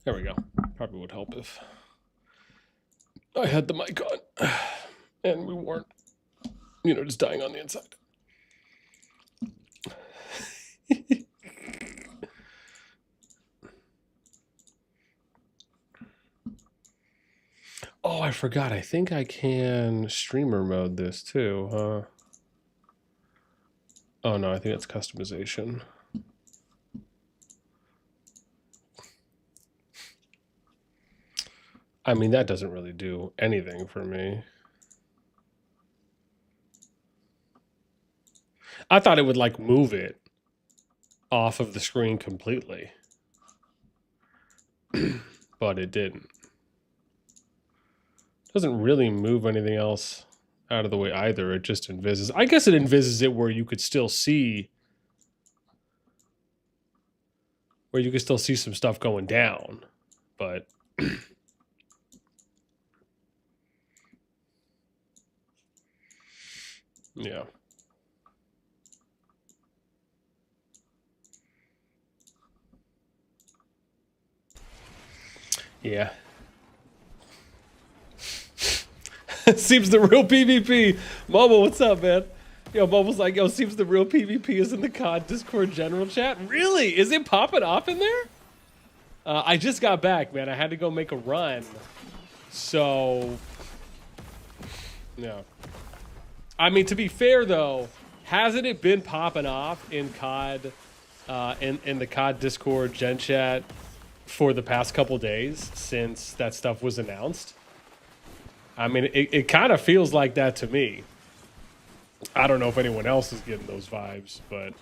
There we go. Probably would help if I had the mic on and we weren't, just dying on the inside. Oh, I forgot. I think I can streamer mode this too, huh? Oh no, I think that's customization. I mean, that doesn't really do anything for me. I thought it would like move it off of the screen completely. But it didn't. Doesn't really move anything else out of the way either. It just invises. I guess it invises it where you could still see some stuff going down, but yeah. Yeah. Seems the real PvP. Momo, what's up, man? Yo, Momo's like, yo, seems the real PvP is in the COD Discord general chat. Really? Is it popping off in there? I just got back, man. I had to go make a run. So, yeah. I mean, to be fair, though, hasn't it been popping off in COD, in the COD Discord gen chat for the past couple days since that stuff was announced? I mean, it kind of feels like that to me. I don't know if anyone else is getting those vibes, but...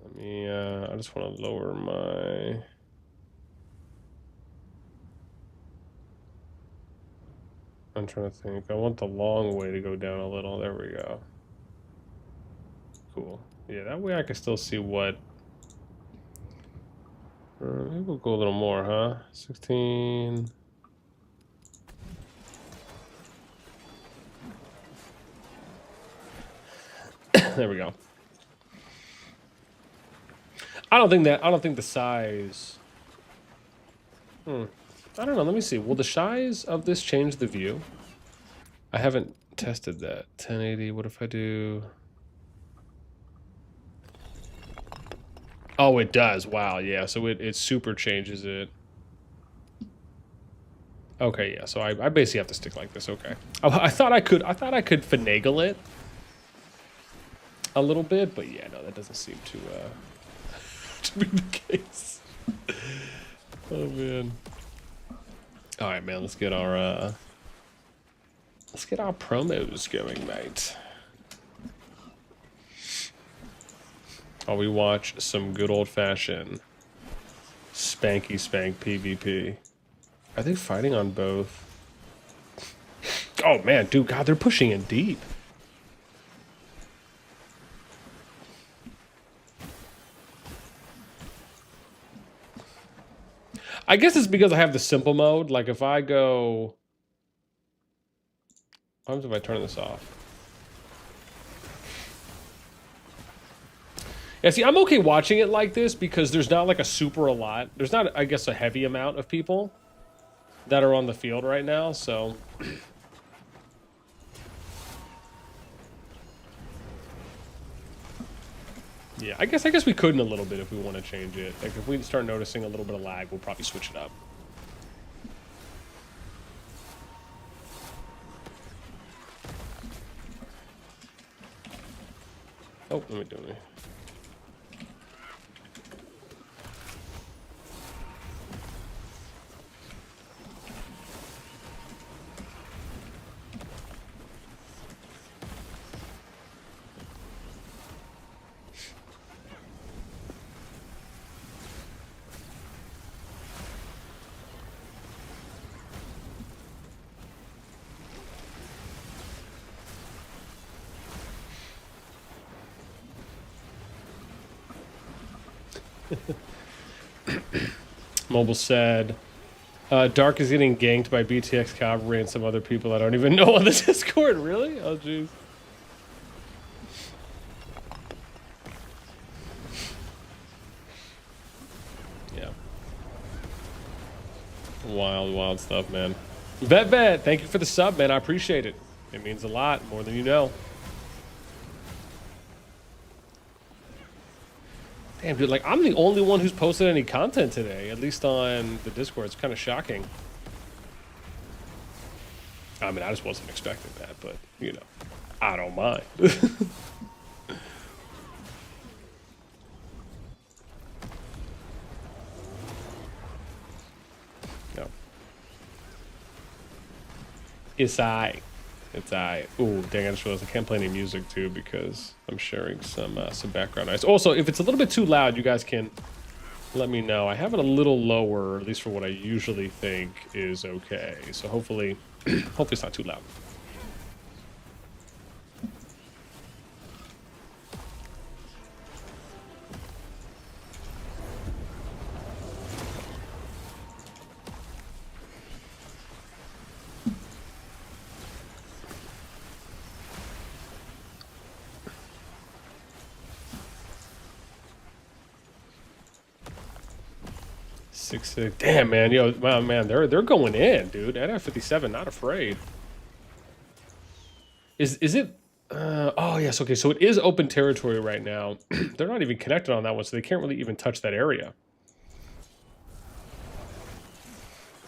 Let me, I just want to lower my... I'm trying to think. I want the long way to go down a little. There we go. Cool. Yeah, that way I can still see what... maybe we'll go a little more, huh? 16... There we go. I don't think the size... I don't know, let me see. Will the size of this change the view? I haven't tested that. 1080, what if I do... Oh, it does. Wow, yeah. So it super changes it. Okay, yeah. So I basically have to stick like this. Okay. I thought I could finagle it a little bit, but yeah, no, that doesn't seem to to be the case. Oh man. All right, man. Let's get our promos going, mate. While we watch some good old-fashioned spanky spank PvP. Are they fighting on both? Oh man, dude, God, they're pushing in deep. I guess it's because I have the simple mode. Like if I go... What happens if I turn this off? Yeah, see, I'm okay watching it like this because there's not like there's not, I guess, a heavy amount of people that are on the field right now, so... Yeah, I guess we could in a little bit if we want to change it. Like, if we start noticing a little bit of lag, we'll probably switch it up. Oh, let me do it. Mobile said, Dark is getting ganked by BTX Cavalry and some other people I don't even know on the Discord. Really? Oh, jeez. Yeah. Wild, wild stuff, man. Vet, thank you for the sub, man. I appreciate it. It means a lot, more than you know. Damn, dude, like, I'm the only one who's posted any content today, at least on the Discord. It's kind of shocking. I mean, I just wasn't expecting that, but, you know, I don't mind. No. It's I. It's I. Ooh, dang, I just realized I can't play any music, too, because I'm sharing some background noise. Also, if it's a little bit too loud, you guys can let me know. I have it a little lower, at least for what I usually think is okay. So hopefully, hopefully it's not too loud. Damn, man, yo, wow, man, they're going in, dude. NF57, not afraid. Is it? Oh yes, okay. So it is open territory right now. They're not even connected on that one, so they can't really even touch that area.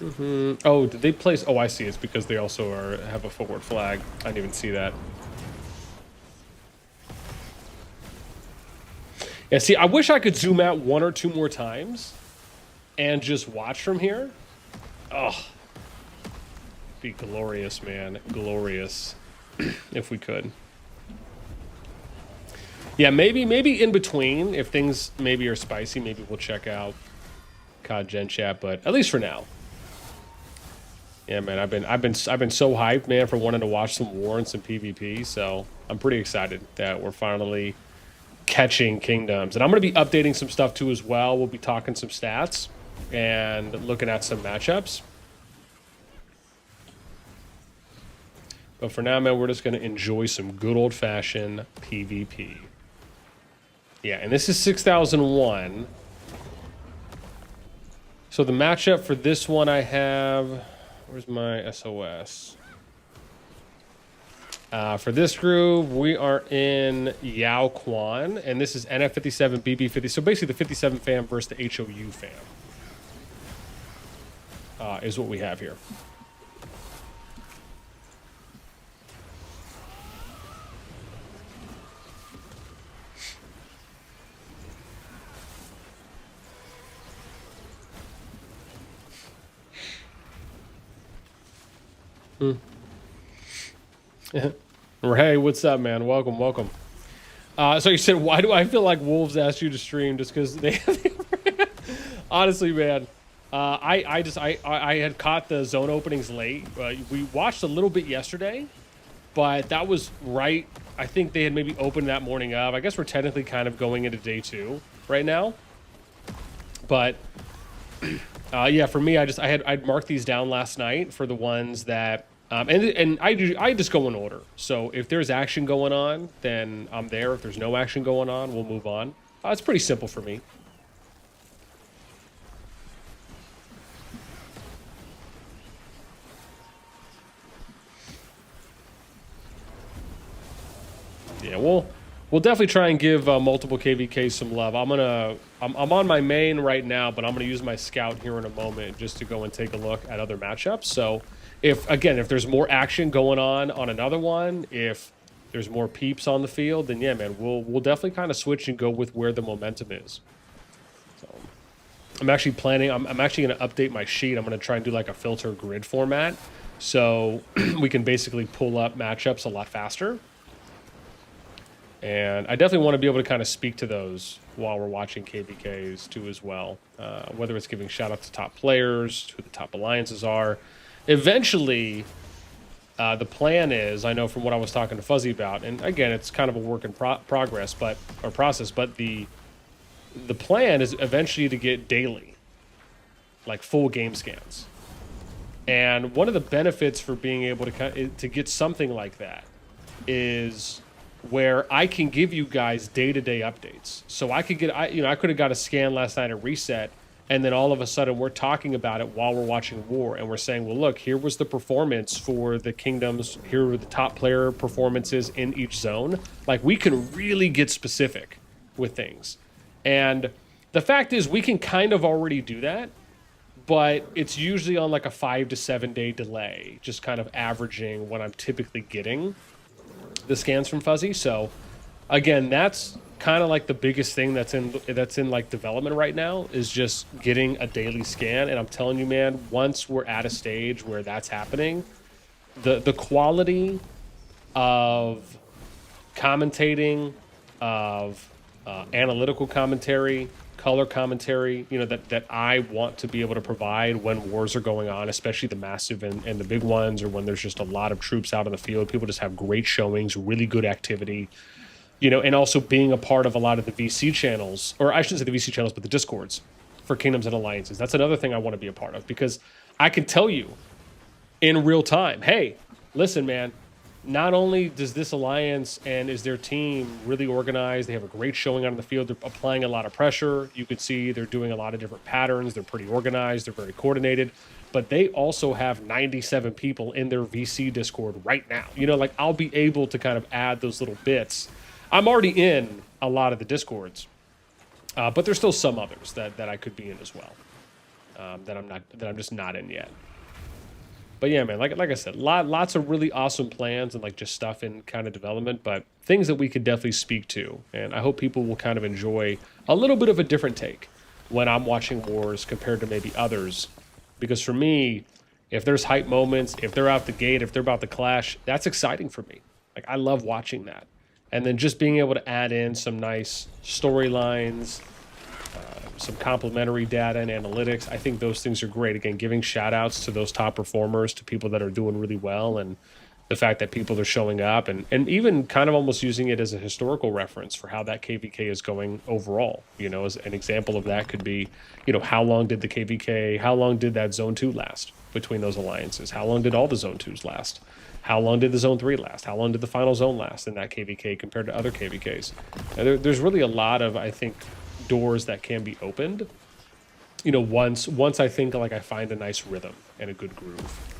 Oh, did they place? Oh, I see. It's because they also have a forward flag. I didn't even see that. Yeah, see, I wish I could zoom out 1 or 2 more times and just watch from here. Oh, be glorious, man. Glorious. If we could. Yeah, maybe in between, if things maybe are spicy, maybe we'll check out COD Gen Chat, but at least for now. Yeah, man, I've been so hyped, man, for wanting to watch some war and some PvP, so I'm pretty excited that we're finally catching kingdoms. And I'm going to be updating some stuff too as well. We'll be talking some stats and looking at some matchups. But for now, man, we're just going to enjoy some good old-fashioned PvP. Yeah, and this is 6001. So the matchup for this one I have... Where's my SOS? For this group, we are in Yao Quan, and this is NF57, BB50. So basically the 57 fam versus the HOU fam is what we have here. Hey, what's up, man? Welcome, welcome. So you said, why do I feel like Wolves asked you to stream just because they honestly, man, I had caught the zone openings late. We watched a little bit yesterday, but that was right. I think they had maybe opened that morning of. I guess we're technically kind of going into day 2 right now. But yeah, for me, I'd marked these down last night for the ones that and I just go in order. So if there's action going on, then I'm there. If there's no action going on, we'll move on. It's pretty simple for me. Yeah, we'll definitely try and give multiple KVKs some love. I'm on my main right now, but I'm gonna use my scout here in a moment just to go and take a look at other matchups. So if there's more action going on another one, if there's more peeps on the field, then yeah, man, we'll definitely kind of switch and go with where the momentum is. So I'm actually planning. I'm actually going to update my sheet. I'm going to try and do like a filter grid format, so we can basically pull up matchups a lot faster. And I definitely want to be able to kind of speak to those while we're watching KVKs too as well. Whether it's giving shout out to top players, who the top alliances are. Eventually, the plan is, I know from what I was talking to Fuzzy about, and again, it's kind of a work in process, but the plan is eventually to get daily, like full game scans. And one of the benefits for being able to get something like that is where I can give you guys day-to-day updates. So I could get, I could have got a scan last night at reset, and then all of a sudden we're talking about it while we're watching war, and we're saying, well, look, here was the performance for the kingdoms. Here were the top player performances in each zone. Like, we can really get specific with things. And the fact is, we can kind of already do that, but it's usually on like a 5 to 7 day delay, just kind of averaging what I'm typically getting the scans from Fuzzy. So again, that's kind of like the biggest thing that's in like development right now, is just getting a daily scan. And I'm telling you, man, once we're at a stage where that's happening, the quality of commentating, of analytical commentary, color commentary, that I want to be able to provide when wars are going on, especially the massive and the big ones, or when there's just a lot of troops out in the field. People just have great showings, really good activity, and also being a part of a lot of the VC channels, or I shouldn't say the VC channels, but the Discords for Kingdoms and Alliances. That's another thing I want to be a part of, because I can tell you in real time, hey, listen, man, not only does this alliance and is their team really organized, they have a great showing out in the field, they're applying a lot of pressure. You can see they're doing a lot of different patterns. They're pretty organized. They're very coordinated. But they also have 97 people in their VC Discord right now. Like, I'll be able to kind of add those little bits. I'm already in a lot of the Discords, but there's still some others that I could be in as well, that I'm just not in yet. But yeah, man, like I said, lots of really awesome plans and like just stuff in kind of development, but things that we could definitely speak to. And I hope people will kind of enjoy a little bit of a different take when I'm watching wars compared to maybe others. Because for me, if there's hype moments, if they're out the gate, if they're about to clash, that's exciting for me. Like, I love watching that. And then just being able to add in some nice storylines, some complementary data and analytics. I think those things are great. Again, giving shout outs to those top performers, to people that are doing really well, and the fact that people are showing up, and even kind of almost using it as a historical reference for how that KVK is going overall. As an example of that could be, how long did that Zone 2 last between those alliances? How long did all the Zone 2s last? How long did the Zone 3 last? How long did the final zone last in that KVK compared to other KVKs? There's really a lot of, I think, doors that can be opened, once I think like I find a nice rhythm and a good groove.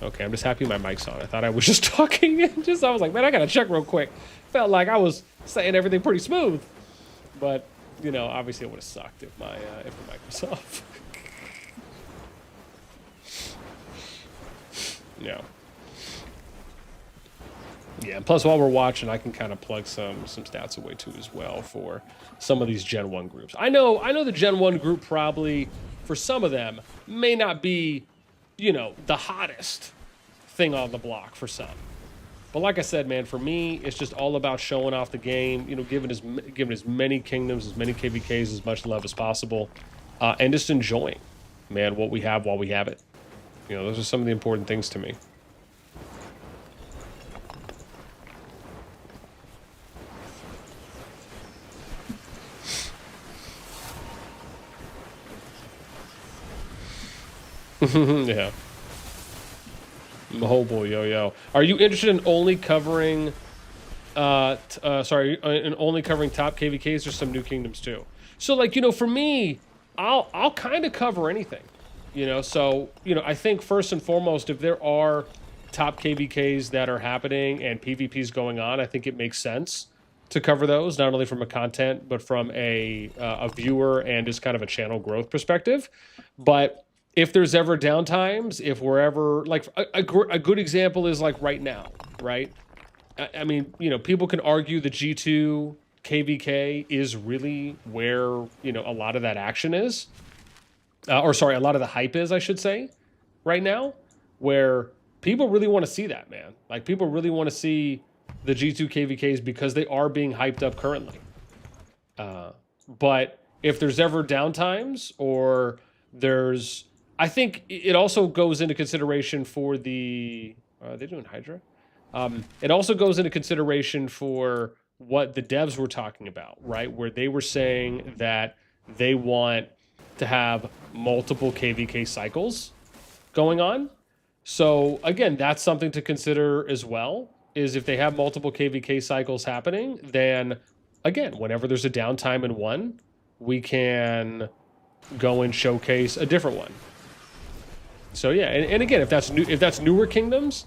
Okay, I'm just happy my mic's on. I thought I was just talking and I was like, man, I gotta check real quick. Felt like I was saying everything pretty smooth, but obviously it would have sucked if my if the mic was off. Yeah, and plus while we're watching, I can kind of plug some stats away too as well for some of these Gen 1 groups. I know the Gen 1 group probably, for some of them, may not be, the hottest thing on the block for some. But like I said, man, for me, it's just all about showing off the game, giving as many kingdoms, as many KVKs, as much love as possible, and just enjoying, man, what we have while we have it. Those are some of the important things to me. Yeah. Oh boy, yo. Are you interested in only covering in only covering top KVKs, or some new kingdoms too? So like, for me, I'll kind of cover anything. So, I think first and foremost, if there are top KVKs that are happening and PvPs going on, I think it makes sense to cover those, not only from a content, but from a viewer and just kind of a channel growth perspective. But if there's ever downtimes, if we're ever like a good example is like right now, right? I mean, people can argue the G2 KVK is really where, a lot of that action is, a lot of the hype is, I should say, right now, where people really want to see that, man. Like, people really want to see the G2 KVKs because they are being hyped up currently. But if there's ever downtimes, or I think it also goes into consideration for the... Are they doing Hydra? It also goes into consideration for what the devs were talking about, right? Where they were saying that they want to have multiple KVK cycles going on. So again, that's something to consider as well, is if they have multiple KVK cycles happening, then again, whenever there's a downtime in one, we can go and showcase a different one. So yeah, and again, if that's newer kingdoms,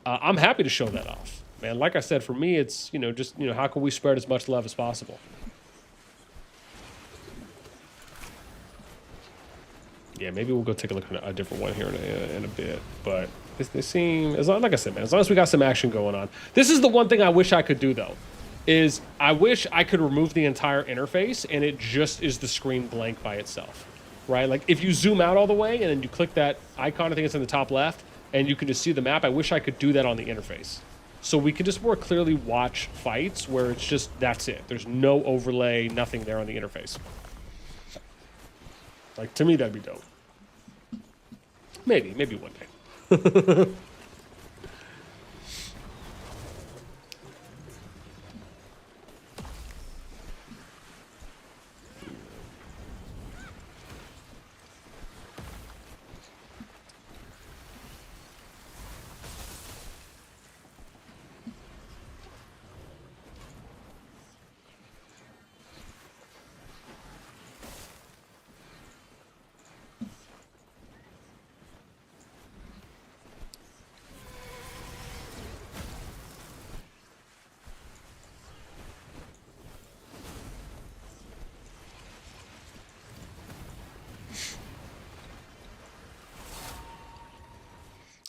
I'm happy to show that off, man. Like I said, for me, it's, you know, just, you know, how can we spread as much love as possible? Yeah, maybe we'll go take a look at a different one here in a bit. But they seem, as long, like I said, man, as long as we got some action going on. This is the one thing I wish I could do, though, is I wish I could remove the entire interface and it just is the screen blank by itself, right? Like if you zoom out all the way and then you click that icon, I think it's in the top left, and you can just see the map. I wish I could do that on the interface, so we can just more clearly watch fights where it's just, that's it. There's no overlay, nothing there on the interface. Like, to me, that'd be dope. Maybe one day.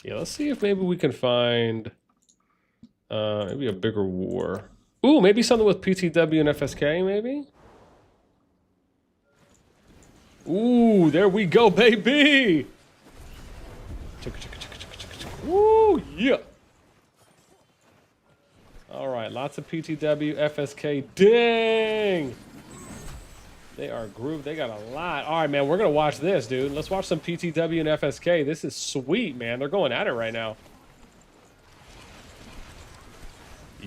Yeah, let's see if maybe we can find maybe a bigger war. Ooh, maybe something with PTW and FSK, maybe? Ooh, there we go, baby! Woo, yeah! All right, lots of PTW, FSK, dang! They are grooved. They got a lot. All right, man, we're going to watch this, dude. Let's watch some PTW and FSK. This is sweet, man. They're going at it right now.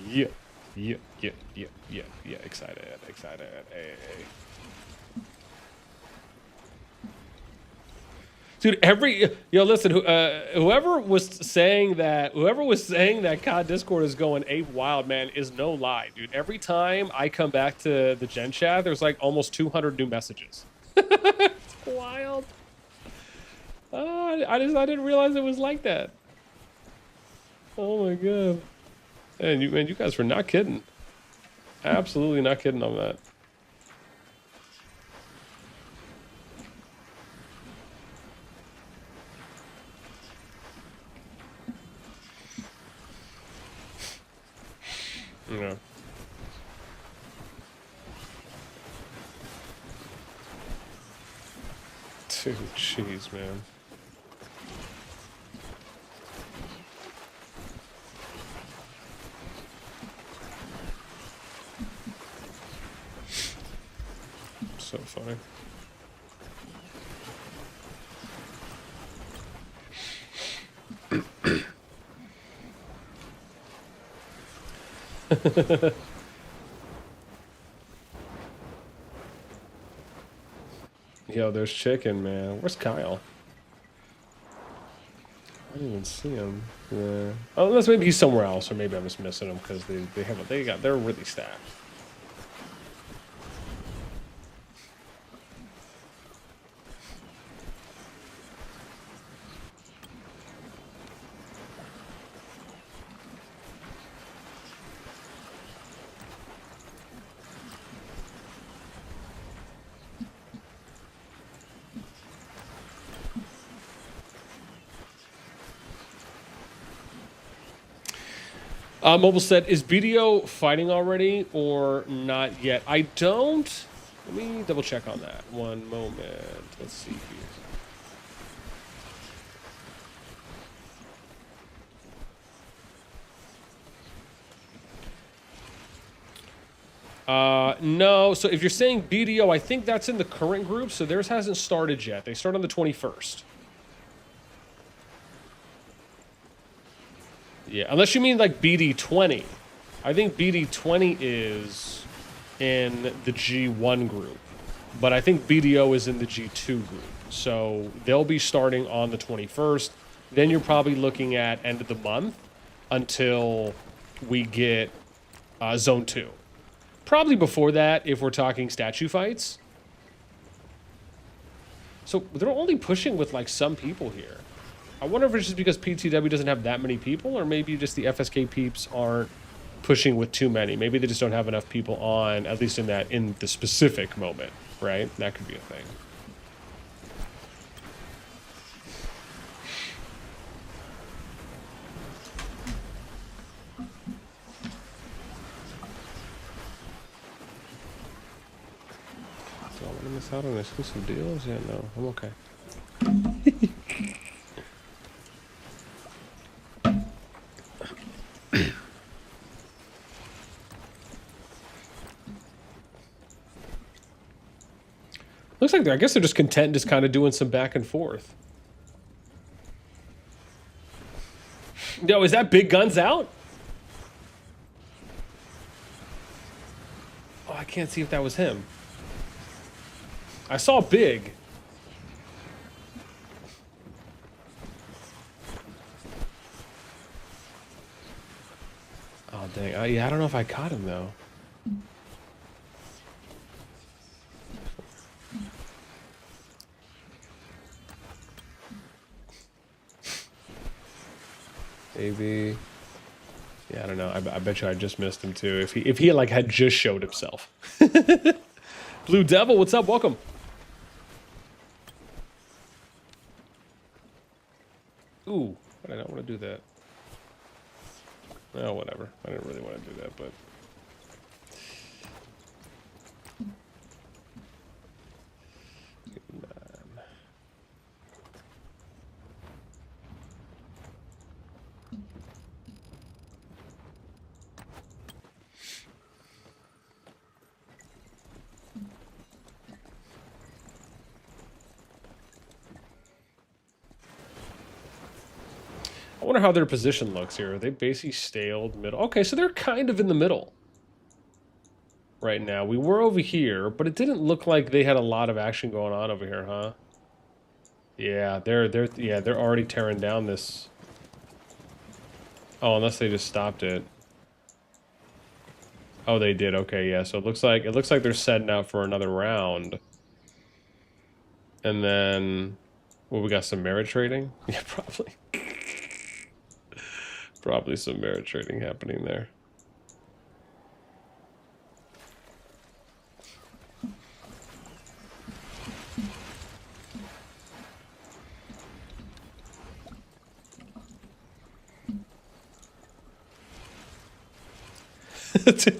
Yeah. Excited. Hey. Dude, listen, whoever was saying that COD Discord is going ape wild, man, is no lie, dude. Every time I come back to the Gen chat, there's like almost 200 new messages. It's wild. I didn't realize it was like that. Oh my god. And you guys were not kidding. Absolutely not kidding on that. Yeah. Dude, jeez, man. So funny. Yo, there's chicken, man. Where's Kyle? I didn't even see him. Yeah. Oh, unless maybe he's somewhere else, or maybe I'm just missing him because they're really stacked. Mobile said, is BDO fighting already or not yet? I don't. Let me double check on that. One moment. Let's see here. No. So if you're saying BDO, I think that's in the current group. So theirs hasn't started yet. They start on the 21st. Yeah, unless you mean like BD20. I think BD20 is in the G1 group, but I think BDO is in the G2 group. So they'll be starting on the 21st. Then you're probably looking at end of the month until we get Zone 2. Probably before that if we're talking statue fights. So they're only pushing with like some people here. I wonder if it's just because PTW doesn't have that many people, or maybe just the FSK peeps aren't pushing with too many. Maybe they just don't have enough people on, at least in the specific moment, right? That could be a thing. So I'm gonna miss out on exclusive deals? Yeah, no, I'm okay. Looks like I guess they're just content just kind of doing some back and forth. Yo, is that Big Guns out? Oh, I can't see if that was him. I saw Big. Oh, dang. Yeah, I don't know if I caught him, though. Maybe. Yeah, I don't know. I bet you I just missed him too. If he like had just showed himself. Blue Devil, what's up? Welcome. Ooh, but I don't want to do that. Oh, whatever. I didn't really want to do that, but. I wonder how their position looks here. Are they basically staled middle? Okay, so they're kind of in the middle right now. We were over here, but it didn't look like they had a lot of action going on over here, huh? Yeah, they're already tearing down this. Oh, unless they just stopped it. Oh, they did. Okay, yeah. So it looks like they're setting out for another round. And then, well, we got some merit trading. Yeah, probably. Probably some merit trading happening there.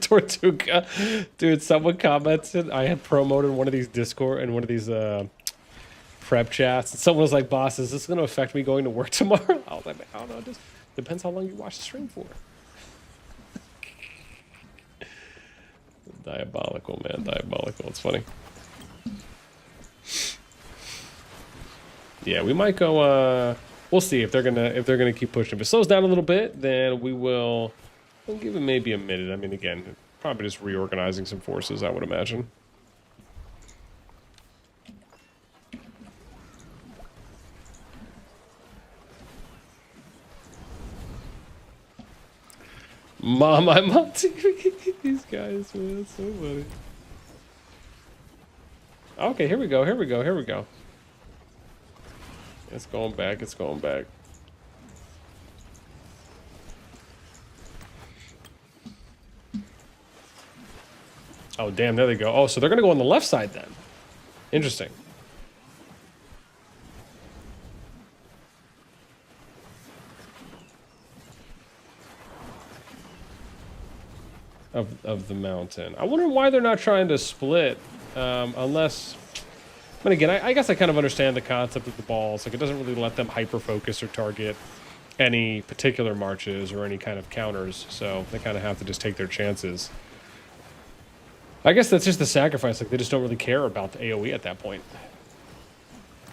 Tortuga. Dude, someone commented I had promoted one of these Discord and one of these prep chats, and someone was like, boss, is this going to affect me going to work tomorrow? I was like, I don't know, it just depends how long you watch the stream for. Diabolical, man, diabolical. It's funny. Yeah, we might go we'll see if they're gonna keep pushing. If it slows down a little bit, then we'll give it maybe a minute. I mean, again, probably just reorganizing some forces, I would imagine. Mom, I'm on TV. These guys, man, it's so funny. Okay, here we go, here we go, here we go. It's going back, it's going back. Oh, damn, there they go. Oh, so they're going to go on the left side then. Interesting. Of the mountain. I wonder why they're not trying to split, unless... But again, I guess I kind of understand the concept of the balls. Like, it doesn't really let them hyper-focus or target any particular marches or any kind of counters, so they kind of have to just take their chances. I guess that's just the sacrifice. Like, they just don't really care about the AoE at that point.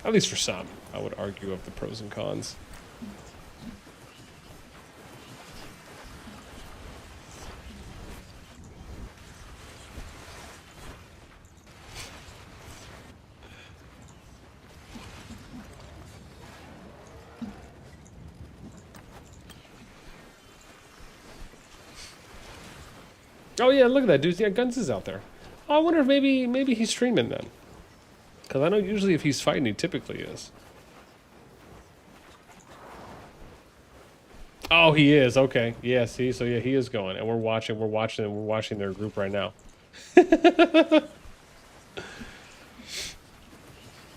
At least for some, I would argue, of the pros and cons. Oh yeah, look at that dude. Yeah, Guns is out there. Oh, I wonder if maybe he's streaming then. Because I know usually if he's fighting, he typically is. Oh, he is. Okay. Yeah, see? So yeah, he is going. And we're watching their group right now.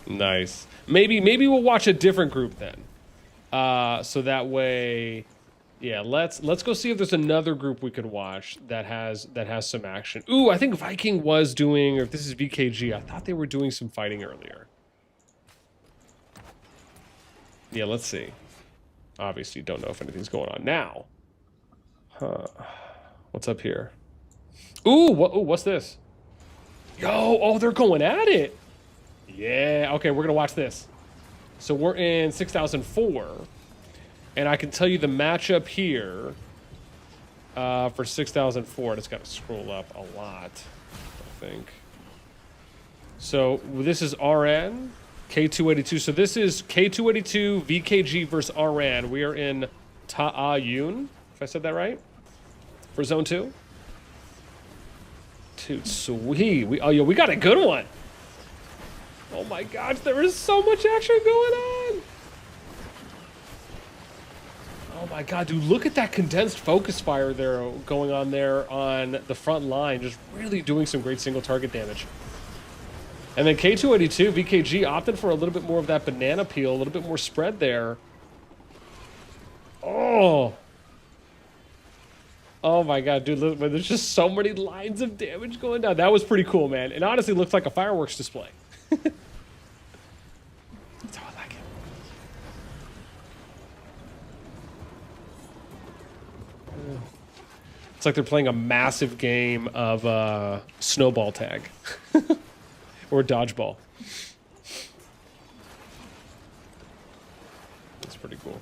Nice. Maybe we'll watch a different group then. So that way, yeah, let's go see if there's another group we could watch that has some action. Ooh, I think Viking was doing, or if this is VKG, I thought they were doing some fighting earlier. Yeah, let's see. Obviously, don't know if anything's going on now. Huh. What's up here? Ooh, what's this? Yo, oh, they're going at it. Yeah, okay, we're gonna watch this. So we're in 6004, and I can tell you the matchup here for 6004. It's got to scroll up a lot, I think. So this is RN, K282. So this is K282, VKG versus RN. We are in Ta'ayun, if I said that right, for Zone 2. Dude, sweet. We got a good one. Oh my gosh, there is so much action going on. Oh my god, dude, look at that condensed focus fire there going on there on the front line. Just really doing some great single target damage. And then K282, VKG opted for a little bit more of that banana peel, a little bit more spread there. Oh. Oh my god, dude, look, there's just so many lines of damage going down. That was pretty cool, man. It honestly looks like a fireworks display. That's how I like it. It's like they're playing a massive game of snowball tag. Or dodgeball. That's pretty cool.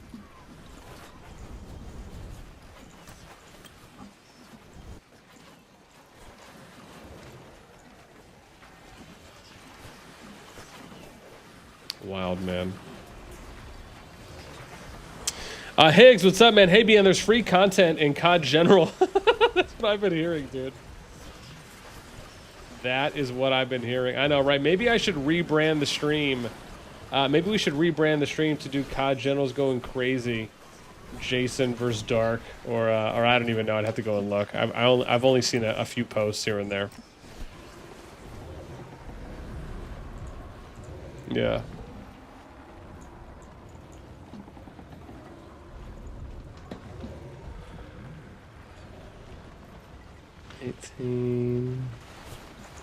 Wild, man. Higgs, what's up, man? Hey, BN, there's free content in COD General. That's what I've been hearing, dude. That is what I've been hearing. I know, right? Maybe I should rebrand the stream. Maybe we should rebrand the stream to do COD Generals going crazy. Jason versus Dark. Or I don't even know. I'd have to go and look. I've only seen a few posts here and there. Yeah.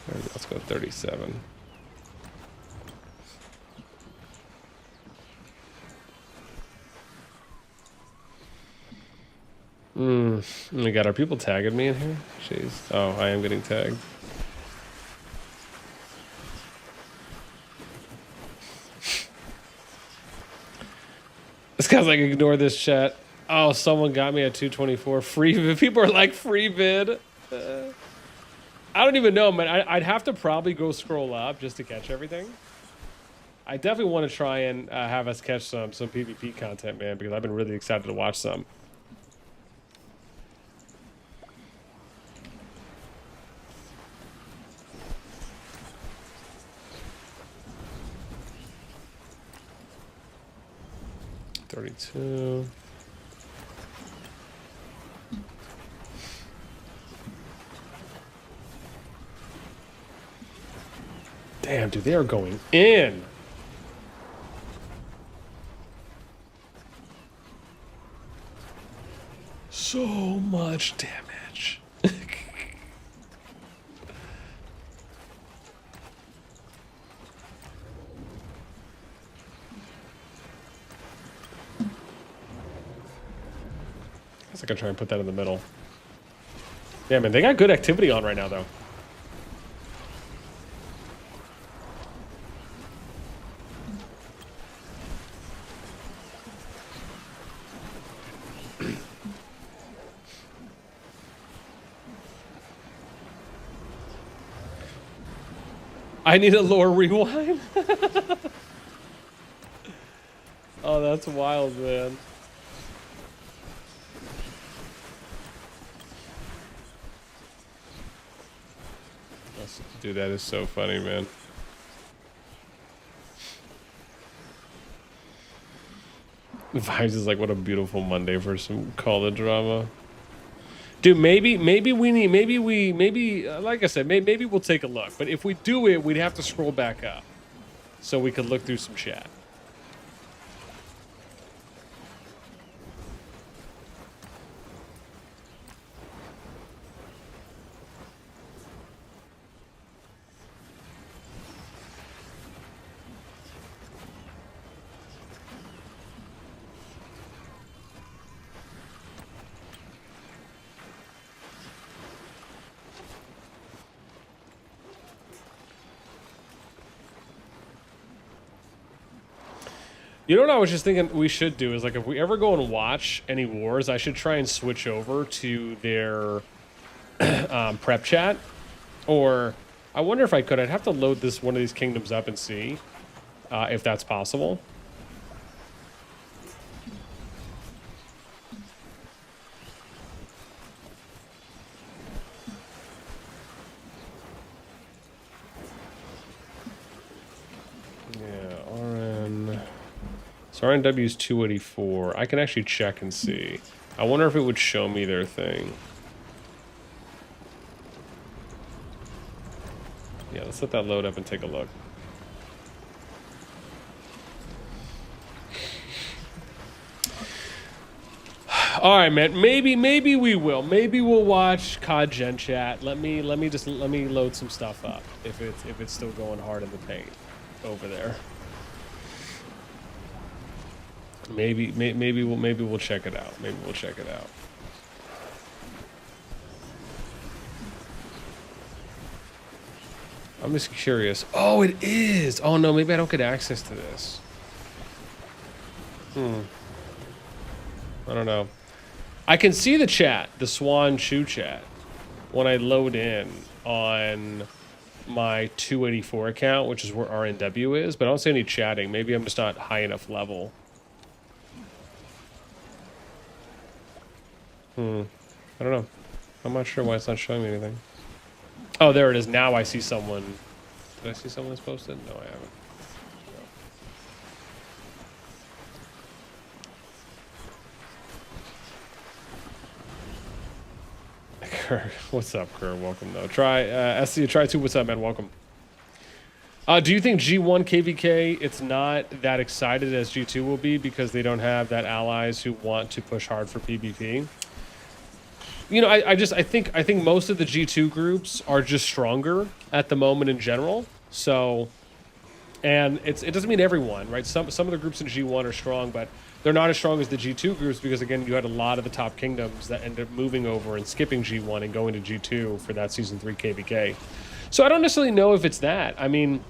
Let's go 37. We got our people tagging me in here. Jeez. Oh, I am getting tagged. This guy's like, ignore this chat. Oh, someone got me at 224. Free. People are like, free vid. I don't even know, man. I'd have to probably go scroll up just to catch everything. I definitely want to try and have us catch some PvP content, man, because I've been really excited to watch some. $32. Damn, dude, they are going in. So much damage. I guess I could try and put that in the middle. Yeah, man, they got good activity on right now, though. I need a lore rewind. Oh, that's wild, man. Dude, that is so funny, man. Vibes is like, what a beautiful Monday for some Call of drama. Dude, maybe we need, like I said, maybe we'll take a look. But if we do it, we'd have to scroll back up so we could look through some chat. You know what I was just thinking we should do is, like, if we ever go and watch any wars, I should try and switch over to their prep chat. Or I wonder if I could. I'd have to load one of these kingdoms up and see if that's possible. So RNW is 284. I can actually check and see. I wonder if it would show me their thing. Yeah, let's let that load up and take a look. All right, man. Maybe we will. Maybe we'll watch COD Gen Chat. Let me load some stuff up if it's still going hard in the paint over there. Maybe we'll check it out. Maybe we'll check it out. I'm just curious. Oh, it is. Oh no, maybe I don't get access to this. I don't know. I can see the chat, the Swan Chu chat, when I load in on my 284 account, which is where RNW is, but I don't see any chatting. Maybe I'm just not high enough level. I don't know. I'm not sure why it's not showing me anything. Oh, there it is. Now I see someone. Did I see someone that's posted? No, I haven't. Kerr, what's up, Kerr? Welcome, though. SC, try 2. What's up, man? Welcome. Do you think G1 KVK, it's not that excited as G2 will be because they don't have that allies who want to push hard for PvP? You know, I think most of the G2 groups are just stronger at the moment in general. So, and it doesn't mean everyone, right? Some of the groups in G1 are strong, but they're not as strong as the G2 groups because, again, you had a lot of the top kingdoms that ended up moving over and skipping G1 and going to G2 for that Season 3 KVK. So I don't necessarily know if it's that. I mean,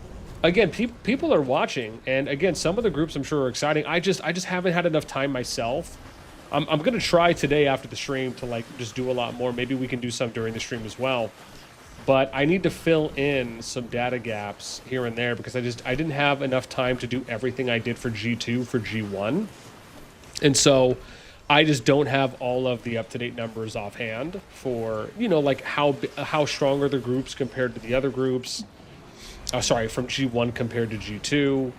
again, people are watching, and again, some of the groups I'm sure are exciting. I just haven't had enough time myself. I'm going to try today after the stream to, like, just do a lot more. Maybe we can do some during the stream as well. But I need to fill in some data gaps here and there because I didn't have enough time to do everything I did for G2 for G1. And so I just don't have all of the up-to-date numbers offhand for, you know, like how strong are the groups compared to the other groups. Sorry, from G1 compared to G2.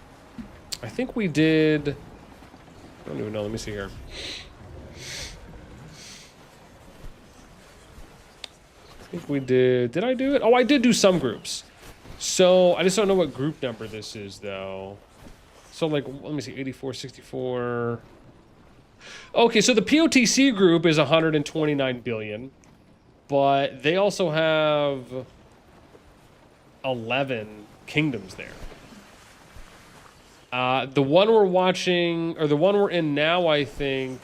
I think we did... I don't even know. Let me see here. I think we did I do it? Oh, I did do some groups. So I just don't know what group number this is, though. So, like, let me see, 84, 64. Okay, so the POTC group is 129 billion, but they also have 11 kingdoms there. The one we're watching, or the one we're in now, I think...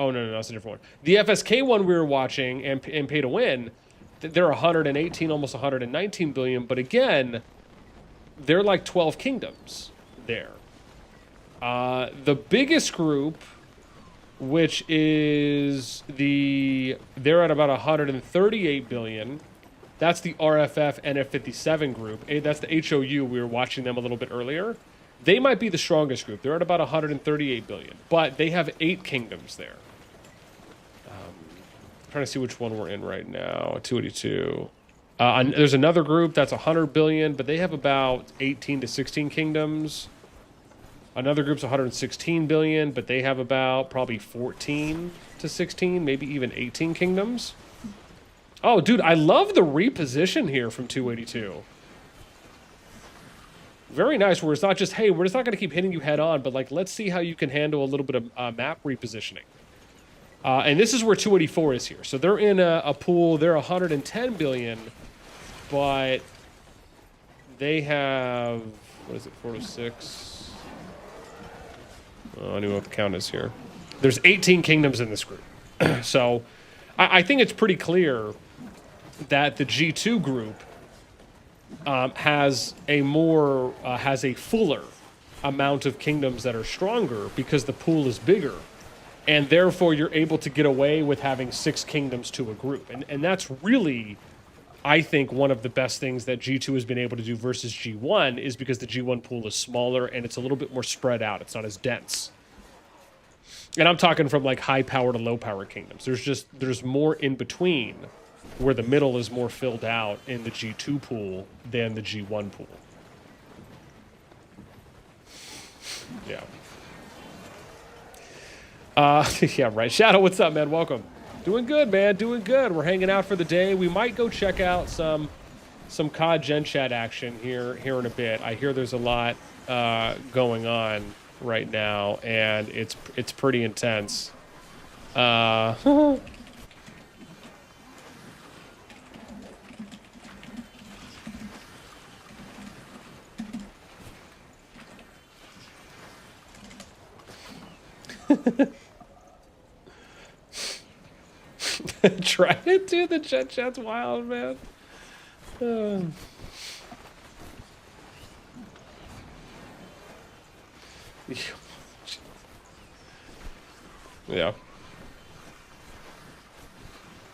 Oh, no, it's a different one. The FSK one we were watching and Pay to Win, they're 118, almost 119 billion. But again, they're like 12 kingdoms there. The biggest group, which is they're at about 138 billion. That's the RFF NF57 group. That's the HOU. We were watching them a little bit earlier. They might be the strongest group. They're at about 138 billion, but they have 8 kingdoms there. I'm trying to see which one we're in right now. 282. There's another group that's 100 billion, but they have about 18 to 16 kingdoms. Another group's 116 billion, but they have about probably 14 to 16, maybe even 18 kingdoms. Oh, dude, I love the reposition here from 282. Very nice, where it's not just, hey, we're just not going to keep hitting you head on, but like, let's see how you can handle a little bit of map repositioning. And this is where 284 is here. So they're in a pool, they're 110 billion, but they have, what is it, 406? Oh, I don't even know what the count is here. There's 18 kingdoms in this group. So I think it's pretty clear that the G2 group has a fuller amount of kingdoms that are stronger because the pool is bigger, and therefore you're able to get away with having 6 kingdoms to a group, and that's really, I think, one of the best things that G2 has been able to do versus G1 is because the G1 pool is smaller and it's a little bit more spread out. It's not as dense. And I'm talking from like high power to low power kingdoms. There's more in between, where the middle is more filled out in the G2 pool than the G1 pool. Yeah. Yeah, right. Shadow, what's up, man? Welcome. Doing good, man. Doing good. We're hanging out for the day. We might go check out some COD Gen Chat action here in a bit. I hear there's a lot going on right now, and it's pretty intense. Try it, dude. The chat's wild, man. Yeah.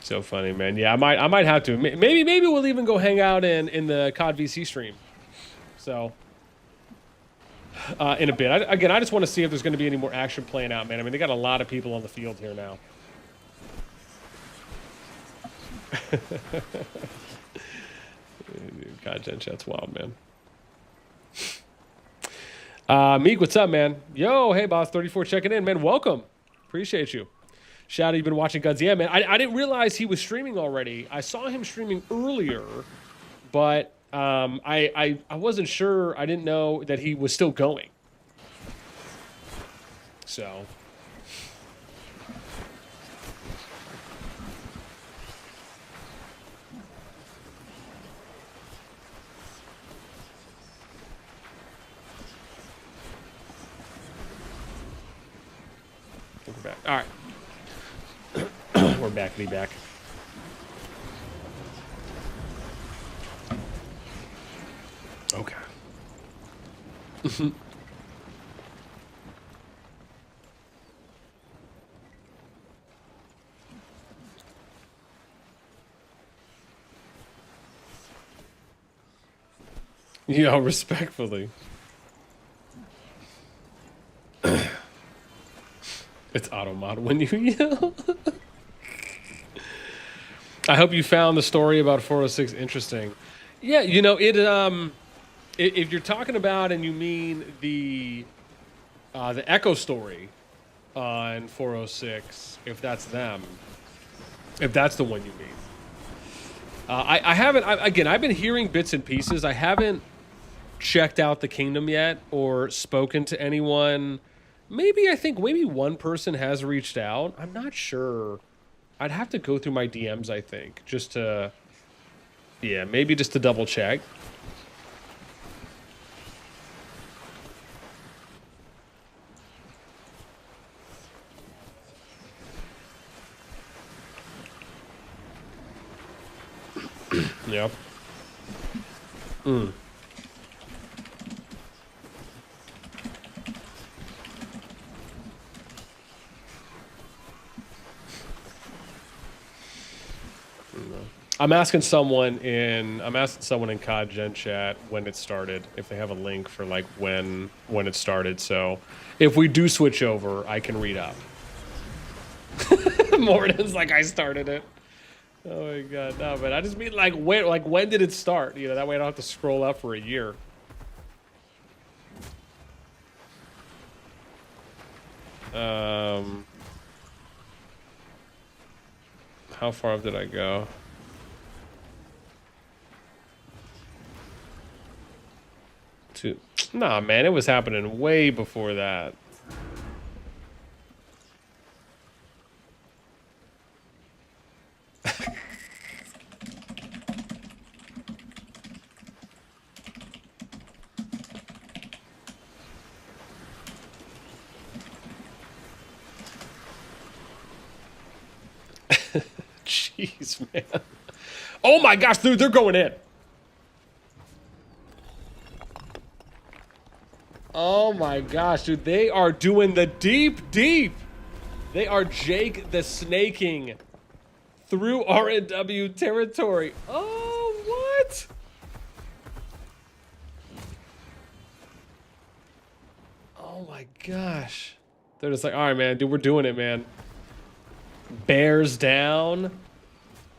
So funny, man. Yeah, I might have to. Maybe we'll even go hang out in the COD VC stream. So in a bit. I just want to see if there's going to be any more action playing out, man. I mean, they got a lot of people on the field here now. God, Gen Chat's wild, man. Meek, what's up, man? Yo, hey, boss, 34 checking in, man. Welcome. Appreciate you. Shadow, you've been watching Guns. Yeah, man. I didn't realize he was streaming already. I saw him streaming earlier, but I wasn't sure. I didn't know that he was still going. So. We're back. All right. We're backity back. Okay. Yeah, respectfully. It's auto mod when you yell. I hope you found the story about 406 interesting. Yeah, you know, if you're talking about and you mean the Echo story on 406, if that's them, if that's the one you mean. I haven't, again, I've been hearing bits and pieces. I haven't checked out the kingdom yet or spoken to anyone. Maybe one person has reached out. I'm not sure. I'd have to go through my DMs, I think, just to, yeah, maybe just to double check. Yeah. I'm asking someone in COD Gen Chat when it started, if they have a link for like when it started. So if we do switch over, I can read up. Morden's like, I started it. Oh my god, no, but I just mean like when did it start? You know, that way I don't have to scroll up for a year. How far up did I go? Nah, man, it was happening way before that. Jeez, man. Oh my gosh, dude, they're going in. Oh my gosh, dude, they are doing the deep, deep. They are Jake the Snaking through RNW territory. Oh, what? Oh my gosh. They're just like, all right, man, dude, we're doing it, man. Bears down.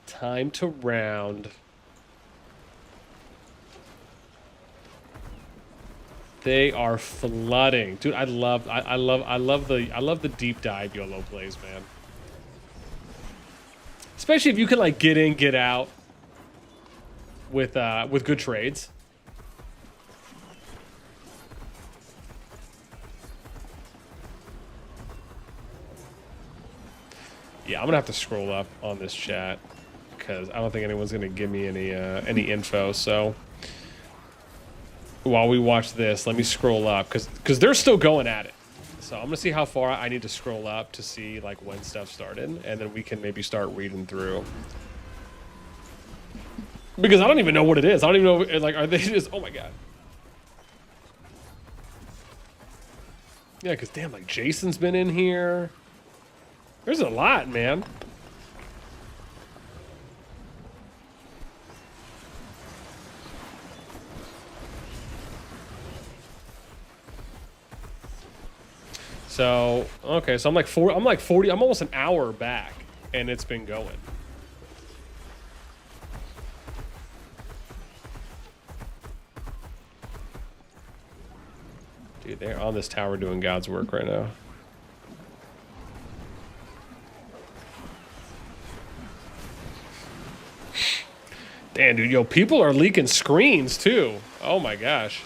Time to round. They are flooding, dude. I love the deep dive YOLO plays, man. Especially if you can like get in, get out with good trades. Yeah, I'm gonna have to scroll up on this chat because I don't think anyone's gonna give me any info. So while we watch this, let me scroll up because they're still going at it. So I'm gonna see how far I need to scroll up to see like when stuff started, and then we can maybe start reading through. Because I don't even know what it is. I don't even know, like, are they just, oh my god. Yeah, because damn, like Jason's been in here. There's a lot, man. So, okay, so I'm like 40, I'm almost an hour back, and it's been going. Dude, they're on this tower doing God's work right now. Damn, dude, yo, people are leaking screens, too. Oh my gosh.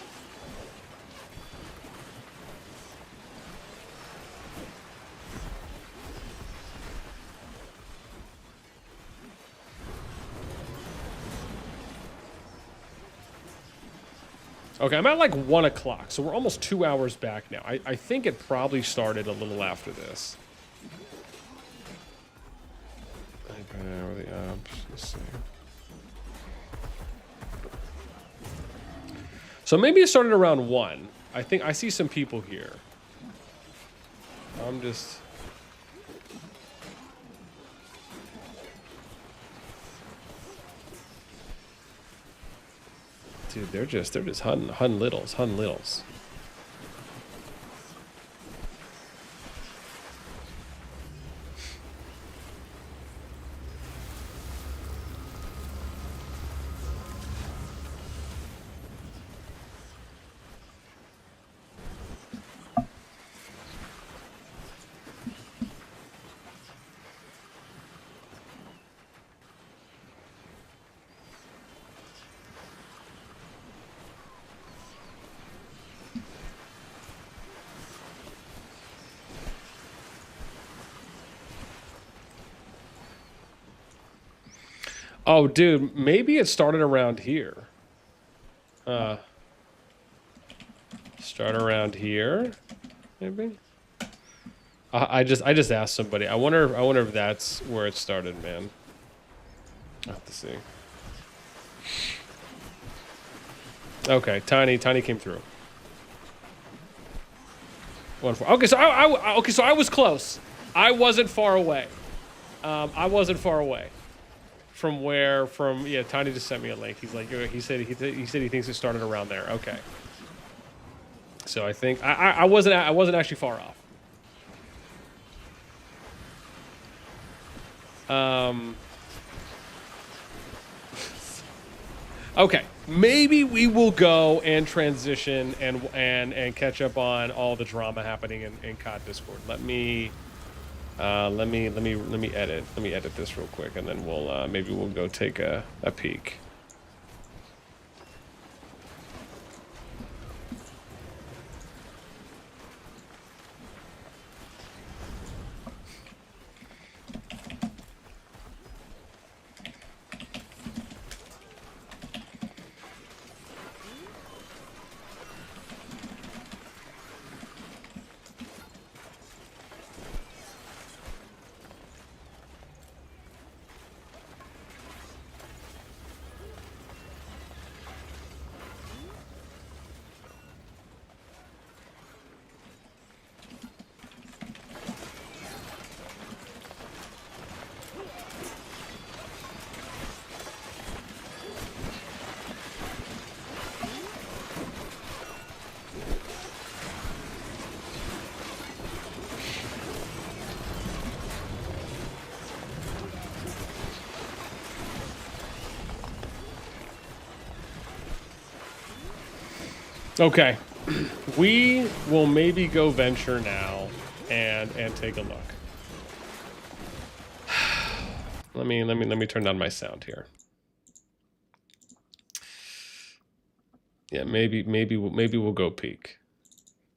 Okay, I'm at like 1 o'clock, so we're almost 2 hours back now. I think it probably started a little after this. Let's see. So maybe it started around 1. I think I see some people here. I'm just... Dude, they're just hunting littles. Oh, dude, maybe it started around here. Start around here, maybe. I just asked somebody. I wonder if that's where it started, man. I'll have to see. Okay, Tiny came through. 1-4. Okay, so I was close. I wasn't far away. Yeah, Tiny just sent me a link. He's like, he said he thinks it started around there. Okay. So I think I wasn't actually far off. Okay, maybe we will go and transition and catch up on all the drama happening in COD Discord. Let me edit this real quick, and then we'll maybe we'll go take a peek. Okay, we will maybe go venture now and take a look. Let me turn down my sound here. Yeah, maybe we'll go peek.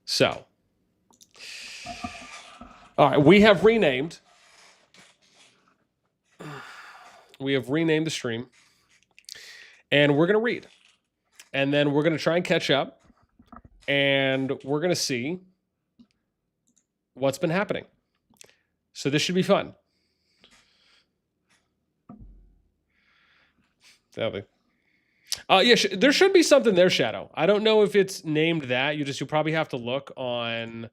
So, all right, we have renamed the stream, and we're gonna read, and then we're gonna try and catch up. And we're going to see what's been happening. So this should be fun. Yeah, there should be something there, Shadow. I don't know if it's named that. You probably have to look on...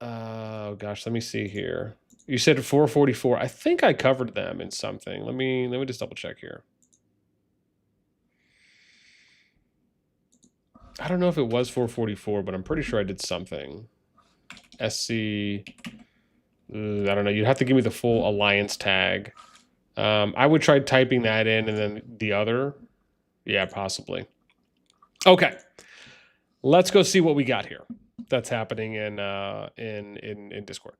Oh, gosh, let me see here. You said 444. I think I covered them in something. Let me just double check here. I don't know if it was 444, but I'm pretty sure I did something. SC... I don't know. You'd have to give me the full alliance tag. I would try typing that in and then the other. Yeah, possibly. Okay. Let's go see what we got here that's happening in Discord.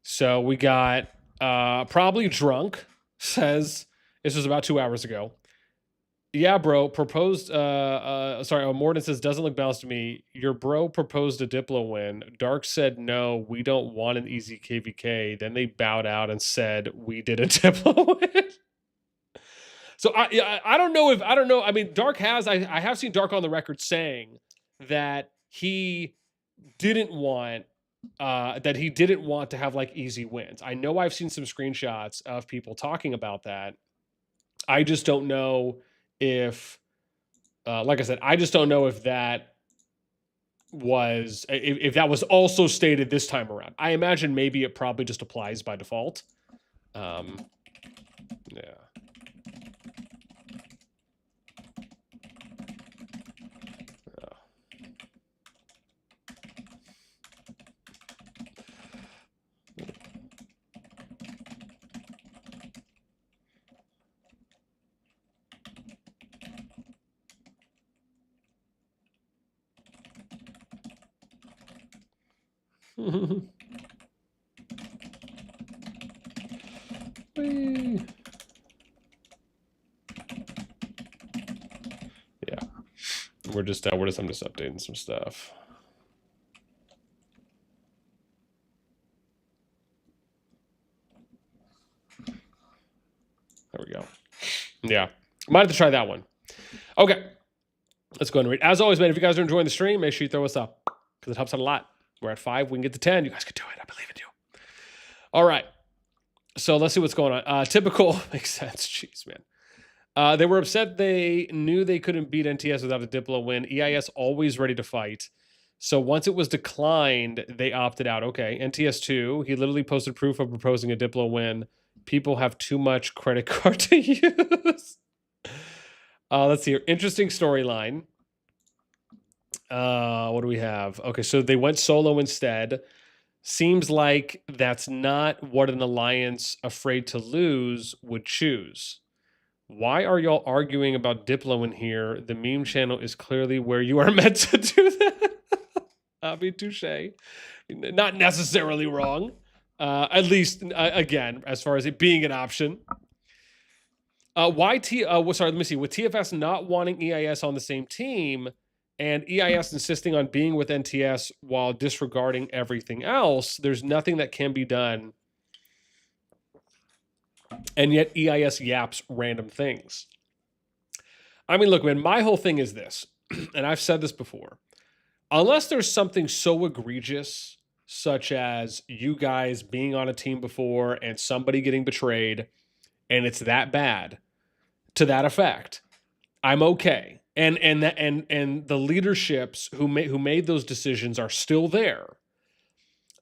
So we got probably drunk says, this was about 2 hours ago. Yeah, bro, proposed, sorry, Morden says, doesn't look balanced to me. Your bro proposed a Diplo win. Dark said, no, we don't want an easy KVK. Then they bowed out and said, we did a Diplo win. So I don't know. I mean, Dark has, I have seen Dark on the record saying that he didn't want, to have like easy wins. I know I've seen some screenshots of people talking about that. I just don't know if, like I said, I just don't know if that was, if that was also stated this time around. I imagine maybe it probably just applies by default. Yeah. Yeah, I'm just updating some stuff. There we go. Yeah, might have to try that one. Okay, let's go ahead and read. As always, man, if you guys are enjoying the stream, make sure you throw us up because it helps out a lot. We're at 5. We can get to 10. You guys can do it. I believe in you. All right. So let's see what's going on. Typical makes sense. Jeez, man. They were upset. They knew they couldn't beat NTS without a Diplo win. EIS always ready to fight. So once it was declined, they opted out. Okay. NTS 2. He literally posted proof of proposing a Diplo win. People have too much credit card to use. Let's see here. Interesting storyline. What do we have? Okay, so they went solo instead. Seems like that's not what an alliance afraid to lose would choose. Why are y'all arguing about Diplo in here? The meme channel is clearly where you are meant to do that. Abi, touche. Not necessarily wrong. At least, again, as far as it being an option. Sorry, let me see. With TFS not wanting EIS on the same team and EIS insisting on being with NTS while disregarding everything else, there's nothing that can be done. And yet EIS yaps random things. I mean, look, man, my whole thing is this, and I've said this before. Unless there's something so egregious, such as you guys being on a team before and somebody getting betrayed, and it's that bad, to that effect, I'm okay. And the leaderships who made those decisions are still there.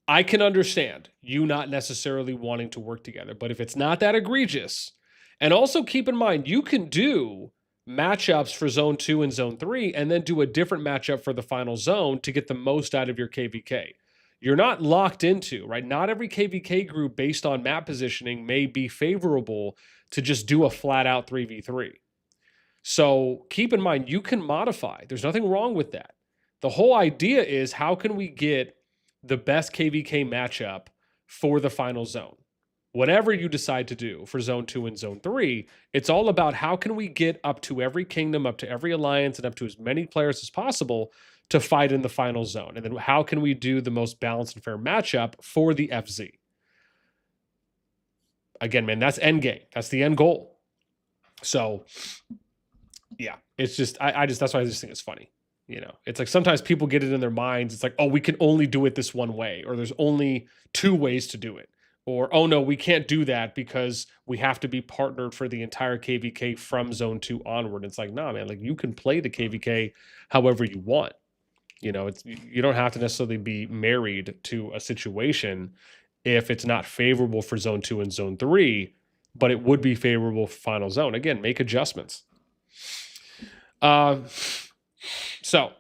I can understand you not necessarily wanting to work together, but if it's not that egregious, and also keep in mind, you can do matchups for zone 2 and zone 3 and then do a different matchup for the final zone to get the most out of your KVK. You're not locked into, right? Not every KVK group based on map positioning may be favorable to just do a flat out 3v3. So keep in mind, you can modify. There's nothing wrong with that. The whole idea is how can we get the best KVK matchup for the final zone? Whatever you decide to do for zone 2 and zone 3, it's all about how can we get up to every kingdom, up to every alliance, and up to as many players as possible to fight in the final zone. And then how can we do the most balanced and fair matchup for the FZ? Again, man, that's end game. That's the end goal. So yeah, it's just, that's why I just think it's funny. You know, it's like sometimes people get it in their minds. It's like, oh, we can only do it this one way, or there's only 2 ways to do it. Or, oh no, we can't do that because we have to be partnered for the entire KVK from zone 2 onward. It's like, nah, man, like you can play the KVK however you want. You know, you don't have to necessarily be married to a situation if it's not favorable for zone 2 and zone 3, but it would be favorable for final zone. Again, make adjustments. So,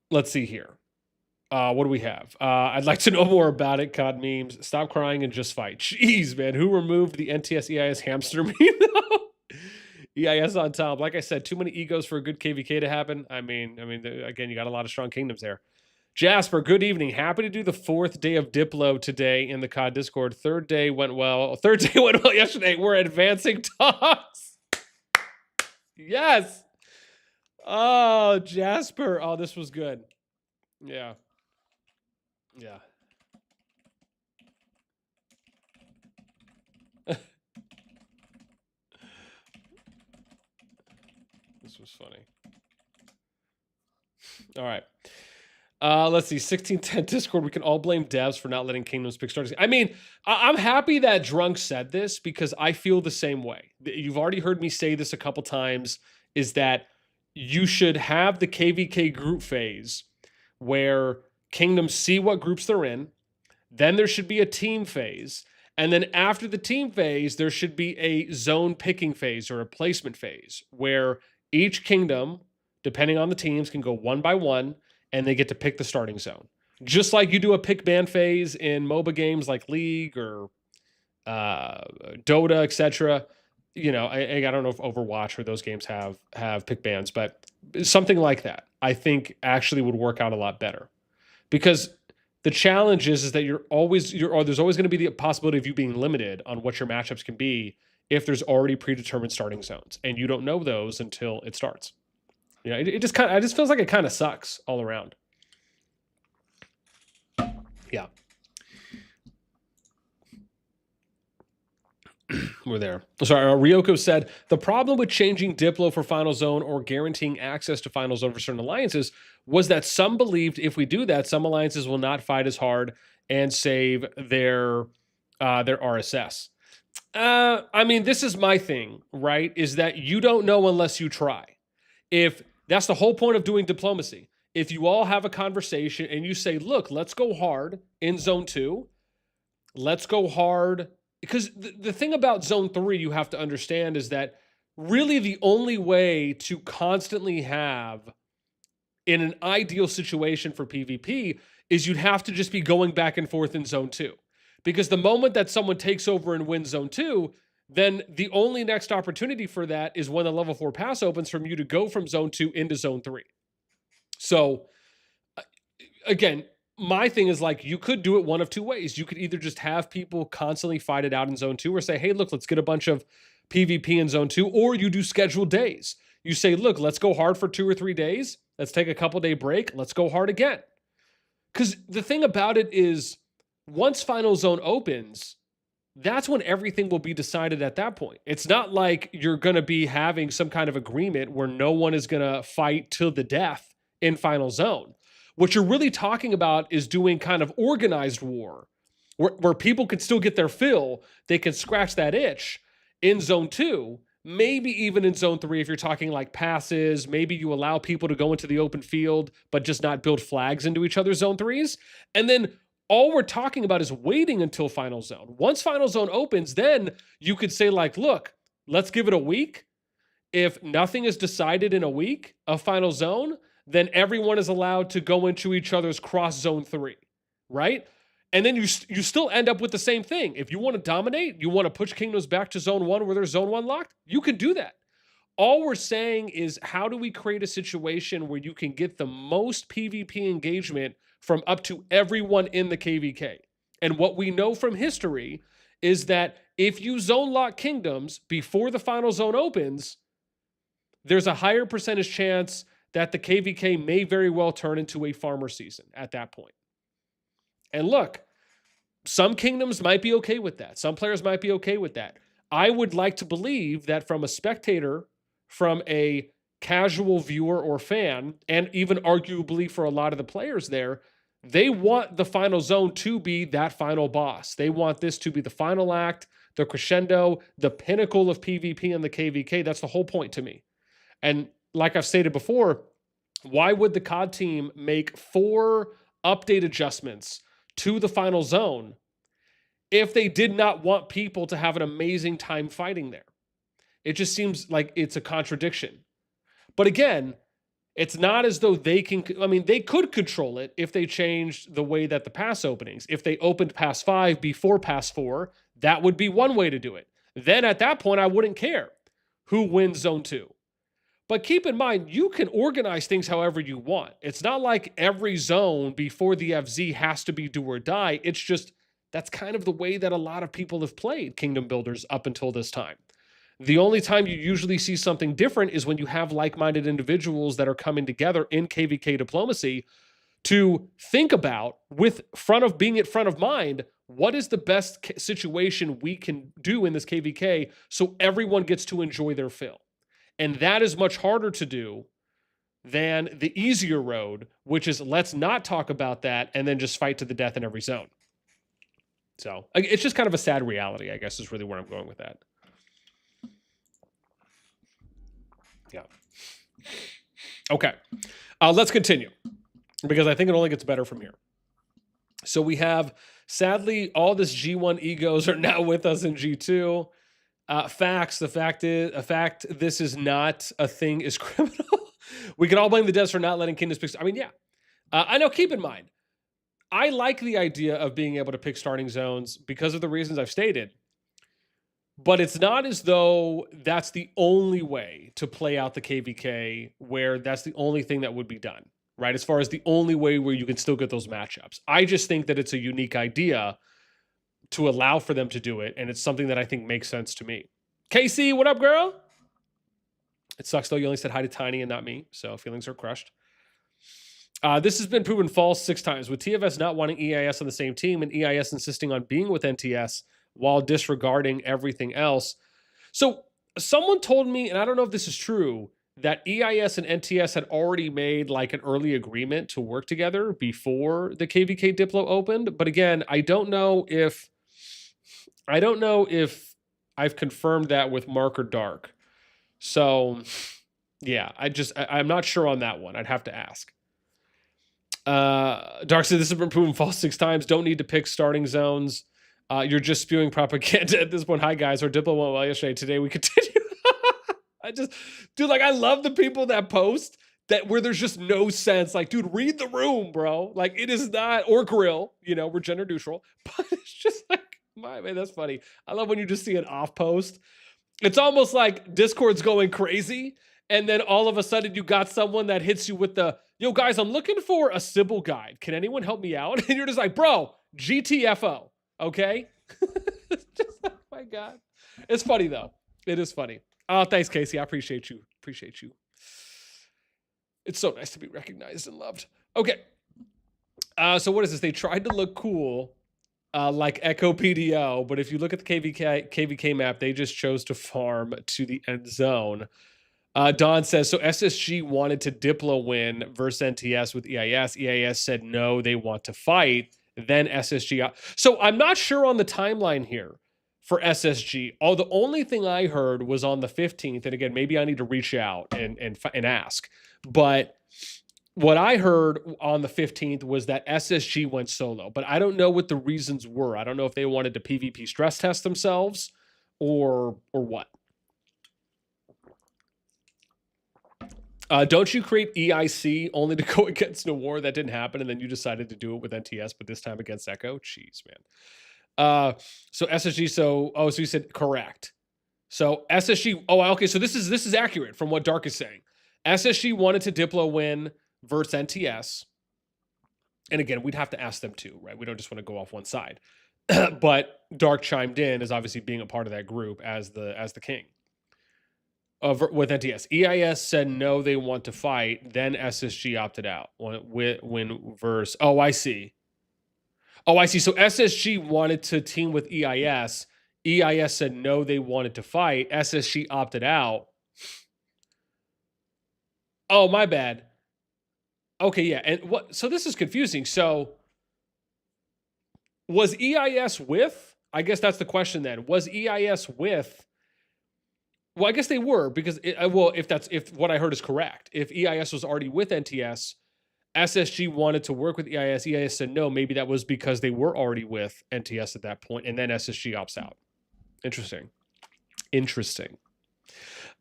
let's see here. What do we have? I'd like to know more about it. COD memes. Stop crying and just fight. Jeez, man. Who removed the NTS EIS hamster meme? EIS on top. Like I said, too many egos for a good KVK to happen. I mean, again, you got a lot of strong kingdoms there. Jasper, good evening. Happy to do the 4th day of Diplo today in the COD Discord. 3rd day went well. 3rd day went well yesterday. We're advancing talks. Yes. Oh, Jasper. Oh, this was good. Yeah. Yeah. This was funny. All right. Let's see. 1610 Discord. We can all blame devs for not letting kingdoms pick starters. I mean, I'm happy that Drunk said this because I feel the same way. You've already heard me say this a couple times, is that you should have the KVK group phase where kingdoms see what groups they're in. Then there should be a team phase. And then after the team phase, there should be a zone picking phase or a placement phase where each kingdom, depending on the teams, can go one by one and they get to pick the starting zone. Just like you do a pick ban phase in MOBA games like League or Dota, etc. You know, I don't know if Overwatch or those games have pick bans, but something like that, I think actually would work out a lot better. Because the challenge is that there's always going to be the possibility of you being limited on what your matchups can be if there's already predetermined starting zones, and you don't know those until it starts. You know, it just feels like it kind of sucks all around. Yeah. We're there. Sorry, Ryoko said, the problem with changing Diplo for Final Zone or guaranteeing access to Final Zone for certain alliances was that some believed if we do that, some alliances will not fight as hard and save their RSS. I mean, this is my thing, right? Is that you don't know unless you try. If that's the whole point of doing diplomacy. If you all have a conversation and you say, look, let's go hard in zone 2. Let's go hard. Because the thing about zone 3 you have to understand is that really the only way to constantly have, in an ideal situation for PvP, is you'd have to just be going back and forth in zone 2. Because the moment that someone takes over and wins zone 2, then the only next opportunity for that is when the level 4 pass opens from you to go from zone 2 into zone 3. So again, my thing is like, you could do it one of two ways. You could either just have people constantly fight it out in zone 2, or say, hey, look, let's get a bunch of PvP in zone 2, or you do scheduled days. You say, look, let's go hard for 2 or 3 days. Let's take a couple day break. Let's go hard again. Because the thing about it is, once final zone opens, that's when everything will be decided at that point. It's not like you're going to be having some kind of agreement where no one is going to fight till the death in final zone. What you're really talking about is doing kind of organized war, where people can still get their fill. They can scratch that itch in zone 2, maybe even in zone 3 if you're talking like passes. Maybe you allow people to go into the open field, but just not build flags into each other's zone 3s. And then all we're talking about is waiting until final zone. Once final zone opens, then you could say like, look, let's give it a week. If nothing is decided in a week of final zone, then everyone is allowed to go into each other's cross zone 3, right? And then you still end up with the same thing. If you want to dominate, you want to push kingdoms back to zone 1 where there's zone 1 locked, you can do that. All we're saying is, how do we create a situation where you can get the most PvP engagement from up to everyone in the KVK? And what we know from history is that if you zone lock kingdoms before the final zone opens, there's a higher percentage chance that the KVK may very well turn into a farmer season at that point. And look, some kingdoms might be okay with that. Some players might be okay with that. I would like to believe that from a spectator, from a casual viewer or fan, and even arguably for a lot of the players there, they want the final zone to be that final boss. They want this to be the final act, the crescendo, the pinnacle of PvP in the KVK. That's the whole point to me. And like I've stated before, why would the CoD team make 4 update adjustments to the final zone if they did not want people to have an amazing time fighting there? It just seems like it's a contradiction. But again, it's not as though they can, I mean, they could control it if they changed the way that the pass openings. If they opened pass 5 before pass 4, that would be one way to do it. Then at that point, I wouldn't care who wins zone 2. But keep in mind, you can organize things however you want. It's not like every zone before the FZ has to be do or die. It's just, that's kind of the way that a lot of people have played Kingdom Builders up until this time. The only time you usually see something different is when you have like-minded individuals that are coming together in KVK diplomacy to think about, being at front of mind, what is the best situation we can do in this KVK so everyone gets to enjoy their fill. And that is much harder to do than the easier road, which is let's not talk about that and then just fight to the death in every zone. So it's just kind of a sad reality, I guess, is really where I'm going with that. Yeah. Okay. Let's continue, because I think it only gets better from here. So we have, sadly, all this G1 egos are now with us in G2. Facts. The fact this is not a thing is criminal. We can all blame the devs for not letting kingdoms pick. I mean, yeah. I know, keep in mind, I like the idea of being able to pick starting zones because of the reasons I've stated. But it's not as though that's the only way to play out the KVK, where that's the only thing that would be done, right? As far as the only way where you can still get those matchups. I just think that it's a unique idea to allow for them to do it, and it's something that I think makes sense to me. Casey, what up, girl? It sucks, though. You only said hi to Tiny and not me, so feelings are crushed. This has been proven false 6 times, with TFS not wanting EIS on the same team and EIS insisting on being with NTS while disregarding everything else. So someone told me, and I don't know if this is true, that EIS and NTS had already made like an early agreement to work together before the KVK Diplo opened. But again, I don't know if I've confirmed that with Mark or Dark. So yeah, I'm not sure on that one. I'd have to ask. Dark said this has been proven false 6 times. Don't need to pick starting zones. You're just spewing propaganda at this point. Hi guys, our Diplo went well yesterday. Today we continue. Dude, like, I love the people that post that where there's just no sense. Like, dude, read the room, bro. Like, it is not, or grill, you know, we're gender neutral, but it's just like, my man, that's funny. I love when you just see an off post. It's almost like Discord's going crazy, and then all of a sudden you got someone that hits you with the, yo, guys, I'm looking for a Sybil guide. Can anyone help me out? And you're just like, bro, GTFO, okay? It's just, oh my God. It's funny, though. It is funny. Oh, thanks, Casey. I appreciate you. Appreciate you. It's so nice to be recognized and loved. Okay. So what is this? They tried to look cool, like Echo PDO, but if you look at the KVK map, they just chose to farm to the end zone. Don says, so SSG wanted to Diplo win versus NTS with EIS. EIS said, no, they want to fight. Then SSG. So I'm not sure on the timeline here for SSG. Oh, the only thing I heard was on the 15th. And again, maybe I need to reach out and ask. But what I heard on the 15th was that SSG went solo. But I don't know what the reasons were. I don't know if they wanted to PvP stress test themselves or what. Don't you create EIC only to go against Noir? That didn't happen, and then you decided to do it with NTS, but this time against Echo? Jeez, man. So SSG, so you said correct. So SSG, okay, so this is accurate from what Dark is saying. SSG wanted to Diplo win versus NTS. And again, we'd have to ask them too, right? We don't just want to go off one side. But Dark chimed in as obviously being a part of that group as the king. With NTS. EIS said no, they want to fight. Then SSG opted out. When verse. Oh, I see. So SSG wanted to team with EIS. EIS said no, they wanted to fight. SSG opted out. Oh, my bad. Okay, yeah. And what? So this is confusing. So was EIS with? I guess that's the question then. Was EIS with? Well, I guess they were because if what I heard is correct, if EIS was already with NTS, SSG wanted to work with EIS. EIS said no. Maybe that was because they were already with NTS at that point, and then SSG opts out. Interesting.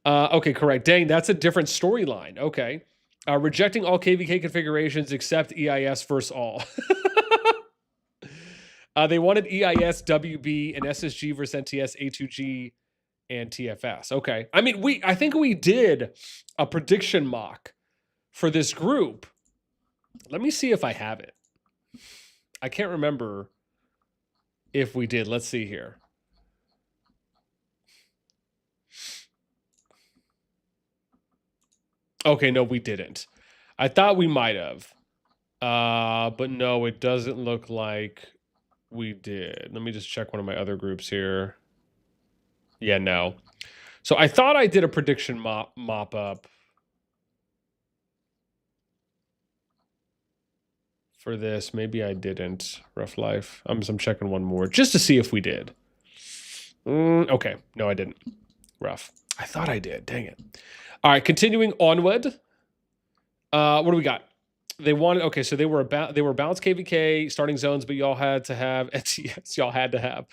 Okay, correct. Dang, that's a different storyline. Okay, rejecting all KVK configurations except EIS versus all. They wanted EIS, WB, and SSG versus NTS, A2G. And TFS. Okay. I mean, I think we did a prediction mock for this group. Let me see if I have it. I can't remember if we did. Let's see here. Okay, no, we didn't. I thought we might have. But no, it doesn't look like we did. Let me just check one of my other groups here. Yeah, no. So I thought I did a prediction mop up for this. Maybe I didn't. Rough life. I'm checking one more just to see if we did. Okay. No, I didn't. Rough. I thought I did. Dang it. All right. Continuing onward. What do we got? They wanted, okay, so they were balanced KVK starting zones, but y'all had to have NTS. Y'all had to have.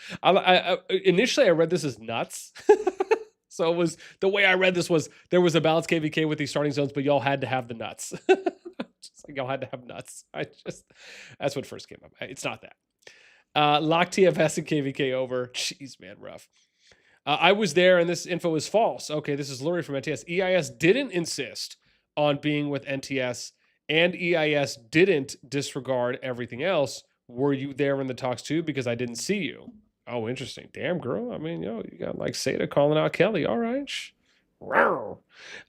Initially, I read this as nuts. So it was, the way I read this was there was a balanced KVK with these starting zones, but y'all had to have the nuts. Just like y'all had to have nuts. That's what first came up. It's not that. Lock TFS and KVK over. Jeez, man, rough. I was there, and this info is false. Okay, this is Lurie from NTS. EIS didn't insist on being with NTS. And EIS didn't disregard everything else. Were you there in the talks too? Because I didn't see you. Oh, interesting. Damn, girl. I mean, you got like Seda calling out Kelly. All right.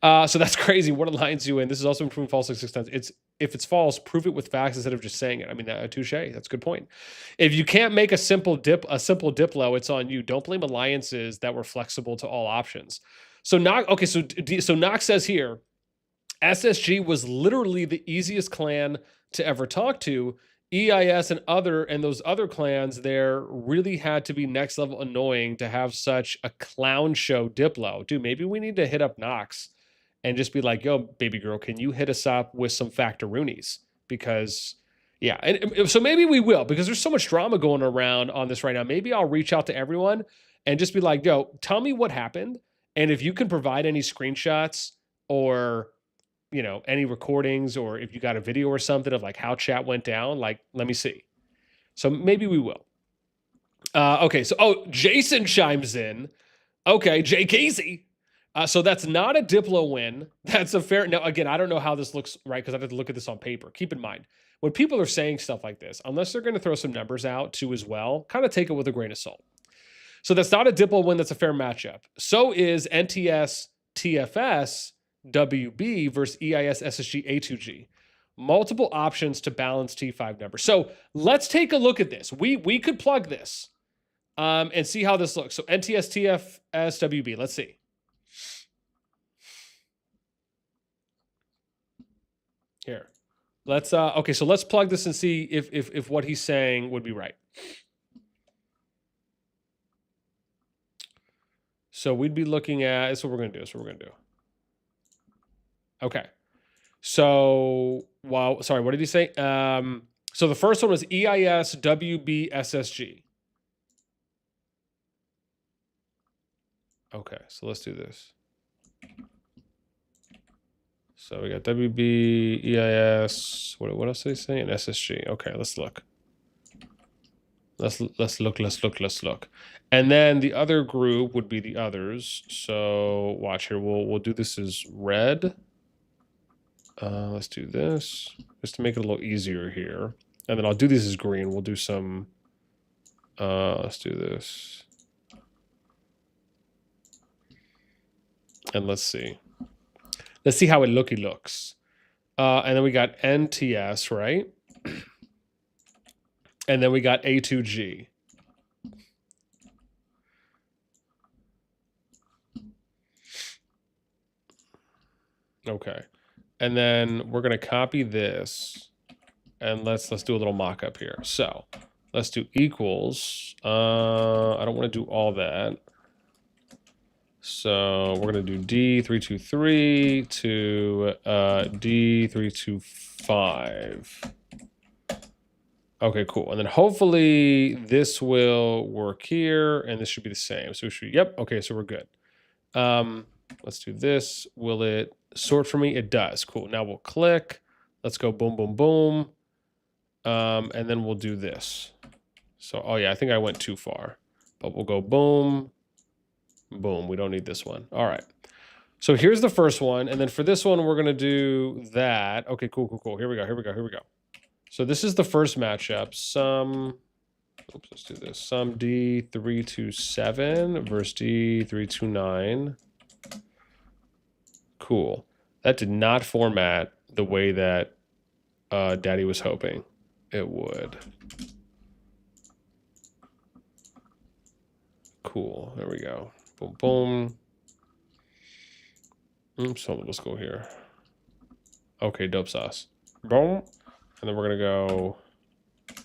So that's crazy. What aligns you in? This is also improving false like 6 times. If it's false, prove it with facts instead of just saying it. I mean, touche. That's a good point. If you can't make a simple diplo, it's on you. Don't blame alliances that were flexible to all options. So Nox says here, SSG was literally the easiest clan to ever talk to. EIS and those other clans there really had to be next level annoying to have such a clown show Diplo. Dude, maybe we need to hit up Nox and just be like, yo, baby girl, can you hit us up with some factoroonies? Because, yeah, and so maybe we will, because there's so much drama going around on this right now. Maybe I'll reach out to everyone and just be like, yo, tell me what happened. And if you can provide any screenshots or you know, any recordings or if you got a video or something of like how chat went down, like, let me see. So maybe we will. Okay, so, oh, Jason chimes in. Okay, Jay Casey. So that's not a Diplo win. That's a fair. Now, again, I don't know how this looks, right? Because I have to look at this on paper. Keep in mind, when people are saying stuff like this, unless they're going to throw some numbers out too as well, kind of take it with a grain of salt. So that's not a Diplo win. That's a fair matchup. So is NTS TFS WB versus EIS SSG A2G. Multiple options to balance T5 numbers. So let's take a look at this. We could plug this and see how this looks. So NTS TFS WB. Let's see. Here. Let's okay, so let's plug this and see if what he's saying would be right. So we'd be looking at, that's what we're going to do. That's what we're going to do. Okay. So, wow, sorry, what did he say? So the first one was EIS WB SSG. Okay, so let's do this. So we got WB, EIS, what else did he say? And SSG. Okay, let's look. Let's look. And then the other group would be the others. So watch here. We'll do this as red. Let's do this just to make it a little easier here. And then I'll do these as green. We'll do some. Let's do this. And let's see. Let's see how it looks. And then we got NTS, right? And then we got A2G. Okay. And then we're going to copy this and let's do a little mock-up here. So let's do equals. I don't want to do all that. So we're going to do D323 to D325. Okay, cool. And then hopefully this will work here and this should be the same. So we should, yep. Okay, so we're good. Let's do this. Will it sort for me? It does. Cool. Now we'll click. Let's go boom, boom, boom. And then we'll do this. So, oh yeah, I think I went too far. But we'll go boom, boom. We don't need this one. All right. So here's the first one. And then for this one, we're going to do that. Okay, cool. Here we go. So this is the first matchup. Oops, let's do this. Some D327 versus D329. Cool. That did not format the way that Daddy was hoping it would. Cool. There we go. Boom, boom. Oops, hold on, let's go here. Okay, dope sauce. Boom. And then we're going to go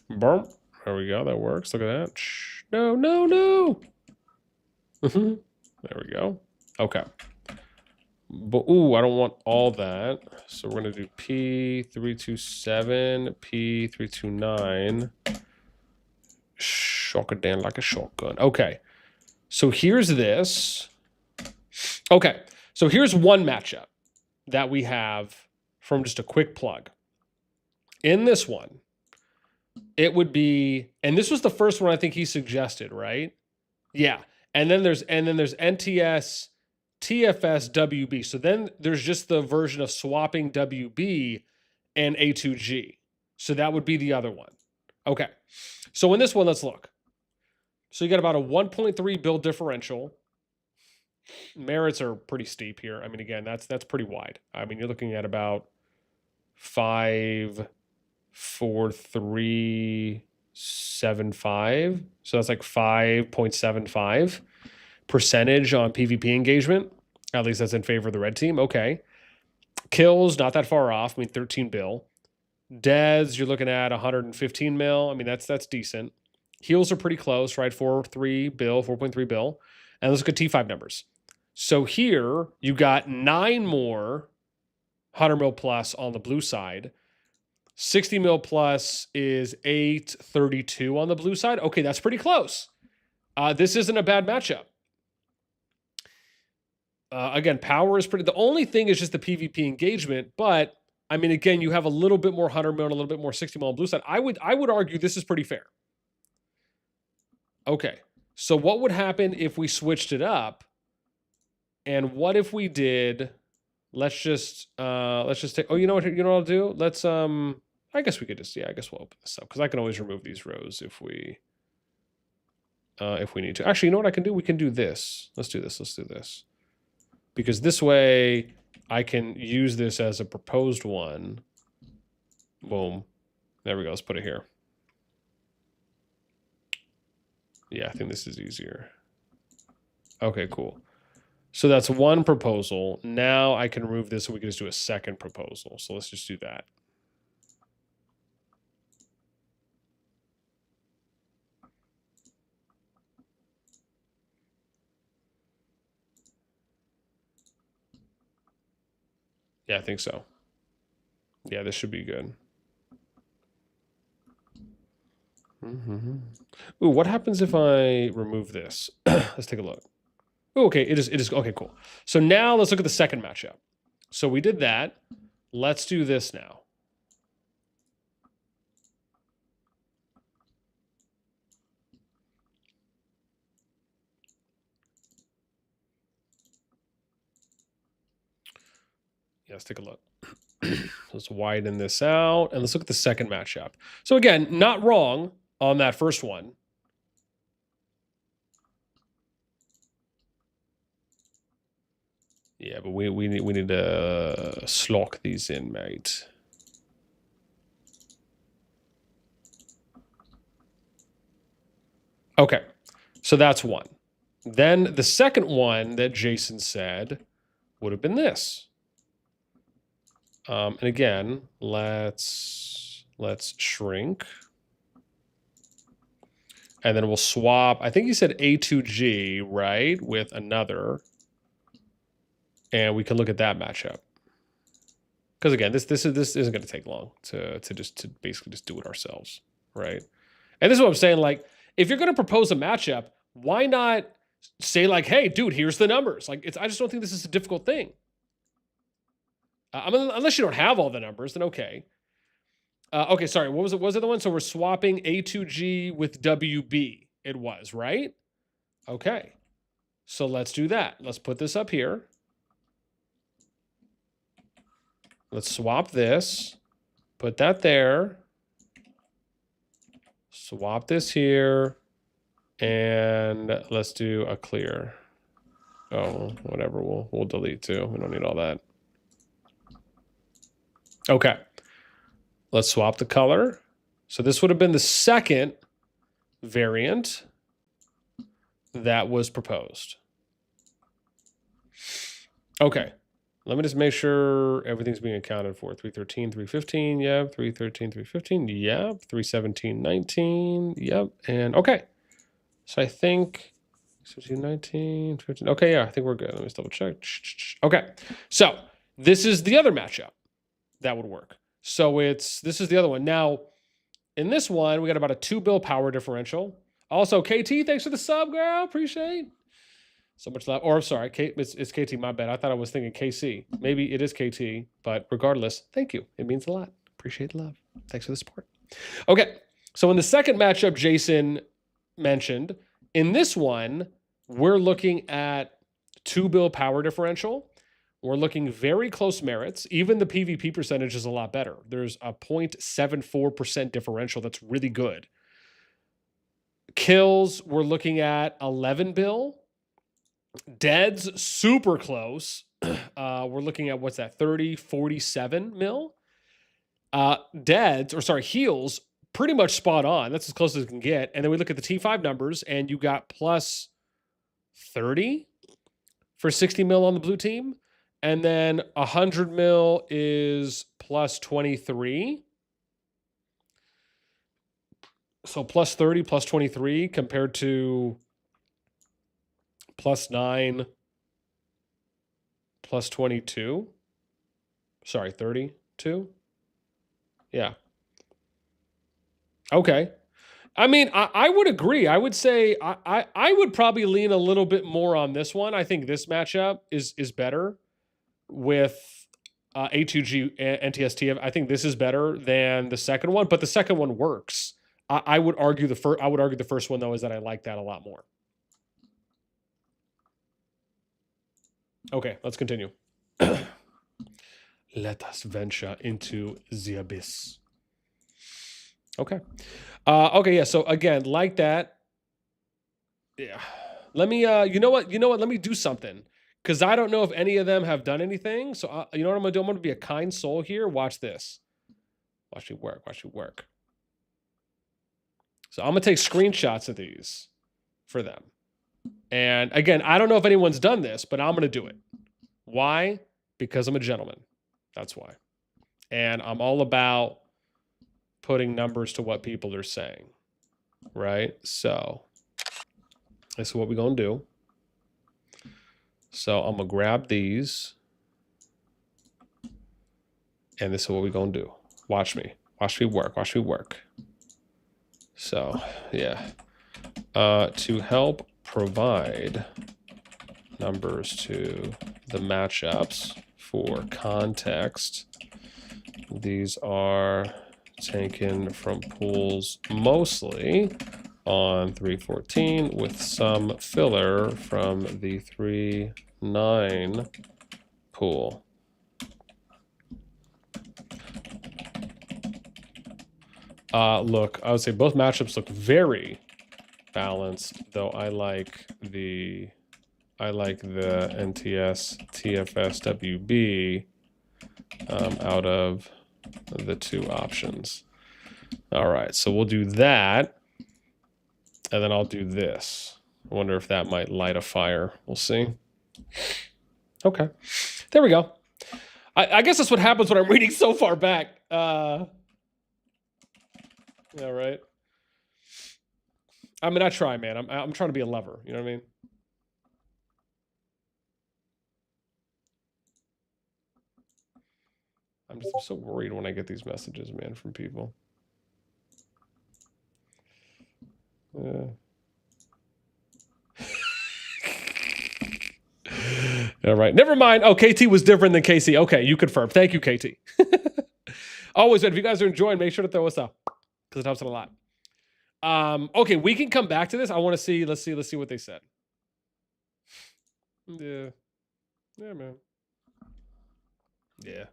boom. There we go. That works. Look at that. Shh. No. There we go. Okay. But, ooh, I don't want all that. So we're going to do P327, P329. Shock it down like a shotgun. Okay. So here's this. Okay. So here's one matchup that we have from just a quick plug. In this one, it would be, and this was the first one I think he suggested, right? Yeah. And then there's NTS, TFS, WB. So then there's just the version of swapping WB and A2G. So that would be the other one. Okay. So in this one, let's look. So you got about a 1.3 build differential. Merits are pretty steep here. I mean, again, that's pretty wide. I mean, you're looking at about 5.4375. So that's like 5.75% on PvP engagement. At least that's in favor of the red team. Okay. Kills, not that far off. I mean, 13 bill. Deaths, you're looking at 115 mil. I mean, that's decent. Heals are pretty close, right? 4.3 bill. And let's look at T5 numbers. So here you got 9 more 100 mil plus on the blue side. 60 mil plus is 832 on the blue side. Okay, that's pretty close. This isn't a bad matchup. Again, power is pretty. The only thing is just the PvP engagement. But I mean, again, you have a little bit more 100 mil and a little bit more 60 mil on blue side. I would argue this is pretty fair. Okay, so what would happen if we switched it up? And what if we did? Let's just take. Oh, you know what? You know what I'll do? Let's I guess we could just, yeah, I guess we'll open this up because I can always remove these rows if we need to. Actually, you know what I can do? We can do this. Let's do this. Let's do this. Because this way I can use this as a proposed one. Boom. There we go. Let's put it here. Yeah, I think this is easier. Okay, cool. So that's one proposal. Now I can remove this and we can just do a second proposal. So let's just do that. Yeah, I think so. Yeah, this should be good. Ooh, what happens if I remove this? Let's take a look. Ooh, okay, it is, okay, cool. So now let's look at the second matchup. So we did that. Let's do this now. Yeah, let's take a look. Let's widen this out and let's look at the second matchup. So again, not wrong on that first one. Yeah, but we need to slock these in, mate. Okay, so that's one. Then the second one that Jason said would have been this. And again, let's shrink. And then we'll swap, I think he said A2G, right? With another. And we can look at that matchup. Because again, this isn't going to take long to basically just do it ourselves, right? And this is what I'm saying, like, if you're going to propose a matchup, why not say like, hey, dude, here's the numbers. Like, I just don't think this is a difficult thing. I mean, unless you don't have all the numbers, then okay. Okay, sorry, what was it? Was it the one? So we're swapping A2G with WB. It was, right? Okay. So let's do that. Let's put this up here. Let's swap this. Put that there. Swap this here. And let's do a clear. Oh, whatever. We'll delete too. We don't need all that. Okay. Let's swap the color. So this would have been the second variant that was proposed. Okay. Let me just make sure everything's being accounted for. 313, 315, yep. 313, 315, yep. 317, 19, yep. And okay. So I think 17, 19, 15. Okay, yeah, I think we're good. Let me just double check. Okay. So this is the other matchup that would work. So this is the other one. Now, in this one, we got about a 2 bill power differential. Also, KT, thanks for the sub, girl. Appreciate so much love. Or, sorry, it's KT, my bad. I thought I was thinking KC. Maybe it is KT, but regardless, thank you. It means a lot. Appreciate the love. Thanks for the support. Okay, so in the second matchup Jason mentioned, in this one, we're looking at 2 bill power differential. We're looking very close merits. Even the PvP percentage is a lot better. There's a 0.74% differential that's really good. Kills, we're looking at 11 bill. Deads, super close. We're looking at, what's that, 30, 47 mil? Heals, pretty much spot on. That's as close as it can get. And then we look at the T5 numbers, and you got plus 30 for 60 mil on the blue team. And then 100 mil is plus 23. So plus 30, plus 23 compared to plus 9, plus 22. Sorry, 32. Yeah. Okay. I mean, I would agree. I would say I would probably lean a little bit more on this one. I think this matchup is better with A2G NTST. I think this is better than the second one, but the second one works. I would argue the first. I would argue the first one though is that I like that a lot more. Okay, let's continue. Let us venture into the abyss. Okay. Okay, yeah, so again, like that. Yeah. Let me you know what? Let me do something. Cuz I don't know if any of them have done anything. So you know what I'm going to do? I'm going to be a kind soul here. Watch this. Watch me work. Watch me work. So I'm going to take screenshots of these for them. And again, I don't know if anyone's done this, but I'm going to do it. Why? Because I'm a gentleman. That's why. And I'm all about putting numbers to what people are saying. Right? So this is what we're going to do. So I'm going to grab these. And this is what we're going to do. Watch me. Watch me work. Watch me work. So, yeah. To help provide numbers to the matchups for context, these are taken from pools mostly on 314 with some filler from the 3-9 pool. Look, I would say both matchups look very balanced, though I like the NTS TFS WB out of the two options. All right, so we'll do that, and then I'll do this. I wonder if that might light a fire. We'll see. Okay, there we go. I guess that's what happens when I'm reading so far back. Yeah, right. I mean, I try, man. I'm trying to be a lover. You know what I mean? I'm so worried when I get these messages, man, from people. Yeah. All right. Never mind. Oh, KT was different than KC. Okay, you confirmed. Thank you, KT. Always, if you guys are enjoying, make sure to throw us up because it helps it a lot. Okay, we can come back to this. I want to see. Let's see what they said. Yeah. Yeah, man. Yeah.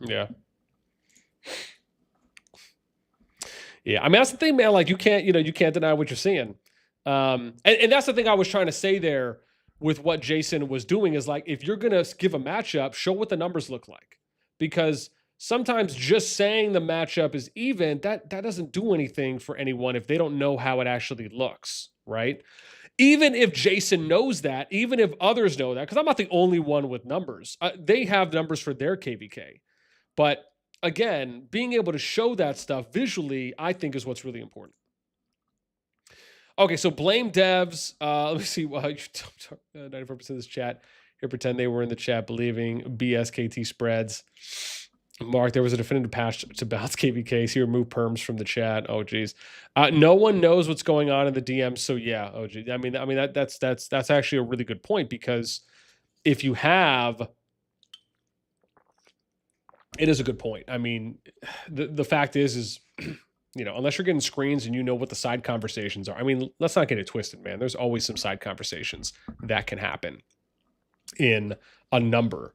Yeah. Yeah. I mean, that's the thing, man. Like, you can't deny what you're seeing. And that's the thing I was trying to say there with what Jason was doing is like, if you're going to give a matchup, show what the numbers look like. Because sometimes just saying the matchup is even, that doesn't do anything for anyone if they don't know how it actually looks, right? Even if Jason knows that, even if others know that, because I'm not the only one with numbers. They have numbers for their KVK. But again, being able to show that stuff visually, I think is what's really important. Okay, so blame devs. Let me see. 94% of this chat here pretend they were in the chat believing BSKT spreads. Mark, there was a definitive patch to bounce KVKs. He removed perms from the chat. Oh, geez. No one knows what's going on in the DMs. So yeah. Oh, geez. I mean that's actually a really good point because if you have, it is a good point. I mean, the fact is. You know, unless you're getting screens and you know what the side conversations are. I mean, let's not get it twisted, man. There's always some side conversations that can happen in a number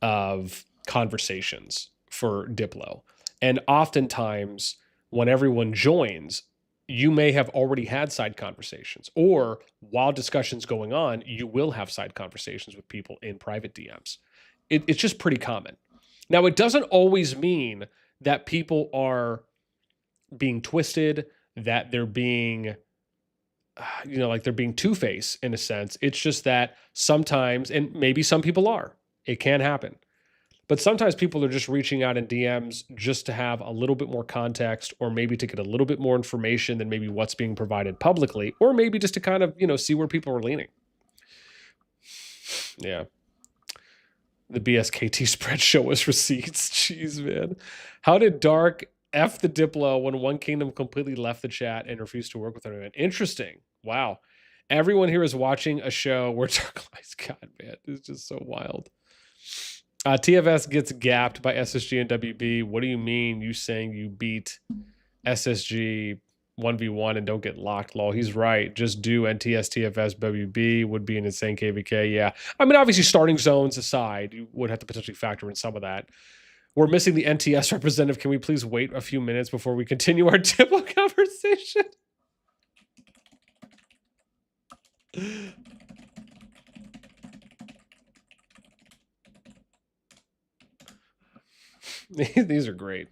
of conversations for Diplo. And oftentimes, when everyone joins, you may have already had side conversations. Or while discussion's going on, you will have side conversations with people in private DMs. It's just pretty common. Now, it doesn't always mean that people are being twisted, that they're being you know, like they're being two-faced in a sense. It's just that sometimes, and maybe some people are, it can happen. But sometimes people are just reaching out in DMs just to have a little bit more context, or maybe to get a little bit more information than maybe what's being provided publicly, or maybe just to kind of, you know, see where people are leaning. Yeah. The BSKT spread show us receipts. Jeez, man. How did Dark F the Diplo when One Kingdom completely left the chat and refused to work with anyone? Interesting. Wow. Everyone here is watching a show where Dark lies. God, man, it's just so wild. TFS gets gapped by SSG and WB. What do you mean? You saying you beat SSG 1v1 and don't get locked? Lol. He's right. Just do NTS TFS WB would be an insane KVK. Yeah. I mean, obviously, starting zones aside, you would have to potentially factor in some of that. We're missing the NTS representative. Can we please wait a few minutes before we continue our Diplo conversation? These are great.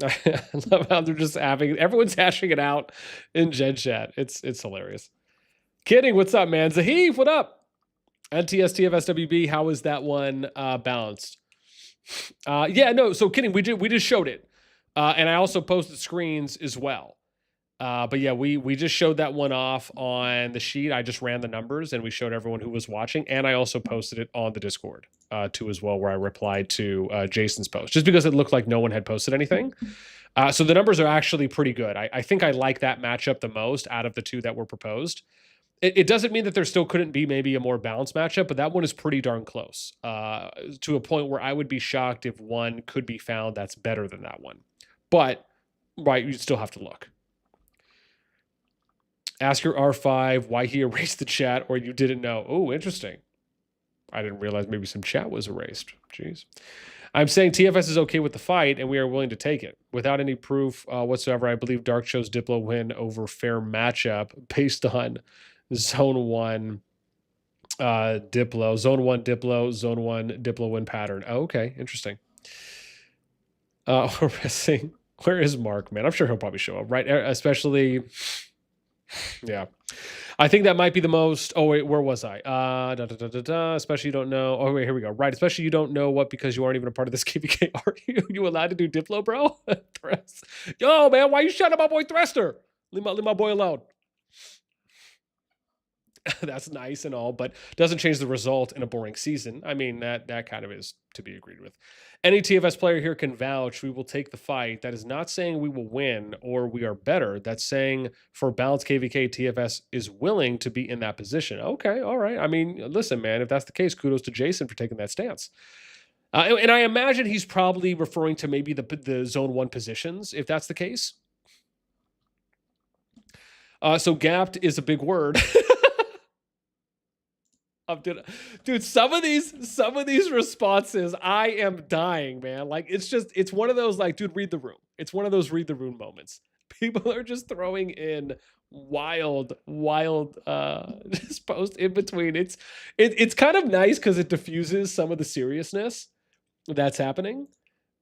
I love how they're just everyone's hashing it out in Gen Chat. It's hilarious. Kidding. What's up, man? Zaheef, what up? NTS TFSWB, how is that one balanced? Yeah, no, so kidding. We just showed it. And I also posted screens as well. But yeah, we just showed that one off on the sheet. I just ran the numbers and we showed everyone who was watching. And I also posted it on the Discord too as well, where I replied to Jason's post, just because it looked like no one had posted anything. So the numbers are actually pretty good. I think I like that matchup the most out of the two that were proposed. It doesn't mean that there still couldn't be maybe a more balanced matchup, but that one is pretty darn close to a point where I would be shocked if one could be found that's better than that one. But, right, you still have to look. Ask your R5 why he erased the chat, or you didn't know. Oh, interesting. I didn't realize maybe some chat was erased. Jeez. I'm saying TFS is okay with the fight, and we are willing to take it. Without any proof whatsoever, I believe Dark chose Diplo win over fair matchup based on Zone 1 Diplo. Zone 1 Diplo. Zone 1 Diplo win pattern. Oh, okay. Interesting. We're missing. Where is Mark, man? I'm sure he'll probably show up, right? Especially... Yeah, I think that might be the most. Oh wait, where was I? Especially you don't know. Oh wait, here we go. Right, especially you don't know what, because you aren't even a part of this KVK. Are you allowed to do Diplo, bro? Yo, man, why you shutting up my boy Thruster? Leave my boy alone. That's nice and all, but doesn't change the result in a boring season. I mean, that kind of is to be agreed with. Any TFS player here can vouch we will take the fight. That is not saying we will win or we are better. That's saying for balanced KVK, TFS is willing to be in that position. Okay, all right. I mean, listen, man, if that's the case, kudos to Jason for taking that stance. And I imagine he's probably referring to maybe the Zone 1 positions, if that's the case. So gapped is a big word. Dude, some of these responses, I am dying, man. Like, it's one of those, like, dude, read the room. It's one of those read the room moments. People are just throwing in wild just post in between. It's kind of nice because it diffuses some of the seriousness that's happening.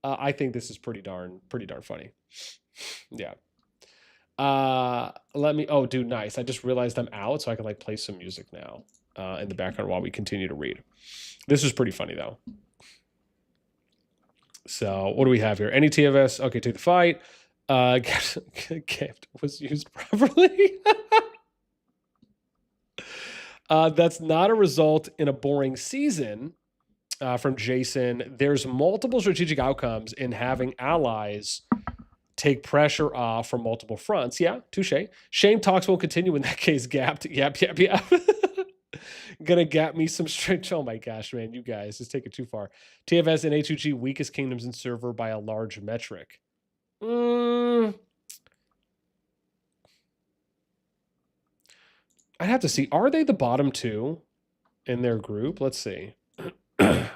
I think this is pretty darn funny. Yeah. Oh, dude, nice. I just realized I'm out, so I can like play some music now in the background while we continue to read. This is pretty funny though. So what do we have here? Any TFS? Okay, take the fight. Gift was used properly. That's not a result in a boring season. From Jason, there's multiple strategic outcomes in having allies take pressure off from multiple fronts. Yeah, touche. Shame talks won't continue in that case. Gapped. Yep. Gonna gap me some straight. Oh my gosh, man, you guys just take it too far. TFS and A2G weakest kingdoms in server by a large metric. I'd have to see. Are they the bottom two in their group? Let's see. I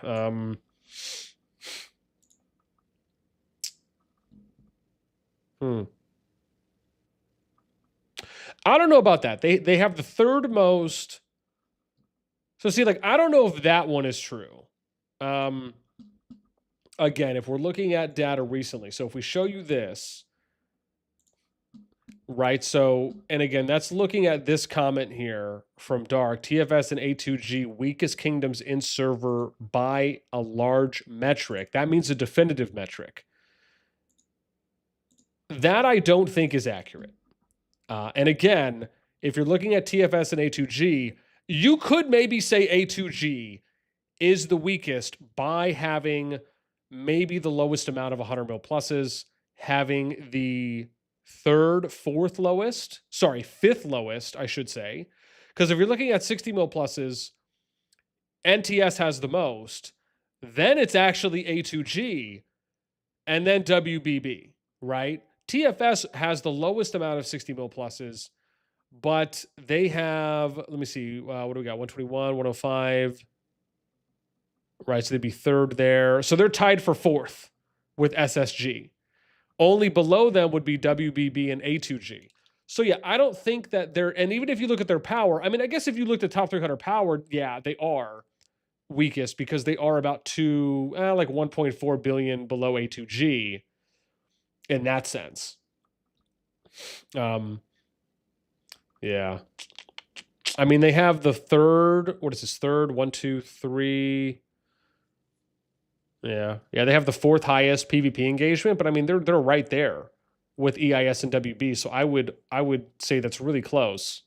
don't know about that. They have the third most. So see, like, I don't know if that one is true. Again, if we're looking at data recently, so if we show you this, right? So, and again, that's looking at this comment here from Dark. TFS and A2G, weakest kingdoms in server by a large metric. That means a definitive metric. That I don't think is accurate. And again, if you're looking at TFS and A2G, you could maybe say A2G is the weakest by having maybe the lowest amount of 100 mil pluses, having the fifth lowest, I should say. Because if you're looking at 60 mil pluses, NTS has the most, then it's actually A2G, and then WBB, right? TFS has the lowest amount of 60 mil pluses, but they have, let me see, what do we got? 121, 105. Right, so they'd be third there. So they're tied for fourth with SSG. Only below them would be WBB and A2G. So yeah, I don't think that they're, and even if you look at their power, I mean, I guess if you looked at top 300 power, yeah, they are weakest because they are about like 1.4 billion below A2G in that sense. Yeah. I mean, they have the third, what is this, third? 1, 2, 3. Yeah. They have the fourth highest PvP engagement, but I mean, they're right there with EIS and WB. So I would say that's really close.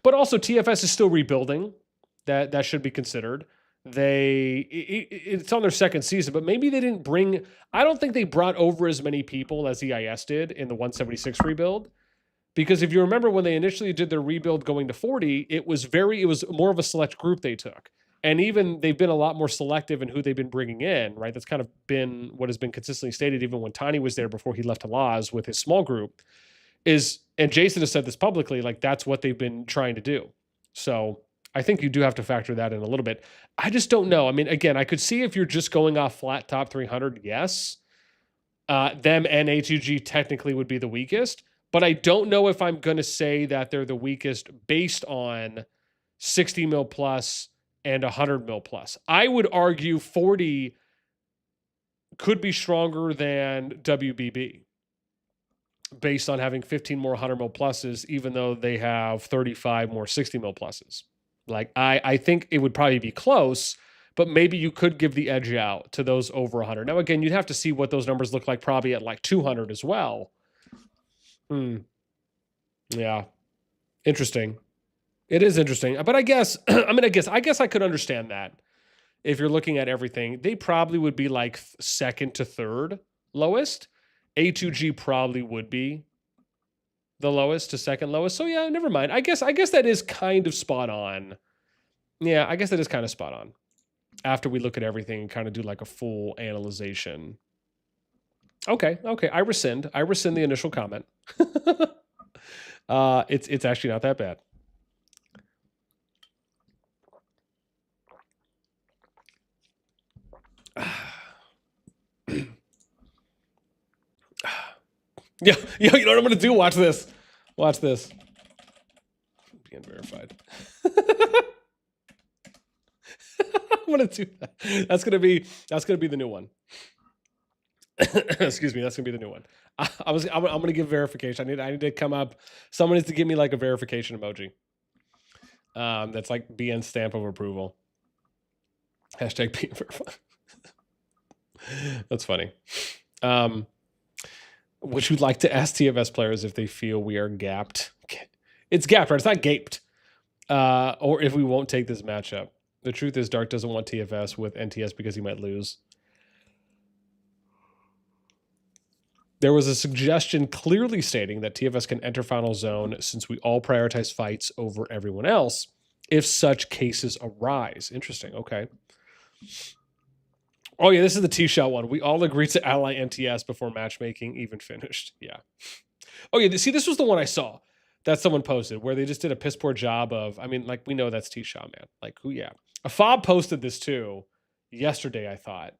But also TFS is still rebuilding. That should be considered. It's on their second season, but maybe they didn't bring. I don't think they brought over as many people as EIS did in the 176 rebuild. Because if you remember when they initially did their rebuild going to 40, it was more of a select group they took. And even they've been a lot more selective in who they've been bringing in, right? That's kind of been what has been consistently stated even when Tiny was there before he left to Laz with his small group and Jason has said this publicly, like that's what they've been trying to do. So I think you do have to factor that in a little bit. I just don't know. I mean, again, I could see if you're just going off flat top 300, yes. Them and A2G technically would be the weakest, but I don't know if I'm going to say that they're the weakest based on 60 mil plus and 100 mil plus. I would argue 40 could be stronger than WBB based on having 15 more 100 mil pluses, even though they have 35 more 60 mil pluses. Like, I think it would probably be close, but maybe you could give the edge out to those over 100. Now, again, you'd have to see what those numbers look like probably at like 200 as well. Yeah. Interesting. It is interesting. But I guess, I guess I could understand that. If you're looking at everything, they probably would be like second to third lowest. A2G probably would be the lowest to second lowest. So yeah, never mind. I guess that is kind of spot on. Yeah, I guess that is kind of spot on. After we look at everything and kind of do like a full analyzation. Okay. I rescind the initial comment. It's actually not that bad. Yeah, you know what I'm gonna do? Watch this. Being verified. I'm gonna do that. That's gonna be the new one. Excuse me. That's gonna be the new one. I'm gonna give verification. I need to come up. Someone needs to give me like a verification emoji. That's like BN stamp of approval. Hashtag BN verified. That's funny. Would you like to ask TFS players if they feel we are gapped? It's gapped, right? It's not gaped. Or if we won't take this matchup. The truth is Dark doesn't want TFS with NTS because he might lose. There was a suggestion clearly stating that TFS can enter final zone since we all prioritize fights over everyone else if such cases arise. Interesting. Okay. Oh, yeah, this is the T-shot one. We all agreed to ally NTS before matchmaking even finished. Yeah. Oh, yeah, see, this was the one I saw that someone posted where they just did a piss poor job of, I mean, like, we know that's T-shot, man. Like, who, yeah. A fob posted this, too, yesterday, I thought.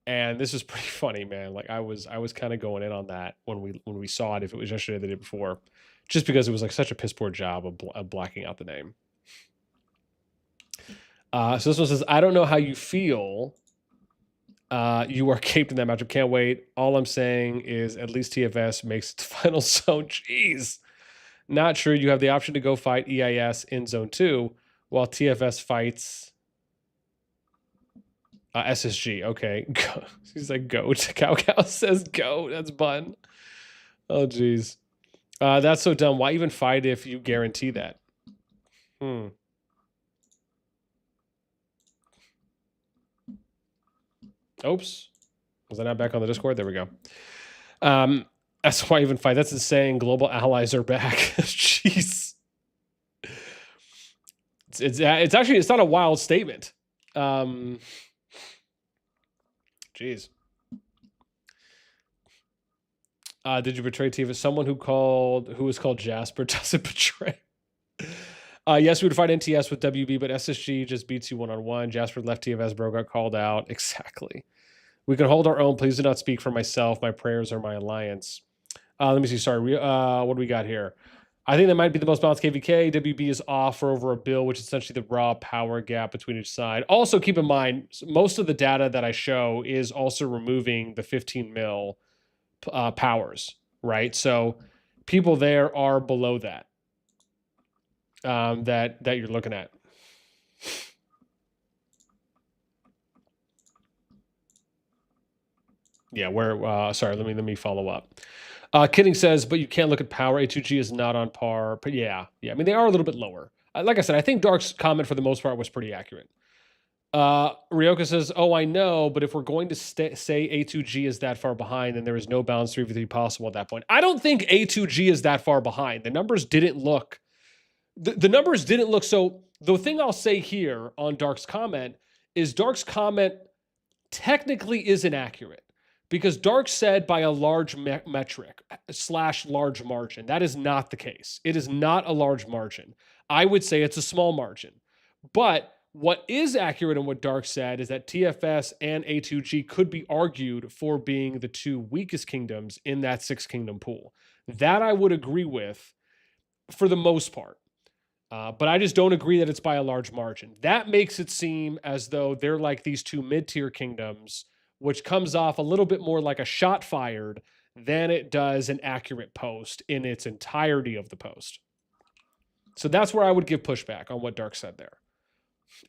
And this is pretty funny, man. Like, I was kind of going in on that when we saw it, if it was yesterday or the day before, just because it was, like, such a piss poor job of blacking out the name. So this one says, I don't know how you feel You are caped in that matchup. Can't wait. All I'm saying is at least TFS makes it to final zone. Jeez. Not true. You have the option to go fight EIS in zone 2 while TFS fights SSG. Okay. He's like, goat. Cow says goat. That's bun. Oh, jeez. That's so dumb. Why even fight if you guarantee that? Oops. Was I not back on the Discord? There we go. That's why even fight. That's insane. Global allies are back. Jeez. It's actually, it's not a wild statement. Jeez. Did you betray Tiva? Someone who was called Jasper doesn't betray. Yes, we would fight NTS with WB, but SSG just beats you one-on-one. Jasper left TFS, bro, got called out. Exactly. We can hold our own. Please do not speak for myself. My prayers are my alliance. Let me see. Sorry. What do we got here? I think that might be the most balanced KVK. WB is off for over a bill, which is essentially the raw power gap between each side. Also, keep in mind, most of the data that I show is also removing the 15 mil powers, right? So people there are below that. That you're looking at. Yeah, sorry, let me follow up. Kidding says, but you can't look at power. A2G is not on par. But yeah. I mean, they are a little bit lower. Like I said, I think Dark's comment for the most part was pretty accurate. Ryoka says, oh, I know, but if we're going to say A2G is that far behind, then there is no balance 3v3 possible at that point. I don't think A2G is that far behind. The numbers didn't look... The numbers didn't look... So the thing I'll say here on Dark's comment is Dark's comment technically is inaccurate. Because Dark said by a large metric / large margin. That is not the case. It is not a large margin. I would say it's a small margin. But what is accurate in what Dark said is that TFS and A2G could be argued for being the two weakest kingdoms in that 6-kingdom pool. That I would agree with for the most part. But I just don't agree that it's by a large margin. That makes it seem as though they're like these two mid-tier kingdoms, which comes off a little bit more like a shot fired than it does an accurate post in its entirety of the post. So that's where I would give pushback on what Dark said there.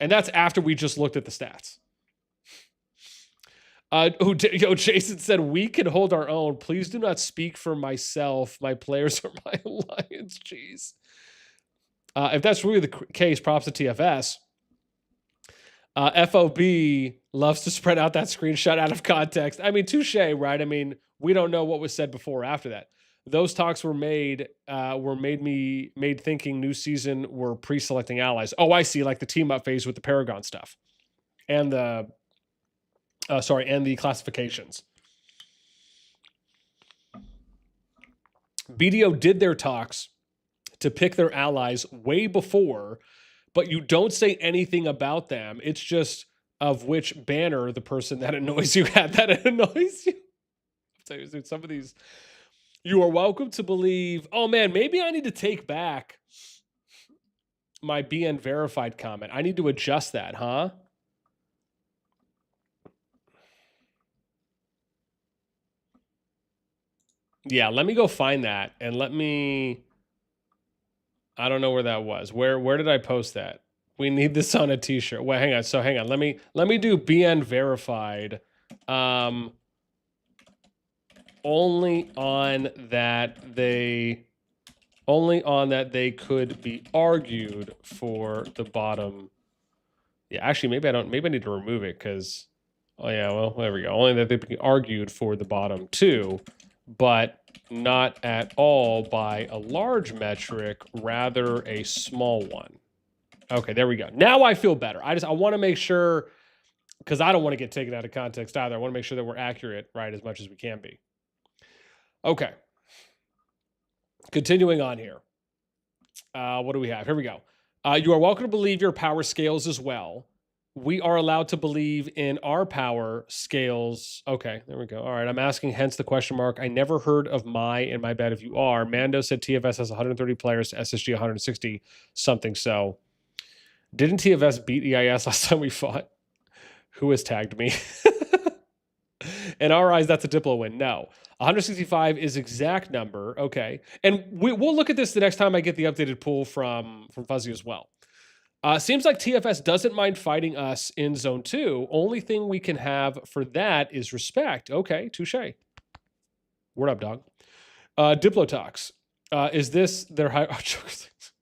And that's after we just looked at the stats. Jason said, we can hold our own. Please do not speak for myself. My players are my alliance. Jeez. If that's really the case, props to TFS. FOB loves to spread out that screenshot out of context. I mean, touche, right? I mean, we don't know what was said before or after that. Those talks were made thinking new season were pre-selecting allies. Oh, I see, like the team up phase with the Paragon stuff. And the classifications. BDO did their talks to pick their allies way before, but you don't say anything about them. It's just of which banner the person that annoys you had that it annoys you. I'll tell you, dude, some of these, you are welcome to believe, oh man, maybe I need to take back my BN verified comment. I need to adjust that, huh? Yeah, let me go find that and let me... I don't know where that was. Where did I post that? We need this on a t-shirt. Well, hang on. So hang on. Let me do BN verified. Only on that they could be argued for the bottom. Yeah, actually maybe I need to remove it because oh yeah, well, there we go. Only that they could be argued for the bottom 2, but not at all by a large metric, rather a small one. Okay, there we go. Now I feel better. I want to make sure, because I don't want to get taken out of context either. I want to make sure that we're accurate, right, as much as we can be. Okay. Continuing on here. What do we have? Here we go. You are welcome to believe your power scales as well. We are allowed to believe in our power scales. Okay, there we go. All right, I'm asking, hence the question mark. I never heard of and my bad if you are. Mando said TFS has 130 players to SSG 160 something. So didn't TFS beat EIS last time we fought? Who has tagged me? In our eyes, that's a Diplo win. No. 165 is exact number. Okay. And we'll look at this the next time I get the updated pool from Fuzzy as well. Seems like TFS doesn't mind fighting us in Zone 2. Only thing we can have for that is respect. Okay, touche. Word up, dog. Diplo talks. Is this their high... Oh,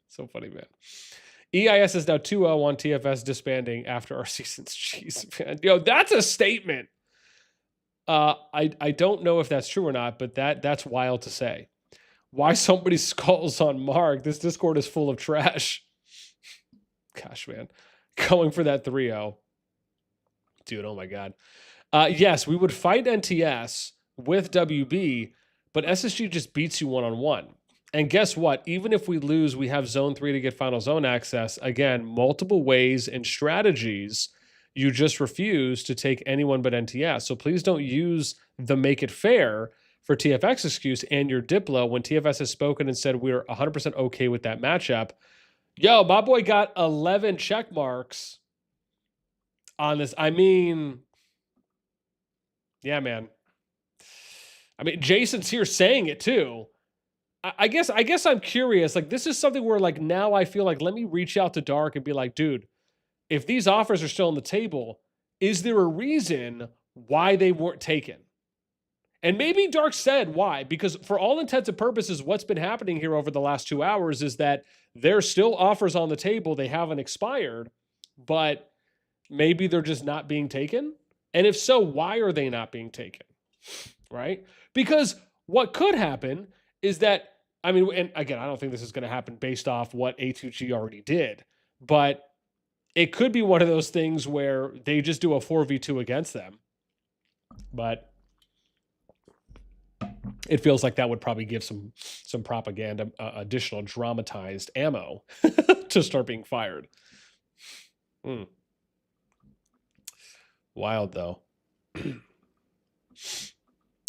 so funny, man. EIS is now 2-0 on TFS disbanding after our season's. Jeez, man. Yo, that's a statement. I don't know if that's true or not, but that's wild to say. Why somebody skulls on Mark? This Discord is full of trash. Gosh, man. Going for that 3-0. Dude, oh my God. Yes, we would fight NTS with WB, but SSG just beats you one-on-one. And guess what? Even if we lose, we have Zone 3 to get Final Zone access. Again, multiple ways and strategies. You just refuse to take anyone but NTS. So please don't use the make it fair for TFX excuse and your Diplo when TFS has spoken and said we're 100% okay with that matchup. Yo, my boy got 11 check marks on this. I mean, yeah, man. I mean, Jason's here saying it too. I guess I'm curious. Like, this is something where, like, now I feel like, let me reach out to Dark and be like, dude, if these offers are still on the table, is there a reason why they weren't taken? And maybe Dark said why, because for all intents and purposes, what's been happening here over the last 2 hours is that there's still offers on the table. They haven't expired, but maybe they're just not being taken. And if so, why are they not being taken? Right? Because what could happen is that, I mean, and again, I don't think this is going to happen based off what A2G already did, but it could be one of those things where they just do a 4v2 against them. But it feels like that would probably give some propaganda, additional dramatized ammo to start being fired. Wild, though.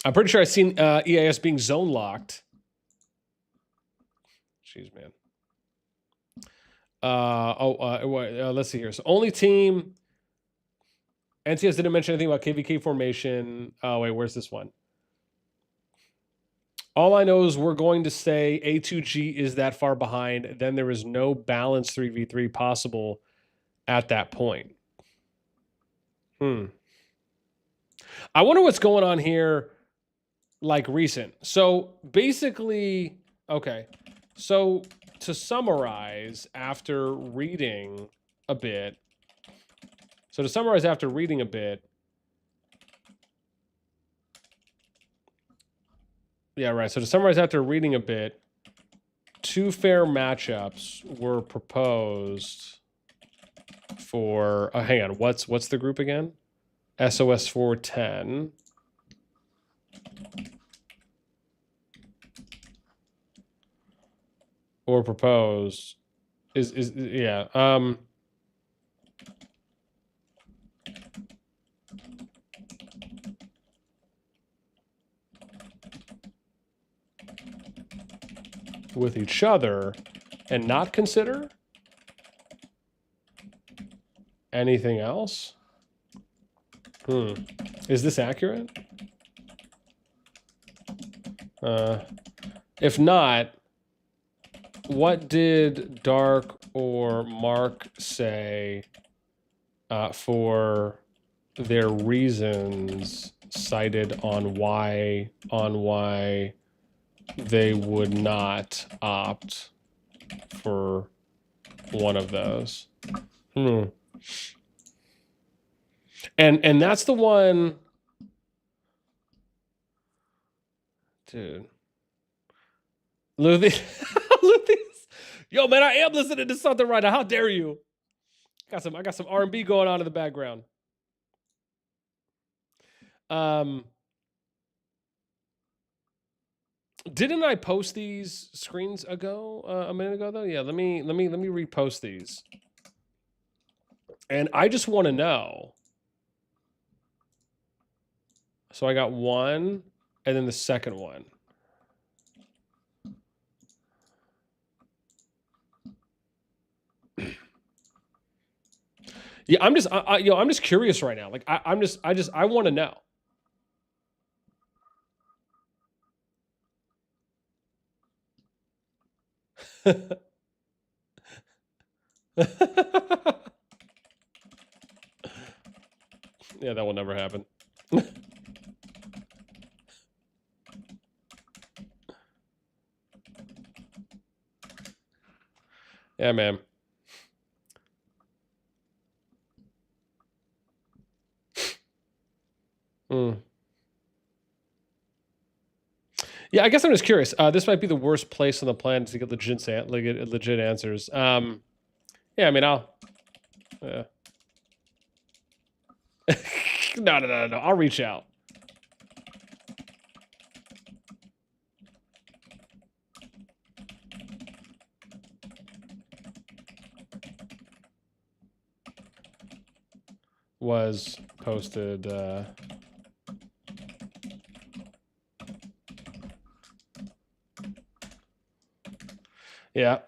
I'm pretty sure I've seen EIS being zone locked. Jeez, man. Let's see here. So only team. NCS didn't mention anything about KVK formation. Oh, wait, where's this one? All I know is we're going to say A2G is that far behind. Then there is no balanced 3v3 possible at that point. I wonder what's going on here, like recent. So basically, okay. So to summarize, after reading a bit, yeah, right. So to summarize after reading a bit, 2 fair matchups were proposed for, hang on, what's the group again? SOS 410. Or proposed is yeah. With each other and not consider anything else? Is this accurate? If not, what did Dark or Mark say for their reasons cited on why they would not opt for one of those? And that's the one, dude. Luthie. Yo, man, I am listening to something right now. How dare you? I got some R&B going on in the background. Didn't I post these screens ago, a minute ago though? Yeah, let me repost these. And I just want to know. So I got one and then the second one. Yeah, I'm just curious right now. Like I want to know. Yeah, that will never happen. Yeah, man. Yeah, I guess I'm just curious. This might be the worst place on the planet to get legit answers. Yeah, I mean, I'll. No. I'll reach out. Was posted. Yeah.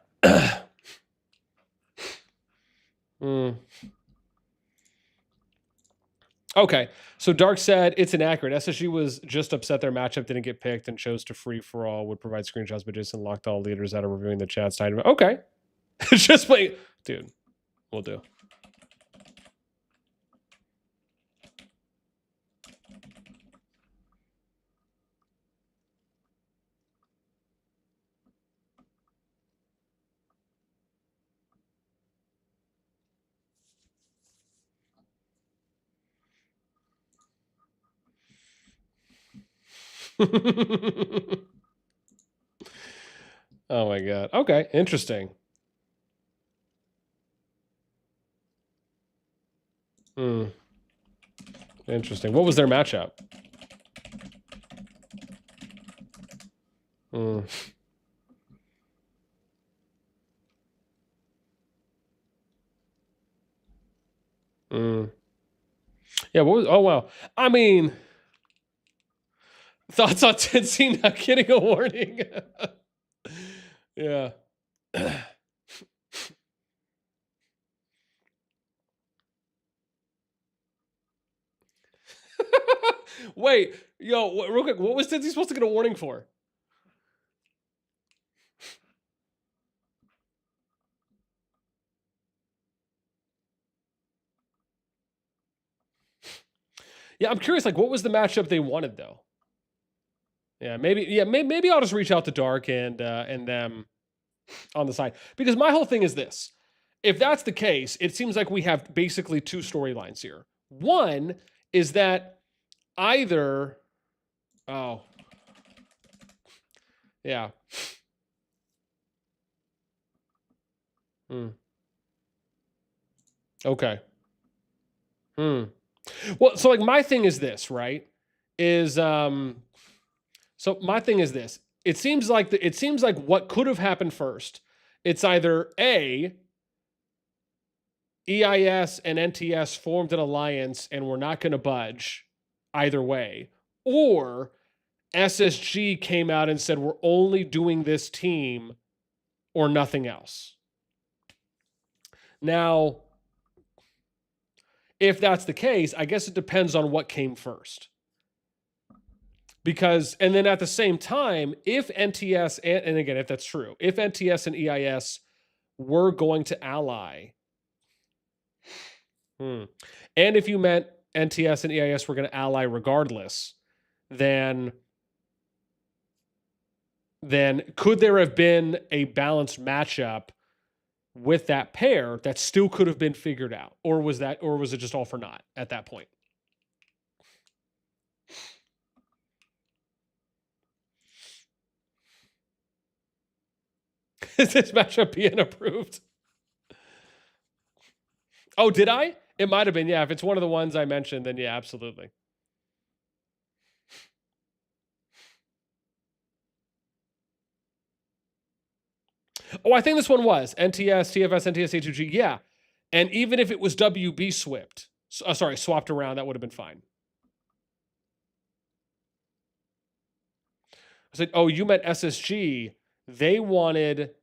Okay, so Dark said it's inaccurate. SSG was just upset their matchup didn't get picked and chose to free for all. Would provide screenshots, but Jason locked all leaders out of reviewing the chat side. Okay, just play, dude. We'll do. Oh my god. Okay, interesting. Interesting. What was their matchup? Yeah, what was, oh wow. I mean, thoughts on Tennessee not getting a warning. Yeah. Wait, yo, real quick, what was Tennessee supposed to get a warning for? Yeah, I'm curious, like, what was the matchup they wanted, though? Yeah, maybe I'll just reach out to Dark and them on the side. Because my whole thing is this. If that's the case, it seems like we have basically two storylines here. One is that either, oh, yeah. Okay. Well, so like my thing is this, right? Is so my thing is this. It seems like what could have happened first. It's either A, EIS and NTS formed an alliance and we're not going to budge either way, or SSG came out and said we're only doing this team or nothing else. Now, if that's the case, I guess it depends on what came first. Because, and then at the same time, if NTS, and again, if that's true, if NTS and EIS were going to ally, and if you meant NTS and EIS were going to ally regardless, then could there have been a balanced matchup with that pair that still could have been figured out? Or was it just all for naught at that point? Is this matchup being approved? Oh, did I? It might have been, yeah. If it's one of the ones I mentioned, then yeah, absolutely. Oh, I think this one was NTS, TFS, NTS, A2G, yeah. And even if it was WB swapped around, that would have been fine. I said, oh, you meant SSG. They wanted...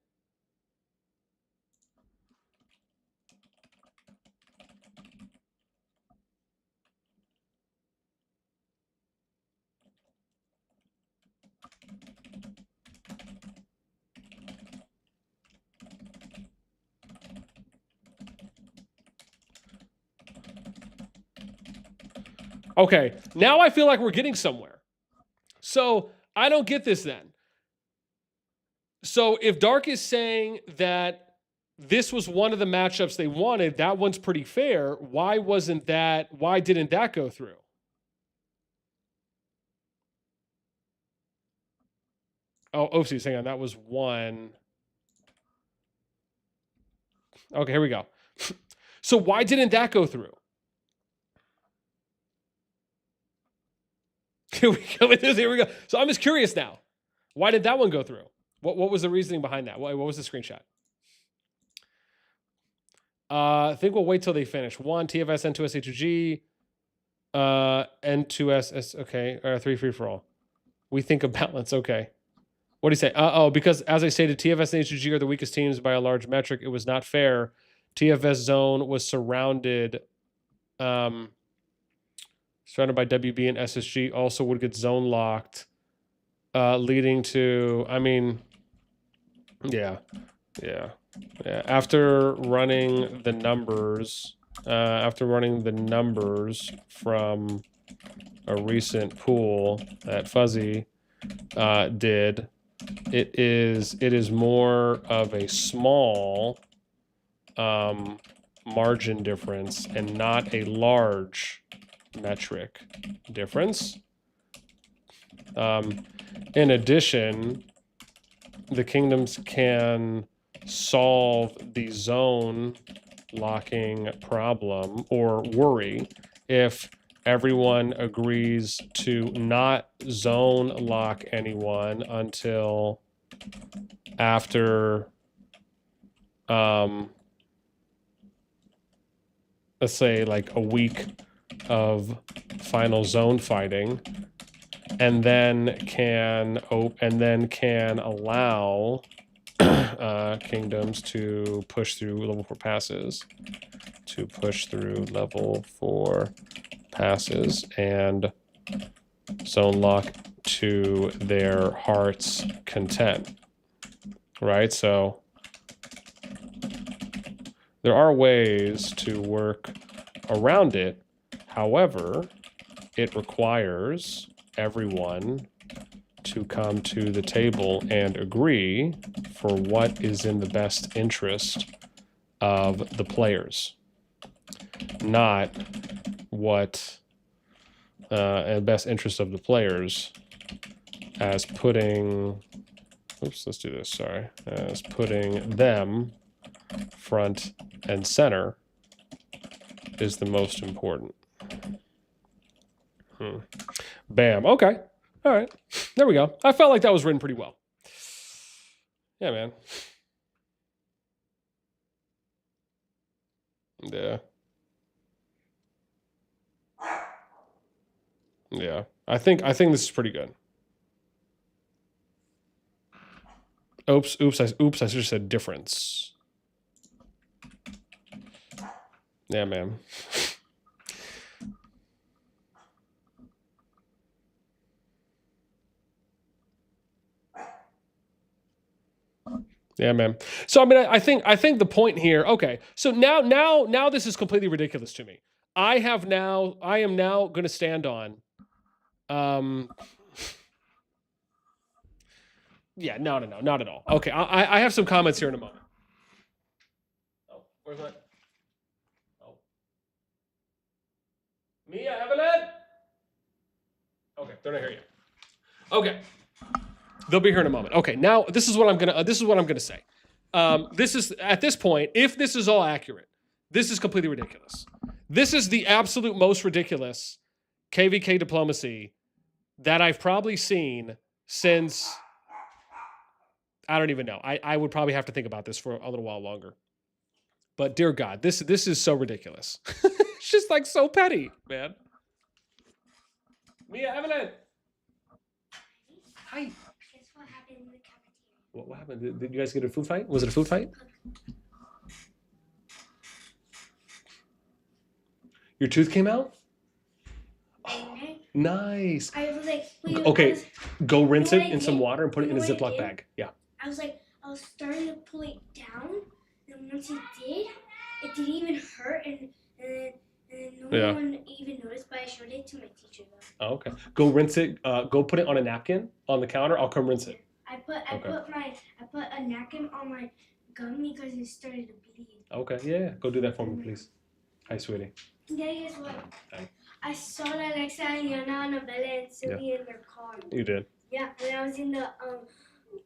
Okay, now I feel like we're getting somewhere. So I don't get this then. So if Dark is saying that this was one of the matchups they wanted, that one's pretty fair. Why didn't that go through? Oh, oopsies, hang on. That was one. Okay, here we go. So why didn't that go through? Here we go with this. Here we go. So I'm just curious now. Why did that one go through? What was the reasoning behind that? What was the screenshot? I think we'll wait till they finish. 1, TFS, N2S, H2G, N2S, okay, 3 free for all. We think of balance, okay. What do you say? Because as I stated, TFS and H2G are the weakest teams by a large metric. It was not fair. TFS zone was surrounded by WB and SSG. Also would get zone locked, leading to, I mean, yeah. After running the numbers from a recent pool that Fuzzy did, it is more of a small margin difference and not a large metric difference. In addition, the kingdoms can solve the zone locking problem or worry if everyone agrees to not zone lock anyone until after, let's say like a week of final zone fighting, and then can allow kingdoms to push through level 4 passes, and zone lock to their heart's content, right? So there are ways to work around it. However, it requires everyone to come to the table and agree for what is in the best interest of the players, not what best interest of the players as putting, let's do this, as putting them front and center is the most important. Bam. Okay. All right. There we go. I felt like that was written pretty well. Yeah, man. Yeah. Yeah. I think this is pretty good. Oops, I should have said difference. Yeah, man. Yeah, man. So I mean, I think the point here. Okay, so now this is completely ridiculous to me. I am now going to stand on. Yeah, no, not at all. Okay, I have some comments here in a moment. Oh, where's that? Oh, Mia, Evelyn. Okay, they're not here yet. Okay. They'll be here in a moment. Okay, now this is what I'm gonna say. This is, at this point, if this is all accurate, this is completely ridiculous. This is the absolute most ridiculous KVK diplomacy that I've probably seen since, I don't even know. I would probably have to think about this for a little while longer. But dear God, this is so ridiculous. It's just like so petty, man. Mia, Evelyn. Hi. What happened? Did you guys get a food fight? Was it a food fight? Your tooth came out? Oh, nice. I was like, okay, go rinse it in some water and put it in a Ziploc bag. Yeah. I was starting to pull it down, and once it did, it didn't even hurt, and no one even noticed. but I showed it to my teacher though. Oh, okay. Go rinse it. Go put it on a napkin on the counter. I'll come rinse it. I put a napkin on my gum because it started to bleed. Okay. Yeah. Go do that for me, please. Hi, sweetie. Yeah, guess what? Hi. I saw that Alexa and Yana, Annabella, and Sylvia in their car. You did. Yeah, when I was in the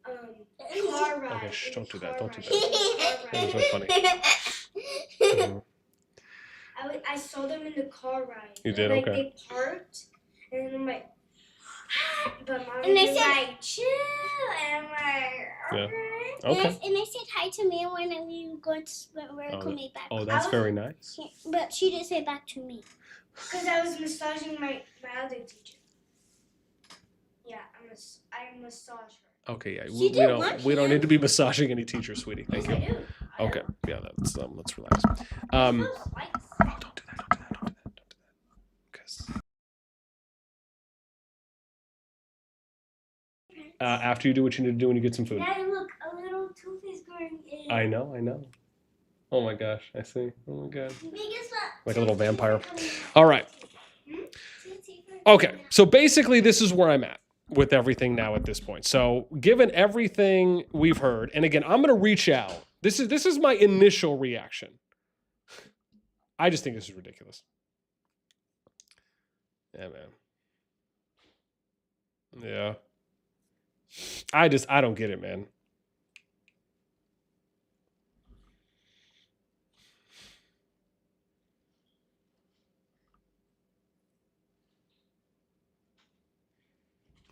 car ride. Okay. Shh, don't do that. Don't do that. That That was really funny. Mhm. I saw them in the car ride. You did? Like, Okay. they parked, and I'm like, but mom And they was said- like, chill, and I'm like, Yeah. okay. Okay. And they said hi to me when we were going to call me back. Oh, that's very nice. But she didn't say back to me. Because I was massaging my other teacher. Yeah, I massage her. Okay. Yeah. She did want We don't him. need to be massaging any teacher, sweetie. Thank Yes, you. I do. I Okay. do. Yeah. Let's relax. I Oh, feel like- don't do that. Don't do that. Don't do that. Don't do that. 'Cause after you do what you need to do when you get some food. Daddy, look, a little tooth is growing in. I know. Oh my gosh, I see. Oh my god. Biggest one. Like a little vampire. All right. Okay, so basically this is where I'm at with everything now at this point. So given everything we've heard, and again, I'm gonna reach out. This is my initial reaction. I just think this is ridiculous. Yeah, man. Yeah. I don't get it, man.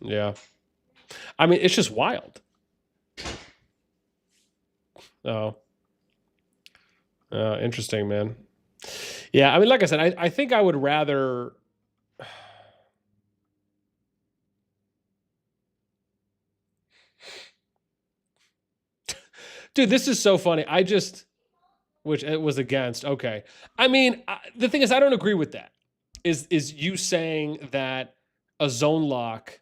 Yeah. I mean, it's just wild. Oh. Interesting, man. Yeah, I mean, like I said, I think I would rather. Dude, this is so funny. Which it was against. Okay. I mean, the thing is, I don't agree with that. Is you saying that a zone lock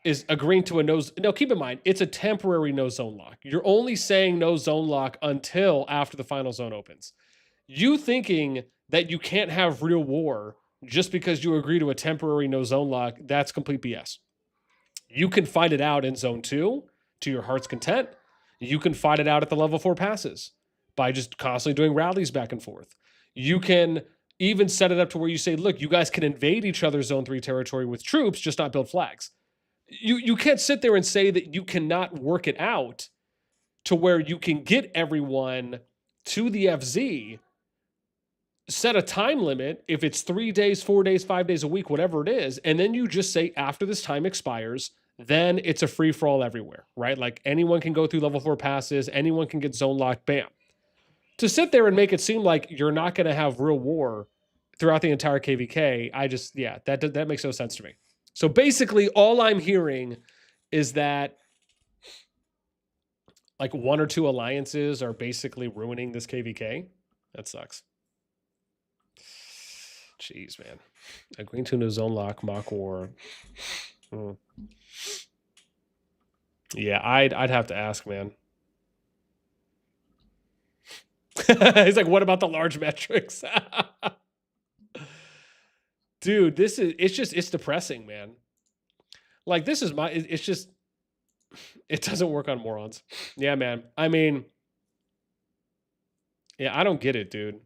is agreeing to a no? No, keep in mind, it's a temporary no zone lock. You're only saying no zone lock until after the final zone opens. You thinking that you can't have real war just because you agree to a temporary no zone lock, that's complete BS. You can fight it out in zone 2 to your heart's content. You can fight it out at the level 4 passes by just constantly doing rallies back and forth. You can even set it up to where you say, look, you guys can invade each other's zone 3 territory with troops, just not build flags. You can't sit there and say that you cannot work it out to where you can get everyone to the FZ, set a time limit, if it's 3 days, 4 days, 5 days a week, whatever it is, and then you just say after this time expires, then it's a free-for-all everywhere, right? Like anyone can go through level 4 passes, anyone can get zone locked, bam. To sit there and make it seem like you're not going to have real war throughout the entire KVK, that makes no sense to me. So basically, all I'm hearing is that like 1 or 2 alliances are basically ruining this KVK. That sucks. Jeez, man. Agreeing to no zone lock, mock war. Yeah, I'd have to ask, man. He's like, what about the large metrics? Dude, it's depressing, man. Like, this is it doesn't work on morons. Yeah, man. I mean, yeah, I don't get it, dude.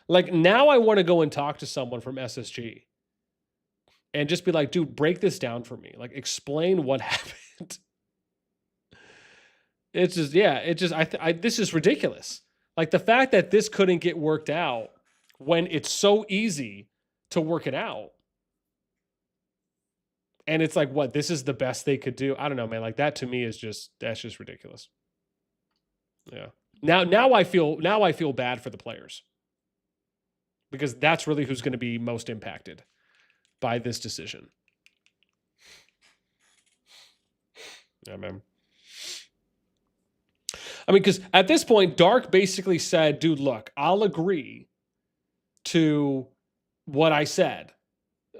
Like, now I want to go and talk to someone from SSG and just be like, dude, break this down for me. Like, explain what happened. It's just, this is ridiculous. Like, the fact that this couldn't get worked out when it's so easy to work it out. And it's like, what, this is the best they could do? I don't know, man. Like, that to me is that's just ridiculous. Yeah. Now I feel bad for the players. Because that's really who's going to be most impacted by this decision. Yeah, man. I mean, because at this point, Dark basically said, dude, look, I'll agree to what I said.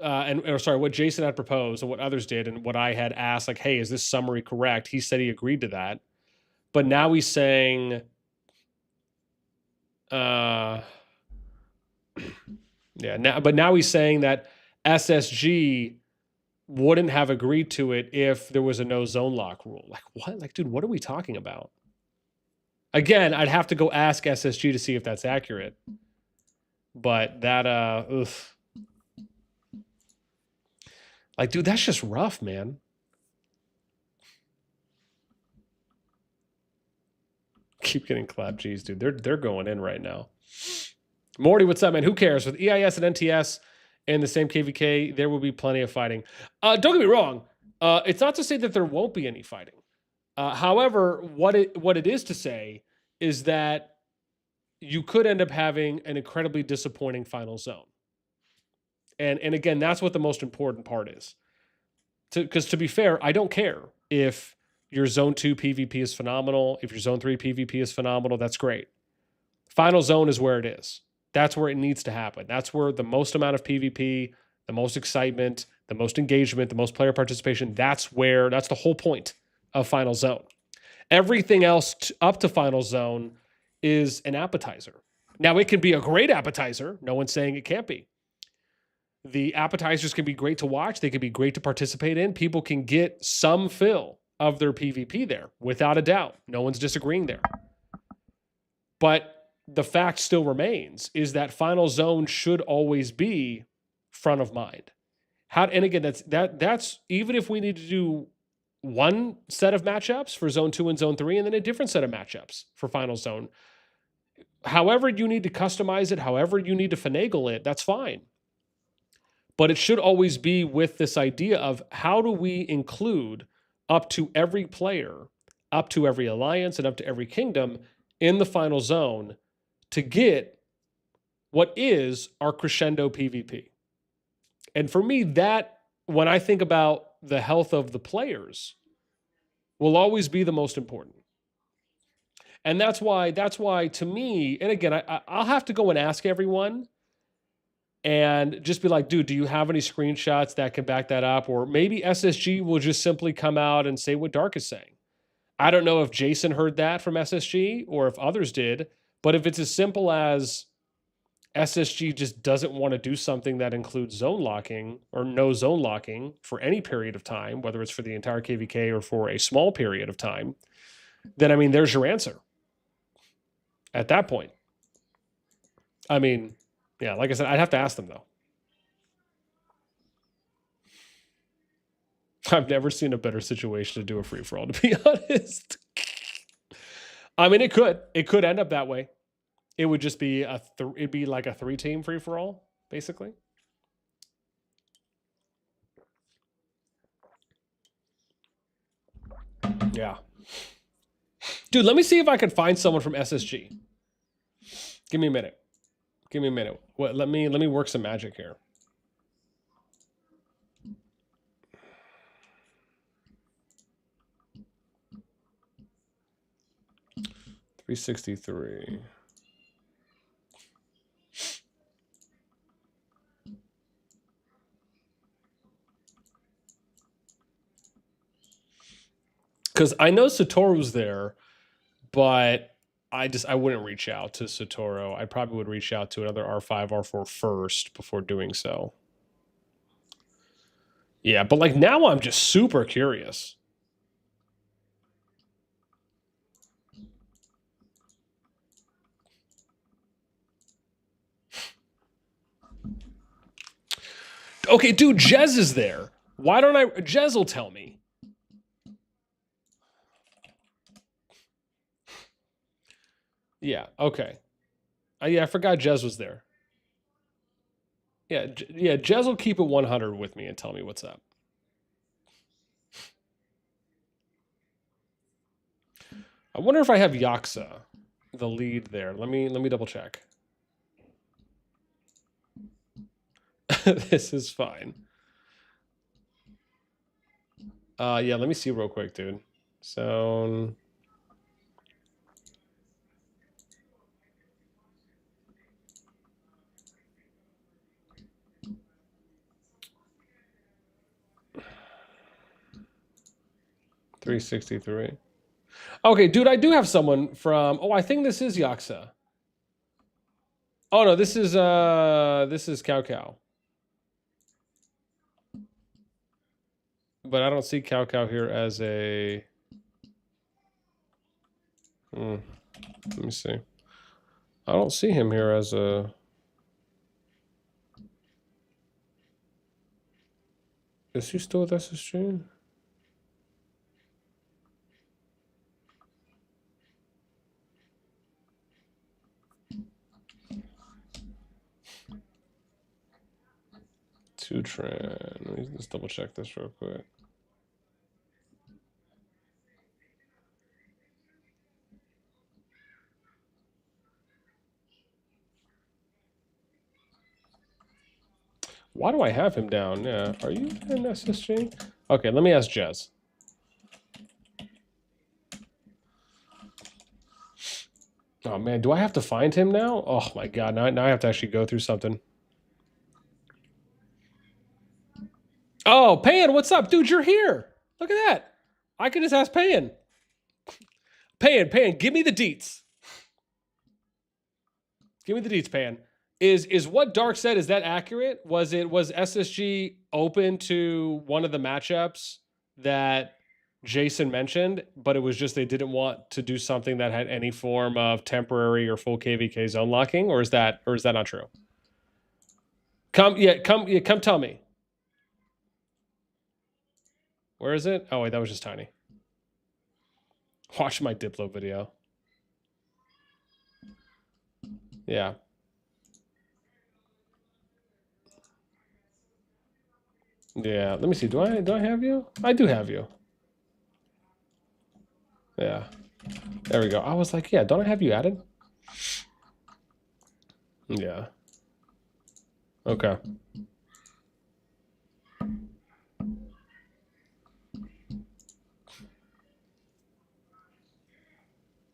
What Jason had proposed and what others did and what I had asked, like, hey, is this summary correct? He said he agreed to that. But now he's saying, Yeah, but now he's saying that SSG wouldn't have agreed to it if there was a no zone lock rule. Like what? Like, dude, what are we talking about? Again, I'd have to go ask SSG to see if that's accurate. But that, oof. Like, dude, that's just rough, man. Keep getting clapped. Geez, dude, they're going in right now. Morty, what's up, man? Who cares? With EIS and NTS and the same KVK, there will be plenty of fighting. Don't get me wrong. It's not to say that there won't be any fighting. However, what it is to say is that you could end up having an incredibly disappointing final zone. And again, that's what the most important part is. Because to be fair, I don't care if your zone 2 PvP is phenomenal. If your zone 3 PvP is phenomenal, that's great. Final zone is where it is. That's where it needs to happen. That's where the most amount of PvP, the most excitement, the most engagement, the most player participation, that's the whole point of final zone. Everything else up to final zone is an appetizer. Now, it can be a great appetizer. No one's saying it can't be. The appetizers can be great to watch. They can be great to participate in. People can get some fill of their PvP there, without a doubt. No one's disagreeing there. But the fact still remains is that final zone should always be front of mind. And again, that's even if we need to do one set of matchups for zone 2 and zone 3, and then a different set of matchups for final zone. However you need to customize it, however you need to finagle it, that's fine. But it should always be with this idea of how do we include up to every player, up to every alliance, and up to every kingdom in the final zone to get what is our crescendo PvP. And for me, that, when I think about the health of the players, will always be the most important. And that's why to me, and again, I'll have to go and ask everyone and just be like, dude, do you have any screenshots that can back that up? Or maybe SSG will just simply come out and say what Dark is saying. I don't know if Jason heard that from SSG or if others did, but if it's as simple as SSG just doesn't want to do something that includes zone locking or no zone locking for any period of time, whether it's for the entire KVK or for a small period of time, then, I mean, there's your answer at that point. I mean, yeah, like I said, I'd have to ask them, though. I've never seen a better situation to do a free-for-all, to be honest. I mean, it could end up that way. It would just be it'd be like a 3-team free-for-all, basically. Yeah. Dude, let me see if I can find someone from SSG. Give me a minute. Give me a minute. What? Let me work some magic here. $363. Because I know Satoru's there, but I wouldn't reach out to Satoru. I probably would reach out to another R5, R4 first before doing so. Yeah, but like now I'm just super curious. Okay, dude, Jez is there. Why don't Jez will tell me. Yeah, okay. Yeah, I forgot Jez was there. Yeah, Jez will keep it 100 with me and tell me what's up. I wonder if I have Yaksa, the lead there. Let me double check. This is fine. Yeah, let me see real quick, dude. So... $363. Okay, dude, I do have someone from... Oh, I think this is Yaksa. Oh no, this is Cow Cow. But I don't see Cow Cow here as a let me see. I don't see him here as a Is he still with SSG? Tutran. Let me just double check this real quick. Why do I have him down? Yeah, are you in SSG? Okay, let me ask Jez. Oh man, do I have to find him now? Oh my god, now I have to actually go through something. Oh, Pan, what's up? Dude, you're here. Look at that. I could just ask Pan. Pan, give me the deets. Give me the deets, Pan. Is what Dark said, is that accurate? Was SSG open to one of the matchups that Jason mentioned, but it was just they didn't want to do something that had any form of temporary or full KVK zone locking, or is that not true? Come tell me. Where is it? Oh wait, that was just Tiny. Watch my Diplo video. Yeah. Yeah, let me see. Do I have you? I do have you. Yeah. There we go. I was like, yeah, don't I have you added? Yeah. Okay.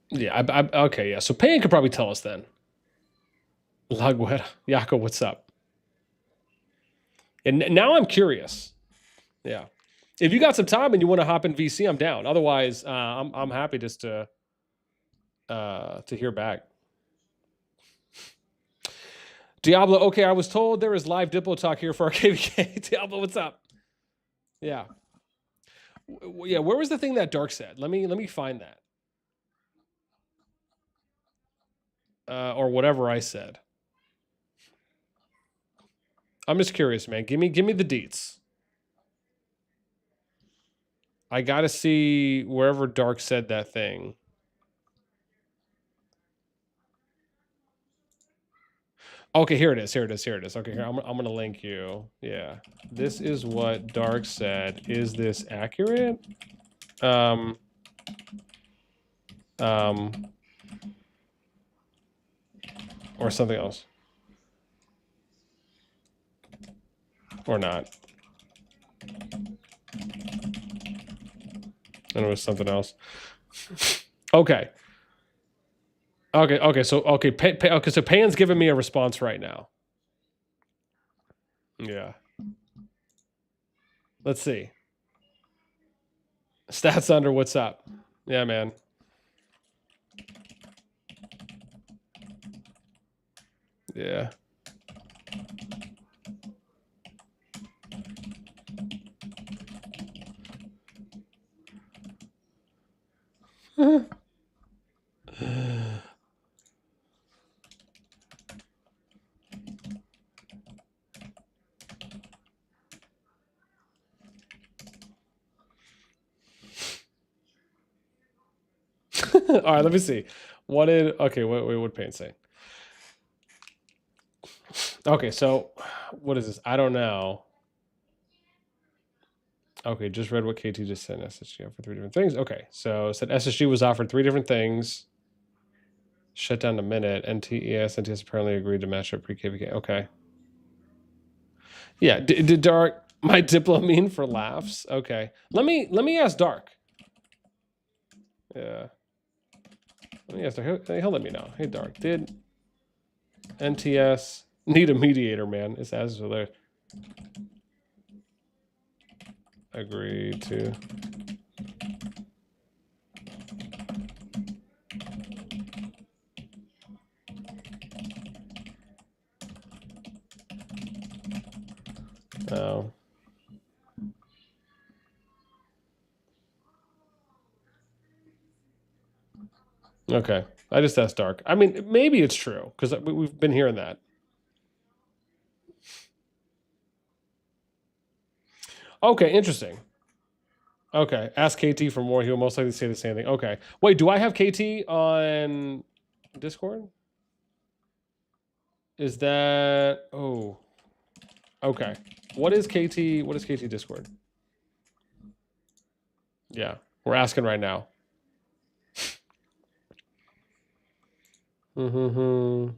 Yeah, okay, yeah. So Pan could probably tell us then. Lagweta. Yako, what's up? And now I'm curious. Yeah. If you got some time and you want to hop in VC, I'm down. Otherwise, I'm happy just to hear back. Diablo, okay, I was told there is live Diplo talk here for our KVK. Diablo, what's up? Yeah. Yeah, where was the thing that Dark said? Let me find that. Or whatever I said. I'm just curious, man. Give me the deets. I gotta see wherever Dark said that thing. Okay, here it is. Okay, here I'm gonna link you. Yeah, this is what Dark said. Is this accurate? Or something else, or not? And it was something else. Okay. So Pan's giving me a response right now. Yeah. Let's see. Stats under, what's up? Yeah, man. Yeah. All right, let me see. What did what Pan say? Okay, so what is this? I don't know. Okay, just read what KT just said. SSG offered 3 different things. Okay, so it said SSG was offered 3 different things. Shut down a minute. NTS apparently agreed to match up pre-KVK. Okay. Yeah, did Dark my Diplo mean for laughs? Okay. Let me ask Dark. Yeah. Let me ask Dark. He'll let me know. Hey Dark, did NTS need a mediator, man? It's as so there. Agreed to. Oh. Okay. I just asked Dark. I mean, maybe it's true because we've been hearing that. Okay, interesting. Okay, ask KT for more. He'll most likely say the same thing. Okay. Wait, do I have KT on Discord? Is that... Oh. Okay. What is KT? What is KT Discord? Yeah, we're asking right now. Mm-hmm.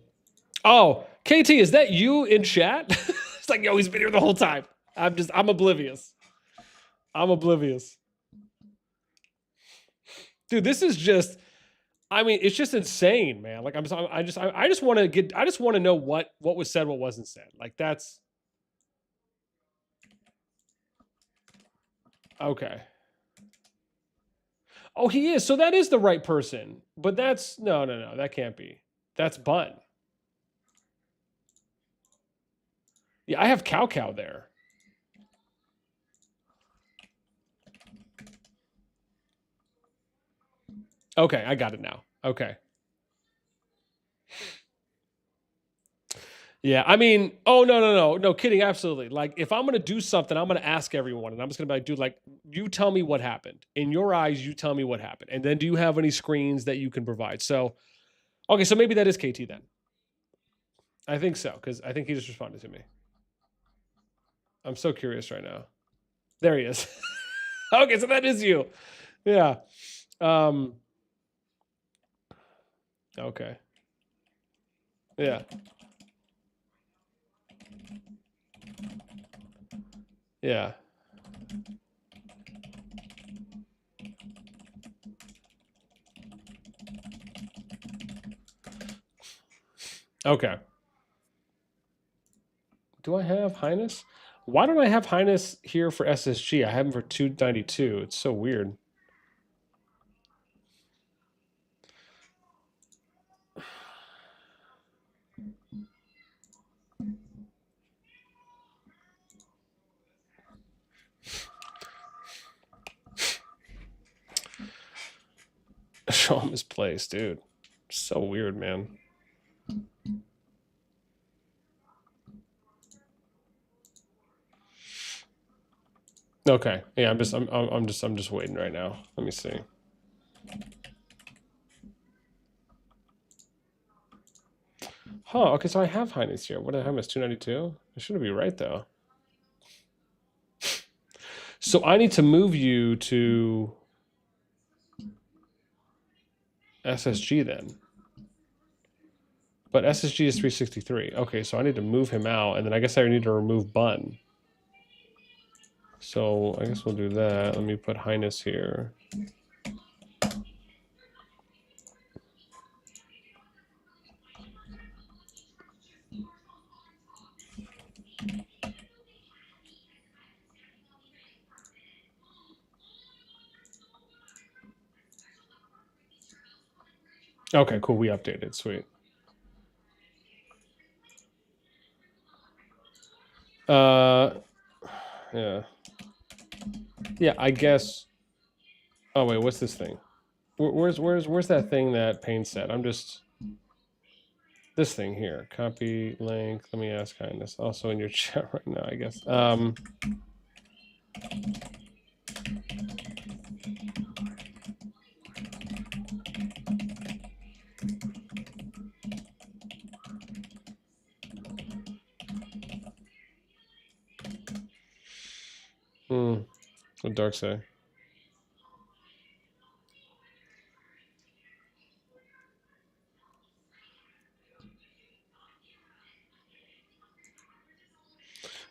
Oh, KT, is that you in chat? It's like, yo, he's been here the whole time. I'm oblivious. I'm oblivious. Dude, this is just, I mean, it's just insane, man. Like I just want to know what was said, what wasn't said. Like that's okay. Oh, he is. So that is the right person. But that's no, that can't be. That's Bun. Yeah, I have Cow there. Okay, I got it now. Okay. Yeah, I mean, oh no, kidding, absolutely. Like, if I'm gonna do something, I'm gonna ask everyone, and I'm just gonna be like, dude, like, you tell me what happened. In your eyes, you tell me what happened, and then do you have any screens that you can provide? So, okay, so maybe that is KT then. I think so, because I think he just responded to me. I'm so curious right now. There he is. Okay, so that is you. Yeah. Okay. Yeah. Yeah. Okay. Do I have Highness? Why don't I have Highness here for SSG? I have him for 292. It's so weird. Show him his place, dude. So weird, man. Okay. Yeah, I'm just waiting right now. Let me see. Huh, okay, so I have Highness here. What did I have? It's 292? It shouldn't be right though. So I need to move you to SSG then. But SSG is 363. Okay, so I need to move him out, and then I guess I need to remove Bun. So I guess we'll do that. Let me put Highness here. Okay, cool. We updated. Sweet. Yeah. Yeah, I guess. Oh wait, what's this thing? Where's that thing that Payne said? I'm just this thing here. Copy link. Let me ask Kindness. Also in your chat right now, I guess. What Dark say?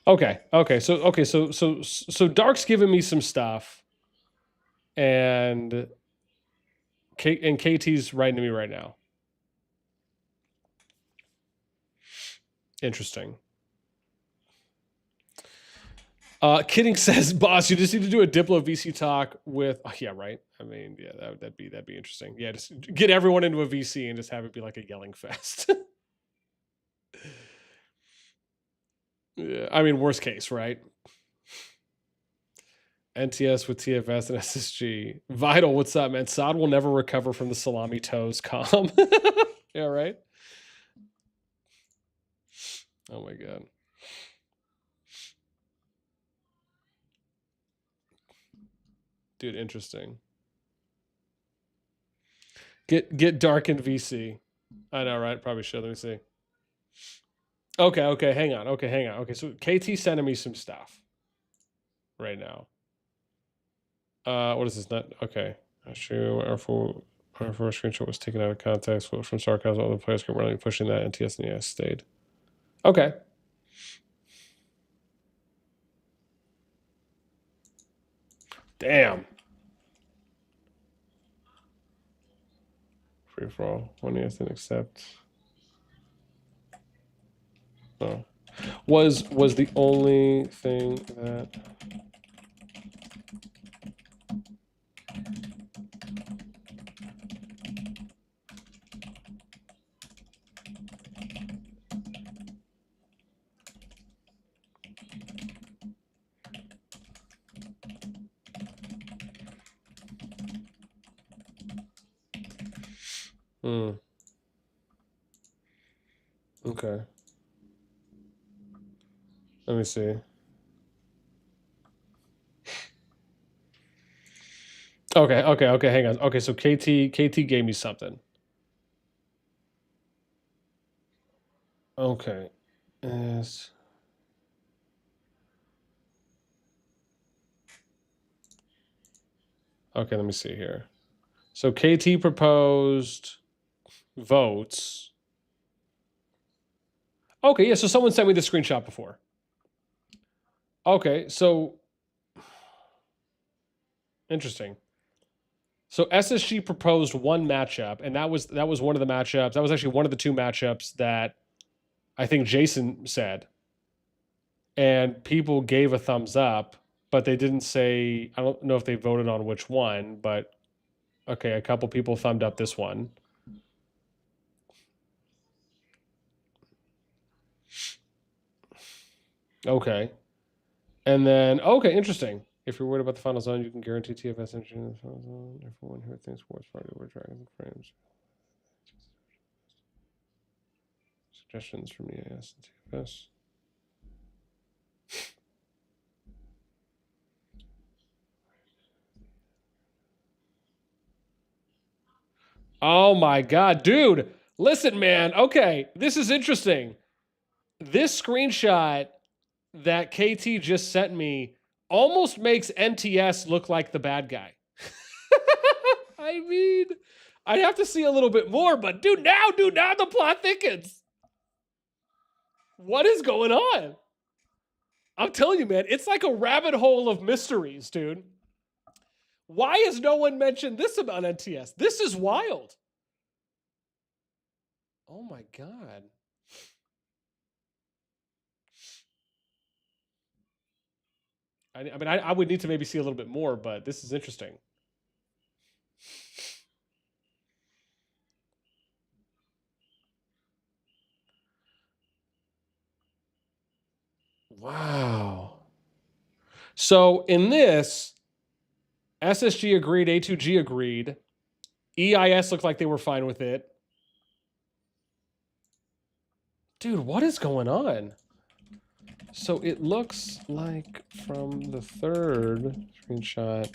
Okay. So Dark's giving me some stuff, and KT's writing to me right now. Interesting. Kidding says, boss, you just need to do a Diplo VC talk with. Oh, yeah, right. I mean, yeah, that'd be interesting. Yeah, just get everyone into a VC and just have it be like a yelling fest. Yeah, I mean, worst case, right? NTS with TFS and SSG. Vital, what's up, man? Sod will never recover from the salami toes. Calm. Yeah, right? Oh my god. Dude, interesting. Get dark in VC. I know, right? Probably should. Let me see. Okay, hang on. Okay, so KT sending me some stuff right now. What is this? Not okay. Our first screenshot was taken out of context from sarcasm. All the players kept running, pushing that NTS and EIS stayed. Okay. Damn. Free for all. One ES didn't accept. Oh. Was the only thing that Okay. Let me see. Okay, hang on. Okay, so KT gave me something. Okay. Yes. Okay, let me see here. So KT proposed votes. Okay, yeah, so someone sent me the screenshot before. Okay, so interesting. So SSG proposed one matchup, and that was one of the matchups. That was actually one of the two matchups that I think Jason said. And people gave a thumbs up, but they didn't say, I don't know if they voted on which one, but okay, a couple people thumbed up this one. Okay. And then, okay, interesting. If you're worried about the final zone, you can guarantee TFS entry in the final zone. Everyone who thinks sports party over dragons and frames. Suggestions from EIS and TFS. Oh my god, dude. Listen, man. Okay, this is interesting. This screenshot that KT just sent me almost makes NTS look like the bad guy. I mean, I'd have to see a little bit more, but dude, now the plot thickens. What is going on? I'm telling you, man, it's like a rabbit hole of mysteries, dude. Why has no one mentioned this about NTS? This is wild. Oh my god. I mean, I would need to maybe see a little bit more, but this is interesting. Wow. So in this, SSG agreed, A2G agreed. EIS looked like they were fine with it. Dude, what is going on? So it looks like from the third screenshot.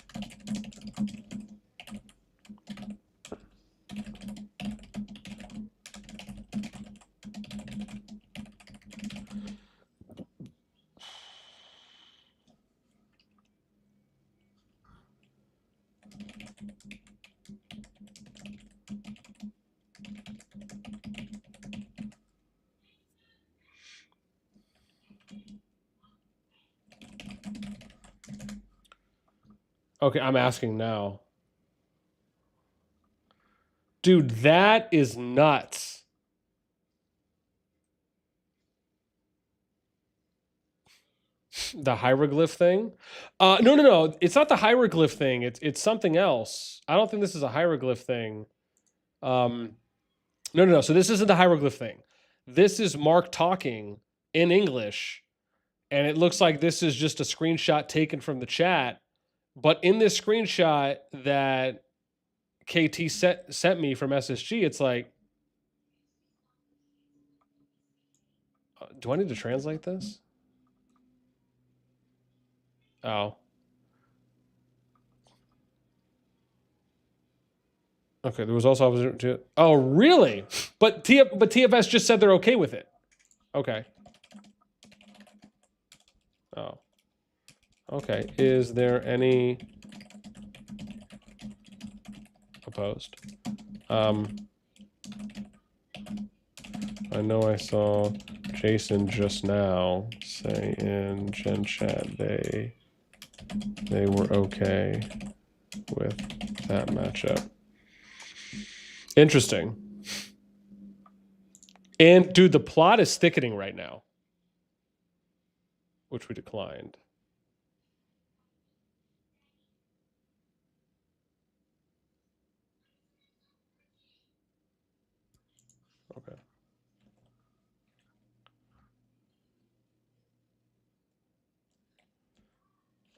Okay, I'm asking now. Dude, that is nuts. The hieroglyph thing? No. It's not the hieroglyph thing. It's something else. I don't think this is a hieroglyph thing. No. So this isn't the hieroglyph thing. This is Mark talking in English And it looks like this is just a screenshot taken from the chat. But in this screenshot that KT sent me from SSG, it's like, do I need to translate this? Oh. Okay, there was also... Oh, really? But TFS just said they're okay with it. Okay. Oh. Okay. Is there any opposed? I know I saw Jason just now say in Gen Chat they were okay with that matchup. Interesting. And dude, the plot is thickening right now, which we declined. Okay.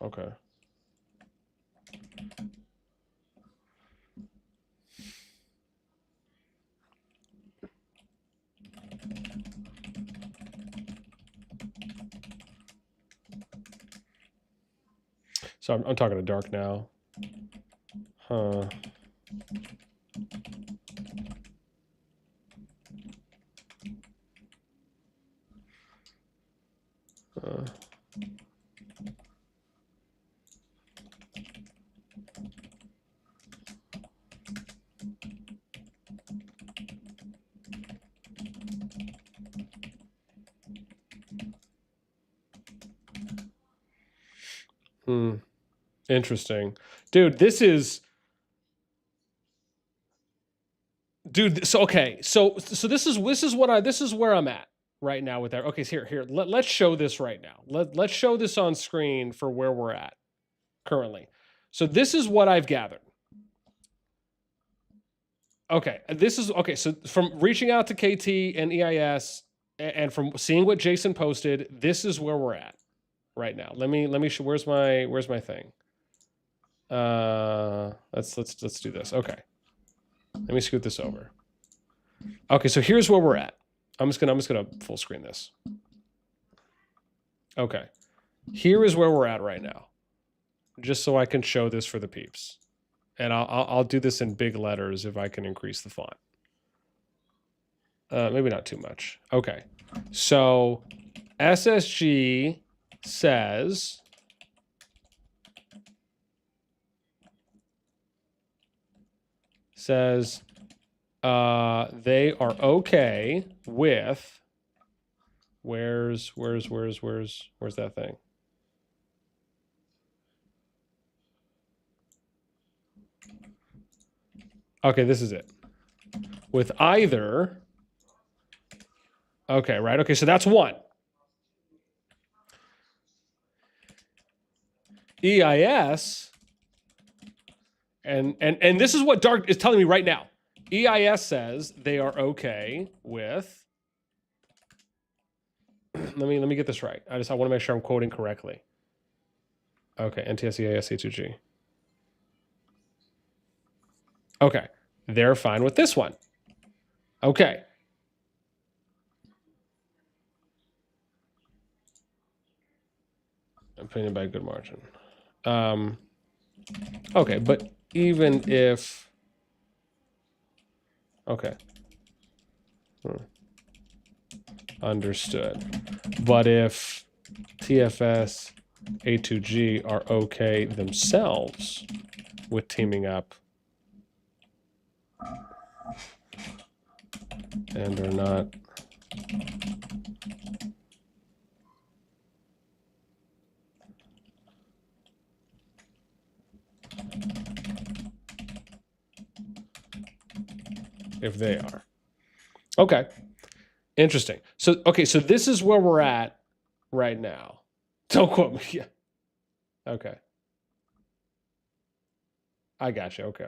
Okay. So I'm talking to Dark now. Huh. Interesting. Dude, this is... Dude, so okay. So this is where I'm at right now with that. Okay, so here. Let's show this right now. Let's show this on screen for where we're at currently. So this is what I've gathered. Okay, this is okay. So from reaching out to KT and EIS and from seeing what Jason posted, this is where we're at right now. Let me show. Where's my thing? Let's do this. Okay. Let me scoot this over. Okay, so here's where we're at. I'm just gonna full screen this. Okay. Here is where we're at right now. Just so I can show this for the peeps. And I'll do this in big letters if I can increase the font. Maybe not too much. Okay. So SSG says they are okay with where's that thing? Okay, this is it. With either. Okay, right. Okay, so that's one. EIS. And this is what Dark is telling me right now. EIS says they are okay with. let me get this right. I want to make sure I'm quoting correctly. Okay, NTS EIS C2G. Okay, they're fine with this one. Okay. Opinion by good margin. Okay, but even if... Okay. Understood. But if TFS A2G are okay themselves with teaming up and are not... If they are. Okay. Interesting. So, okay, so this is where we're at right now. Don't quote me. Yeah. Okay. I got you. Okay.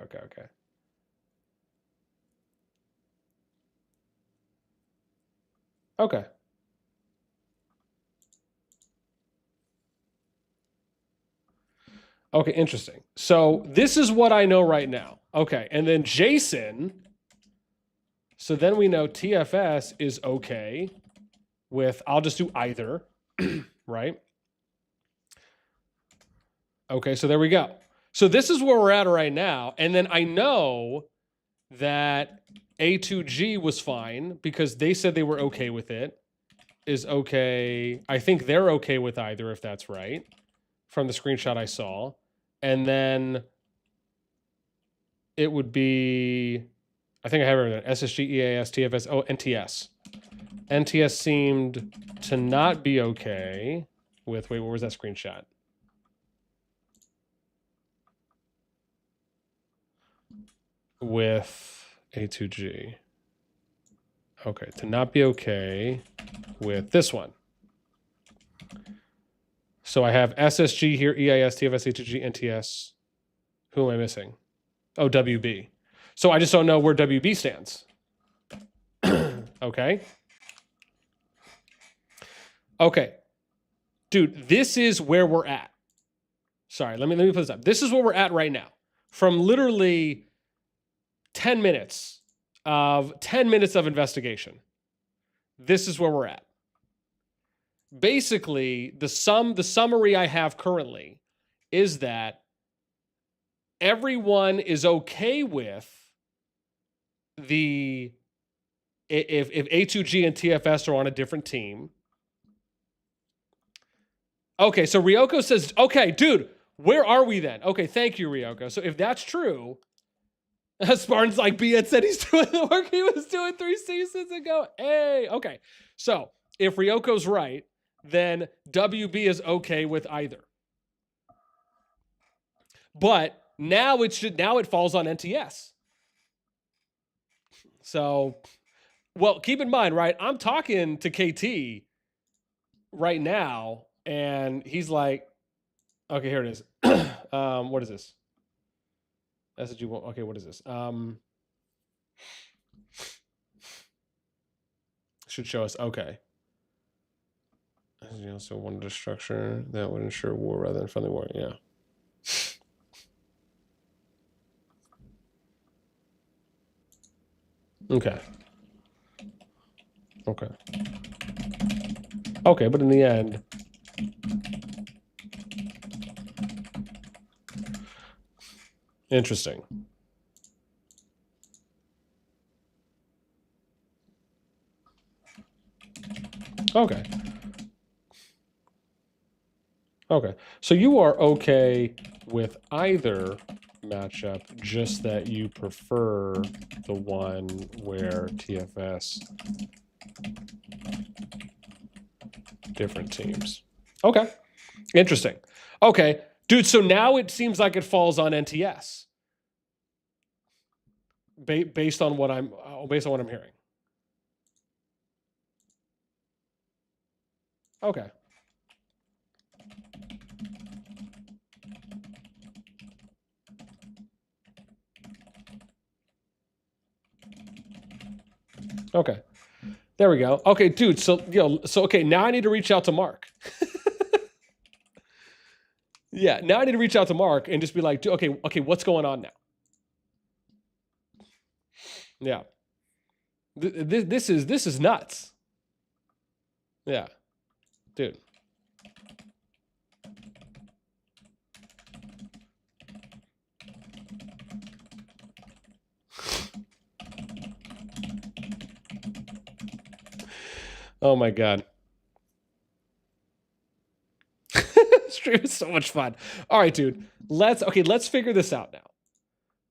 Okay. Okay, interesting. So this is what I know right now. Okay, and then Jason. So then we know TFS is okay with, I'll just do either, right? Okay, so there we go. So this is where we're at right now. And then I know that A2G was fine because they said they were okay with it. Is okay. I think they're okay with either, if that's right, from the screenshot I saw. And then it would be, I think I have everything. SSG, EIS, TFS, oh, NTS. NTS seemed to not be okay with, wait, what was that screenshot? With A2G. Okay, to not be okay with this one. So I have SSG here, EIS, TFS, A2G, NTS. Who am I missing? Oh, WB. So I just don't know where WB stands. Okay. Okay. Dude, this is where we're at. Sorry, let me put this up. This is where we're at right now. From literally 10 minutes of investigation. This is where we're at. Basically, the summary I have currently is that everyone is okay with the if A2G and TFS are on a different team. Okay, so Ryoko says, okay, dude, where are we then? Okay, thank you, Ryoko. So if that's true, Spartan's like B had said he's doing the work he was doing 3 seasons ago. Hey, okay. So if Ryoko's right, then WB is okay with either. But now it falls on NTS. So, well, keep in mind, right? I'm talking to KT right now, and he's like, okay, here it is. What is this? SSG, okay, what is this? Should show us, okay. You also wanted a structure that would ensure war rather than friendly war, yeah. Okay. Okay. Okay, but in the end, interesting. Okay. Okay. So you are okay with either matchup, just that you prefer the one where TFS different teams. Okay. Interesting. Okay. Dude, so now it seems like it falls on NTS. Based on what I'm hearing. Okay. Okay. There we go. Okay, dude. So, okay, now I need to reach out to Mark. Yeah, now I need to reach out to Mark and just be like, okay, what's going on now? Yeah. This is nuts. Yeah. Dude. Oh my God. Stream is so much fun. All right, dude. Let's figure this out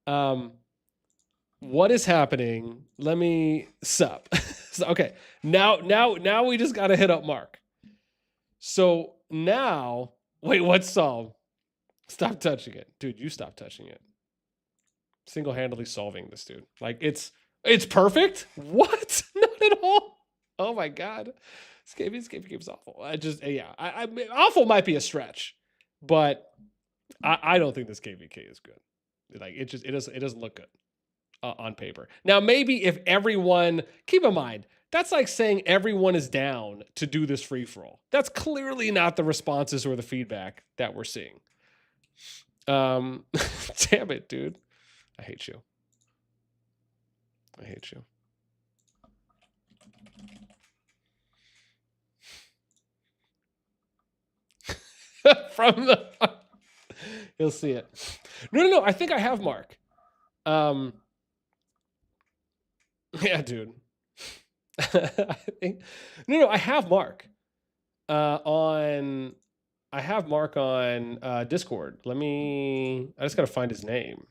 now. What is happening? Let me sup. So, okay. Now we just gotta hit up Mark. So now, wait, what's solved? Stop touching it. Dude, you stop touching it. Single-handedly solving this, dude. Like, it's perfect? What? Not at all. Oh my God. This game's awful. Awful might be a stretch, but I don't think this KVK is good. Like, it doesn't look good on paper. Now, maybe if everyone, keep in mind, that's like saying everyone is down to do this free-for-all. That's clearly not the responses or the feedback that we're seeing. Damn it, dude. I hate you. I hate you. From the... You'll see it. No. I think I have Mark. Yeah, dude. I think... No. I have Mark. I have Mark on Discord. I just gotta find his name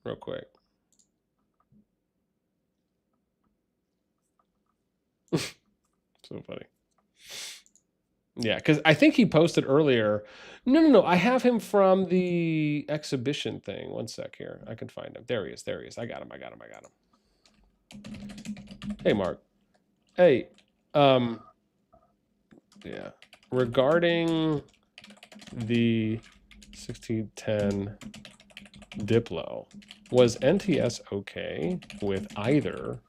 real quick. So funny. Yeah, because I think he posted earlier. No. I have him from the exhibition thing. One sec here. I can find him. There he is. I got him. Hey, Mark. Hey, yeah. Regarding the 1610 Diplo, was NTS okay with either?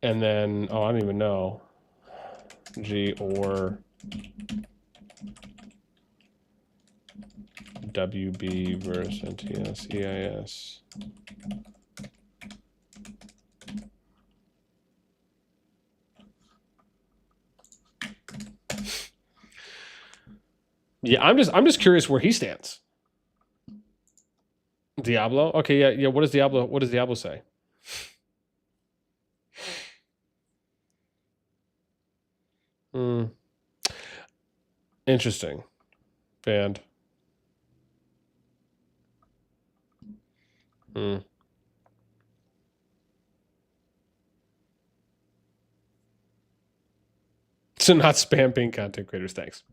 And then, oh, I don't even know. G or WB versus NTS, EIS. Yeah, I'm just curious where he stands. Diablo? Okay, yeah. What does Diablo say? Interesting. Band. So not spam being content creators, thanks.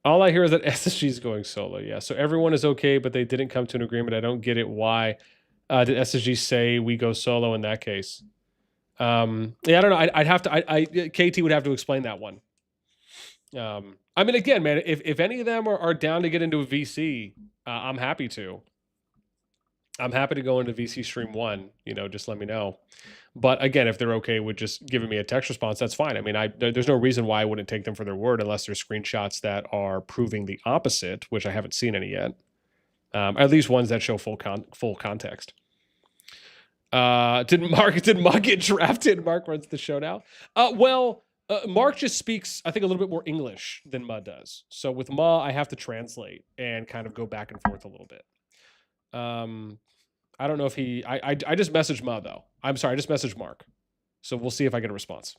All I hear is that SSG is going solo. Yeah, so everyone is okay, but they didn't come to an agreement. I don't get it. Why did SSG say we go solo in that case? Yeah, I don't know. I'd have to. KT would have to explain that one. I mean, again, man, if any of them are down to get into a VC, I'm happy to. I'm happy to go into VC stream 1. You know, just let me know. But again, if they're okay with just giving me a text response, that's fine. I mean, there's no reason why I wouldn't take them for their word unless there's screenshots that are proving the opposite, which I haven't seen any yet. At least ones that show full context. Did Mark get drafted? Mark runs the show now. Mark just speaks, I think, a little bit more English than Ma does. So with Ma, I have to translate and kind of go back and forth a little bit. I don't know if he... I just messaged Ma, though. I'm sorry, I just messaged Mark. So we'll see if I get a response.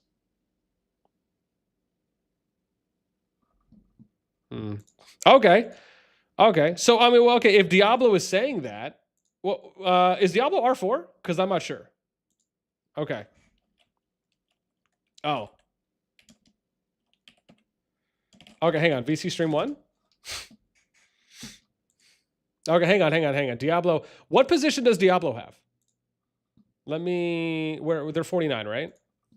Okay. So, I mean, well, okay, if Diablo is saying that, well, is Diablo R4? Because I'm not sure. Okay. Oh. Okay, hang on. VC stream 1? Okay, hang on. Diablo. What position does Diablo have? Let me... They're 49, right?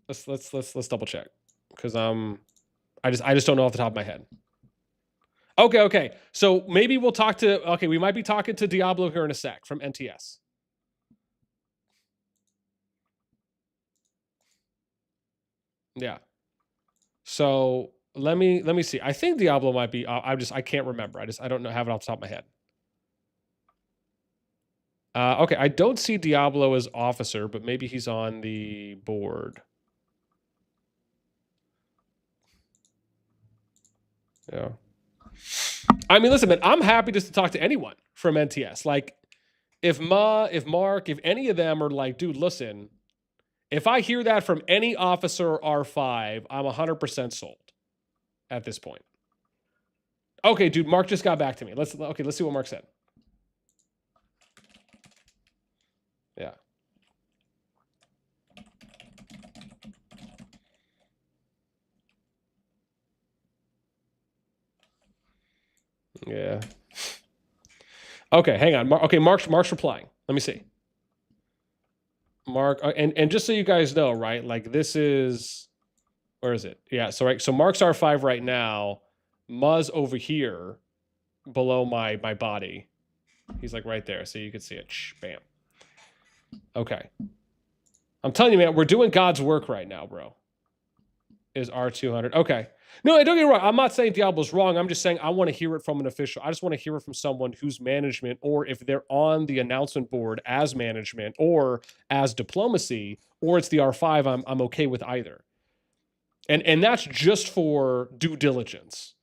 Let's double check. Because I just don't know off the top of my head. Okay. So maybe we'll talk to... Okay, we might be talking to Diablo here in a sec from NTS. Yeah. So let me see. I think Diablo might be... I can't remember. I don't know. Have it off the top of my head. Okay, I don't see Diablo as officer, but maybe he's on the board. Yeah. I mean, listen, man, I'm happy just to talk to anyone from NTS. Like, if Mark, if any of them are like, dude, listen, if I hear that from any officer R5, I'm 100% sold at this point. Okay, dude, Mark just got back to me. Let's see what Mark said. Yeah. Yeah. Okay, hang on. Okay, Mark's replying. Let me see. Mark, and just so you guys know, right? Like this is, where is it? Yeah. So right. So Mark's R5 right now. Muzz over here, below my body. He's like right there, so you can see it. Bam. Okay. I'm telling you, man, we're doing God's work right now, bro. Is R200. Okay. No, don't get me wrong. I'm not saying Diablo's wrong. I'm just saying I want to hear it from an official. I just want to hear it from someone who's management, or if they're on the announcement board as management or as diplomacy, or it's the R5. I'm okay with either. And that's just for due diligence.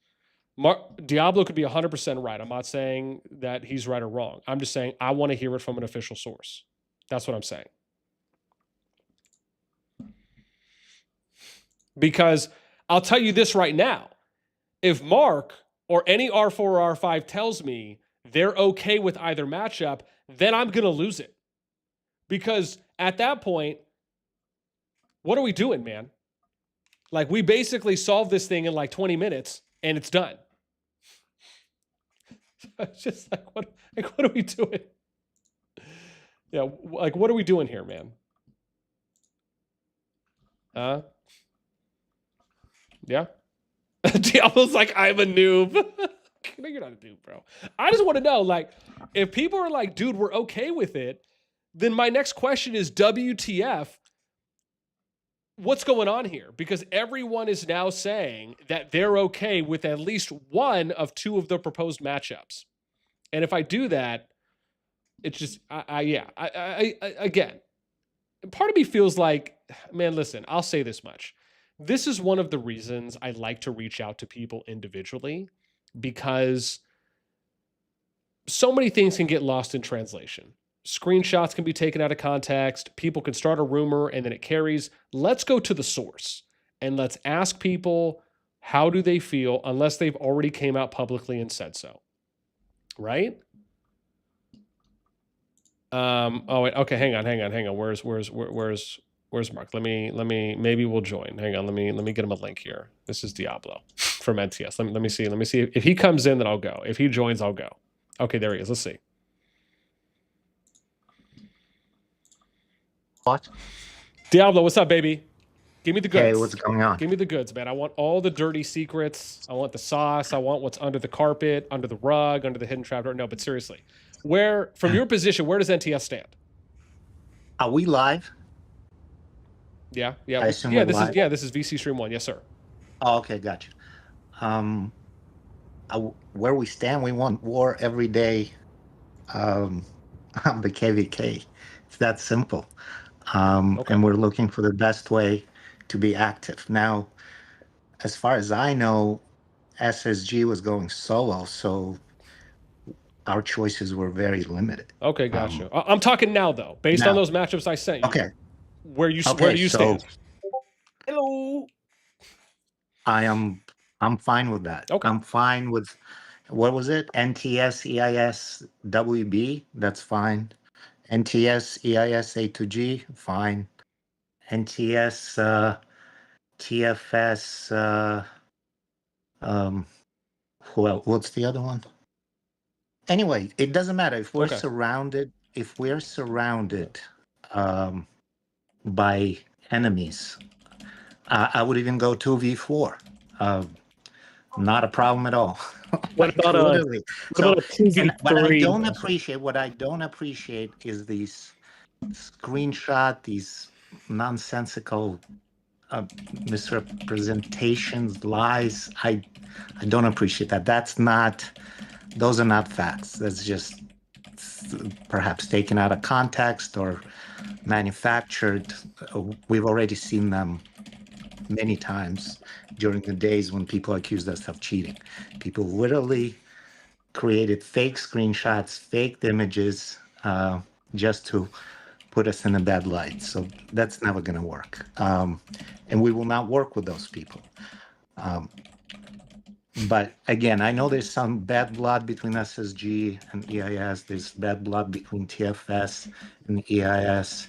Diablo could be 100% right. I'm not saying that he's right or wrong. I'm just saying I want to hear it from an official source. That's what I'm saying. Because I'll tell you this right now. If Mark or any R4 or R5 tells me they're okay with either matchup, then I'm going to lose it. Because at that point, what are we doing, man? Like, we basically solved this thing in like 20 minutes and it's done. It's just like, what are we doing? Yeah, like, what are we doing here, man? Yeah. Diablo's like, I'm a noob. No, you're not a noob, bro. I just want to know, like, if people are like, dude, we're okay with it, then my next question is, WTF, what's going on here? Because everyone is now saying that they're okay with at least one of two of the proposed matchups. And if I do that, it's just, again, part of me feels like, man, listen, I'll say this much. This is one of the reasons I like to reach out to people individually, because so many things can get lost in translation. Screenshots can be taken out of context. People can start a rumor and then it carries. Let's go to the source and let's ask people, how do they feel, unless they've already came out publicly and said so. Right? Oh wait, okay, hang on. Where's Mark? Let me maybe we'll join. Hang on, let me get him a link here. This is Diablo from NTS. Let me see. If he comes in, then I'll go. If he joins, I'll go. Okay, there he is. Let's see. What? Diablo, what's up, baby? Give me the goods. Hey, what's going on? Give me the goods, man. I want all the dirty secrets. I want the sauce. I want what's under the carpet, under the rug, under the hidden trapdoor. No, but seriously, where, from your position, where does NTS stand? Are we live? Yeah. I assume yeah, we're this live. is yeah, this is VC Stream 1. Yes, sir. Oh, okay, gotcha. Where we stand, we want war every day. On the KVK. It's that simple. Okay. And we're looking for the best way to be active. Now, as far as I know, SSG was going solo, so our choices were very limited. Okay, gotcha. I'm talking now, though, based on those matchups I sent you. Okay. Where do you stand? Hello. I'm fine with that. Okay. I'm fine with, what was it? NTS, EIS, WB, that's fine. NTS, EIS, A2G, fine. NTS, TFS, who else? What's the other one? Anyway, it doesn't matter if we're surrounded. If we're surrounded by enemies, I would even go 2v4. Not a problem at all. What about literally. a 2v3? What I don't appreciate is these these nonsensical misrepresentations, lies. I don't appreciate that. Those are not facts. That's just perhaps taken out of context or manufactured. We've already seen them many times during the days when people accused us of cheating. People literally created fake screenshots, faked images, just to put us in a bad light. So that's never going to work. And we will not work with those people. But again, I know there's some bad blood between SSG and EIS. There's bad blood between TFS and EIS.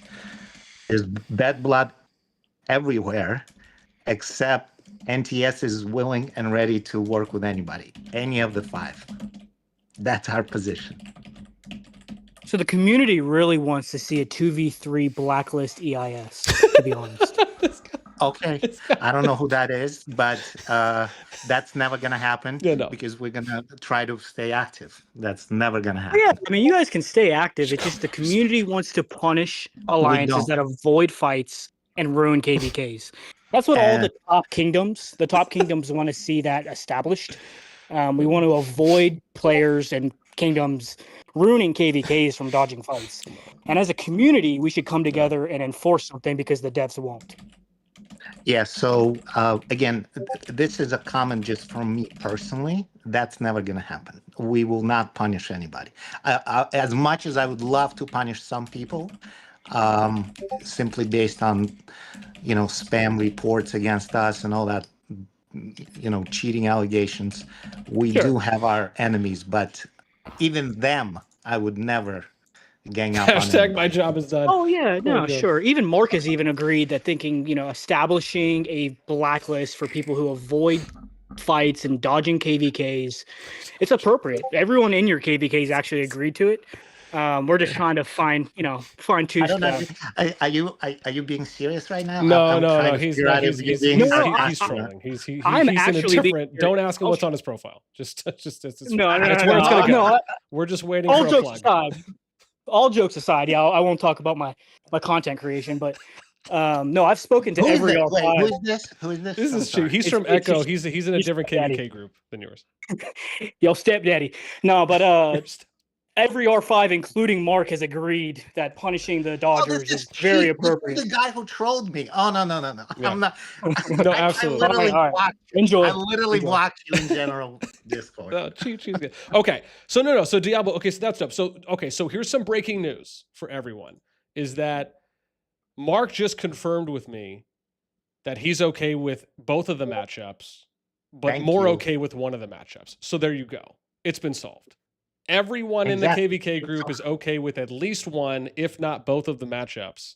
There's bad blood everywhere, except NTS is willing and ready to work with anybody, any of the five. That's our position. So the community really wants to see a 2v3 blacklist EIS, to be honest. Okay, I don't know who that is, but that's never going to happen because we're going to try to stay active. That's never going to happen. Yeah, I mean, you guys can stay active. It's just the community wants to punish alliances that avoid fights and ruin KVKs. That's what all And- the top kingdoms want to see that established. We want to avoid players and kingdoms ruining KVKs from dodging fights. And as a community, we should come together and enforce something because the devs won't. Yeah, so again, this is a comment just from me personally. That's never going to happen. We will not punish anybody. As much as I would love to punish some people, simply based on, spam reports against us and all that, cheating allegations, we Sure. do have our enemies, but even them, I would never gang up on Hashtag anybody. my job is done. Oh yeah, no, Okay. sure. Even Mark has even agreed that thinking, establishing a blacklist for people who avoid fights and dodging KVKs, it's appropriate. Everyone in your KVKs actually agreed to it. We're just trying to find two I don't know. stuff. Are you being serious right now? No, I'm no, trying no. to He's figure out not. if you're He's being No, he's sarcastic. trolling. He's I'm in a actually being different. Don't ask him serious. what's on his profile. Just it's No, that's where it's gonna go. no. We're just waiting All for a jokes plug. aside, I won't talk about my content creation, but no, I've spoken to Who is every it? Wait, who R5. is this? Who is this? This I'm is true. sorry. He's It's- from it's Echo. just- He's in a he's different Daddy. KVK group than yours. Yo, stepdaddy. No, but every R5, including Mark, has agreed that punishing the Oh, Dodgers this is very cheap. appropriate. This is the guy who trolled me. Oh no. Yeah. I'm not. No, absolutely. I literally All right. blocked. Enjoy. I literally Enjoy. blocked you in general Discord. No, cheese good. Okay, so no. So Diablo. Okay, so that's up. So here's some breaking news for everyone: is that Mark just confirmed with me that he's okay with both of the matchups, but Thank more you. okay with one of the matchups. So there you go. It's been solved. Everyone Exactly. in the KVK group is okay with at least one, if not both of the matchups.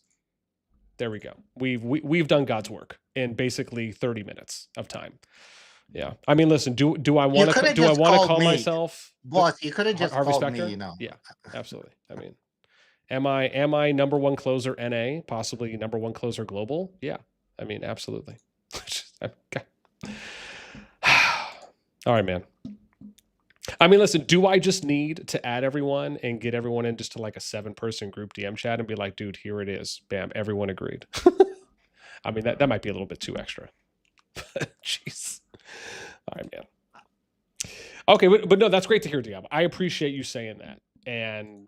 There we go. We've done God's work in basically 30 minutes of time. Yeah. I mean, listen, do I want to coulda do I just want to called call me. myself Boss, you could have just Harvey called Specter? me. Yeah, absolutely. I mean, am I number one closer NA, possibly number one closer global? Yeah. I mean, absolutely. All right, man. I mean, listen, do I just need to add everyone and get everyone in just to like a 7-person group DM chat and be like, dude, here it is. Bam, everyone agreed. I mean, that might be a little bit too extra. Jeez. All right, man. Okay, but no, that's great to hear, Diablo. I appreciate you saying that. And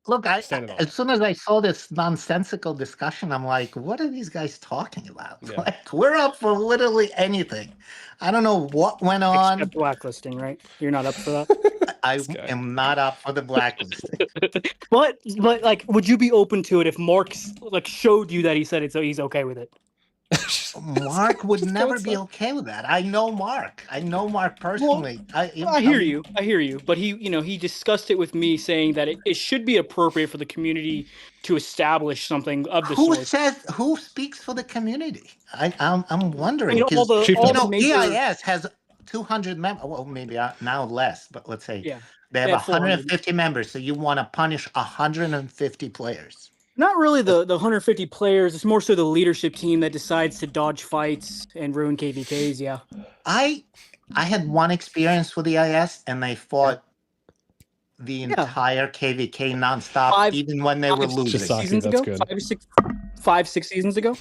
Look, Stand it off. as soon as I saw this nonsensical discussion, I'm like, what are these guys talking about? Yeah. Like, we're up for literally anything. I don't know what went on. Except blacklisting, right? You're not up for that. I This guy. am not up for the blacklisting. but like, would you be open to it if Mark showed you that he said it, so he's okay with it? Mark would Just never going be so- okay with that. I know Mark. I know Mark personally. I hear you. I hear you. But he discussed it with me, saying that it should be appropriate for the community to establish something of the sort. Who speaks for the community? I'm wondering. I mean, all 'cause, the- all the major- EIS has 200 members. Well, maybe now less, but let's say Yeah. they have They have 150 members. So you want to punish 150 players. Not really the 150 players. It's more so the leadership team that decides to dodge fights and ruin KVKs. Yeah. I had one experience with EIS, and they fought the entire KVK nonstop, even when they were five, losing. Just suck. Seasons That's ago, good. 5-6 seasons ago.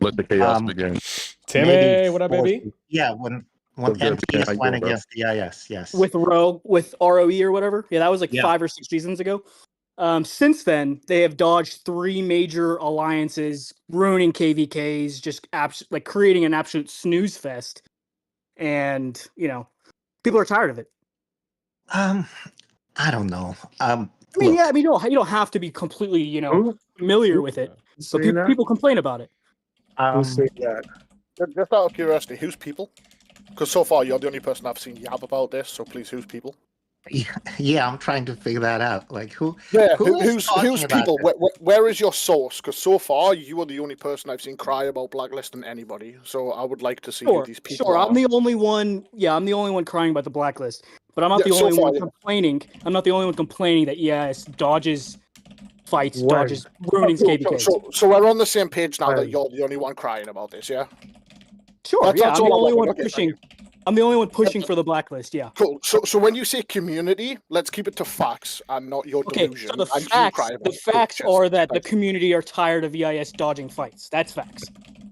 Let the chaos Um, begin. Timmy, Maybe what up, 40. baby? Yeah, when What's good, man? MTS How you went doing, bro? against EIS, yes. with ROE or whatever. Yeah, that was like Yeah. 5 or 6 seasons ago. Since then, they have dodged 3 major alliances, ruining KVKs, just creating an absolute snooze fest. And people are tired of it. I don't know. I mean, Look, yeah, I mean, you don't have to be completely, familiar with it. So Say that? people complain about it. Who's saying that? Just out of curiosity, who's people? Because so far you're the only person I've seen yab about this. So please, who's people? yeah, I'm trying to figure that out. Like who? Yeah, Who is talking who's about people? this? Where is your source? Because so far you are the only person I've seen cry about blacklisting anybody. So I would like to see who these people Sure. are. I'm the only one. Yeah, I'm the only one crying about the blacklist. But I'm not the Yeah, so only far, one yeah. complaining. I'm not the only one complaining that EIS dodges fights, When? dodges ruining KVKs. So we're on the same page now that When? you're the only one crying about this, yeah? Sure. That's Yeah, I'm the all I only one wanted. Okay, pushing. thank I'm the only one pushing for the blacklist. Yeah. Cool. So when you say community, let's keep it to facts and not your Okay. delusion. So the and you facts. cry about The it. Cool, facts cheers. are that the Thanks. community are tired of EIS dodging fights. That's facts.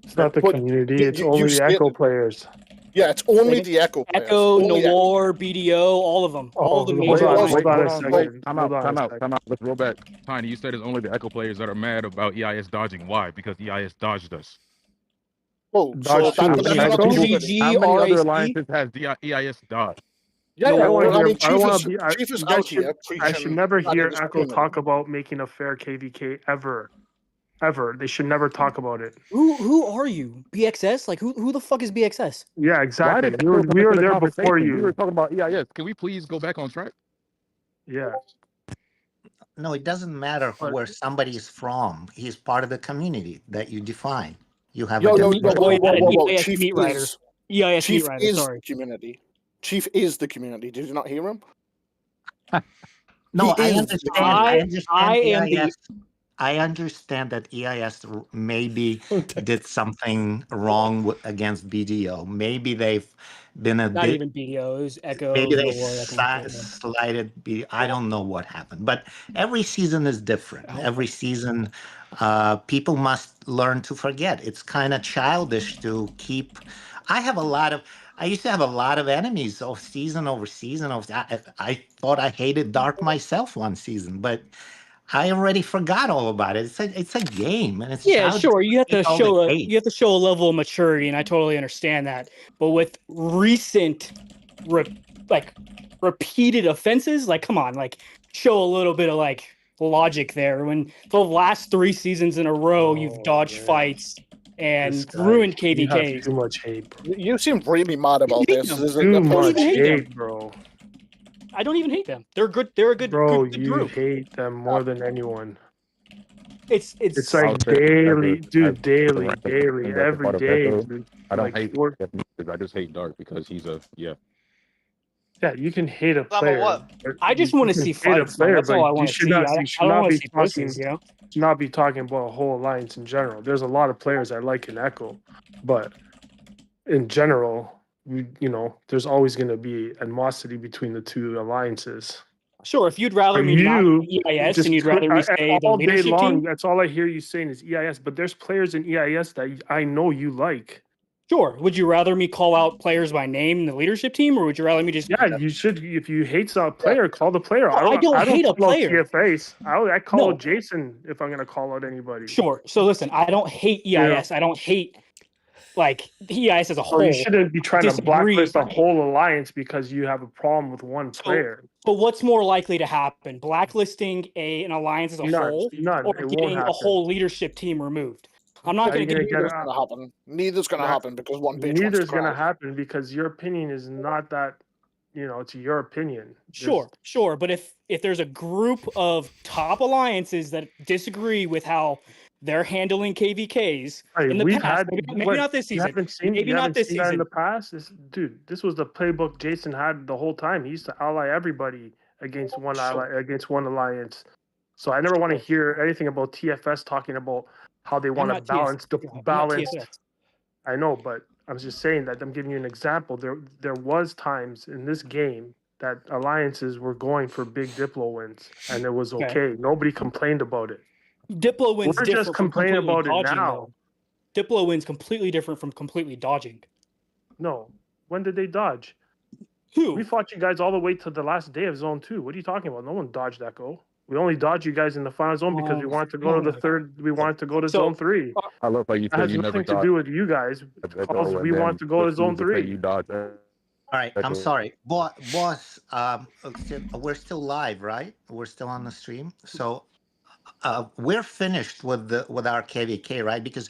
It's not the But community. you- It's you only the stated- Echo players. Yeah, it's only the Echo players. Echo, Only Noir, BDO, all of them. All Oh, the hold major on, alliances. hold on a Wait, second. Time Hold on a out. second. Let's roll back. Tiny, you said it's only the Echo players that are mad about EIS dodging. Why? Because EIS dodged us. Oh, Dodge so two. that's Echo? not true. GG, How many other RAC? alliances has EIS dodged? Yeah, No, yeah. I don't Well, I wanna mean, hear- I don't wanna Chief be- I- Chief is you guys out here I should preaching never hear that Echo it's talk about making a fair KVK ever. Ever. They should never talk about it. Who are you? BXS? Like who the fuck is BXS? Yeah, Why exactly. did We Echo were, come we into were the there before conversation? We were you. talking about EIS. Can we please go back on track? Yeah. No, it doesn't matter But- where somebody is from. He's part of the community that you define. You have Yo, a yo, different- whoa. EIS Chief meat rider. is EIS Chief meat rider, is sorry. the community. Chief is the community. Did you not hear him? No, He I is understand. the I I understand am the- EIS. I understand that EIS maybe did something wrong against BDO. Maybe they've been a Not bit. even BDO. It was Echo. Maybe they Noir, slighted. I don't know what happened, but every season is different. Every season, people must learn to forget. It's kind of childish to keep. I used to have a lot of enemies season over season. I thought I hated Dark myself one season, but I already forgot all about it. It's a game, and it's Yeah, childish sure. You have to keep all show the hate. you have to show a level of maturity, and I totally understand that. But with recent, repeated offenses, like come on, like show a little bit of like logic there. When the last 3 seasons in a row, you've Oh, dodged man. fights and This guy, ruined You have KVKs. too much hate, bro. You seem really mad about hate this. them. Is it Too a much even hate them. hate, bro. I don't even hate them. They're good. They're a good, Bro, good you group. hate them more than anyone. It's It's I'll like say daily, as dude, daily, a daily, that's a every part of day. Echo. Dude. I don't Like, hate we're- Dark. I just hate Dark because he's a Yeah, you can hate a About player. what? but I just you want to can see hate a fights. Man. player, That's all but I you want to should see. not- I you should don't not want be to see pussies, talking- you know. should not be talking about a whole alliance in general. There's a lot of players I like in Echo, but in general, there's always going to be animosity between the two alliances. Sure, if you'd rather But me not you be EIS just and you'd rather me say the all day leadership long, team, that's all I hear you saying is EIS. But there's players in EIS that I know you like. sure. Would you rather me call out players by name in the leadership team, or would you rather me just? Yeah, you should. If you hate some player, call the player. No, I don't hate a call out player. TFAs. I call No. out Jason if I'm gonna call out anybody. Sure. So listen, I don't hate EIS. I don't hate like EIS as a So whole. you shouldn't be trying to disagree. blacklist a whole alliance because you have a problem with one player. But what's more likely to happen? Blacklisting an alliance as a whole, None. or It won't getting a happen. whole leadership team removed? I'm not How going you to gonna get. get Neither's gonna happen. Neither's gonna Not- happen because one bitch wants Neither's to gonna cry. happen because your opinion is not that. It's your opinion. Sure. But if there's a group of top alliances that disagree with how they're handling KVKs in the we've past, had maybe not this You season, haven't seen, maybe you not haven't this seen that in season. the past. This was the playbook Jason had the whole time. He used to ally everybody against one alliance. So I never want to hear anything about TFS talking about how they want to not balance TFS. I'm not balance. TFS. I know, but I'm just saying that I'm giving you an example. There was times in this game that alliances were going for big Diplo wins, and it was okay. Nobody complained about it. Diplo wins We're different just from complaining completely about it dodging, now. though. Diplo wins completely different from completely dodging. No, when did they dodge? Who? We fought you guys all the way to the last day of Zone 2. What are you talking about? No one dodged Echo. We only dodged you guys in the final zone because we wanted to go to the third. We wanted to go to Zone 3. I love how you That said has you never nothing to thought do with you guys. Because we want to go to Zone 3. You dodged. All right, I'm sorry, boss. We're still live, right? We're still on the stream, so we're finished with our KVK, right? Because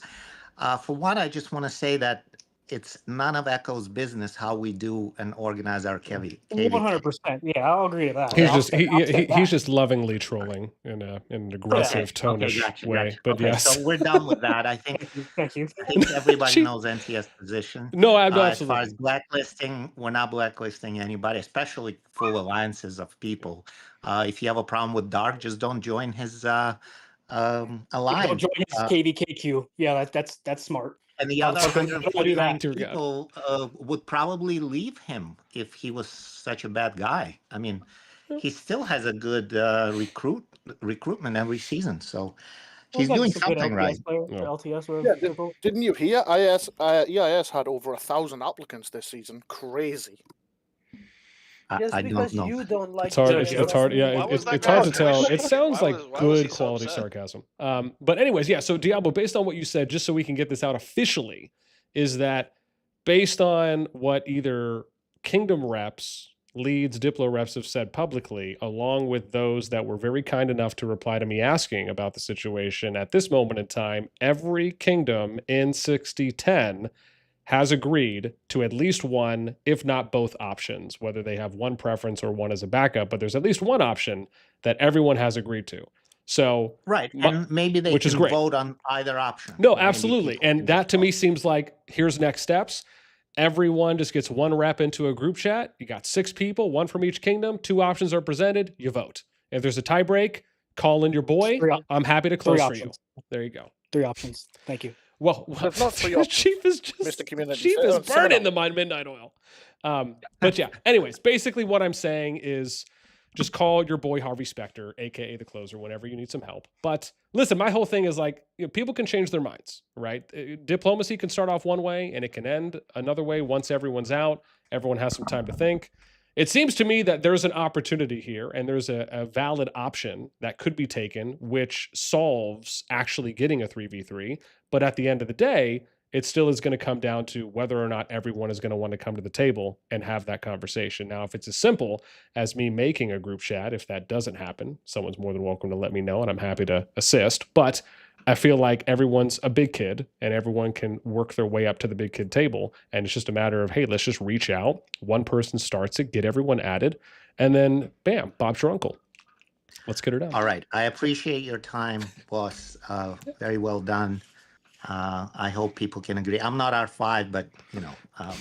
for one, I just want to say that it's none of Echo's business how we do and organize our KVK. 100%. Yeah, I'll agree to that. He's just lovingly trolling in an aggressive, tonish way. But yes, so we're done with that. I think. Thank you. I think everybody knows NTS position. No, As absolutely. far as blacklisting, we're not blacklisting anybody, especially full alliances of people. If you have a problem with Dark, just don't join his alliance. Don't join his KVKQ. Yeah, that's smart. And the other Don't do 149 that. people would probably leave him if he was such a bad guy. I mean, he still has a good recruitment every season. So He's doing something right. Player, Yeah. LTS or Yeah, didn't you hear? EIS had over 1,000 applicants this season. Crazy. Just I because don't know. you don't like It's hard. EIS It's hard. doesn't Yeah, mean- Why was that it's guy hard to so tell. It shaky? sounds Why like was good he so quality upset? sarcasm. But anyways, yeah. So Diablo, based on what you said, just so we can get this out officially, is that based on what either Kingdom reps, leads, Diplo reps have said publicly, along with those that were very kind enough to reply to me asking about the situation at this moment in time, every Kingdom in 6010 has agreed to at least one, if not both options, whether they have one preference or one as a backup, but there's at least one option that everyone has agreed to. So Right, and maybe they which is can great. vote on either option. No, Maybe absolutely. people can And that just to me vote. seems like here's next steps. Everyone just gets one rep into a group chat. You got 6 people, one from each kingdom. 2 options are presented. You vote. If there's a tie break, call in your boy. I'm happy to close for you. There you go. 3 options. Thank you. Well, There's not 3 options. Chief is just Mr. Community. Chief is Seminar. burning the midnight oil. But yeah, anyways, basically what I'm saying is just call your boy Harvey Specter, aka the closer, whenever you need some help. But listen, my whole thing is like, people can change their minds, right? Diplomacy can start off one way and it can end another way once everyone's out. Everyone has some time to think. It seems to me that there's an opportunity here and there's a valid option that could be taken, which solves actually getting a 3v3. But at the end of the day, it still is going to come down to whether or not everyone is going to want to come to the table and have that conversation. Now, if it's as simple as me making a group chat, if that doesn't happen, someone's more than welcome to let me know and I'm happy to assist. But I feel like everyone's a big kid and everyone can work their way up to the big kid table. And it's just a matter of, hey, let's just reach out. One person starts it, get everyone added, and then bam, Bob's your uncle. Let's get her done. All right. I appreciate your time, boss. Very well done. I hope people can agree. I'm not R5, but I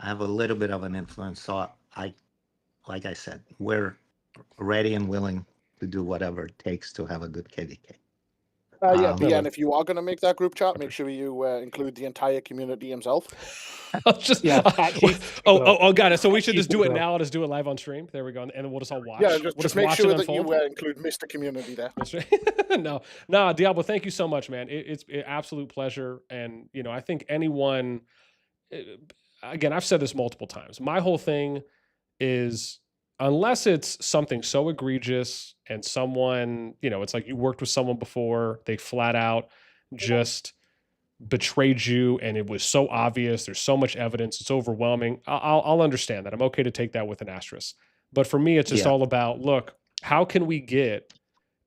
have a little bit of an influence. So like I said, we're ready and willing to do whatever it takes to have a good KVK. And if you are going to make that group chat, make sure you include the entire community himself. I'll just got it. So we should just do it now. I'll just do it live on stream. There we go, and then we'll just all watch. Yeah, we'll just make watch sure it that you unfold. include Mr. Community there. That's right. No, Diablo, thank you so much, man. It's an absolute pleasure, and I think anyone. Again, I've said this multiple times. My whole thing is, unless it's something so egregious and someone, it's like you worked with someone before, they flat out just betrayed you and it was so obvious, there's so much evidence, it's overwhelming, I'll understand that. I'm okay to take that with an asterisk. But for me, it's just all about, look, how can we get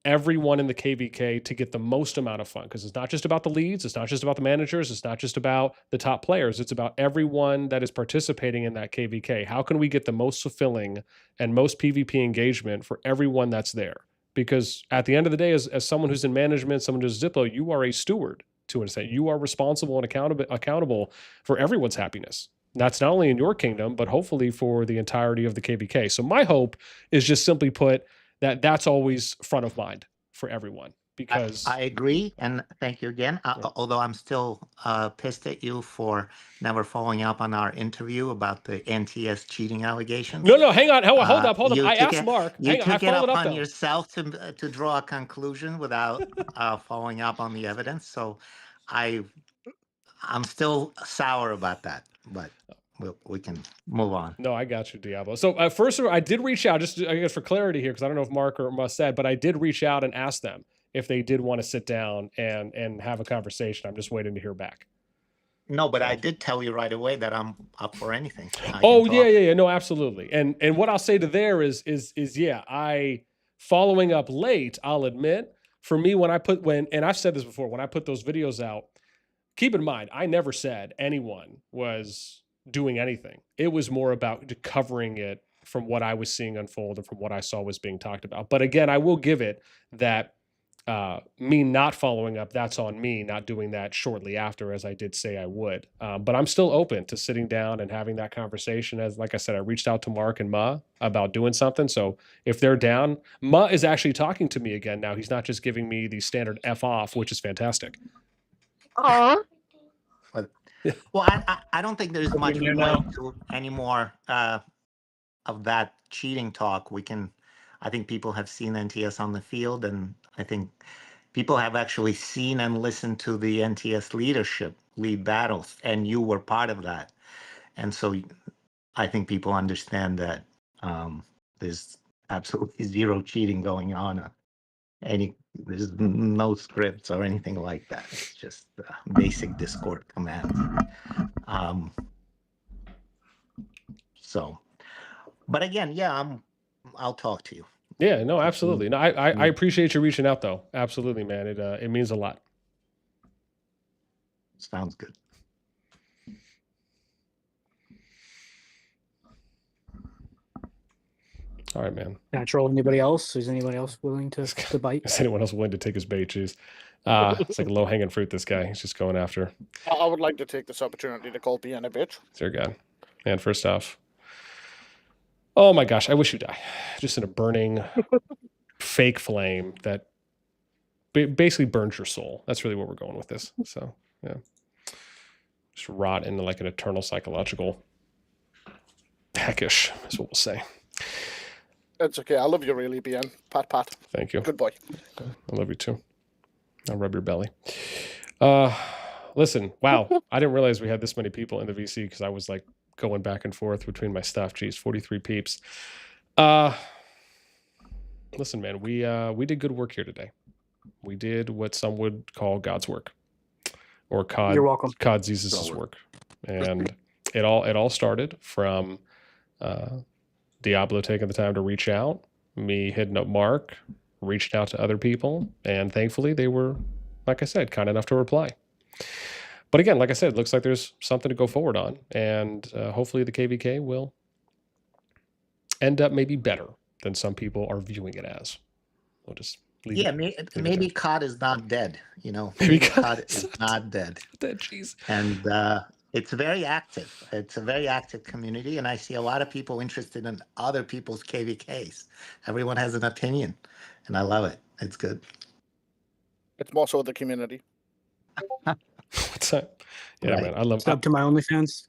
everyone in the KVK to get the most amount of fun? Because it's not just about the leads, it's not just about the managers, it's not just about the top players, it's about everyone that is participating in that KVK. How can we get the most fulfilling and most PvP engagement for everyone that's there? Because at the end of the day, as someone who's in management, someone who's Diplo, you are a steward to an extent. You are responsible and accountable for everyone's happiness. That's not only in your kingdom, but hopefully for the entirety of the KVK. So my hope is just simply put, that's always front of mind for everyone, because I agree, and thank you again. Although I'm still pissed at you for never following up on our interview about the NTS cheating allegations. No, hang on, hold up. I asked Mark. You took it upon though. yourself to draw a conclusion without following up on the evidence. So I'm still sour about that, but we can move on. No, I got you, Diablo. So first of all, I did reach out, just I guess for clarity here, because I don't know if Mark or Mus said, but I did reach out and ask them if they did want to sit down and have a conversation. I'm just waiting to hear back. No, but I did tell you right away that I'm up for anything. Yeah. No, absolutely. And what I'll say to there is I following up late, I'll admit, for me, and I've said this before, when I put those videos out, keep in mind, I never said anyone was doing anything. It was more about covering it from what I was seeing unfold and from what I saw was being talked about. But again, I will give it that me not following up, that's on me not doing that shortly after, as I did say I would. But I'm still open to sitting down and having that conversation. As like I said, I reached out to Mark and Ma about doing something. So if they're down, Ma is actually talking to me again now. He's not just giving me the standard F off, which is fantastic. Well, I don't think there's much point to any more of that cheating talk. I think people have seen NTS on the field, and I think people have actually seen and listened to the NTS leadership lead battles, and you were part of that. And so I think people understand that there's absolutely zero cheating going on. There's no scripts or anything like that. It's just basic Discord commands. So, but again, yeah, I'll talk to you. Yeah, no, absolutely. No, I appreciate you reaching out though. Absolutely, man. It means a lot. Sounds good. All right, man. Natural. Anybody else? Is anybody else willing to bite? Is anyone else willing to take his bait? Jeez. It's like low hanging fruit. This guy, he's just going after. I would like to take this opportunity to call BN a bitch. Dear God, man. First off, oh my gosh, I wish you die. Just in a burning, fake flame that basically burns your soul. That's really where we're going with this. So yeah, just rot into like an eternal psychological heckish is what we'll say. It's okay. I love you really, BN. Pat, pat. Thank you. Good boy. I love you too. I'll rub your belly. Listen, wow. I didn't realize we had this many people in the VC because I was like going back and forth between my stuff. Geez, 43 peeps. Listen, man, we did good work here today. We did what some would call God's work, or COD. You're welcome. COD Jesus' work, and it all started from Diablo taking the time to reach out, me hitting up Mark, reached out to other people, and thankfully they were, like I said, kind enough to reply. But again, like I said, it looks like there's something to go forward on, and hopefully the KVK will end up maybe better than some people are viewing it as. We'll just leave it. Maybe COD is not dead. Maybe COD is not dead. Dead, jeez. And it's very active. It's a very active community, and I see a lot of people interested in other people's KVKs. Everyone has an opinion, and I love it. It's good. It's more so the community. What's that? Yeah, Right. man, I love. Sub to my OnlyFans.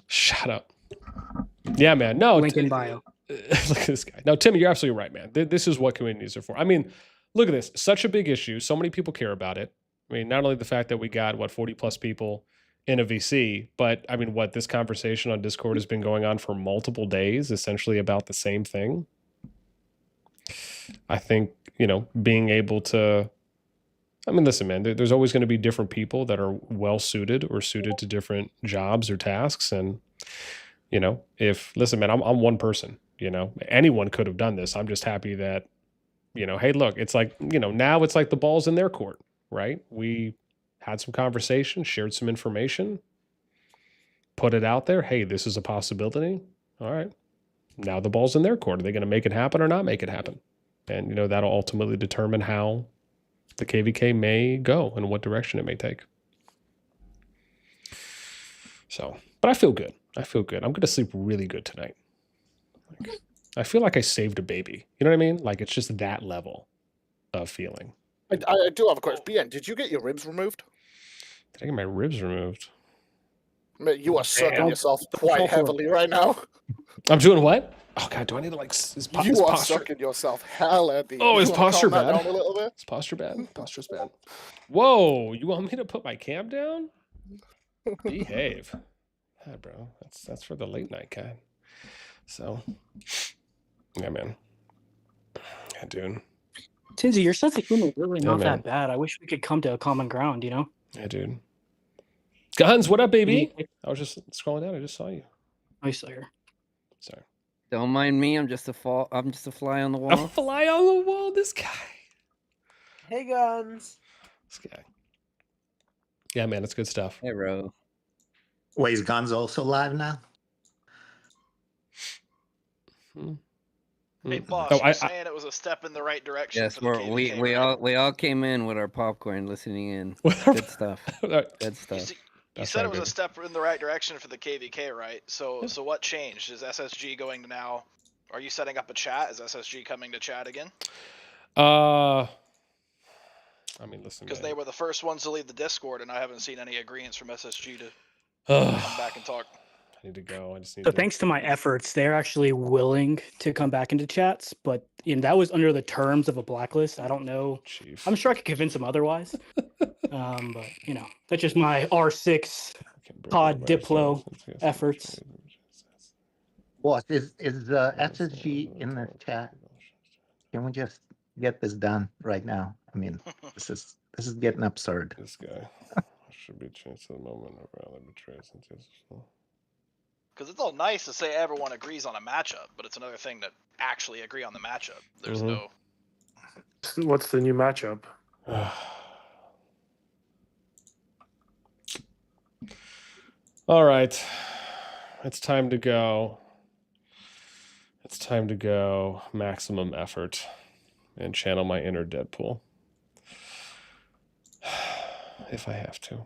Shut up. Yeah, man. No. Link in bio. Look at this guy. No, Tim, you're absolutely right, man. This is what communities are for. I mean, look at this. Such a big issue. So many people care about it. I mean, not only the fact that we got 40 plus people in a VC, but I mean, this conversation on Discord has been going on for multiple days, essentially about the same thing. I think, being able to, I mean, listen, man, there's always going to be different people that are well suited or suited to different jobs or tasks. And, listen, man, I'm one person, anyone could have done this. I'm just happy that, hey, look, it's like, now it's like the ball's in their court, right? We had some conversation, shared some information, put it out there. Hey, this is a possibility. All right. Now the ball's in their court. Are they going to make it happen or not make it happen? And, that'll ultimately determine how the KVK may go and what direction it may take. So, but I feel good. I'm going to sleep really good tonight. I feel like I saved a baby. You know what I mean? Like it's just that level of feeling. I do have a question. BN, did you get your ribs removed? Did I get my ribs removed? Mate, you are sucking yourself quite heavily right now. I'm doing what? Oh God, do I need to is you are posture? sucking yourself hell heavy. Oh, is posture bad? A little bit? Is posture bad? Posture's bad. Whoa, you want me to put my cam down? Behave. Yeah, bro. That's for the late night guy. So, yeah, man. Yeah, dude. Tinsy, your sense of humor is really not man. that bad. I wish we could come to a common ground, Yeah, dude. Guns, what up, baby? I was just scrolling down. I just saw you. I saw her. Sorry. Don't mind me. I'm just a fly on the wall. A fly on the wall. This guy. Hey, Guns. This guy. Yeah, man, it's good stuff. Hey, bro. Wait, is Guns also live now? Hey, boss, Oh, you're saying it was a step in the right direction. Yes, for the KVK, we all came in with our popcorn, listening in. Good stuff. Good stuff. You said it was a step in the right direction for the KVK, right? So what changed? Is SSG going to now? Are you setting up a chat? Is SSG coming to chat again? I mean, listen. Because they were the first ones to leave the Discord, and I haven't seen any agreements from SSG to come back and talk. I need to go. I just need So to... thanks to my efforts, they're actually willing to come back into chats, but that was under the terms of a blacklist. I don't know. Chief. I'm sure I could convince them otherwise. But that's just my R6 CoD Diplo efforts. Boss, is SSG in the chat? Can we just get this done right now? I mean, this is getting absurd. This guy should be changed to the moment of rather betray since Because it's all nice to say everyone agrees on a matchup, but it's another thing to actually agree on the matchup. There's no. What's the new matchup? All right, it's time to go. It's time to go maximum effort and channel my inner Deadpool. If I have to.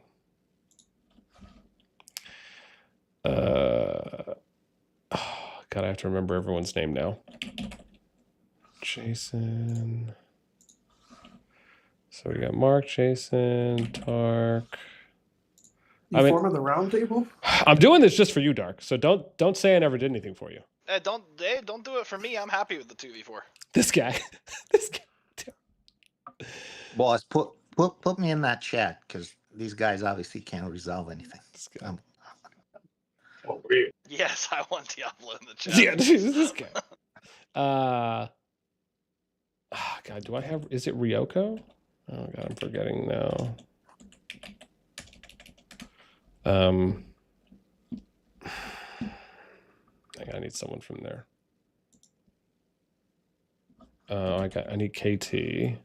God, I have to remember everyone's name now. Jason. So we got Mark, Jason, Tark. You forming the round table? I'm doing this just for you, Dark. So don't say I never did anything for you. Don't do it for me. I'm happy with the 2v4. This guy. This guy. Boss, put me in that chat because these guys obviously can't resolve anything. Yes, I want Diablo in the chat. Yeah, this guy. God, do I have? Is it Ryoko? Oh God, I'm forgetting now. I need someone from there. I need KT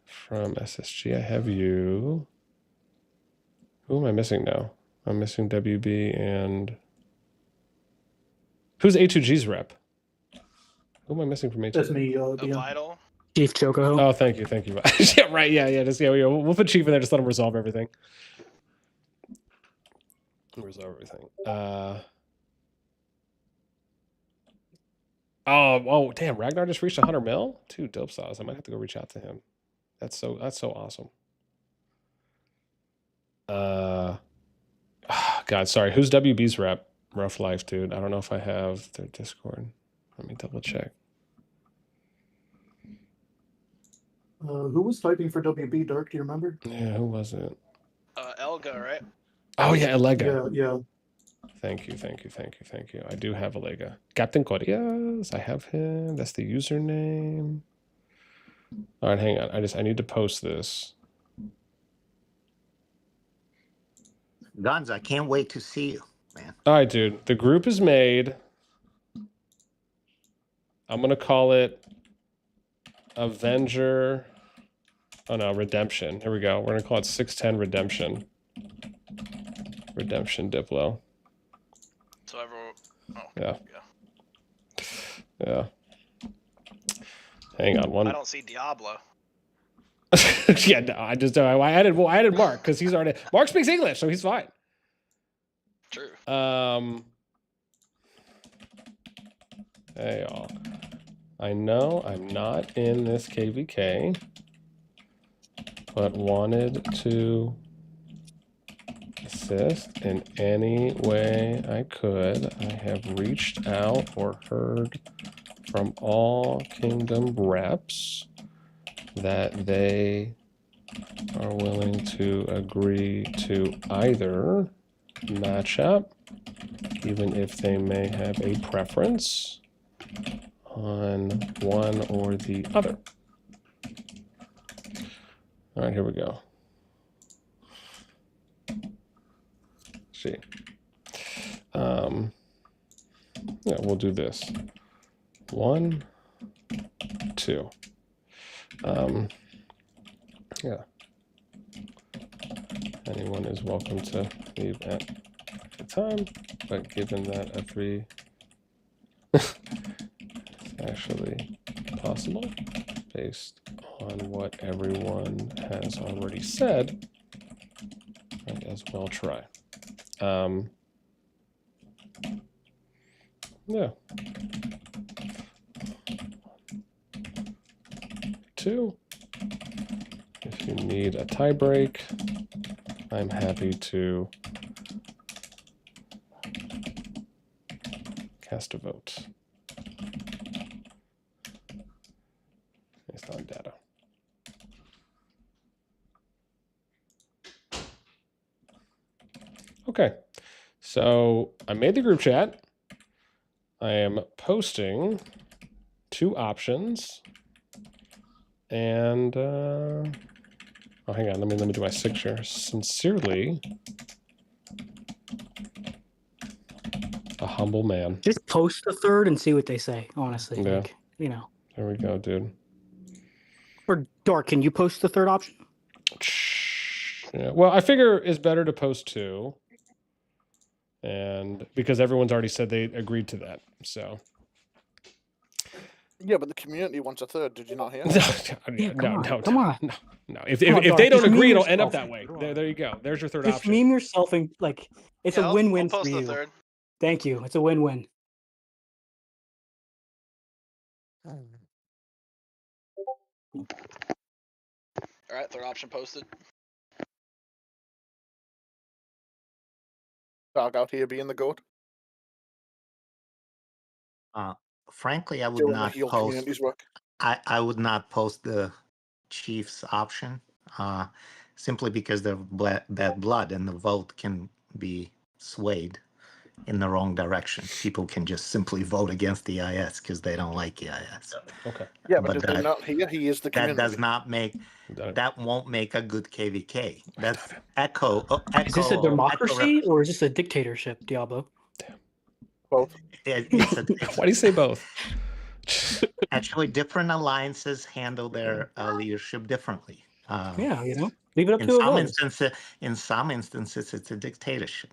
from SSG. I have you. Who am I missing now? I'm missing WB and who's A2G's rep? Who am I missing from A2G? That's me. Vital. Chief Choco. Oh, thank you. Yeah, right. Yeah. Just we'll put Chief in there. Just let him resolve everything. Resolve everything. Oh, damn! Ragnar just reached 100 mil. 2 dope sauce. I might have to go reach out to him. That's so awesome. God, sorry. Who's WB's rep? Rough life, dude. I don't know if I have their Discord. Let me double check. Who was typing for WB, Dark? Do you remember? Yeah, who was it? Elga, right? Oh yeah, Elega. Yeah. Thank you. I do have Elega. Captain Cordias. I have him. That's the username. All right, hang on. I need to post this. Guns, I can't wait to see you, man. All right, dude. The group is made. I'm gonna call it Avenger. Oh no, Redemption. Here we go. We're gonna call it 610 Redemption. Redemption Diplo. So everyone. Oh, yeah. Hang on one. I don't see Diablo. Yeah, no, I just don't. I added Mark because he's already. Mark speaks English, so he's fine. True. Hey y'all. I know I'm not in this KVK, but wanted to assist in any way I could. I have reached out or heard from all Kingdom reps that they are willing to agree to either matchup, even if they may have a preference on one or the other. All right, here we go. See. Yeah, we'll do this. 1, 2. Yeah. Anyone is welcome to leave at the time, but given that a 3 is actually possible based on what everyone has already said, might as well try. Yeah. 2. If you need a tie break, I'm happy to Cast a vote. Based on data. Okay, so I made the group chat. I am posting 2 options, and oh, hang on, let me do my signature. Sincerely, a humble man. Just post the third and see what they say. Honestly, Yeah. like, you know. There we go, dude. Or Dark, can you post the third option? Yeah. Well, I figure it's better to post 2, and because everyone's already said they agreed to that, so. Yeah, but the community wants a third. Did you not hear? No. If Come on, they Dark, don't just agree, meme it'll end up yourself. that way. There you go. There's your third Just option. meme yourself and like it's Yeah, a win-win I'll for post the you. third. Thank you. It's a win-win. All right, third option posted. Dog out here being the goat. Frankly, I would Doing the not heel post. community's work. I would not post the Chiefs option, simply because they're bad blood, and the vote can be swayed in the wrong direction. People can just simply vote against the EIS because they don't like EIS. Okay. Yeah, but did they not hear? He is the That community. does not make. That won't make a good KVK. That's echo. Is this a democracy or is this a dictatorship, Diablo? Both. Why do you say both? Actually, different alliances handle their leadership differently. Yeah, you know, leave it up to the voters. In some instances, it's a dictatorship.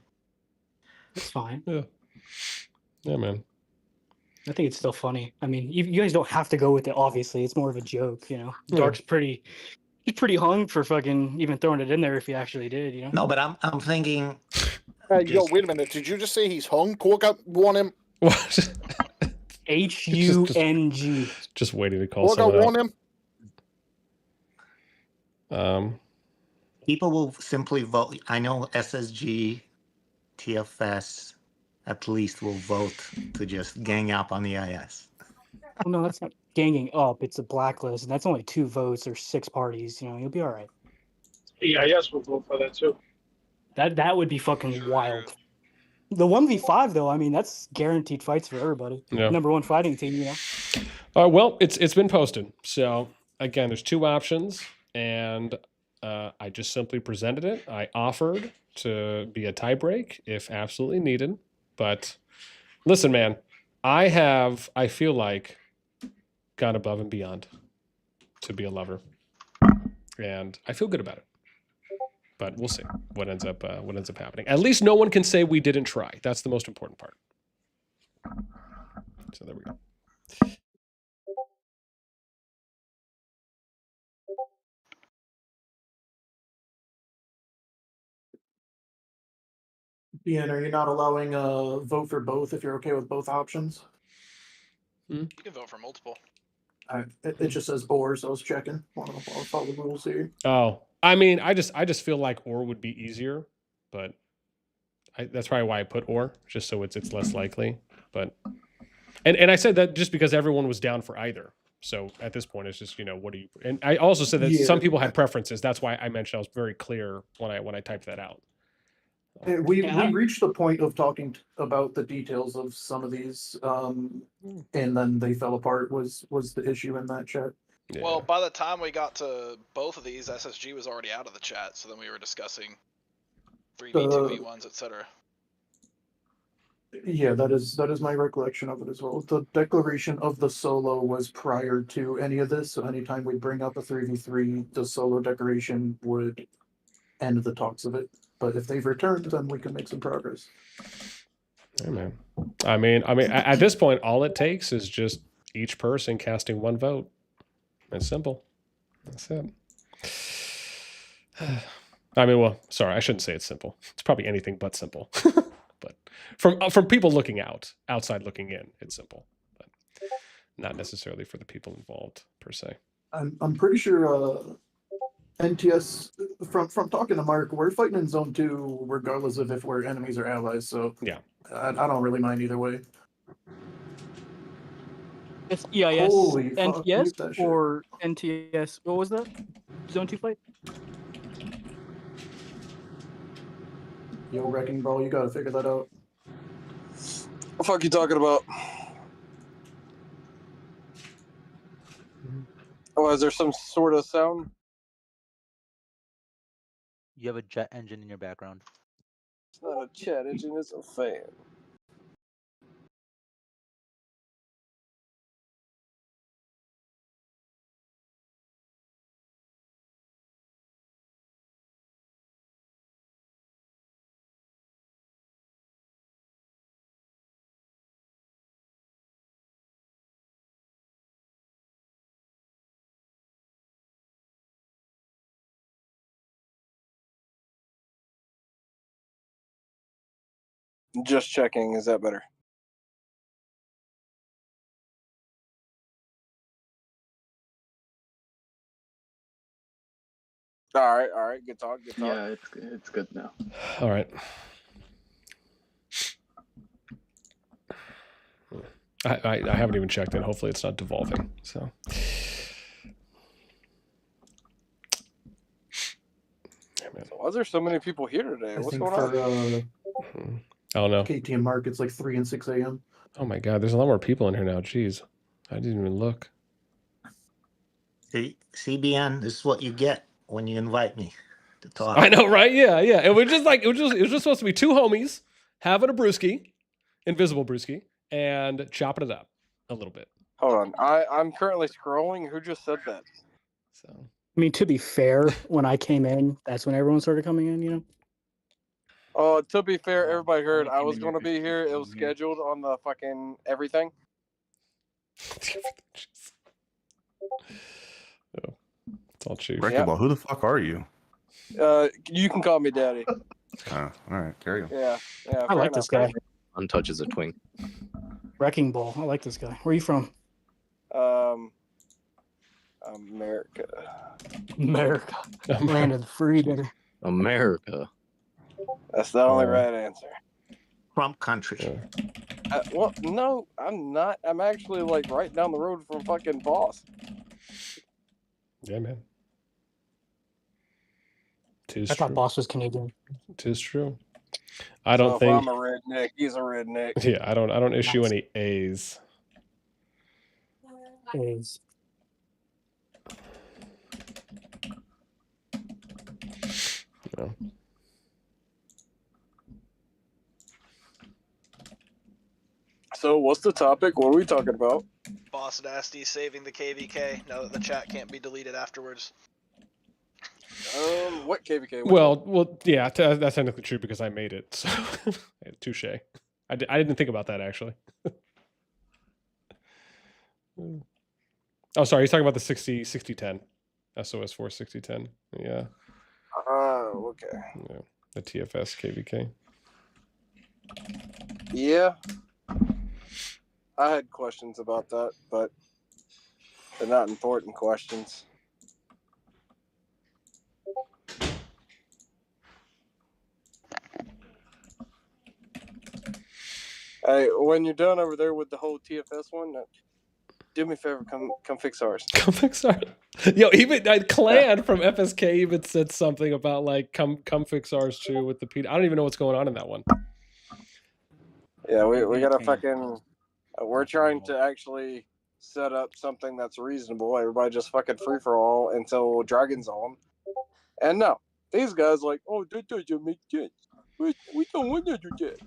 It's fine. Yeah, man. I think it's still funny. I mean, you guys don't have to go with it. Obviously, it's more of a joke. You know, Yeah. Dark's he's pretty hung for fucking even throwing it in there if he actually did. You know. No, but I'm thinking. Yo, wait a minute. Did you just say he's hung? Cork won him. What? HUNG. Just waiting to call Cork someone won out. him. People will simply vote. I know SSG, TFS, at least will vote to just gang up on the EIS. Well, no, that's not ganging up. It's a blacklist, and that's only 2 votes or 6 parties. You know, you'll be all right. EIS will vote for that too. That would be fucking wild. The 1v5 though, I mean, that's guaranteed fights for everybody. Yeah. Number 1 fighting team, you know. Well, it's been posted. So again, there's 2 options, and I just simply presented it. I offered to be a tiebreak if absolutely needed. But listen, man, I feel like gone above and beyond to be a lover, and I feel good about it. But we'll see what ends up happening. At least no one can say we didn't try. That's the most important part. So there we go. Ian, are you not allowing a vote for both if you're okay with both options? You can vote for multiple. It just says or, so I was checking. I'll follow the rules here. Oh, I mean, I just feel like or would be easier, but that's probably why I put or, just so it's less likely. But and I said that just because everyone was down for either. So at this point, it's just, you know, what do you? And I also said that some people had preferences. That's why I mentioned I was very clear when I typed that out. We reached the point of talking about the details of some of these, and then they fell apart. Was the issue in that chat? Yeah. Well, by the time we got to both of these, SSG was already out of the chat. So then we were discussing 3v, 2v1s, etc. Yeah, that is my recollection of it as well. The declaration of the solo was prior to any of this, so anytime we bring up a 3v3, the solo declaration would end the talks of it. But if they've returned, then we can make some progress. Yeah, man. I mean, at this point, all it takes is just each person casting 1 vote. It's simple. That's it. I mean, well, sorry, I shouldn't say it's simple. It's probably anything but simple. But from people looking outside looking in, it's simple. But not necessarily for the people involved per se. I'm pretty sure NTS from talking to Mark, we're fighting in zone 2 regardless of if we're enemies or allies. So yeah, I don't really mind either way. It's EIS, Holy fuck, NTS, mute that shit. or NTS. What was that? Zone 2 fight? Yo, Wrecking Ball, you gotta figure that out. What the fuck you talking about? Oh, is there some sort of sound? You have a jet engine in your background. It's not a chat engine, it's a fan. Just checking, is that better? All right, good talk, good talk. Yeah, it's good now. All right. I haven't even checked it. Hopefully it's not devolving. So. Why is there so many people here today? What's going on? I don't know. KTM markets like 3 and 6 a.m. Oh my God, there's a lot more people in here now. Jeez, I didn't even look. See, CBN, this is what you get when you invite me to talk. I know, right? Yeah. And we're just like it was just supposed to be two homies having a brewski, invisible brewski, and chopping it up a little bit. Hold on, I'm currently scrolling. Who just said that? So. I mean, to be fair, when I came in, that's when everyone started coming in, you know? To be fair, everybody heard I was going to be here. It was scheduled on the fucking everything. Oh, it's all chief. Wrecking Ball, who the fuck are you? You can call me Daddy. Oh, all right, carry on. Yeah. I like this guy. Untouches a twink. Wrecking Ball. I like this guy. Where are you from? America. Land of the free, dude. America. That's the only right answer. Trump country. Well, no, I'm not. I'm actually like right down the road from fucking Boss. Yeah, man. I thought Boss was Canadian. Tis true. I don't So think if I'm a redneck, he's a redneck. Yeah, I don't issue any A's. A's. No. So what's the topic? What are we talking about? bossnasti saving the KVK now that the chat can't be deleted afterwards. What KVK? Well, yeah, that's technically true because I made it. So, touche. I didn't think about that actually. Oh, sorry. He's talking about the 6010 SOS 4 6010. Yeah. Oh, okay. Yeah. The TFS KVK. Yeah. I had questions about that, but they're not important questions. Hey, when you're done over there with the whole TFS one, do me a favor, come fix ours. Come fix ours. Yo, even Clan from FSK even said something about like come fix ours too with the P. I don't even know what's going on in that one. Yeah, we gotta fucking. We're trying to actually set up something that's reasonable. Everybody just fucking free for all until Dragon's on. And no, these guys like, oh, that doesn't make sense. We don't want to do that.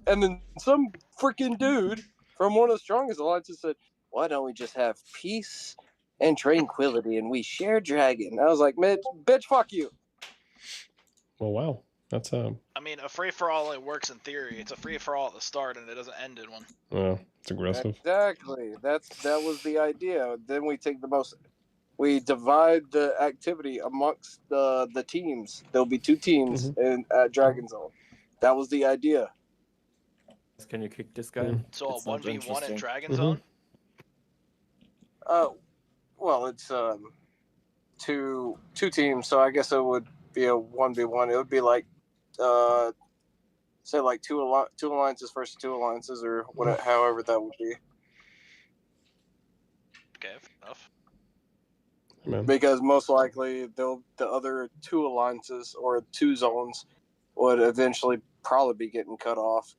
And then some freaking dude from one of the strongest alliances said, why don't we just have peace and tranquility and we share Dragon? I was like, bitch, fuck you. Well, wow. That's I mean, a free-for-all only works in theory. It's a free-for-all at the start, and it doesn't end in one. Oh, it's aggressive. Exactly. That was the idea. Then we divide the activity amongst the teams. There'll be two teams at Dragon Zone. That was the idea. Can you kick this guy? So a 1v1 in Dragon Mhm. Zone? Well, it's two teams, so I guess it would be a 1v1. It would be like say like two alliances versus two alliances, or whatever, however that would be. Okay, enough. Because most likely the other 2 alliances or 2 zones would eventually probably be getting cut off.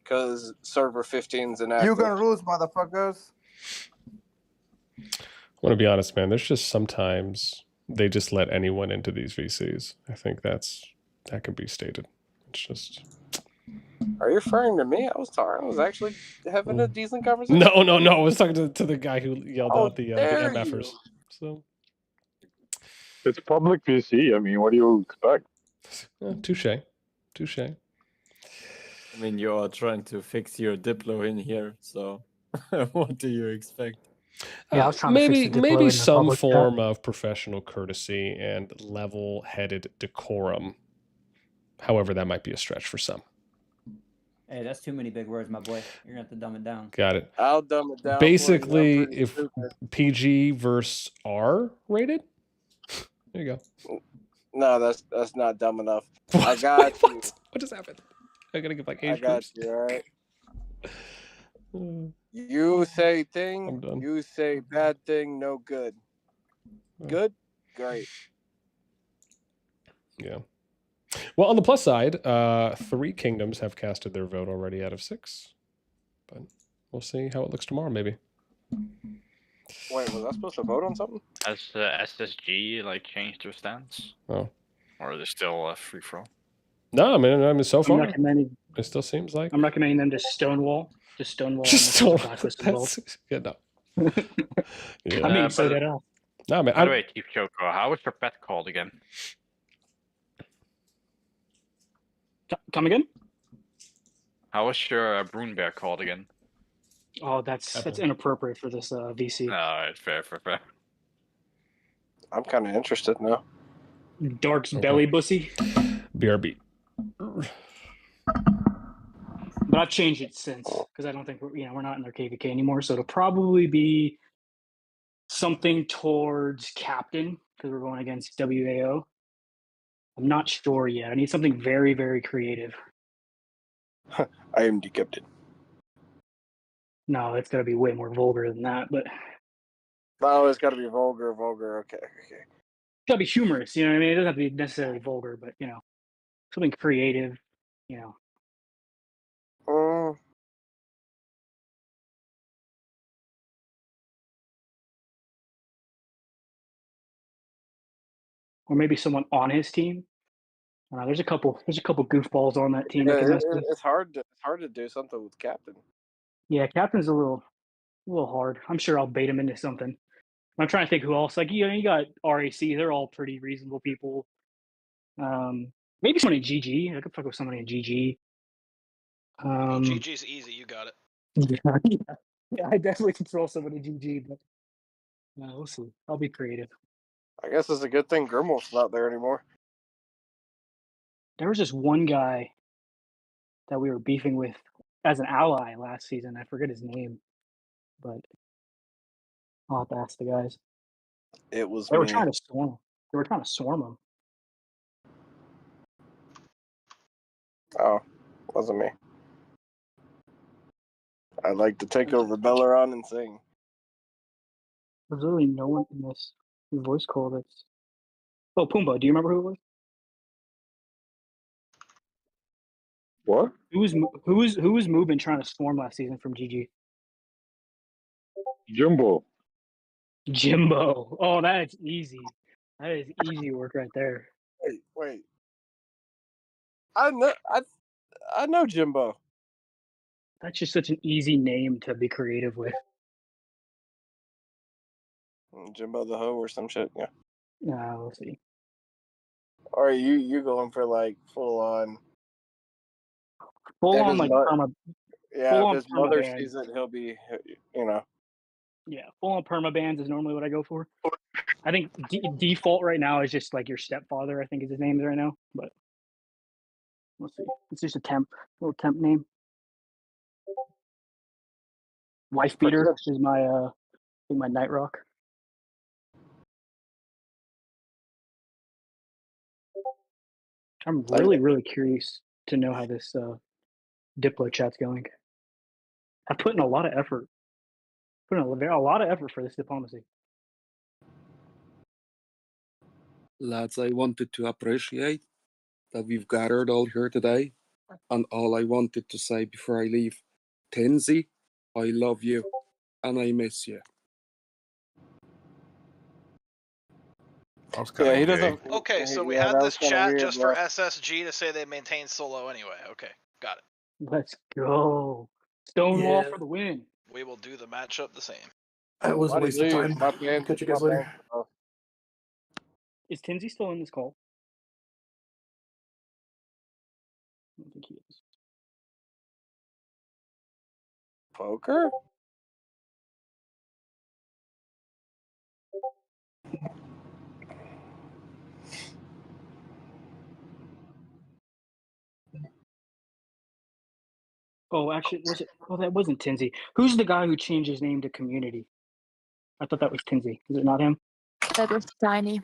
Because server 15's inactive. You gonna lose, motherfuckers. I want to be honest, man. There's just sometimes they just let anyone into these VCs. I think that can be stated. It's just. Are you referring to me? I was actually having a decent conversation. No. I was talking to the guy who yelled out the MFers. So. It's public VC. I mean, what do you expect? Touche. I mean, you are trying to fix your Diplo in here, so what do you expect? Yeah, I was trying to fix the Diplo in the some public form chat. of professional courtesy and level-headed decorum. However, that might be a stretch for some. Hey, that's too many big words, my boy. You're gonna have to dumb it down. Got it. I'll dumb it down. Basically, if PG versus R rated, there you go. No, that's not dumb enough. I got you. What just happened? I gotta give like I age got groups. you. All right. You say thing. You say bad thing. No good. Good. Great. Yeah. Well, on the plus side, 3 kingdoms have casted their vote already out of 6, but we'll see how it looks tomorrow. Maybe. Wait, was I supposed to vote on something? Has SSG like changed their stance? Oh. Or is it still a free for all? No, I mean, so far, recommending- it still seems like I'm recommending them to stonewall. Just stonewall. Just on the stonewall. blacklist as well. Yeah, no. Yeah. I mean, so that all. No, man. By the way, Chief Choco, how is your pet called again? Come again? How is your Broon Bear called again? Oh, that's inappropriate for this VC. No, it's fair. I'm kind of interested now. Dark's belly bussy. BRB. But I've changed it since because I don't think we're not in their KVK anymore. So it'll probably be something towards captain because we're going against WAO. I'm not sure yet. I need something very, very creative. I am decapitated. No, it's got to be way more vulgar than that. But Oh, it's got to be vulgar. Okay. it's got to be humorous. You know what I mean? It doesn't have to be necessarily vulgar, but something creative. Or maybe someone on his team. There's a couple goofballs on that team. Yeah, it's hard to do something with captain. Yeah, captain's a little hard. I'm sure I'll bait him into something. I'm trying to think who else. Like you got RAC. They're all pretty reasonable people. Maybe someone in GG. I could fuck with somebody in GG. GG's easy. You got it. Yeah, I definitely control somebody in GG, but we'll see. I'll be creative. I guess it's a good thing Grimwolf's not there anymore. There was just one guy that we were beefing with as an ally last season. I forget his name, but I'll have to ask the guys. It was They were me. trying to swarm. They were trying to swarm him. Oh, wasn't me. I'd like to take over Belleron and sing. There's literally no one in this voice call that's. Oh, Pumbaa. Do you remember who it was? What? Who was moving trying to swarm last season from GG? Jumbo. Jimbo. Oh, that's easy. That is easy work right there. Wait. I know Jimbo. That's just such an easy name to be creative with. Jimbo the Hoe or some shit, yeah. We'll see. Or you going for like full on. Full if on his like mo- perma. Yeah, full if on his mother permaban. sees it, he'll be, Yeah, full on permabans is normally what I go for. I think default right now is just like your stepfather. I think is his name right now, but let's see. It's just a little temp name. Wife beater is my I think my Night Rock. I'm really curious to know how this Diplo chat's going. I put in a lot of effort. Put in a lot of effort for this diplomacy. Lads, I wanted to appreciate that we've gathered all here today. And all I wanted to say before I leave, Tinsy, I love you and I miss you. Yeah, he doesn't. Okay, so we yeah, had that this was kinda chat weird, just bro. for SSG to say they maintain solo anyway. Okay, got it. Let's go. Stonewall Yeah. for the win. We will do the matchup the same. That was a Why'd he waste of leave? time. My bad. Catch you My guys later. bad. Oh. Is Tinsy still in this call? I don't think he is. Poker? Oh, actually, was it? Oh, that wasn't Tinsy. Who's the guy who changed his name to Community? I thought that was Tinsy. Is it not him? That was Tiny.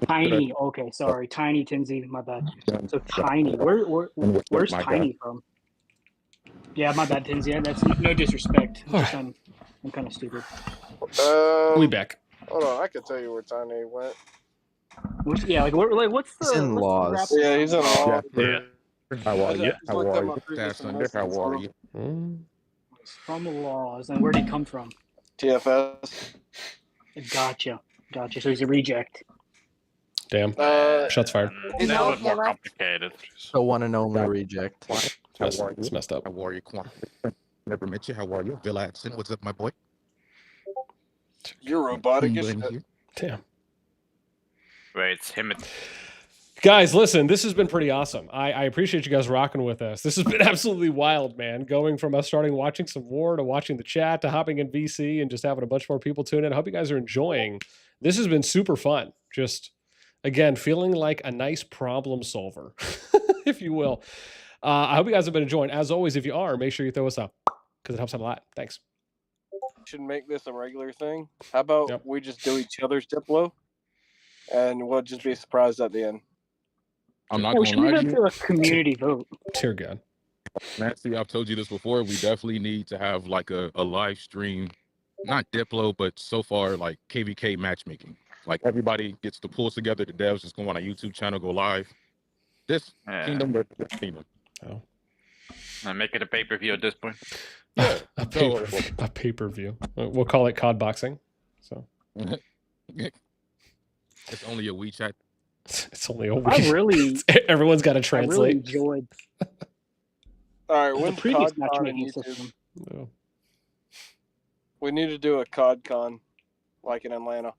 Tiny. Okay, sorry. Tiny Tinsy. My bad. So Tiny. Where's Tiny from? Yeah, my bad, Tinsy. That's no disrespect. Just I'm kind of stupid. We back. Hold on, I can tell you where Tiny went. What's the He's in laws. wrap Yeah, he's in law. Yeah. How are you? How are you? That's under. How are you? From the laws, and where'd he come from? TFS. Gotcha. So he's a reject. Damn. Shots fired. It's a little more complicated. The one and only reject. It's messed up. How are you? Never met you. How are you? Bill Addison. What's up, my boy? You're robotic as England shit. here. Damn. Wait, it's him. Guys, listen, this has been pretty awesome. I appreciate you guys rocking with us. This has been absolutely wild, man. Going from us starting watching some war to watching the chat to hopping in VC and just having a bunch more people tune in. I hope you guys are enjoying. This has been super fun. Just, again, feeling like a nice problem solver, if you will. I hope you guys have been enjoying. As always, if you are, make sure you throw us up because it helps out a lot. Thanks. Should make this a regular thing. How about we just do each other's Diplo, and we'll just be surprised at the end. I'm not we gonna should lie move to that you. to a community vote. Dear God. Nancy, I've told you this before. We definitely need to have like a live stream, not Diplo, but so far like KVK matchmaking. Like everybody gets to pull together. The devs just go on our YouTube channel, go live. This Kingdom versus this Kingdom. Oh. Make it a pay-per-view at this point. Yeah. a pay-per-view. We'll call it COD boxing. So It's only a WeChat. It's only a I really, everyone's got to I really translate. enjoyed All right, the when's previous COD Con on matchmaking YouTube? system. No. We need to do a COD Con, like in Atlanta.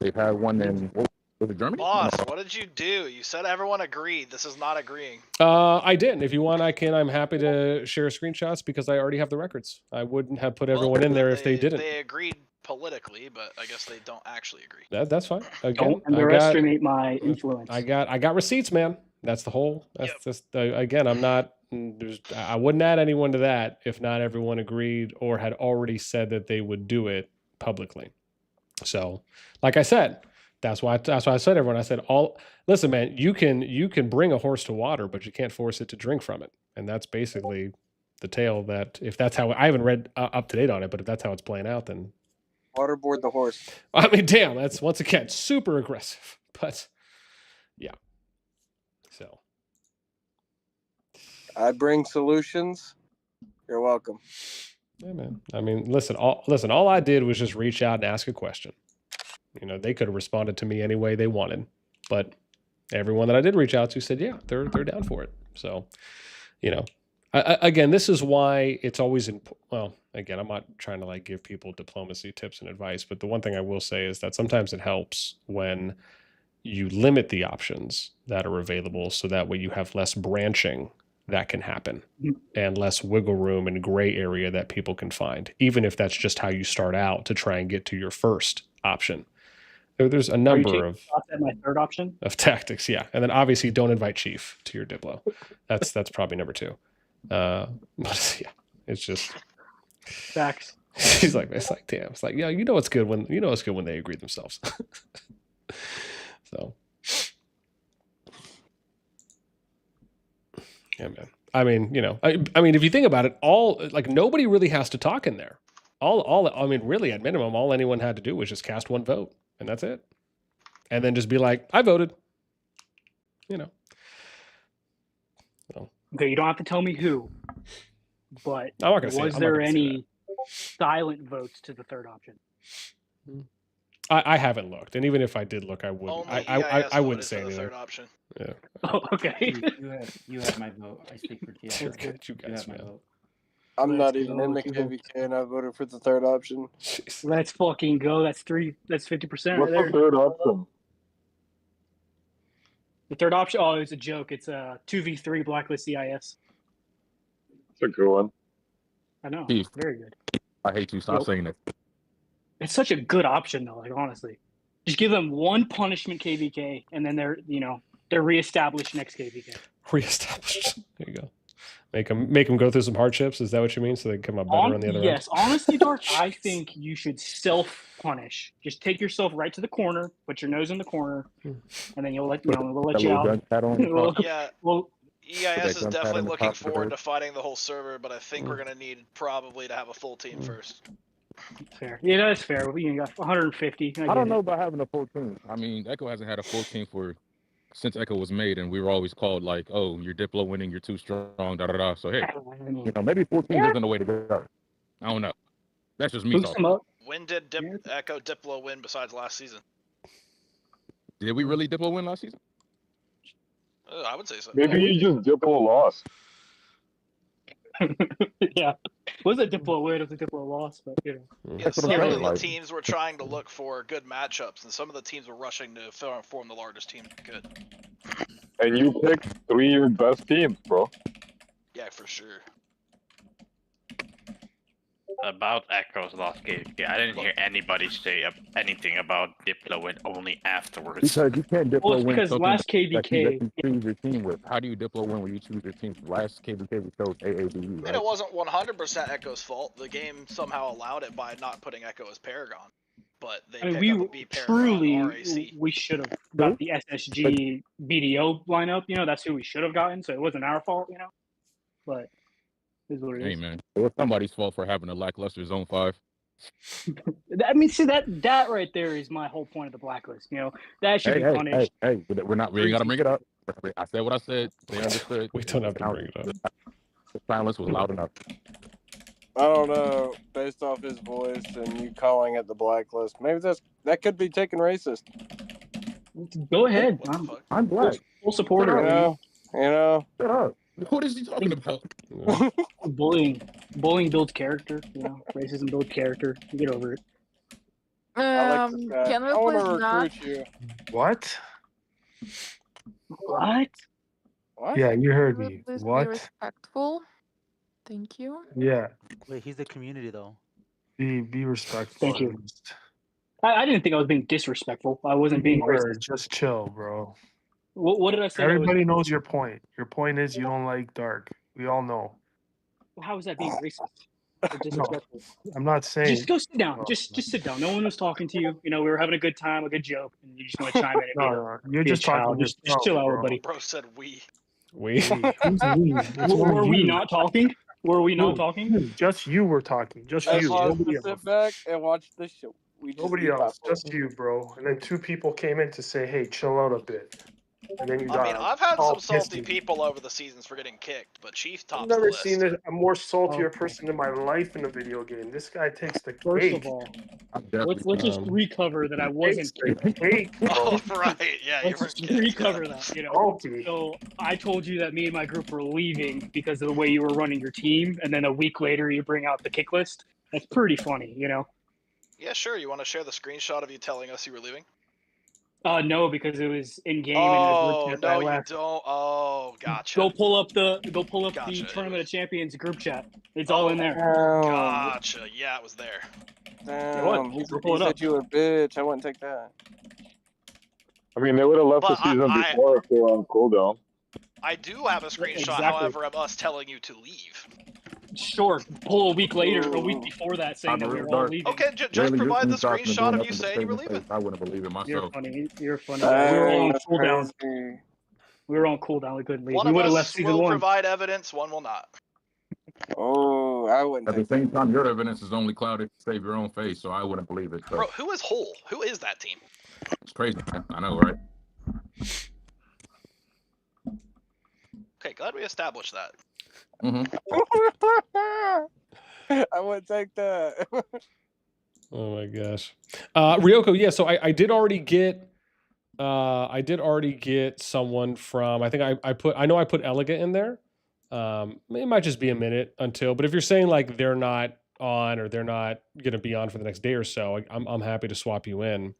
They've had one in was it Germany? Boss, what did you do? You said everyone agreed. This is not agreeing. I did. If you want, I can. I'm happy to share screenshots because I already have the records. I wouldn't have put everyone in there if they didn't. They agreed politically, but I guess they don't actually agree. That's fine. Again, Don't underestimate my influence. I got receipts, man. That's the whole. That's just again. I'm not. I wouldn't add anyone to that if not everyone agreed or had already said that they would do it publicly. So, like I said, that's why I said everyone. I said listen, man. You can bring a horse to water, but you can't force it to drink from it. And that's basically the tale. That if that's how I haven't read up to date on it, but if that's how it's playing out, then Waterboard the horse. I mean, damn, that's once again super aggressive. But yeah. So I bring solutions. You're welcome. yeah, man. I mean, listen. All I did was just reach out and ask a question. You know, they could have responded to me any way they wanted, but everyone that I did reach out to said, yeah, they're down for it. So, you know, again, this is why it's always well, again, I'm not trying to like give people diplomacy tips and advice, but the one thing I will say is that sometimes it helps when you limit the options that are available so that way you have less branching that can happen and less wiggle room and gray area that people can find, even if that's just how you start out to try and get to your first option. There's a number of my third option of tactics, yeah, and then obviously don't invite Chief to your Diplo. That's probably number 2. But yeah, it's just facts. He's like, it's like, damn, it's like, yeah, you know it's good when they agree themselves. So yeah, man. I mean, you know, I mean, if you think about it, nobody really has to talk in there. I mean, really, at minimum, all anyone had to do was just cast one vote, and that's it. And then just be like, I voted. You know. So. Okay, you don't have to tell me who, but I'm not gonna say. was I'm not there gonna say any silent votes to the third option? I haven't looked, and even if I did look, I wouldn't. Only I EIS wouldn't voted say for the anything. third option. Yeah. Oh, okay. You have my vote. I speak for TF. Look at you guys, have my man. vote. I'm Let's not even go, in the people. KVK, and I voted for the third option. Let's fucking go. That's 50% What's right the there. third option? The third option, oh, it's a joke. It's a 2v3 blacklist EIS. It's a good one. I know. Keith, Very good. I hate you. Stop saying that. It's such a good option, though. Like, honestly, just give them one punishment KVK, and then they're reestablished next KVK. Reestablished. There you go. Make them go through some hardships. Is that what you mean? So they come out better on the other Yes, end. honestly, Dark. I think you should self-punish. Just take yourself right to the corner, put your nose in the corner, and then we'll let you out. Yeah. Well, EIS is definitely looking forward to fighting the whole server, but I think we're gonna need probably to have a full team first. Fair. Yeah, that's fair. We got 150. I don't know about having a full team. I mean, Echo hasn't had a full team since Echo was made, and we were always called like, "Oh, you're Diplo winning, you're too strong." Da da da. So hey, maybe 14 isn't the way to go. I don't know. That's just me talking. When did Echo Diplo win besides last season? Did we really Diplo win last season? I would say so. Maybe you just Diplo lost. Yeah, it was a Diplo win, it was a Diplo loss, but you know. Yeah, some of the teams were trying to look for good matchups, and some of the teams were rushing to form the largest team they could. And you picked 3 of your best teams, bro. Yeah, for sure. About Echo's last game, I didn't hear anybody say anything about Diplo win only afterwards. Because you can't Diplo win because something last that you KVK, choose your team with. How do you Diplo win when you choose your team? Last KVK we chose AABU, I mean, right? it wasn't 100% Echo's fault. The game somehow allowed it by not putting Echo as Paragon. But they picked up a B Paragon RAC. we should have got the SSG BDO lineup. You know, that's who we should have gotten. So it wasn't our fault. You know, but it is what it Hey is. man, it was somebody's fault for having a lackluster Zone 5. I mean, see that right there is my whole point of the blacklist. You know, that should be punished. Hey, we ain't gotta bring it up. I said what I said. They understood. We don't have to bring it up. The silence was loud enough. I don't know, based off his voice and you calling it the blacklist, maybe that could be taken racist. Go ahead. I'm black. Full supporter. You know. Shut up. What is he talking about? Bullying builds character. You know, racism builds character. You get over it. Can we I want to please not? recruit you. What? What? What? Yeah, you heard Can we me. please be What? respectful? Thank you. Yeah, Wait, he's the community though. be respectful. Thank you. I didn't think I was being disrespectful. I wasn't being racist. Just chill, bro. What did I say? Everybody knows your point. Your point is you don't like dark. We all know. How is that being racist? Or disrespectful? I'm not saying. Just go sit down. Just sit down. No one was talking to you. You know, we were having a good time, a good joke, and you just want to chime in. And No, you're be a just talking child. Just yourself, chill out, bro. buddy. Bro said we. We. Were we not talking? Were we not talking? Just you were talking. Just As you. long as Nobody we else. sit back and watch the show. Nobody else. Just you, bro. And then 2 people came in to say, "Hey, chill out a bit." And then you got. I mean, I've had all some salty pissy. people over the seasons for getting kicked, but Chief tops I've the never list. seen a more saltier person in my life in a video game. This guy takes the First cake. of all, let's just recover that I wasn't Takes the cake, bro. Oh, right. Yeah, you Let's weren't just kicked. recover that. You know. So I told you that me and my group were leaving because of the way you were running your team, and then a week later you bring out the kick list. That's pretty funny, you know. Yeah, sure. You want to share the screenshot of you telling us you were leaving? No, because it was in game. Oh, and no, you don't. Oh, gotcha. Go pull up the Gotcha. Tournament of Champions group chat. It's all in there. Gotcha. Yeah, it was there. Damn, he pull it up. said you were a bitch. I wouldn't take that. I mean, they would have left the But season before if they were on cooldown. I do have a screenshot, Exactly. however, of us telling you to leave. Sure, pull a week later, a week before that, saying that we were all leaving. Okay, just provide the screenshot of you saying you were leaving. I wouldn't believe it myself. You're funny. We were all on cooldown. We We were on cooldown. We couldn't leave. One We of would have left us season will 1. provide evidence, one will not. Oh, I wouldn't. At the same time, your evidence is only clouded to save your own face, so I wouldn't believe it. So. Bro, who is Whole? Who is that team? It's crazy, man. I know, right? Okay, glad we established that. I would take that. Oh my gosh. Ryoko, yeah, so I did already get someone from, I think I know I put Elegant in there. It might just be a minute until, but if you're saying like they're not on or they're not going to be on for the next day or so, I'm happy to swap you in.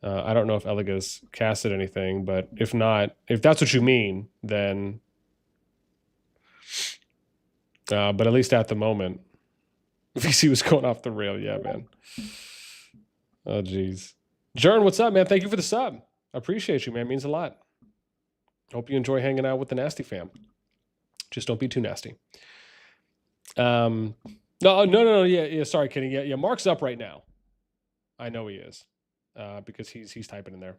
I don't know if Elega's casted anything, but if not, if that's what you mean, then but at least at the moment, VC was going off the rail. Yeah, man. Oh, geez. Jern, what's up, man? Thank you for the sub. I appreciate you, man. It means a lot. Hope you enjoy hanging out with the NASTi fam. Just don't be too nasty. No. Yeah. Sorry, Kenny. Yeah. Mark's up right now. I know he is, because he's typing in there.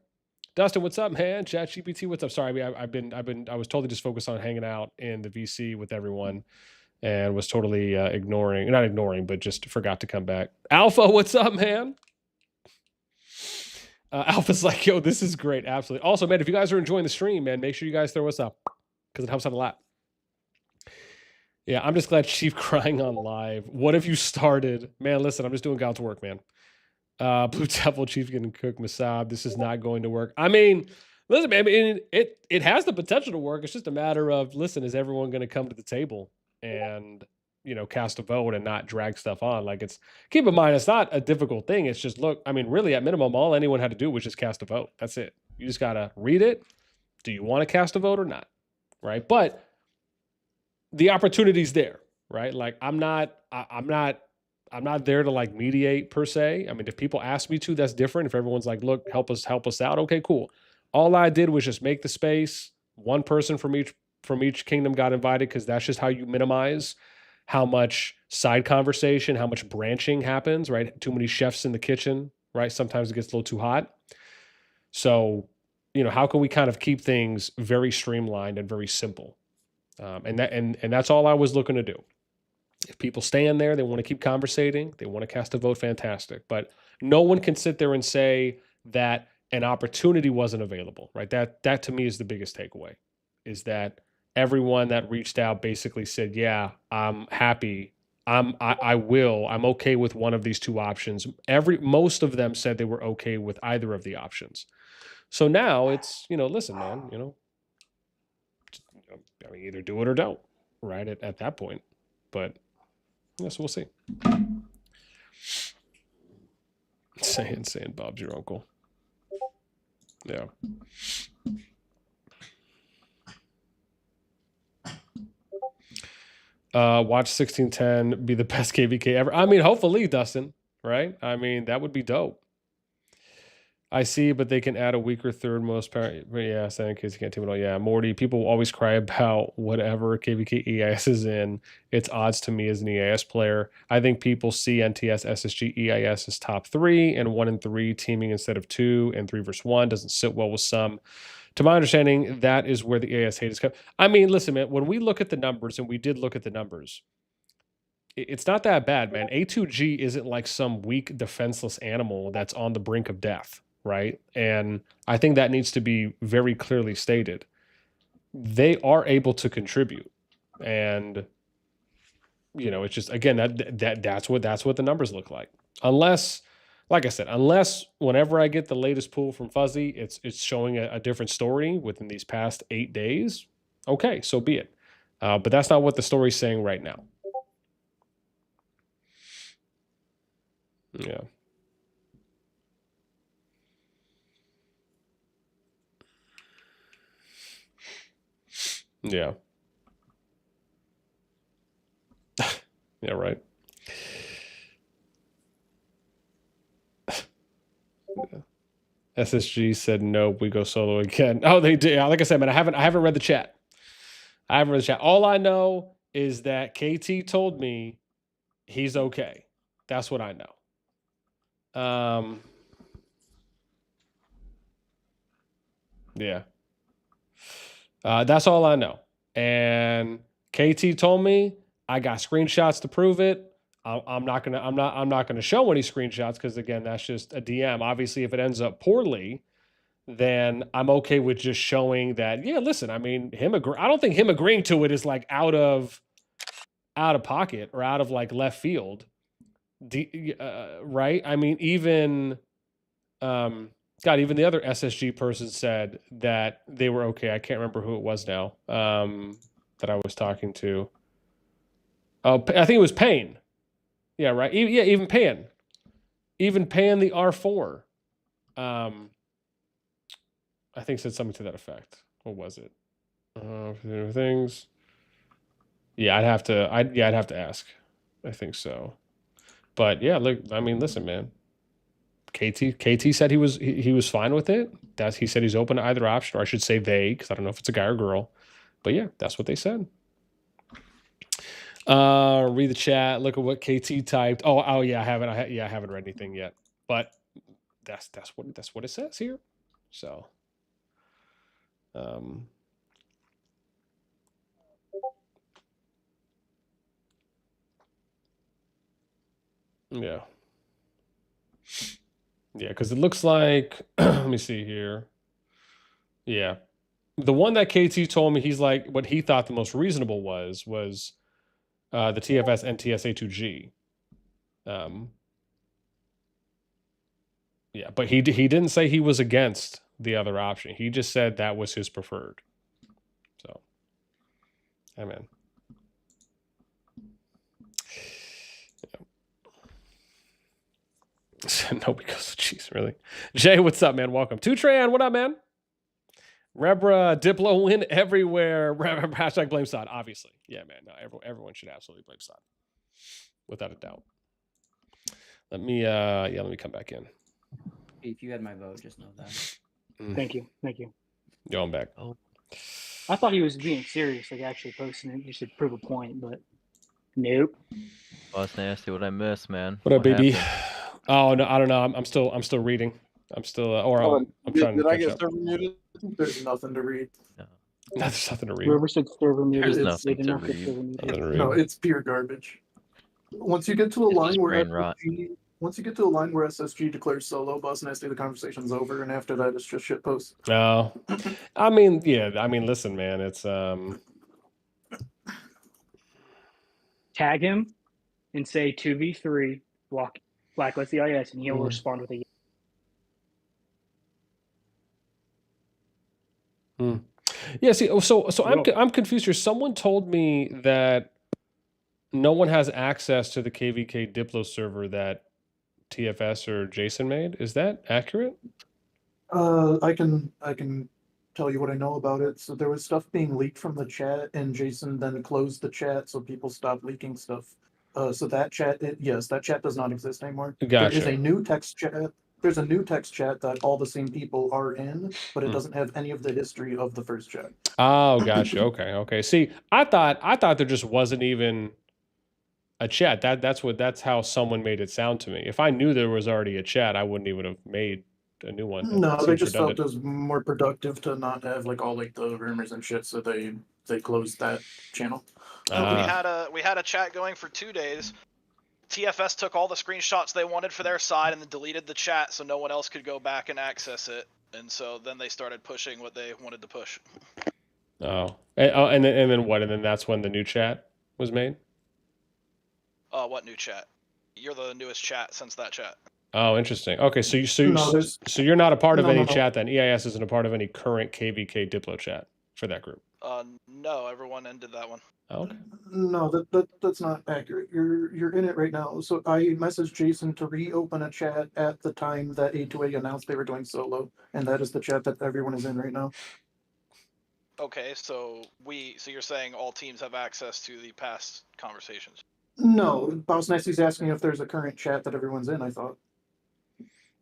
Dustin, what's up, man? ChatGPT, what's up? Sorry, I was totally just focused on hanging out in the VC with everyone, and was totally not ignoring, but just forgot to come back. Alpha, what's up, man? Alpha's like, yo, this is great. Absolutely. Also, man, if you guys are enjoying the stream, man, make sure you guys throw us up because it helps out a lot. Yeah, I'm just glad Chief crying on live. What have you started? Man, listen, I'm just doing God's work, man. Blue Devil Chief getting cooked, Masab. This is not going to work. I mean, listen, man, it has the potential to work. It's just a matter of, listen, is everyone going to come to the table and, cast a vote and not drag stuff on? Like, keep in mind, it's not a difficult thing. It's just, look, I mean, really, at minimum, all anyone had to do was just cast a vote. That's it. You just got to read it. Do you want to cast a vote or not? Right. But the opportunity's there, right? Like, I'm not there to like mediate per se. I mean, if people ask me to, that's different. If everyone's like, look, help us out. Okay, cool. All I did was just make the space. One person from each kingdom got invited, because that's just how you minimize how much side conversation, how much branching happens, right? Too many chefs in the kitchen, right? Sometimes it gets a little too hot. So, how can we kind of keep things very streamlined and very simple? And that's all I was looking to do. If people stay in there, they want to keep conversating, they want to cast a vote, fantastic. But no one can sit there and say that an opportunity wasn't available, right? That to me is the biggest takeaway, is that everyone that reached out basically said, yeah, I'm happy. I'm okay with one of these two options. Most of them said they were okay with either of the options. So now it's, listen, man, I mean, either do it or don't, right? At that point. But yes, we'll see. Saying Bob's your uncle. Yeah. Watch 1610 be the best KVK ever. I mean, hopefully, Dustin, right? I mean, that would be dope. I see, but they can add a weaker third most power. Yeah, saying kids can't team at all. Yeah, Morty, people always cry about whatever KVK EIS is in. It's odds to me as an EIS player. I think people see NTS, SSG, EIS as top 3 and 1 and 3 teaming instead of 2 and 3 versus 1 doesn't sit well with some. To my understanding, that is where the EIS hate is coming. I mean, listen, man, when we look at the numbers, and we did look at the numbers, it's not that bad, man. A2G isn't like some weak, defenseless animal that's on the brink of death. Right. And I think that needs to be very clearly stated. They are able to contribute. And, it's just, again, that's what the numbers look like. Unless, like I said, whenever I get the latest pool from Fuzzy, it's showing a different story within these past 8 days. Okay, so be it. But that's not what the story's saying right now. Yeah. Yeah. Yeah, right. Yeah. SSG said no, we go solo again. Oh, they did. Like I said, man, I haven't read the chat. All I know is that KT told me he's okay. That's what I know. Yeah. That's all I know. And KT told me I got screenshots to prove it. I'm not gonna show any screenshots because again, that's just a DM. Obviously, if it ends up poorly, then I'm okay with just showing that. Yeah, listen, I mean, I don't think him agreeing to it is like out of pocket or out of like left field, right? I mean, even even the other SSG person said that they were okay. I can't remember who it was now that I was talking to. Oh, I think it was Payne. Yeah, right. Even Payne. Even Payne the R4. I think said something to that effect. What was it? Things. Yeah, I'd have to ask. I think so. But yeah, look, I mean, listen, man. KT said he was fine with it. He said he's open to either option, or I should say they, because I don't know if it's a guy or girl. But yeah, that's what they said. Read the chat. Look at what KT typed. Oh yeah, I haven't read anything yet. But that's what it says here. So, yeah, because it looks like. Let me see here. Yeah, the one that KT told me, he's like, what he thought the most reasonable was the TFS NTSA2G. Yeah, but he didn't say he was against the other option. He just said that was his preferred. So, I mean, yeah. Nobody goes, jeez, really. Jay, what's up, man? Welcome. Tutran, what up, man? Rebra, Diplo win everywhere. Hashtag blame Sod, obviously. Yeah, man. No, everyone should absolutely blame Sod, without a doubt. Let me come back in. If you had my vote, just know that. Thank you. Yo, I'm back. Oh. I thought he was being serious, like actually posting it just to prove a point, but nope. bossnasti, what I miss, man? What up, baby? happened? Oh no, I don't know. I'm still reading. I'm still I'm trying to catch up. server muted? There's nothing to read. No, there's nothing to read. Whoever said server muted, There's nothing to read. No, it's pure garbage. Once you get to a line where SSG declares solo, bossnasti, the conversation's over, and after that, it's just shit posts. No, I mean, yeah, I mean, listen, man, it's Tag him and say 2v3 blacklist the EIS, and he'll respond with a. Yeah. See, so I'm confused here. Someone told me that no one has access to the KVK Diplo server that TFS or Jason made. Is that accurate? I can tell you what I know about it. So there was stuff being leaked from the chat, and Jason then closed the chat so people stopped leaking stuff. So that chat, that chat does not exist anymore. Gotcha. There is a new text chat. There's a new text chat that all the same people are in, but it doesn't have any of the history of the first chat. Oh, gotcha. Okay. See, I thought there just wasn't even a chat. That's how someone made it sound to me. If I knew there was already a chat, I wouldn't even have made a new one. No, they just felt it was more productive to not have like all like the rumors and shit, so they closed that channel. We had a chat going for 2 days. TFS took all the screenshots they wanted for their side and then deleted the chat so no one else could go back and access it. And so then they started pushing what they wanted to push. Oh, and then what? And then that's when the new chat was made. What new chat? You're the newest chat since that chat. Oh, interesting. Okay, so you're not a part of any chat then. EIS isn't a part of any current KVK Diplo chat for that group. No, everyone ended that one. Oh, okay. No, that's not accurate. You're in it right now. So I messaged Jason to reopen a chat at the time that A2A announced they were doing solo, and that is the chat that everyone is in right now. Okay, so you're saying all teams have access to the past conversations? No, bossnasti's asking if there's a current chat that everyone's in. I thought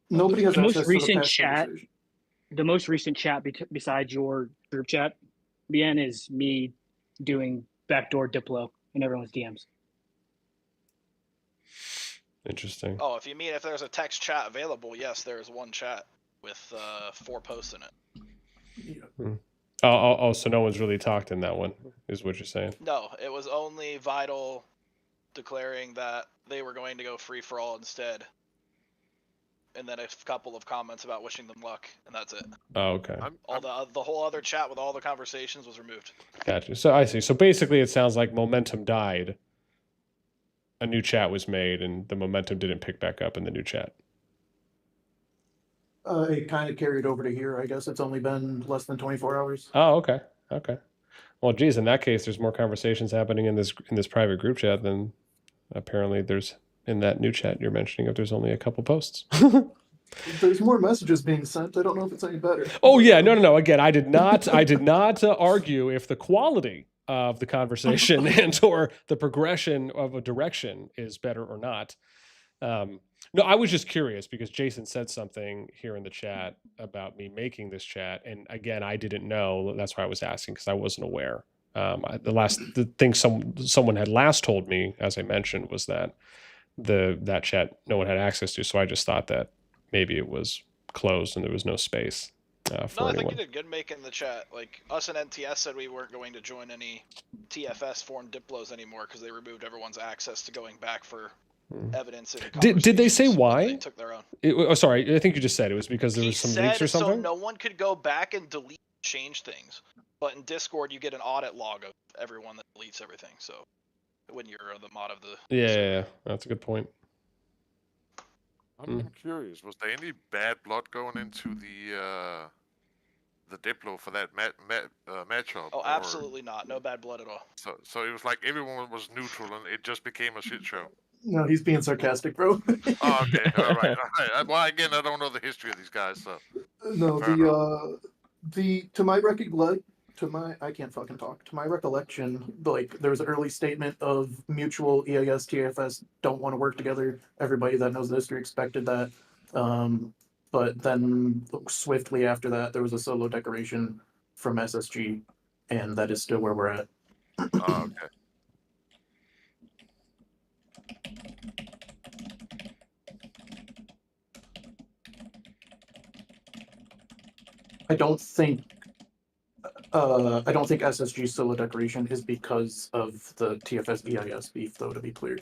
nobody has access to the past conversation. The most recent chat besides your group chat, BN, is me doing backdoor Diplo in everyone's DMs. Interesting. Oh, if you mean if there's a text chat available, yes, there is one chat with 4 posts in it. Yeah. Oh, so no one's really talked in that one, is what you're saying. No, it was only Vital declaring that they were going to go free for all instead. And then a couple of comments about wishing them luck, and that's it. Oh, okay. The whole other chat with all the conversations was removed. Gotcha. So I see. So basically, it sounds like momentum died. A new chat was made, and the momentum didn't pick back up in the new chat. It kind of carried over to here. I guess it's only been less than 24 hours. Oh, okay. Okay. Well, geez, in that case, there's more conversations happening in this private group chat than apparently there's in that new chat you're mentioning. If there's only a couple posts. There's more messages being sent. I don't know if it's any better. Oh yeah, no. Again, I did not argue if the quality of the conversation and or the progression of a direction is better or not. No, I was just curious because Jason said something here in the chat about me making this chat, and again, I didn't know. That's why I was asking because I wasn't aware. The thing someone had last told me, as I mentioned, was that that chat no one had access to. So I just thought that maybe it was closed and there was no space for I think anyone. you did good making the chat. Like, us and NTS said we weren't going to join any TFS foreign Diplos anymore because they removed everyone's access to going back for evidence. And Did they say why? They took their own. Oh, sorry. I think you just said it was because there was some leaks or something. So no one could go back and delete, change things. But in Discord, you get an audit log of everyone that deletes everything. So when you're the mod of the Yeah, that's a good point. I'm curious. Was there any bad blood going into the Diplo for that matchup? Oh, absolutely not. No bad blood at all. So it was like everyone was neutral and it just became a shit show. No, he's being sarcastic, bro. Oh, okay, all right. Well, again, I don't know the history of these guys, so. No, to my I can't fucking talk. To my recollection, like there was an early statement of mutual EIS TFS don't want to work together. Everybody that knows the history expected that. But then swiftly after that, there was a solo decoration from SSG, and that is still where we're at. Oh, okay. I don't think SSG solo decoration is because of the TFS EIS beef, though, to be clear.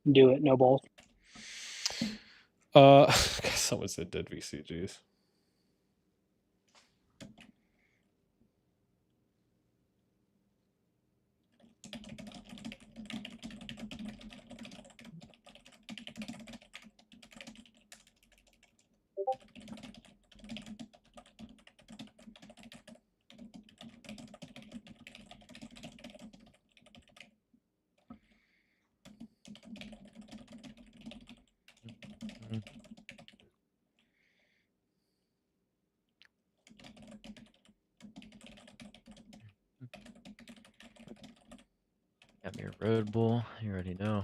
Do it, no balls. Someone said dead VCGs. Got me a Red Bull. You already know.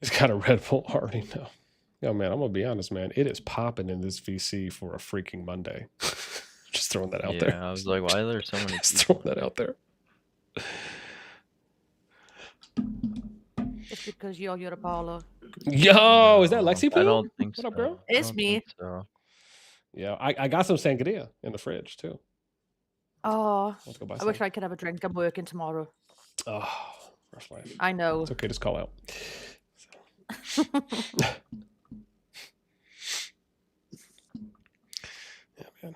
He's got a Red Bull already now. Yo, man, I'm gonna be honest, man. It is popping in this VC for a freaking Monday. Just throwing that out there. Yeah, I was like, why are there so many Just people? throwing that out there. It's because you're Apollo. Yo, is that Lexi Poo? I don't think What so. up, girl? I It's don't me. think so. Yeah, I got some sangria in the fridge too. Oh, Let's go buy I some. wish I could have a drink. I'm working tomorrow. Oh, rough life. I know. It's okay, just call out. Yeah,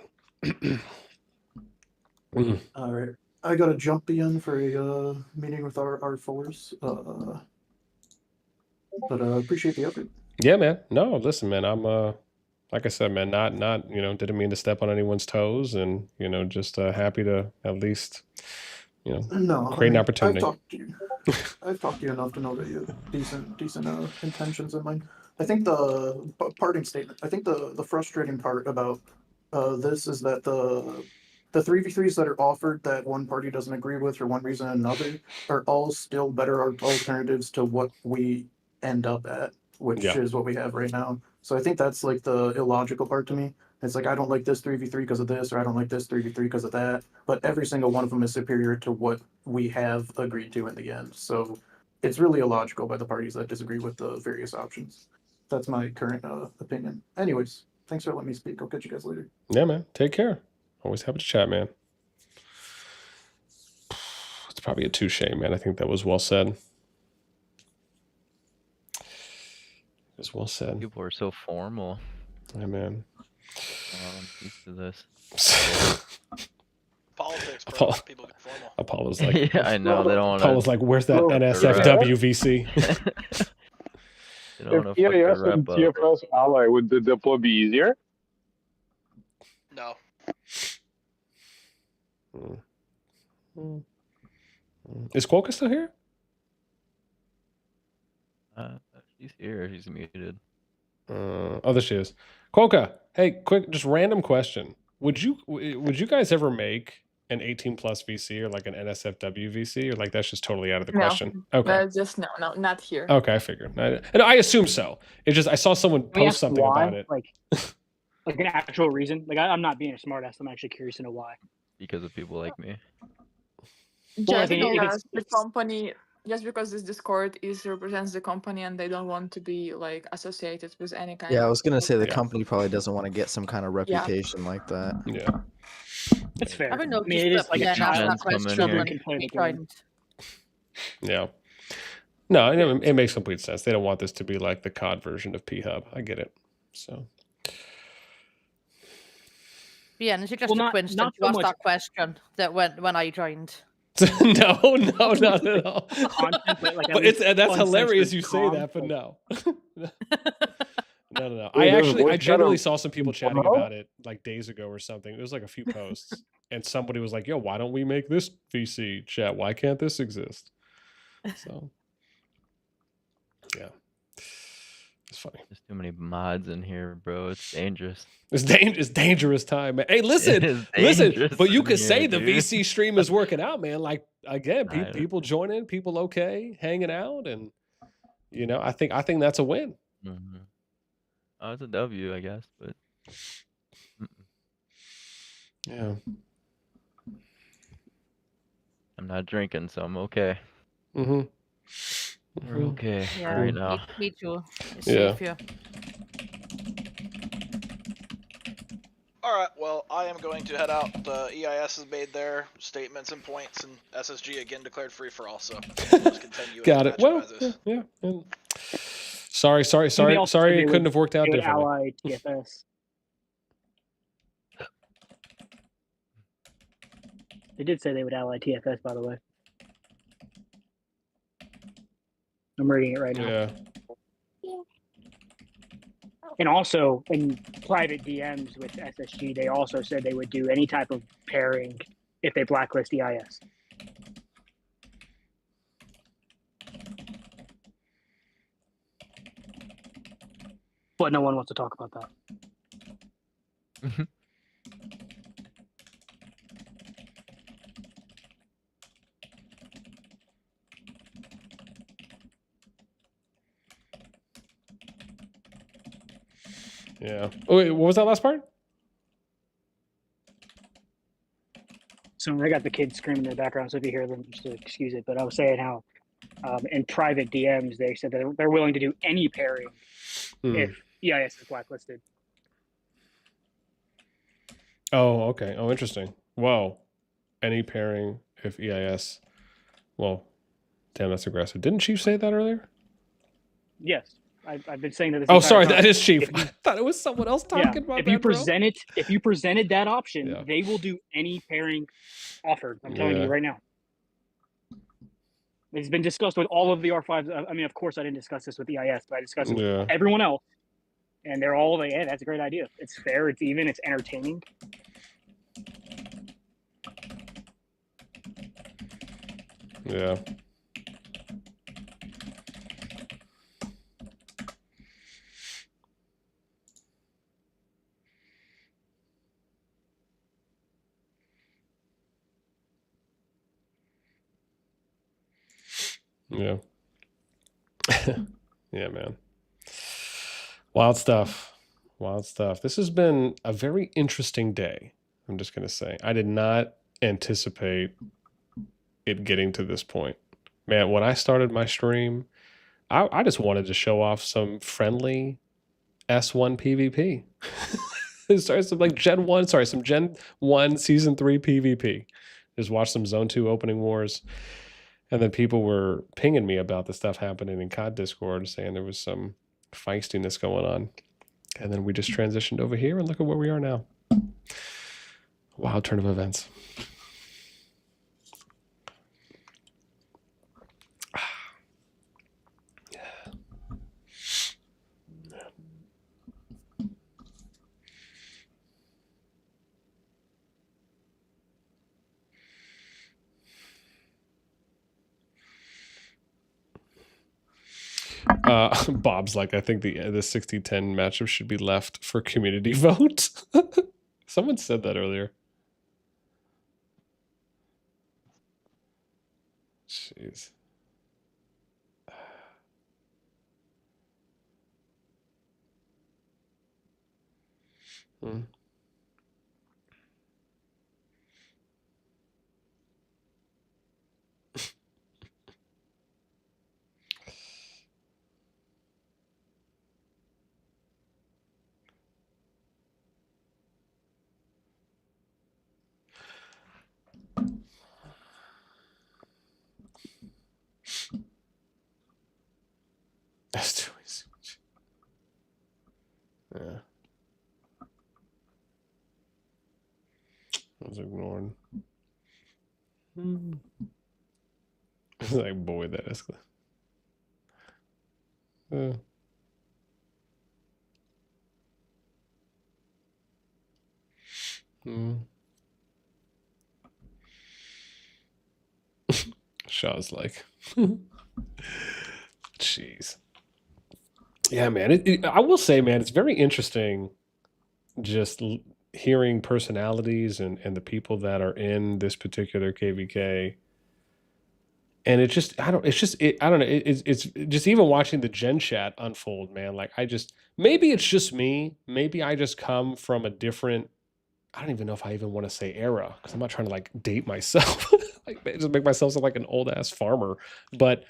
man. All right. I got to jump in for a meeting with our force. But appreciate the effort. Yeah, man. No, listen, man. I'm like I said, man, not didn't mean to step on anyone's toes, and just happy to at least No, create an opportunity. I've talked to you enough to know that you have decent intentions in mind. I think the parting statement. I think the frustrating part about this is that the 3v3s that are offered that one party doesn't agree with for one reason or another are all still better alternatives to what we end up at, which Yeah. is what we have right now. So I think that's like the illogical part to me. It's like I don't like this 3v3 because of this, or I don't like this 3v3 because of that. But every single one of them is superior to what we have agreed to in the end. So it's really illogical by the parties that disagree with the various options. That's my current opinion. Anyways, thanks for letting me speak. I'll catch you guys later. Yeah, man. Take care. Always happy to chat, man. It's probably a touche, man. I think that was well said. It was well said. People are so formal. Yeah, man. I'm used to this. Politics, bro. Apollo, People get formal. Apollo's like, Yeah, I know. They don't want to. Apollo's like, where's that NSFW VC? They don't want If to EIS and TFS ally, would the deploy be easier? No. Is Quokka still here? She's here. She's muted. Oh, there she is. Quokka, hey, quick, just random question. Would you guys ever make an 18 plus VC or like an NSFW VC, or like that's just totally out of the question? Okay. Just no, not here. Okay, I figured. And I assume so. It's just I saw someone Can we post ask something why? about it. Like an actual reason. Like I'm not being a smartass. I'm actually curious to know why. Because of people like me. Well, I Just think if because the company, just because this Discord represents the company and they don't want to be like associated with any kind. Yeah, I of was gonna say the Yeah. company probably doesn't want to get some kind of reputation like that. Yeah. That's fair. I haven't I noticed mean, it is that like yeah, a child. that question Children when can play the he game. joined. Yeah. No, it makes complete sense. They don't want this to be like the COD version of P-Hub. I get it. So Yeah, and it's just Well, a not coincidence so you asked much that question that when I joined. no, not at all. content, but like at But it's least that's hilarious uncensored you say com, that, but like- no. No. Wait, I generally chat saw some people chatting Pornhub? about it like days ago or something. It was like a few posts, and somebody was like, "Yo, why don't we make this VC chat? Why can't this exist?" So, yeah, it's funny. There's too many mods in here, bro. It's dangerous. It's dangerous time, man. Hey, listen, It is listen. dangerous But you in could here, say the dude. VC stream is working out, man. Like again, Nah, people joining, people okay, hanging out, and I think that's a win. Mm-hmm. Oh, it's a W, I guess, but Yeah. I'm not drinking, so I'm okay. Mm-hmm. We're okay Yeah, right now. me too. It's Yeah. safe here. All right. Well, I am going to head out. EIS has made their statements and points, and SSG again declared free for all. So we'll just continue. Got as it. matchup Well, as is. yeah. Sorry. Maybe also It they couldn't have worked out would differently. ally TFS. They did say they would ally TFS, by the way. I'm reading it right now. Yeah. And also, in private DMs with SSG, they also said they would do any type of pairing if they blacklist EIS. But no one wants to talk about that. Yeah. Oh, wait, what was that last part? So I got the kids screaming in the background, so if you hear them, just excuse it. But I was saying how In private DMs, they said that they're willing to do any pairing if EIS is blacklisted. Oh, okay. Oh, interesting. Whoa. Any pairing if EIS. Well, damn, that's aggressive. Didn't Chief say that earlier? Yes, I've been saying that this. Oh, entire sorry, time. that is Chief. If you, I thought it was someone else talking about if that, you bro. if you presented that option, they will do any pairing offered. I'm telling you right now. It's been discussed with all of the R5s. I mean, of course, I didn't discuss this with EIS, but I discussed it with everyone else, and they're all like, "Yeah, that's a great idea. It's fair. It's even. It's entertaining." Yeah. Yeah. Yeah, man. Wild stuff. Wild stuff. This has been a very interesting day. I'm just going to say. I did not anticipate it getting to this point. Man, when I started my stream, I just wanted to show off some friendly S1 PvP. Sorry, some like Gen 1, sorry, some Gen 1 Season 3 PvP. Just watch some Zone 2 opening wars. And then people were pinging me about the stuff happening in COD Discord, saying there was some feistiness going on. And then we just transitioned over here, and look at where we are now. Wild turn of events. Bob's like, I think the 60-10 matchup should be left for community vote. Someone said that earlier. Jeez. That's too easy. Yeah. I was ignored. It's like, boy, that escalated. Shaw's like, jeez. Yeah, man. I will say, man, it's very interesting just hearing personalities and the people that are in this particular KVK. And it just, I don't know. It's just even watching the Gen chat unfold, man. Like, maybe it's just me. Maybe I just come from a different, I don't even know if I even want to say era, because I'm not trying to like date myself. Like, just make myself sound like an old ass farmer. But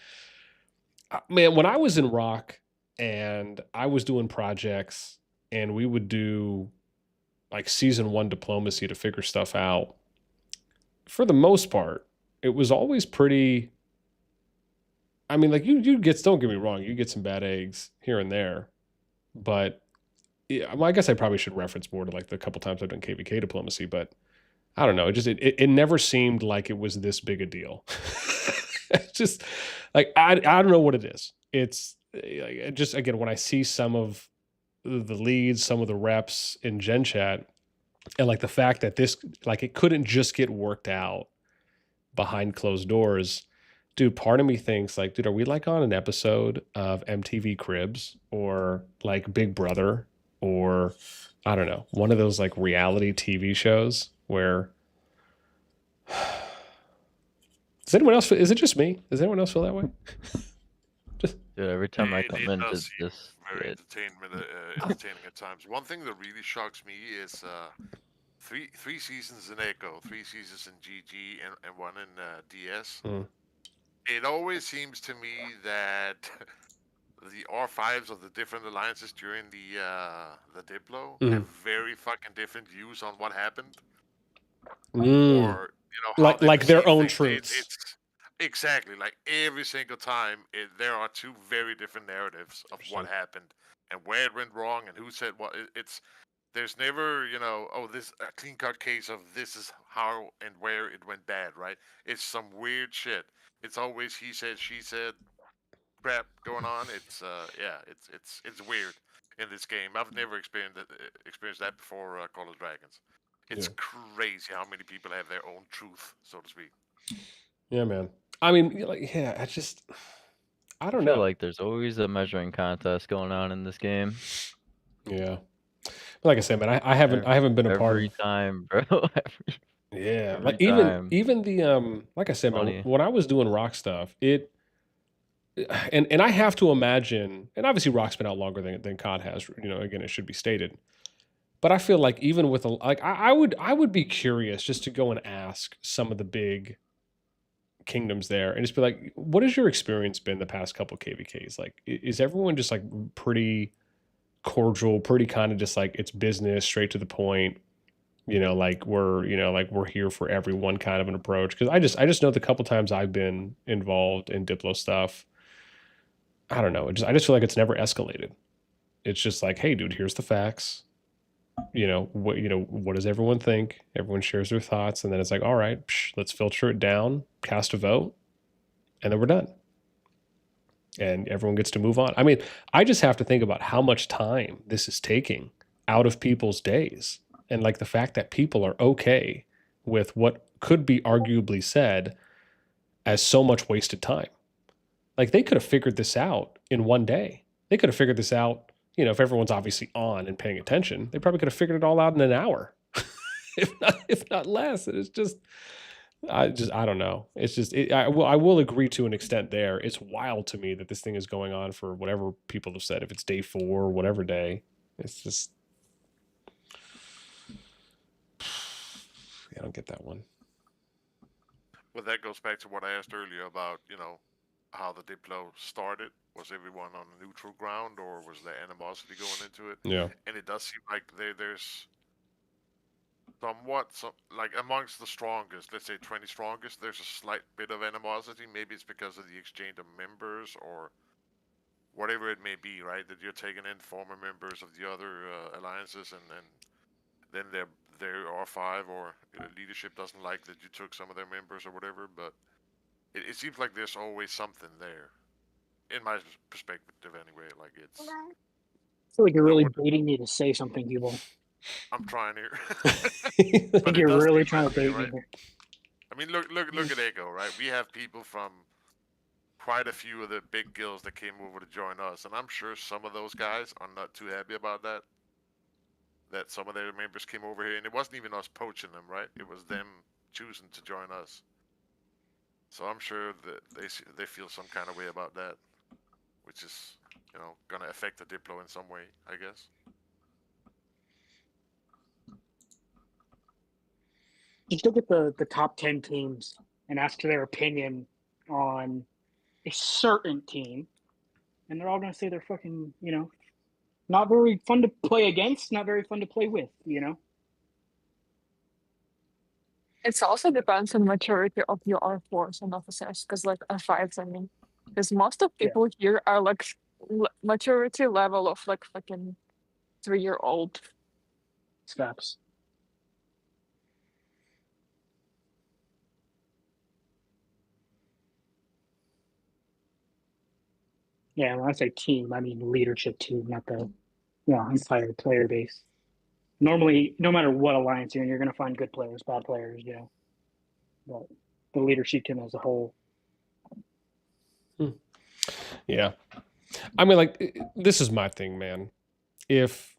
man, when I was in Rock and I was doing projects and we would do like season 1 diplomacy to figure stuff out, for the most part, it was always pretty. I mean, like you get, don't get me wrong, you get some bad eggs here and there, but yeah, well, I guess I probably should reference more to like the couple times I've done KVK diplomacy, but I don't know. It never seemed like it was this big a deal. It's just like, I don't know what it is. It's like, just, again, when I see some of the leads, some of the reps in Gen Chat, and like the fact that this, like, it couldn't just get worked out behind closed doors. Dude, part of me thinks like, dude, are we like on an episode of MTV Cribs or like Big Brother or I don't know, one of those like reality TV shows where does anyone else is it just me? Does anyone else feel that way? Dude, every time I come in, does it's just very entertaining at times. One thing that really shocks me is three seasons in Echo, 3 seasons in GG, and 1 in DS. It always seems to me that the R5s of the different alliances during the Diplo have very fucking different views on what happened, or how they like their perceive own things. truths. It's exactly like every single time there are two very different narratives of what happened and where it went wrong and who said what. There's never, oh, this a clean cut case of this is how and where it went bad, right? It's some weird shit. It's always he said, she said crap going on. It's yeah, it's weird in this game. I've never experienced that before Call of Dragons. It's crazy how many people have their own truth, so to speak. Yeah, man. I mean, like, yeah, I don't feel know. like there's always a measuring contest going on in this game. Yeah. Like I said, man, I haven't been a part of every time, bro. Yeah, every like time. even the like I said, man, Funny. when I was doing rock stuff, and I have to imagine, and obviously rock's been out longer than COD has, again, it should be stated. But I feel like even with I would be curious just to go and ask some of the big kingdoms there and just be like, what has your experience been the past couple KVKs? Like, is everyone just like pretty cordial, pretty kind of just like it's business, straight to the point? Like we're here for everyone kind of an approach. Because I just know the couple times I've been involved in Diplo stuff, I don't know. I just feel like it's never escalated. It's just like, hey, dude, here's the facts. What does everyone think? Everyone shares their thoughts, and then it's like, all right, let's filter it down, cast a vote, and then we're done. And everyone gets to move on. I mean, I just have to think about how much time this is taking out of people's days. And like the fact that people are okay with what could be arguably said as so much wasted time. Like they could have figured this out in one day. They could have figured this out, if everyone's obviously on and paying attention, they probably could have figured it all out in an hour, if not less. And it's just, I don't know. It's just, I will agree to an extent there. It's wild to me that this thing is going on for whatever people have said, if it's day 4 or whatever day. It's just, I don't get that one. Well, that goes back to what I asked earlier about, how the Diplo started. Was everyone on neutral ground, or was there animosity going into it? Yeah. And it does seem like there's somewhat, like amongst the strongest, let's say 20 strongest, there's a slight bit of animosity. Maybe it's because of the exchange of members or whatever it may be, right? That you're taking in former members of the other alliances, and then their R5 or leadership doesn't like that you took some of their members or whatever. But it seems like there's always something there, in my perspective anyway. Like it's. I feel like you're really baiting me to say something, people. I'm trying here. I think you're really trying to bait me here. I mean, look at Echo, right? We have people from quite a few of the big guilds that came over to join us, and I'm sure some of those guys are not too happy about that. That some of their members came over here, and it wasn't even us poaching them, right? It was them choosing to join us. So I'm sure that they feel some kind of way about that, which is, gonna affect the Diplo in some way, I guess. Just look at the top 10 teams and ask their opinion on a certain team, and they're all going to say they're fucking, not very fun to play against, not very fun to play with, It also depends on maturity of your R4s and officers, because like R5s, I mean, because most of people here are like maturity level of like fucking 3-year-old. Snaps. Yeah, when I say team, I mean leadership team, not the entire player base. Normally, no matter what alliance you're in, you're going to find good players, bad players, but the leadership team as a whole. Yeah. I mean, like, this is my thing, man. If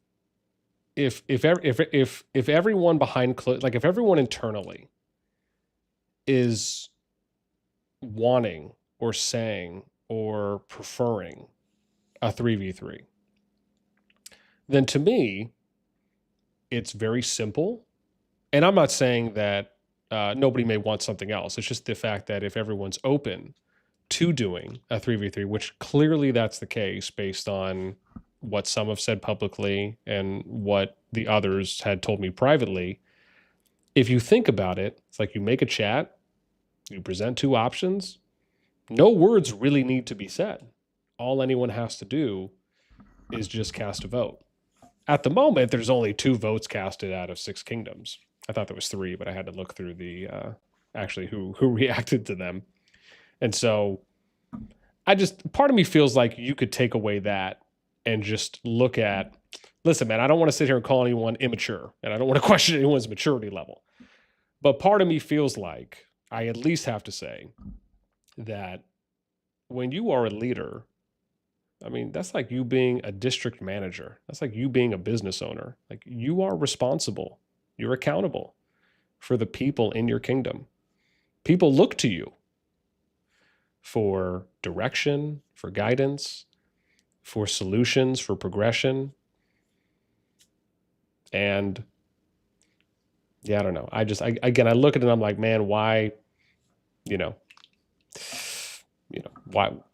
everyone behind like if everyone internally is wanting or saying or preferring a 3v3, then to me it's very simple. And I'm not saying that nobody may want something else. It's just the fact that if everyone's open to doing a 3v3, which clearly that's the case based on what some have said publicly and what the others had told me privately. If you think about it, it's like you make a chat, you present two options, no words really need to be said. All anyone has to do is just cast a vote. At the moment, there's only 2 votes casted out of 6 kingdoms. I thought there was 3, but I had to look through the actually who reacted to them. And so part of me feels like you could take away that and just look at, listen, man, I don't want to sit here and call anyone immature, and I don't want to question anyone's maturity level. But part of me feels like I at least have to say that when you are a leader, I mean, that's like you being a district manager. That's like you being a business owner. Like, you are responsible. You're accountable for the people in your kingdom. People look to you for direction, for guidance, for solutions, for progression. And yeah, I don't know. I look at it and I'm like, man, why,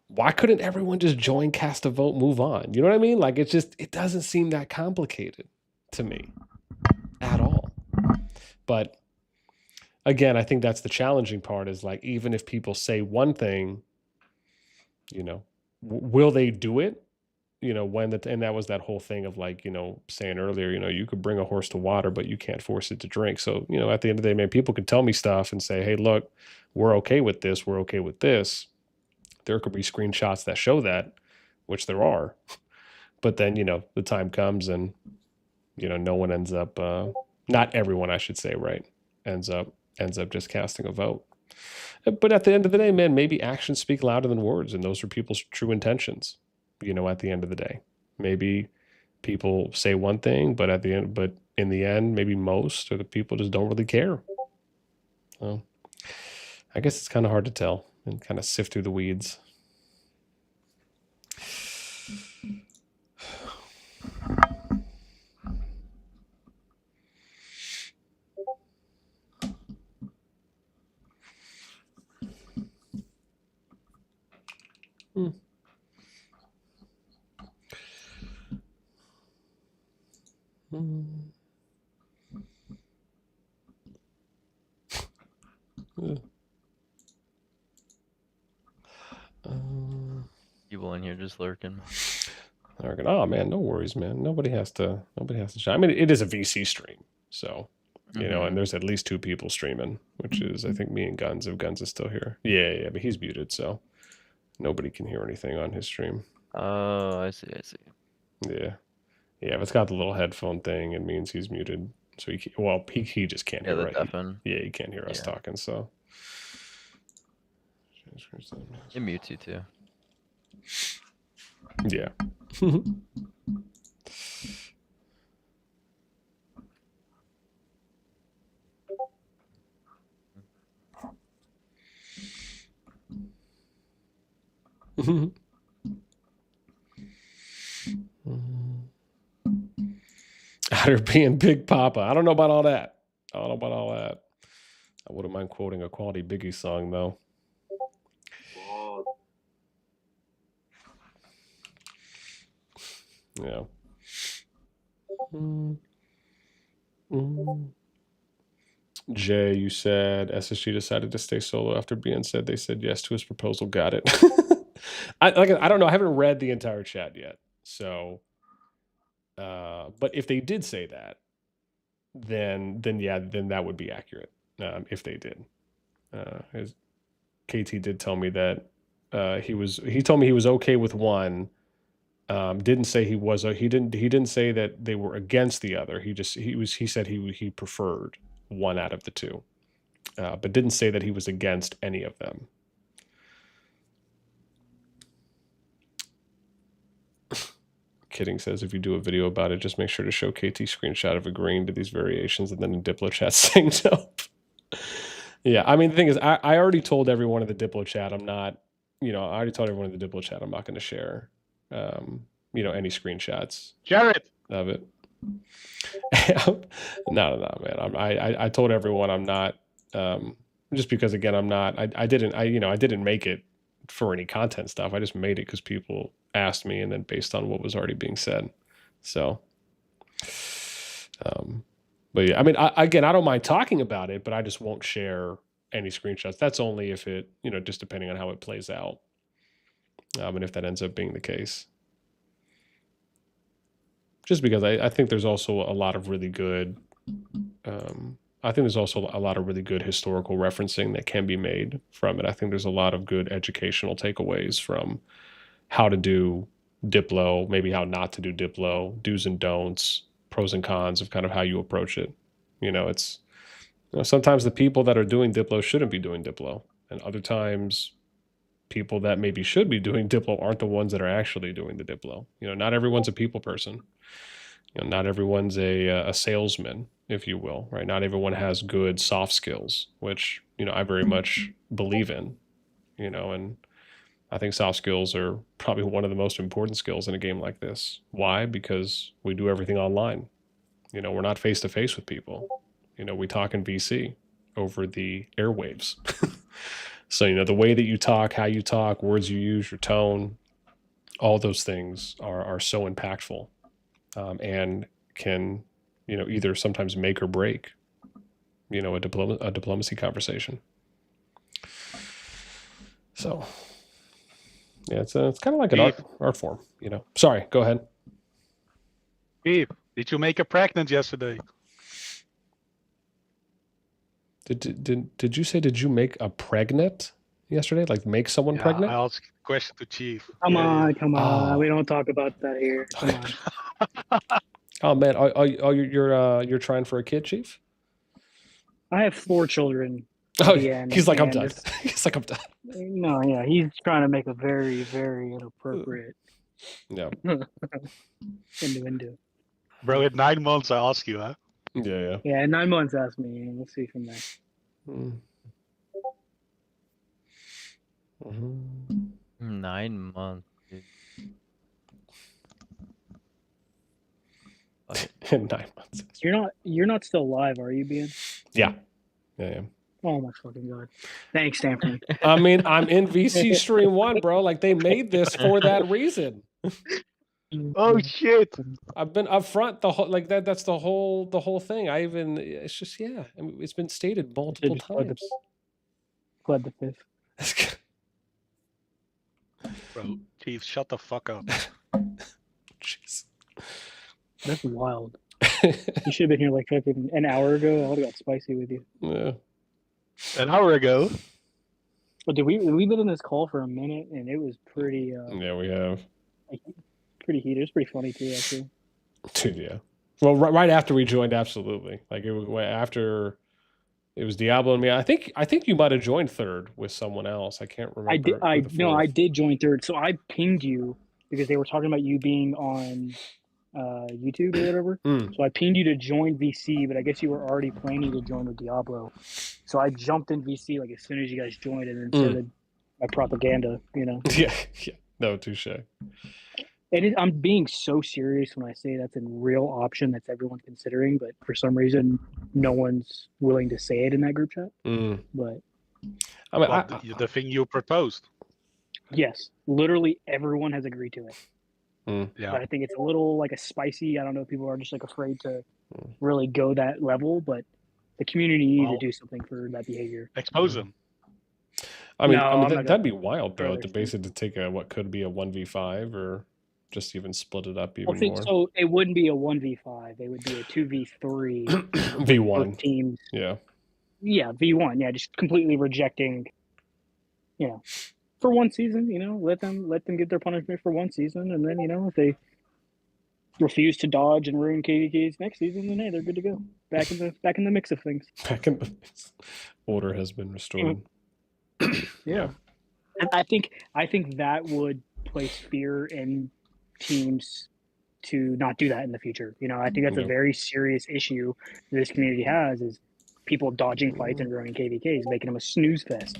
why couldn't everyone just join, cast a vote, move on? You know what I mean? Like, it doesn't seem that complicated to me at all. But again, I think that's the challenging part, is like, even if people say one thing, will they do it? And that was that whole thing of like, saying earlier, you could bring a horse to water, but you can't force it to drink. So, at the end of the day, man, people can tell me stuff and say, hey, look, we're okay with this. We're okay with this. There could be screenshots that show that, which there are. But then, the time comes and, no one ends up, not everyone, I should say, right, ends up just casting a vote. But at the end of the day, man, maybe actions speak louder than words, and those are people's true intentions. At the end of the day, maybe people say one thing, but in the end, maybe most of the people just don't really care. So I guess it's kind of hard to tell and kind of sift through the weeds. People in here just lurking. Oh man, no worries, man. Nobody has to shine. I mean, it is a VC stream, so and there's at least 2 people streaming, which is, I think, me and Guns, if Guns is still here. Yeah, but he's muted, so nobody can hear anything on his stream. Oh, I see. Yeah, if it's got the little headphone thing, it means he's muted. So he just can't hear us. He can't hear us talking. So it mutes you too. Yeah. Outer being Big Papa. I don't know about all that. I wouldn't mind quoting a quality Biggie song, though. Yeah. Jay, you said SSG decided to stay solo after being said they said yes to his proposal. Got it. I don't know. I haven't read the entire chat yet. So, but if they did say that, then that would be accurate. If they did, KT did tell me that he told me he was okay with one. Didn't say he was. He didn't say that they were against the other. He said he preferred one out of the 2, but didn't say that he was against any of them. Kidding says, if you do a video about it, just make sure to show KT screenshot of agreeing to these variations and then in Diplo chat saying no. Yeah, I mean, the thing is, I already told everyone in the Diplo chat I'm not, I already told everyone in the Diplo chat I'm not going to share, any screenshots of it. No, man. I told everyone I'm not, just because, again, I'm not, I didn't make it for any content stuff. I just made it because people asked me, and then based on what was already being said. So, but yeah, I mean, again, I don't mind talking about it, but I just won't share any screenshots. That's only if it, just depending on how it plays out, and if that ends up being the case. Just because I think there's also a lot of really good, I think there's also a lot of really good historical referencing that can be made from it. I think there's a lot of good educational takeaways from how to do Diplo, maybe how not to do Diplo, do's and don'ts, pros and cons of kind of how you approach it. It's sometimes the people that are doing Diplo shouldn't be doing Diplo, and other times people that maybe should be doing Diplo aren't the ones that are actually doing the Diplo. Not everyone's a people person. Not everyone's a salesman, if you will, right? Not everyone has good soft skills, which, I very much believe in, and I think soft skills are probably one of the most important skills in a game like this. Why? Because we do everything online. We're not face to face with people. We talk in VC over the airwaves. So, the way that you talk, how you talk, words you use, your tone, all those things are so impactful. And can, either sometimes make or break, a diplomacy conversation. So, yeah, it's kind of like an art form, Sorry, go ahead. Steve, did you make a pregnant yesterday? Did you say, did you make a pregnant yesterday? Like make someone pregnant? I asked a question to Chief. Come on. Oh. We don't talk about that here. Come on. Oh man, you're trying for a kid, Chief? I have 4 children. Oh, he's like, I'm done. He's like, I'm done. No, yeah, he's trying to make a very, very inappropriate. Yeah. Innuendo. Bro, in 9 months I ask you, huh? Yeah. Yeah, 9 months asked me. We'll see from there. Mm-hmm. 9 months. In 9 months. You're not still live, are you, Bian? Yeah. Yeah. Oh my fucking god! Thanks, Stanford. I mean, I'm in VC Stream 1, bro. Like they made this for that reason. Oh shit! I've been upfront the whole that's the whole thing. It's just I mean, it's been stated multiple times. Pled the fifth. Bro, Chief, shut the fuck up. Jeez. That's wild. You should have been here like fucking an hour ago. I would have got spicy with you. Yeah. An hour ago. But we've been in this call for a minute, and it was pretty. Yeah, we have. Pretty heated. It was pretty funny too, actually. Dude, yeah. Well, right after we joined, absolutely. Like it was after. It was Diablo and me. I think you might have joined third with someone else. I can't remember. I did join third. So I pinged you because they were talking about you being on YouTube or whatever. So I pinged you to join VC, but I guess you were already planning to join with Diablo. So I jumped in VC like as soon as you guys joined, and then started my propaganda. Yeah. No, touche. I'm being so serious when I say that's a real option that's everyone considering, but for some reason, no one's willing to say it in that group chat. But I mean, the thing you proposed. Yes, literally everyone has agreed to it. Yeah, but I think it's a little like a spicy. I don't know if people are just like afraid to really go that level, but the community needs to do something for that behavior. Expose them. I mean, that'd be wild though. To basically take what could be a 1v5 or just even split it up even more. So it wouldn't be a 1v5. It would be a 2v3. V1 teams. Yeah. Yeah, V1. Yeah, just completely rejecting. For one season, let them get their punishment for one season, and then if they refuse to dodge and ruin KVKs next season, then hey, they're good to go. Back in the mix of things. Back in the mix. Order has been restored. Yeah. And I think that would place fear in teams to not do that in the future. I think that's a very serious issue this community has, is people dodging fights and ruining KVKs, making them a snooze fest,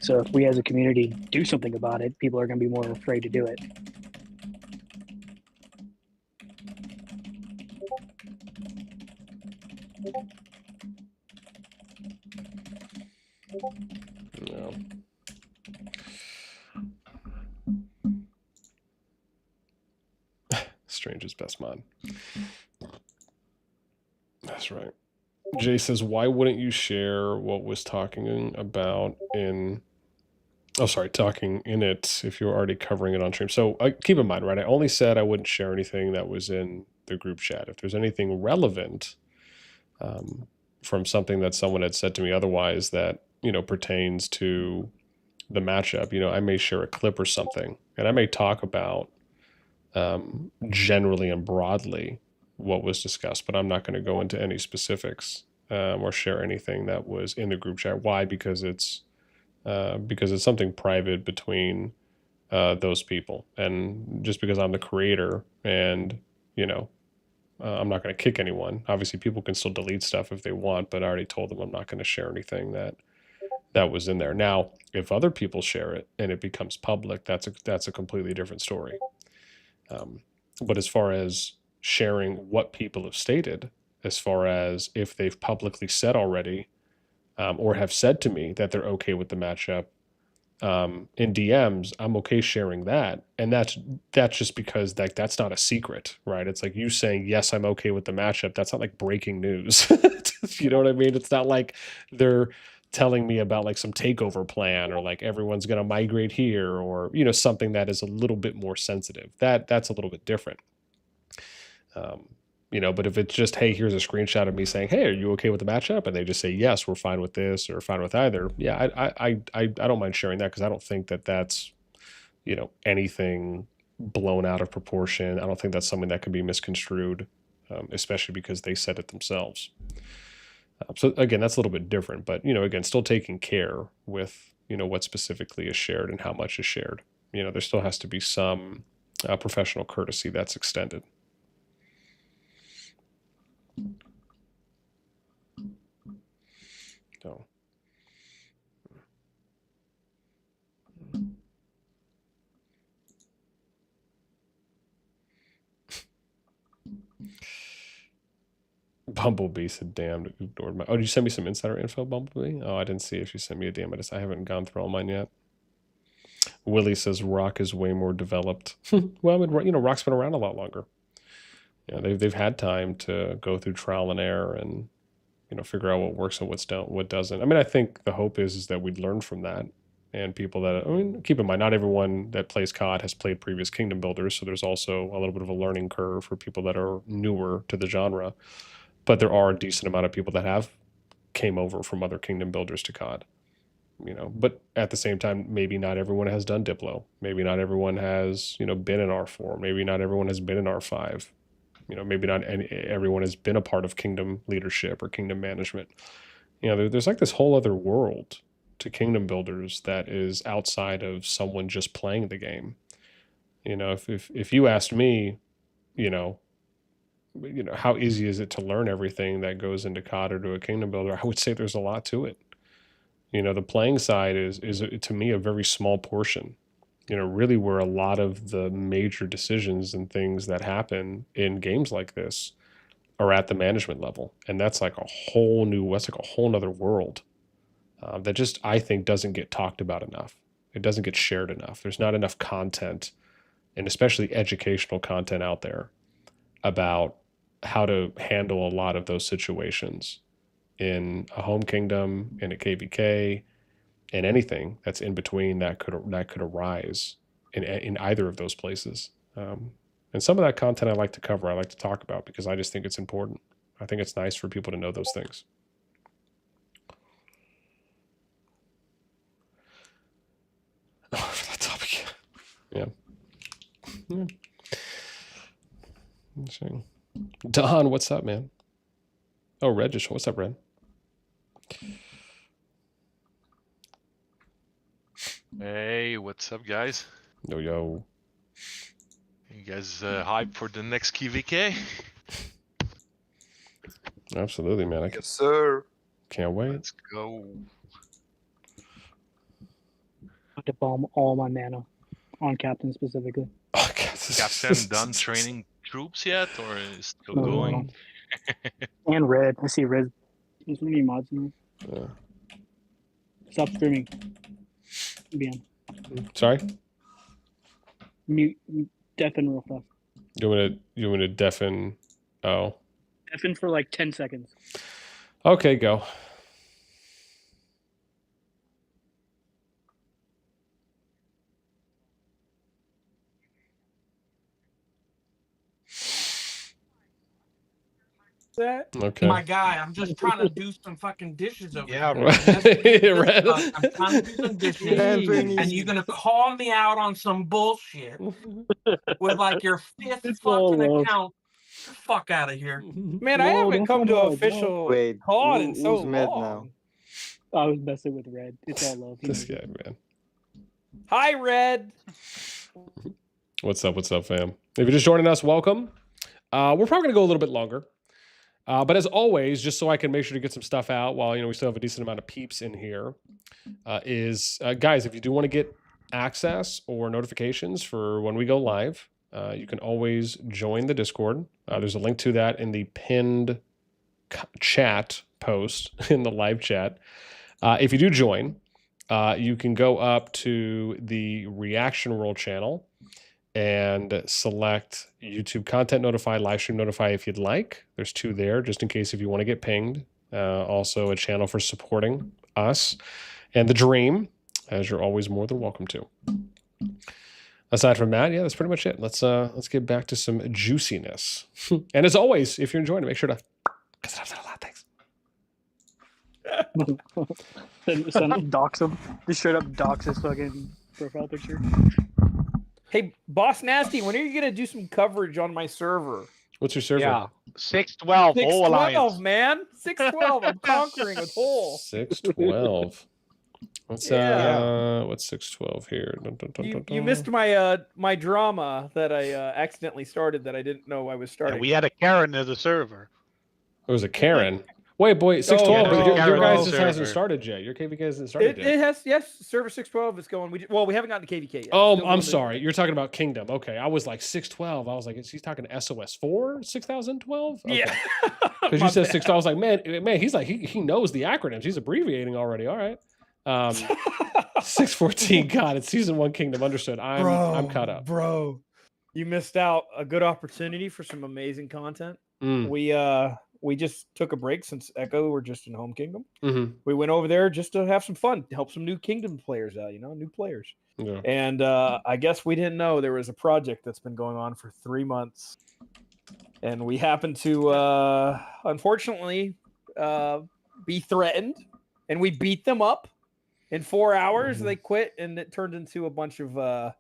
So if we as a community do something about it, people are going to be more afraid to do it. Strange is best mod. That's right. Jay says, why wouldn't you share what was talking about in... Oh, sorry, talking in it if you're already covering it on stream. So keep in mind, right, I only said I wouldn't share anything that was in the group chat. If there's anything relevant from something that someone had said to me otherwise that, you know, pertains to the matchup, you know, I may share a clip or something, and I may talk about generally and broadly what was discussed, but I'm not going to go into any specifics or share anything that was in the group chat. Why? Because it's something private between those people, and just because I'm the creator and, you know, I'm not going to kick anyone. Obviously, people can still delete stuff if they want, but I already told them I'm not going to share anything that was in there. Now, if other people share it and it becomes public, that's a completely different story. But as far as sharing what people have stated, as far as if they've publicly said already or have said to me that they're okay with the matchup in DMs, I'm okay sharing that. And that's just because that's not a secret, right? It's like you saying, yes, I'm okay with the matchup. That's not like breaking news. You know what I mean? It's not like they're telling me about like some takeover plan or like everyone's going to migrate here or, you know, something that is a little bit more sensitive. That's a little bit different. You know, but if it's just, hey, here's a screenshot of me saying, hey, are you okay with the matchup? And they just say, yes, we're fine with this or fine with either. Yeah, I don't mind sharing that because I don't think that's, you know, anything blown out of proportion. I don't think that's something that can be misconstrued, especially because they said it themselves. So again, that's a little bit different, but, you know, again, still taking care with, you know, what specifically is shared and how much is shared. You know, there still has to be some professional courtesy that's extended. So. Bumblebee said, damn, ignored my... Oh, did you send me some insider info, Bumblebee? Oh, I didn't see if you sent me a DM. I haven't gone through all mine yet. Willie says Rock is way more developed. Well, you know, Rock's been around a lot longer. You know, they've had time to go through trial and error and, you know, figure out what works and what doesn't. I mean, I think the hope is that we'd learn from that. And people that, I mean, keep in mind, not everyone that plays COD has played previous Kingdom Builders, so there's also a little bit of a learning curve for people that are newer to the genre. But there are a decent amount of people that have came over from other Kingdom Builders to COD. You know, but at the same time, maybe not everyone has done Diplo. Maybe not everyone has, you know, been in R4. Maybe not everyone has been in R5. You know, maybe not everyone has been a part of Kingdom leadership or Kingdom management. You know, there's like this whole other world to Kingdom Builders that is outside of someone just playing the game. You know, if you asked me, you know, how easy is it to learn everything that goes into COD or to a Kingdom Builder? I would say there's a lot to it. You know, the playing side is to me a very small portion. You know, really where a lot of the major decisions and things that happen in games like this are at the management level, and that's like a whole nother world that just, I think, doesn't get talked about enough. It doesn't get shared enough. There's not enough content, and especially educational content out there about how to handle a lot of those situations in a home kingdom, in a KVK, and anything that's in between that could arise in either of those places. And some of that content I like to cover, I like to talk about because I just think it's important. I think it's nice for people to know those things. Oh, for that topic. Yeah. Don, what's up, man? Oh, Red, what's up, Red? Hey, what's up, guys? Yo. You guys hyped for the next KVK? Absolutely, man. Yes, sir. Can't wait. Let's go. I have to bomb all my mana on Captain specifically. Captain done training troops yet, or is still No. going? And Red. I see Red. There's many mods in there. Yeah. Stop streaming. BM. Sorry? Mute. Deafen real fast. You want to deafen? Oh. Deafen for like 10 seconds. Okay, go. That? Okay. My guy, I'm just trying to do some fucking dishes over Yeah, here. Red. I'm trying to do some dishes, and you're gonna call me out on some bullshit with like your fifth fucking account. Fuck out of here. Man, I haven't come to official CoD in so long. I was messing with Red. It's all love. This guy, man. Hi, Red. What's up, fam? If you're just joining us, welcome. We're probably going to go a little bit longer. But as always, just so I can make sure to get some stuff out while, we still have a decent amount of peeps in here, guys, if you do want to get access or notifications for when we go live, you can always join the Discord. There's a link to that in the pinned chat post in the live chat. If you do join, you can go up to the reaction roll channel and select YouTube content notify, live stream notify if you'd like. There's 2 there, just in case if you want to get pinged. Also a channel for supporting us and the dream, as you're always more than welcome to. Aside from that, yeah, that's pretty much it. Let's get back to some juiciness. And as always, if you're enjoying it, make sure to Dox him. Just straight up dox his fucking profile picture. Hey, bossnasti, when are you gonna do some coverage on my server? What's your server? Yeah, 612 whole 612, alliance. man. 612. I'm conquering with whole. 612. What's what's 612 here? You missed my my drama that I accidentally started that I didn't know I was starting. Yeah, we had a Karen as a server. It was a Karen. Wait, boy, 612. Oh, but your guys just server. hasn't started yet. Your KVK hasn't started yet. It has, yes. Server 612 is going. We haven't gotten to KVK yet. Oh, Still I'm going sorry. You're talking about Kingdom. Okay, I was like 612. I was like, she's talking SOS 4 6012. Okay. Yeah. Because you said 612. I was like, man, he's like he knows the acronyms. He's abbreviating already. All right. 614. God, it's season 1 Kingdom. Understood. I'm caught up. Bro, you missed out a good opportunity for some amazing content. We just took a break since Echo were just in Home Kingdom. Mm-hmm. We went over there just to have some fun, help some new Kingdom players out, new players. Yeah. And I guess we didn't know there was a project that's been going on for 3 months. And we happened to, unfortunately, be threatened. And we beat them up in 4 hours. They quit, and it turned into a bunch of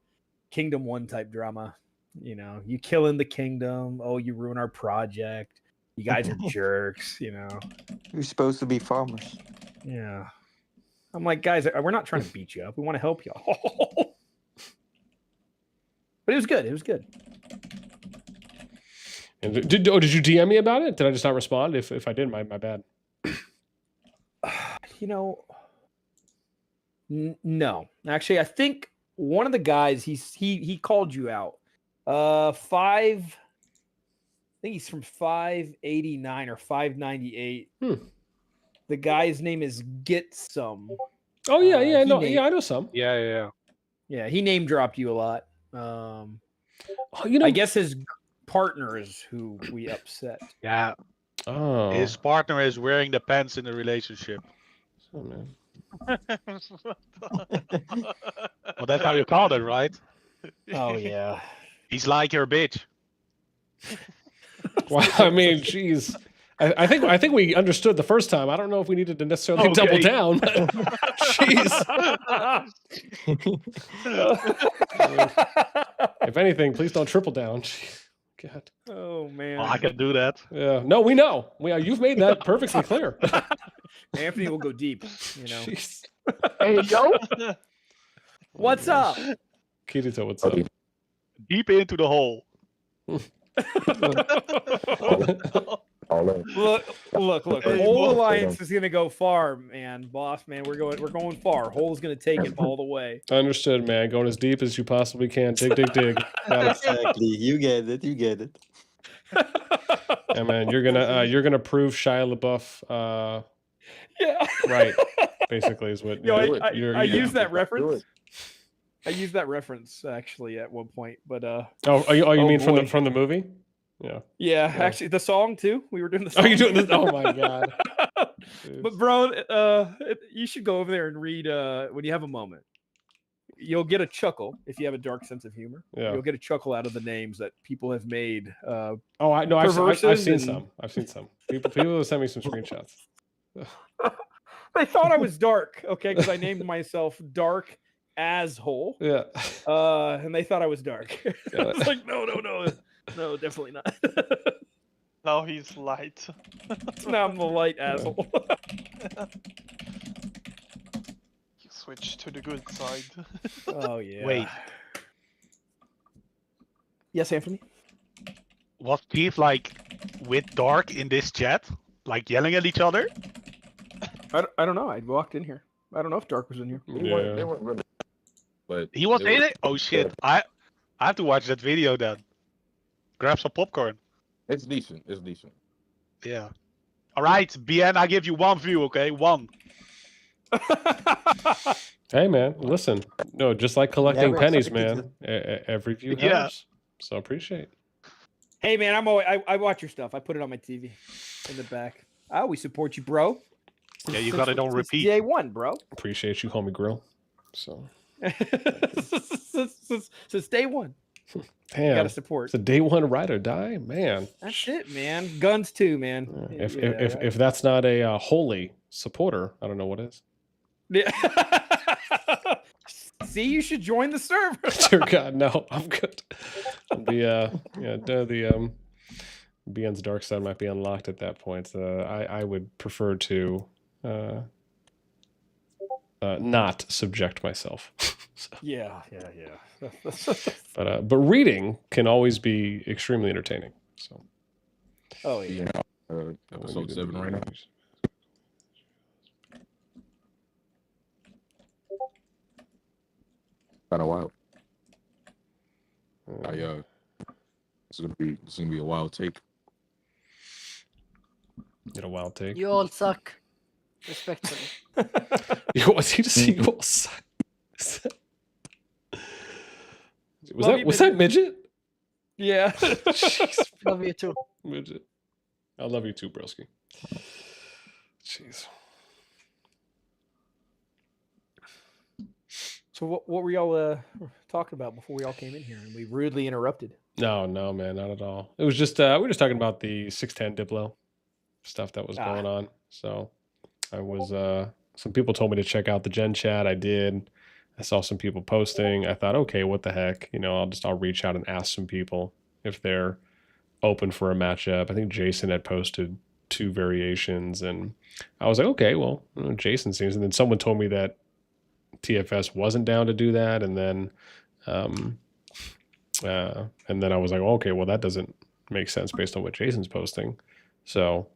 Kingdom 1 type drama. You killing the kingdom. Oh, you ruin our project. You guys are jerks, You're supposed to be farmers. Yeah. I'm like, guys, we're not trying to beat you up. We want to help y'all. But it was good. It was good. And did you DM me about it? Did I just not respond? If I did, my bad. No. Actually, I think one of the guys he called you out. I think he's from 589 or 598. The guy's name is Get Some. Oh yeah, I know some. Yeah. Yeah, he name dropped you a lot. I guess his partner is who we upset. Yeah. Oh. His partner is wearing the pants in the relationship. Oh, man. Well, that's how you called it, right? Oh yeah. He's like your bitch. Well, I mean, jeez. I think we understood the first time. I don't know if we needed to necessarily double down. Jeez. If anything, please don't triple down. God. Oh man. Oh, I can do that. Yeah. No, we know. You've made that perfectly clear. Anthony will go deep. Jeez. Hey yo. What's up? Kirito, what's up? Deep into the hole. Look. Whole Alliance is gonna go far, man. Boss, man, we're going far. Whole's gonna take it all the way. Understood, man. Going as deep as you possibly can. Dig. Exactly. You get it. Yeah, man. You're gonna prove Shia LaBeouf. Yeah. Right. Basically, is what. I use that reference. I used that reference actually at one point, but Oh, you mean boy. from the movie? Yeah. Yeah, actually, the song too. We were doing the Oh, song. you doing this? Oh my god. But bro, you should go over there and read when you have a moment. You'll get a chuckle if you have a dark sense of humor. Yeah. You'll get a chuckle out of the names that people have made. Oh, I know. I've perverses seen and- some. I've seen some. People have sent me some screenshots. They thought I was dark, okay, because I named myself Dark Asshole. Yeah. And they thought I was dark. It's like, no, definitely not. Now he's light. Now I'm the light asshole. You switch to the good side. Oh yeah. Wait, Yes, Anthony. was Keith like with Dark in this chat, like yelling at each other? I don't know. I walked in here. I don't know if Dark was in here. They weren't really, but He was they in were- it. Oh shit! I have to watch that video then. Grab some popcorn. It's decent. It's decent. Yeah. All right, BN. I give you one view. Okay, one. Hey man, listen. No, just like collecting we're pennies, excited man. Every view Yeah. helps. So appreciate. Hey man, I watch your stuff. I put it on my TV in the back. I always support you, bro. Yeah, you got it on repeat. Day one, bro. Appreciate you, homie grill. So Since day one. damn, gotta support. It's a day one ride or die, man. That's it, man. Guns too, man. If that's not a holy supporter, I don't know what is. Yeah. See, you should join the server. Dear God, no, I'm good. The BN's dark side might be unlocked at that point. I would prefer to not subject myself. So, Yeah. but reading can always be extremely entertaining. So Oh yeah. Episode 7 right now. Kind of wild. It's gonna be a wild take. Get a wild take. You all suck. Respectfully. You want to see you all suck. Was that midget? Yeah. Jeez, Love you too. midget. I love you too, broski. Jeez. So what were y'all talking about before we all came in here and we rudely interrupted? No, man, not at all. It was just we were just talking about the 610 Diplo stuff that was going on. So I was some people told me to check out the Gen chat. I did. I saw some people posting. I thought, okay, what the heck? You know, I'll reach out and ask some people if they're open for a matchup. I think Jason had posted 2 variations, and I was like, okay, well, Jason seems. And then someone told me that TFS wasn't down to do that, and then I was like, okay, well, that doesn't make sense based on what Jason's posting. So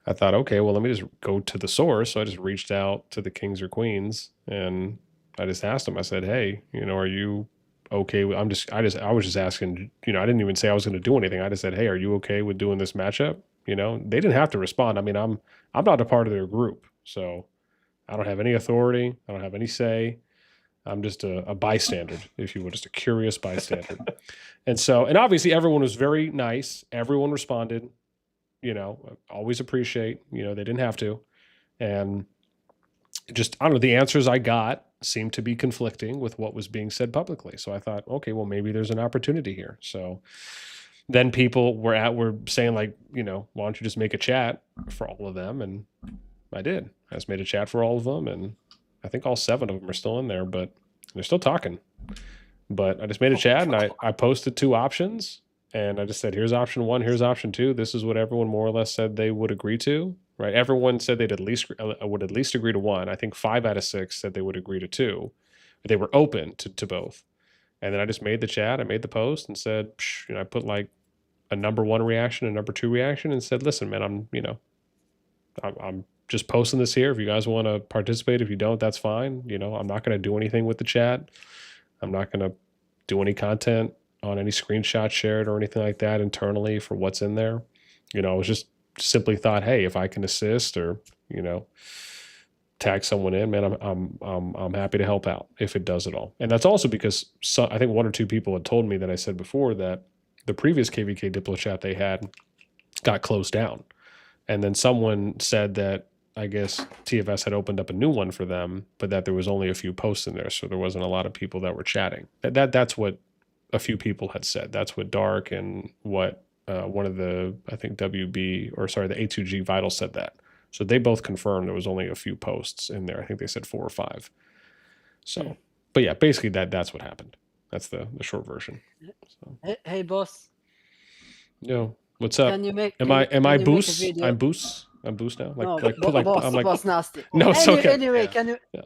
I thought, okay, well, let me just go to the source. So I just reached out to the Kings or Queens, and I just asked them. I said, hey, you know, are you okay with, I was just asking, you know, I didn't even say I was going to do anything. I just said, hey, are you okay with doing this matchup? You know, they didn't have to respond. I mean, I'm not a part of their group, so I don't have any authority. I don't have any say. I'm just a bystander, if you will, just a curious bystander. And obviously everyone was very nice. Everyone responded, you know, always appreciate, you know, they didn't have to. And just, I don't know, the answers I got seemed to be conflicting with what was being said publicly. So I thought, okay, well, maybe there's an opportunity here. So then people were saying, like, you know, why don't you just make a chat for all of them? And I did. I just made a chat for all of them, and I think all 7 of them are still in there, but they're still talking. But I just made a chat, and I posted 2 options, and I just said, here's option 1, here's option 2. This is what everyone more or less said they would agree to, right? Everyone said they'd would at least agree to 1. I think 5 out of 6 said they would agree to 2. But they were open to both. And then I just made the chat, I made the post, and said, you know, I put like a number 1 reaction and number 2 reaction, and said, listen, man, I'm just posting this here. If you guys want to participate, if you don't, that's fine. You know, I'm not going to do anything with the chat. I'm not going to do any content on any screenshots shared or anything like that internally for what's in there. You know, I was just simply thought, hey, if I can assist or, you know, tag someone in, man, I'm happy to help out if it does at all. And that's also because I think 1 or 2 people had told me that I said before that the previous KVK Diplo chat they had got closed down. And then someone said that I guess TFS had opened up a new one for them, but that there was only a few posts in there, so there wasn't a lot of people that were chatting. That's what a few people had said. That's what Dark and what one of the, I think WB, or sorry, the A2G Vital said that. So they both confirmed there was only a few posts in there. I think they said 4 or 5. So, but yeah, basically that's what happened. That's the short version. So. Hey, boss. Yo, what's up? Can you make? Am I can you make a Boost? video? I'm Boost. I'm Boost now. No, I'm like boss nasty. No, it's okay. Anyway, Yeah.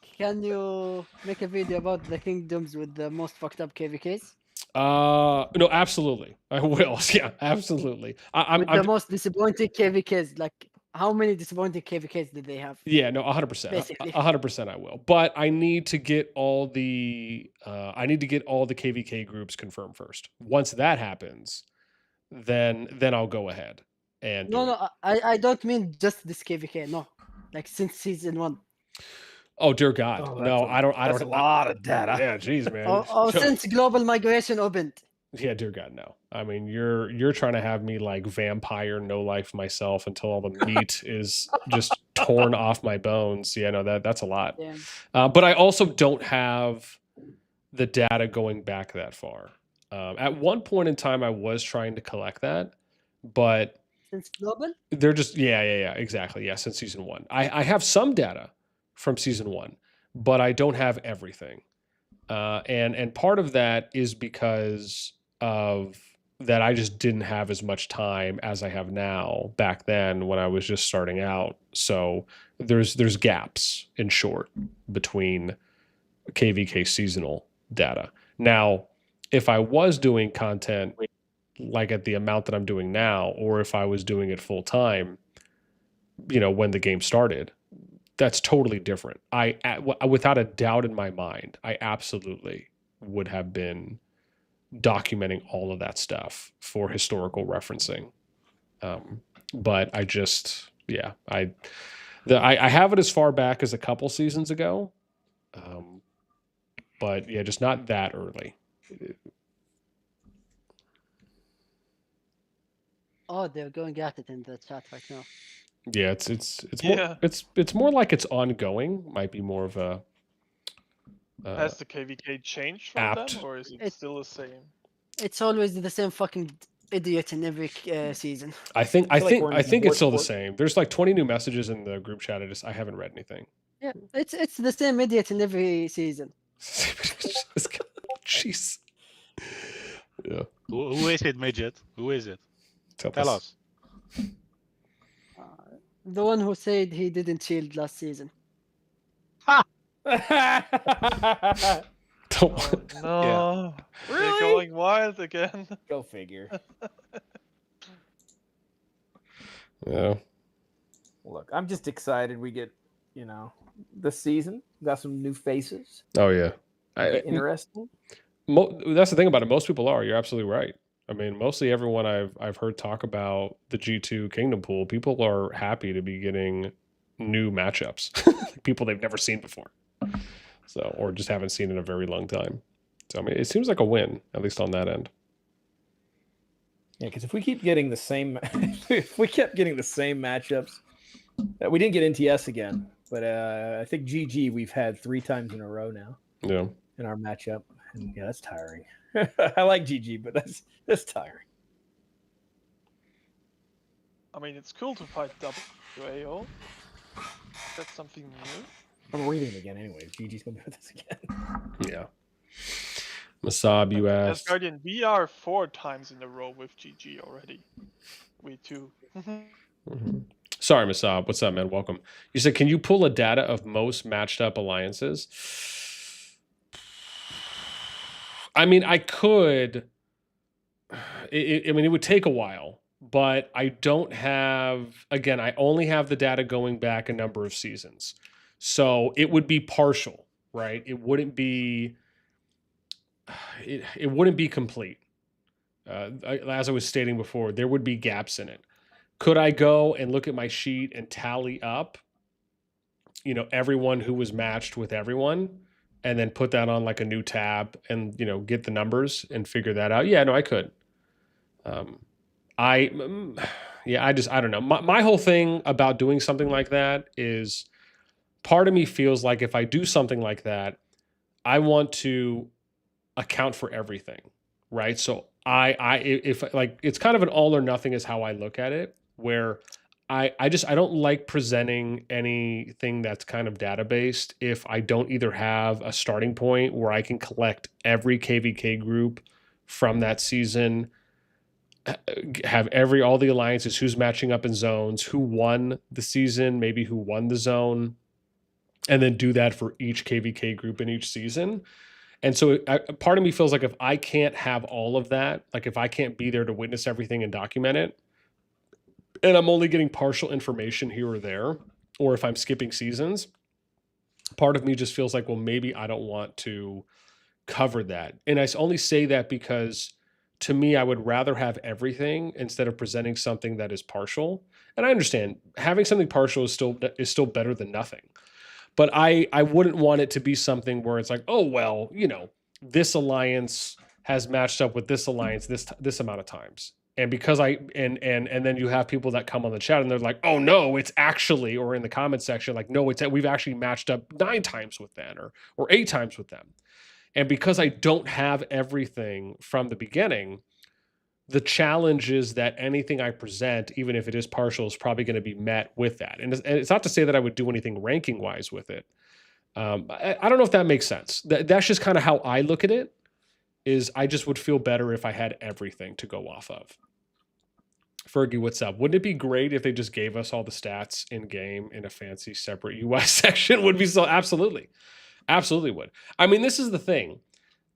can you make a video about the kingdoms with the most fucked up KVKs? No, absolutely. I will. Yeah, absolutely. With the most disappointing KVKs, like how many disappointing KVKs did they have? Yeah, no, 100%. Basically. 100% I will. But I need to get all the KVK groups confirmed first. Once that happens, then I'll go ahead and No, I don't mean just this KVK. No, like since season 1. Oh dear God! No, I don't. That's a lot of data. Yeah, geez, man. Since global migration opened. Yeah, dear God, no. I mean, you're trying to have me like vampire no life myself until all the meat is just torn off my bones. Yeah, no, that's a lot. Yeah. But I also don't have the data going back that far. At one point in time, I was trying to collect that, but since global, they're just yeah, exactly. Yeah, since season 1, I have some data from season 1, but I don't have everything. And part of that is because of that I just didn't have as much time as I have now back then when I was just starting out. So there's gaps, in short, between KVK seasonal data. Now, if I was doing content like at the amount that I'm doing now, or if I was doing it full time, when the game started, that's totally different. Without a doubt in my mind, I absolutely would have been documenting all of that stuff for historical referencing. But I just, yeah, I have it as far back as a couple seasons ago. But yeah, just not that early. Oh, they're going at it in the chat right now. Yeah, it's more like it's ongoing. Might be more of a. Has the KVK changed from then, or is it still the same? It's always the same fucking idiot in every season. I think it's still the same. There's like 20 new messages in the group chat. I haven't read anything. Yeah, it's the same idiot in every season. Jeez. Yeah. Who is it, midget? Who is it? Tell us. The one who said he didn't shield last season. Oh, no. Yeah. They're going wild again. Go figure. Yeah. Look, I'm just excited we get, this season. Got some new faces. Oh yeah. Interesting. That's the thing about it. Most people are. You're absolutely right. I mean, mostly everyone I've heard talk about the G2 Kingdom Pool, people are happy to be getting new matchups, people they've never seen before, or just haven't seen in a very long time. So I mean, it seems like a win, at least on that end. Yeah, because if we keep getting the same, if we kept getting the same matchups, we didn't get NTS again, but I think GG we've had 3 times in a row now. Yeah. In our matchup, and yeah, that's tiring. I like GG, but that's tiring. I mean, it's cool to fight WAO. That's something new. I'm reading it again anyway. GG's gonna be with us again. Yeah. Masab, you asked. Guardian, we are 4 times in a row with GG already. We too. Sorry, Masab. What's up, man? Welcome. You said, can you pull a data of most matched up alliances? I mean, I could. It would take a while, but I don't have. Again, I only have the data going back a number of seasons, so it would be partial, right? It wouldn't be. It wouldn't be complete. As I was stating before, there would be gaps in it. Could I go and look at my sheet and tally up you know, everyone who was matched with everyone, and then put that on like a new tab and, you know, get the numbers and figure that out. Yeah, no, I could. I don't know. My whole thing about doing something like that is, part of me feels like if I do something like that, I want to account for everything, right? So if like, it's kind of an all or nothing is how I look at it, where I don't like presenting anything that's kind of data based if I don't either have a starting point where I can collect every KVK group from that season, have all the alliances, who's matching up in zones, who won the season, maybe who won the zone, and then do that for each KVK group in each season. And so part of me feels like if I can't have all of that, like if I can't be there to witness everything and document it, and I'm only getting partial information here or there, or if I'm skipping seasons, part of me just feels like, well, maybe I don't want to cover that. And I only say that because to me, I would rather have everything instead of presenting something that is partial. And I understand having something partial is still better than nothing. But I wouldn't want it to be something where it's like, oh, well, you know, this alliance has matched up with this alliance this amount of times. And because and then you have people that come on the chat and they're like, oh no, it's actually, or in the comment section, like, no, we've actually matched up 9 times with them or 8 times with them. And because I don't have everything from the beginning, the challenge is that anything I present, even if it is partial, is probably going to be met with that. And it's not to say that I would do anything ranking wise with it. I don't know if that makes sense. That's just kind of how I look at it, is I just would feel better if I had everything to go off of. Fergie, what's up? Wouldn't it be great if they just gave us all the stats in game in a fancy separate UI section? Would be so, absolutely. Absolutely would. I mean, this is the thing.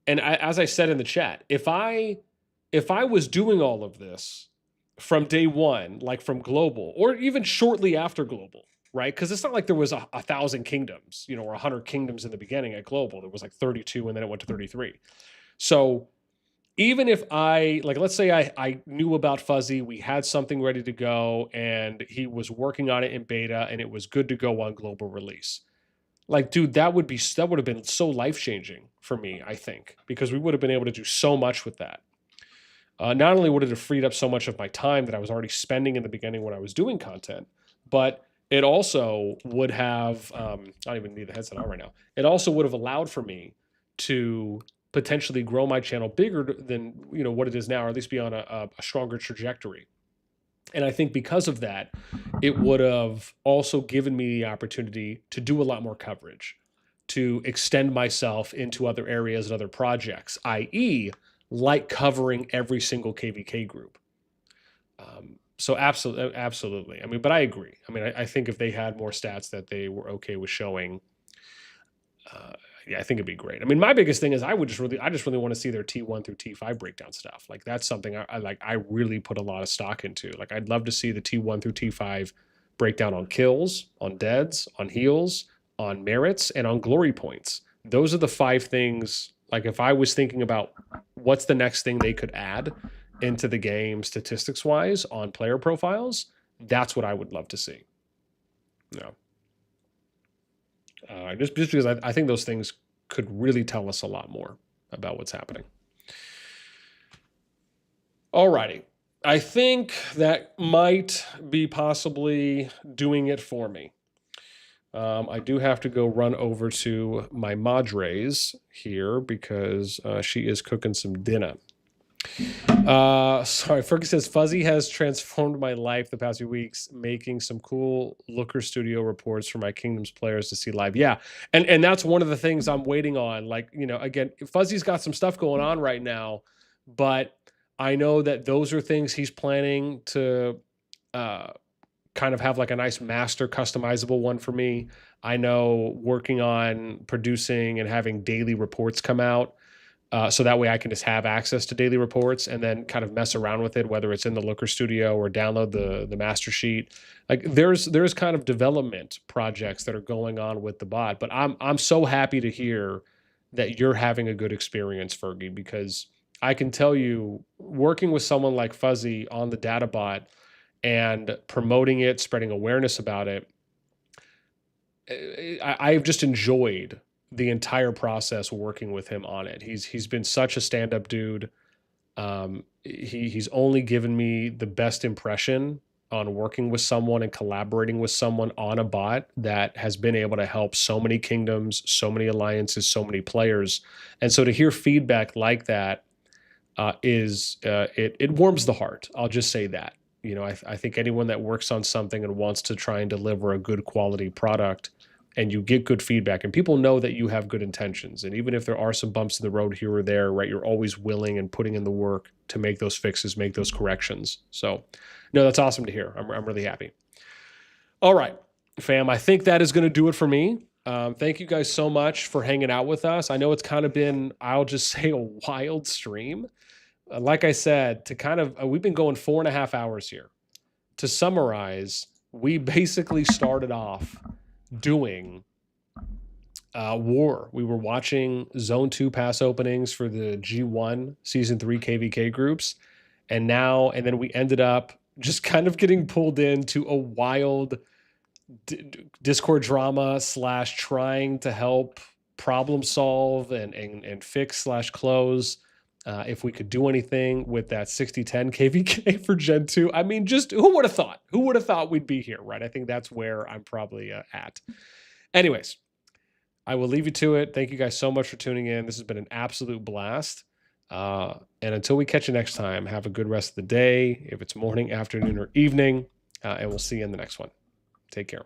And as I said in the chat, if I was doing all of this from day one, like from global, or even shortly after global, right? Because it's not like there was 1,000 kingdoms, you know, or 100 kingdoms in the beginning at global. There was like 32 and then it went to 33. So even if let's say I knew about Fuzzy, we had something ready to go and he was working on it in beta and it was good to go on global release. Like, dude, that would have been so life-changing for me, I think, because we would have been able to do so much with that. Not only would it have freed up so much of my time that I was already spending in the beginning when I was doing content, but it also would have, I don't even need the headset on right now. It also would have allowed for me to potentially grow my channel bigger than, you know, what it is now, or at least be on a stronger trajectory. And I think because of that, it would have also given me the opportunity to do a lot more coverage, to extend myself into other areas and other projects, i.e., like covering every single KVK group. So absolutely. I mean, but I agree. I mean, I think if they had more stats that they were okay with showing, yeah, I think it'd be great. I mean, my biggest thing is I just really want to see their T1 through T5 breakdown stuff. Like, that's something I really put a lot of stock into. Like, I'd love to see the T1 through T5 breakdown on kills, on deads, on heals, on merits, and on glory points. Those are the 5 things. Like, if I was thinking about what's the next thing they could add into the game statistics wise on player profiles, that's what I would love to see. No. Just because I think those things could really tell us a lot more about what's happening. Alrighty. I think that might be possibly doing it for me. I do have to go run over to my Madres here because she is cooking some dinner. Sorry, Fergie says Fuzzy has transformed my life the past few weeks, making some cool Looker Studio reports for my Kingdoms players to see live. Yeah, and that's one of the things I'm waiting on. Like, you know, again, Fuzzy's got some stuff going on right now, but I know that those are things he's planning to kind of have like a nice master customizable one for me. I know working on producing and having daily reports come out. So that way I can just have access to daily reports and then kind of mess around with it, whether it's in the Looker Studio or download the master sheet. Like, there's kind of development projects that are going on with the bot, but I'm so happy to hear that you're having a good experience, Fergie, because I can tell you, working with someone like Fuzzy on the data bot and promoting it, spreading awareness about it, I've just enjoyed the entire process working with him on it. He's been such a stand-up dude. He's only given me the best impression on working with someone and collaborating with someone on a bot that has been able to help so many kingdoms, so many alliances, so many players. And so to hear feedback like that it warms the heart. I'll just say that. You know, I think anyone that works on something and wants to try and deliver a good quality product, and you get good feedback, and people know that you have good intentions, and even if there are some bumps in the road here or there, right, you're always willing and putting in the work to make those fixes, make those corrections. So, no, that's awesome to hear. I'm really happy. All right, fam, I think that is going to do it for me. Thank you guys so much for hanging out with us. I know it's kind of been, I'll just say, a wild stream. Like I said, to kind of, we've been going 4.5 hours here. To summarize, we basically started off doing war. We were watching Zone 2 pass openings for the G1 Season 3 KVK groups. And then we ended up just kind of getting pulled into a wild Discord drama / trying to help problem solve and fix / close. If we could do anything with that 6010 KVK for Gen 2, I mean, just who would have thought? Who would have thought we'd be here, right? I think that's where I'm probably at. Anyways, I will leave you to it. Thank you guys so much for tuning in. This has been an absolute blast. And until we catch you next time, have a good rest of the day, if it's morning, afternoon, or evening, and we'll see you in the next one. Take care.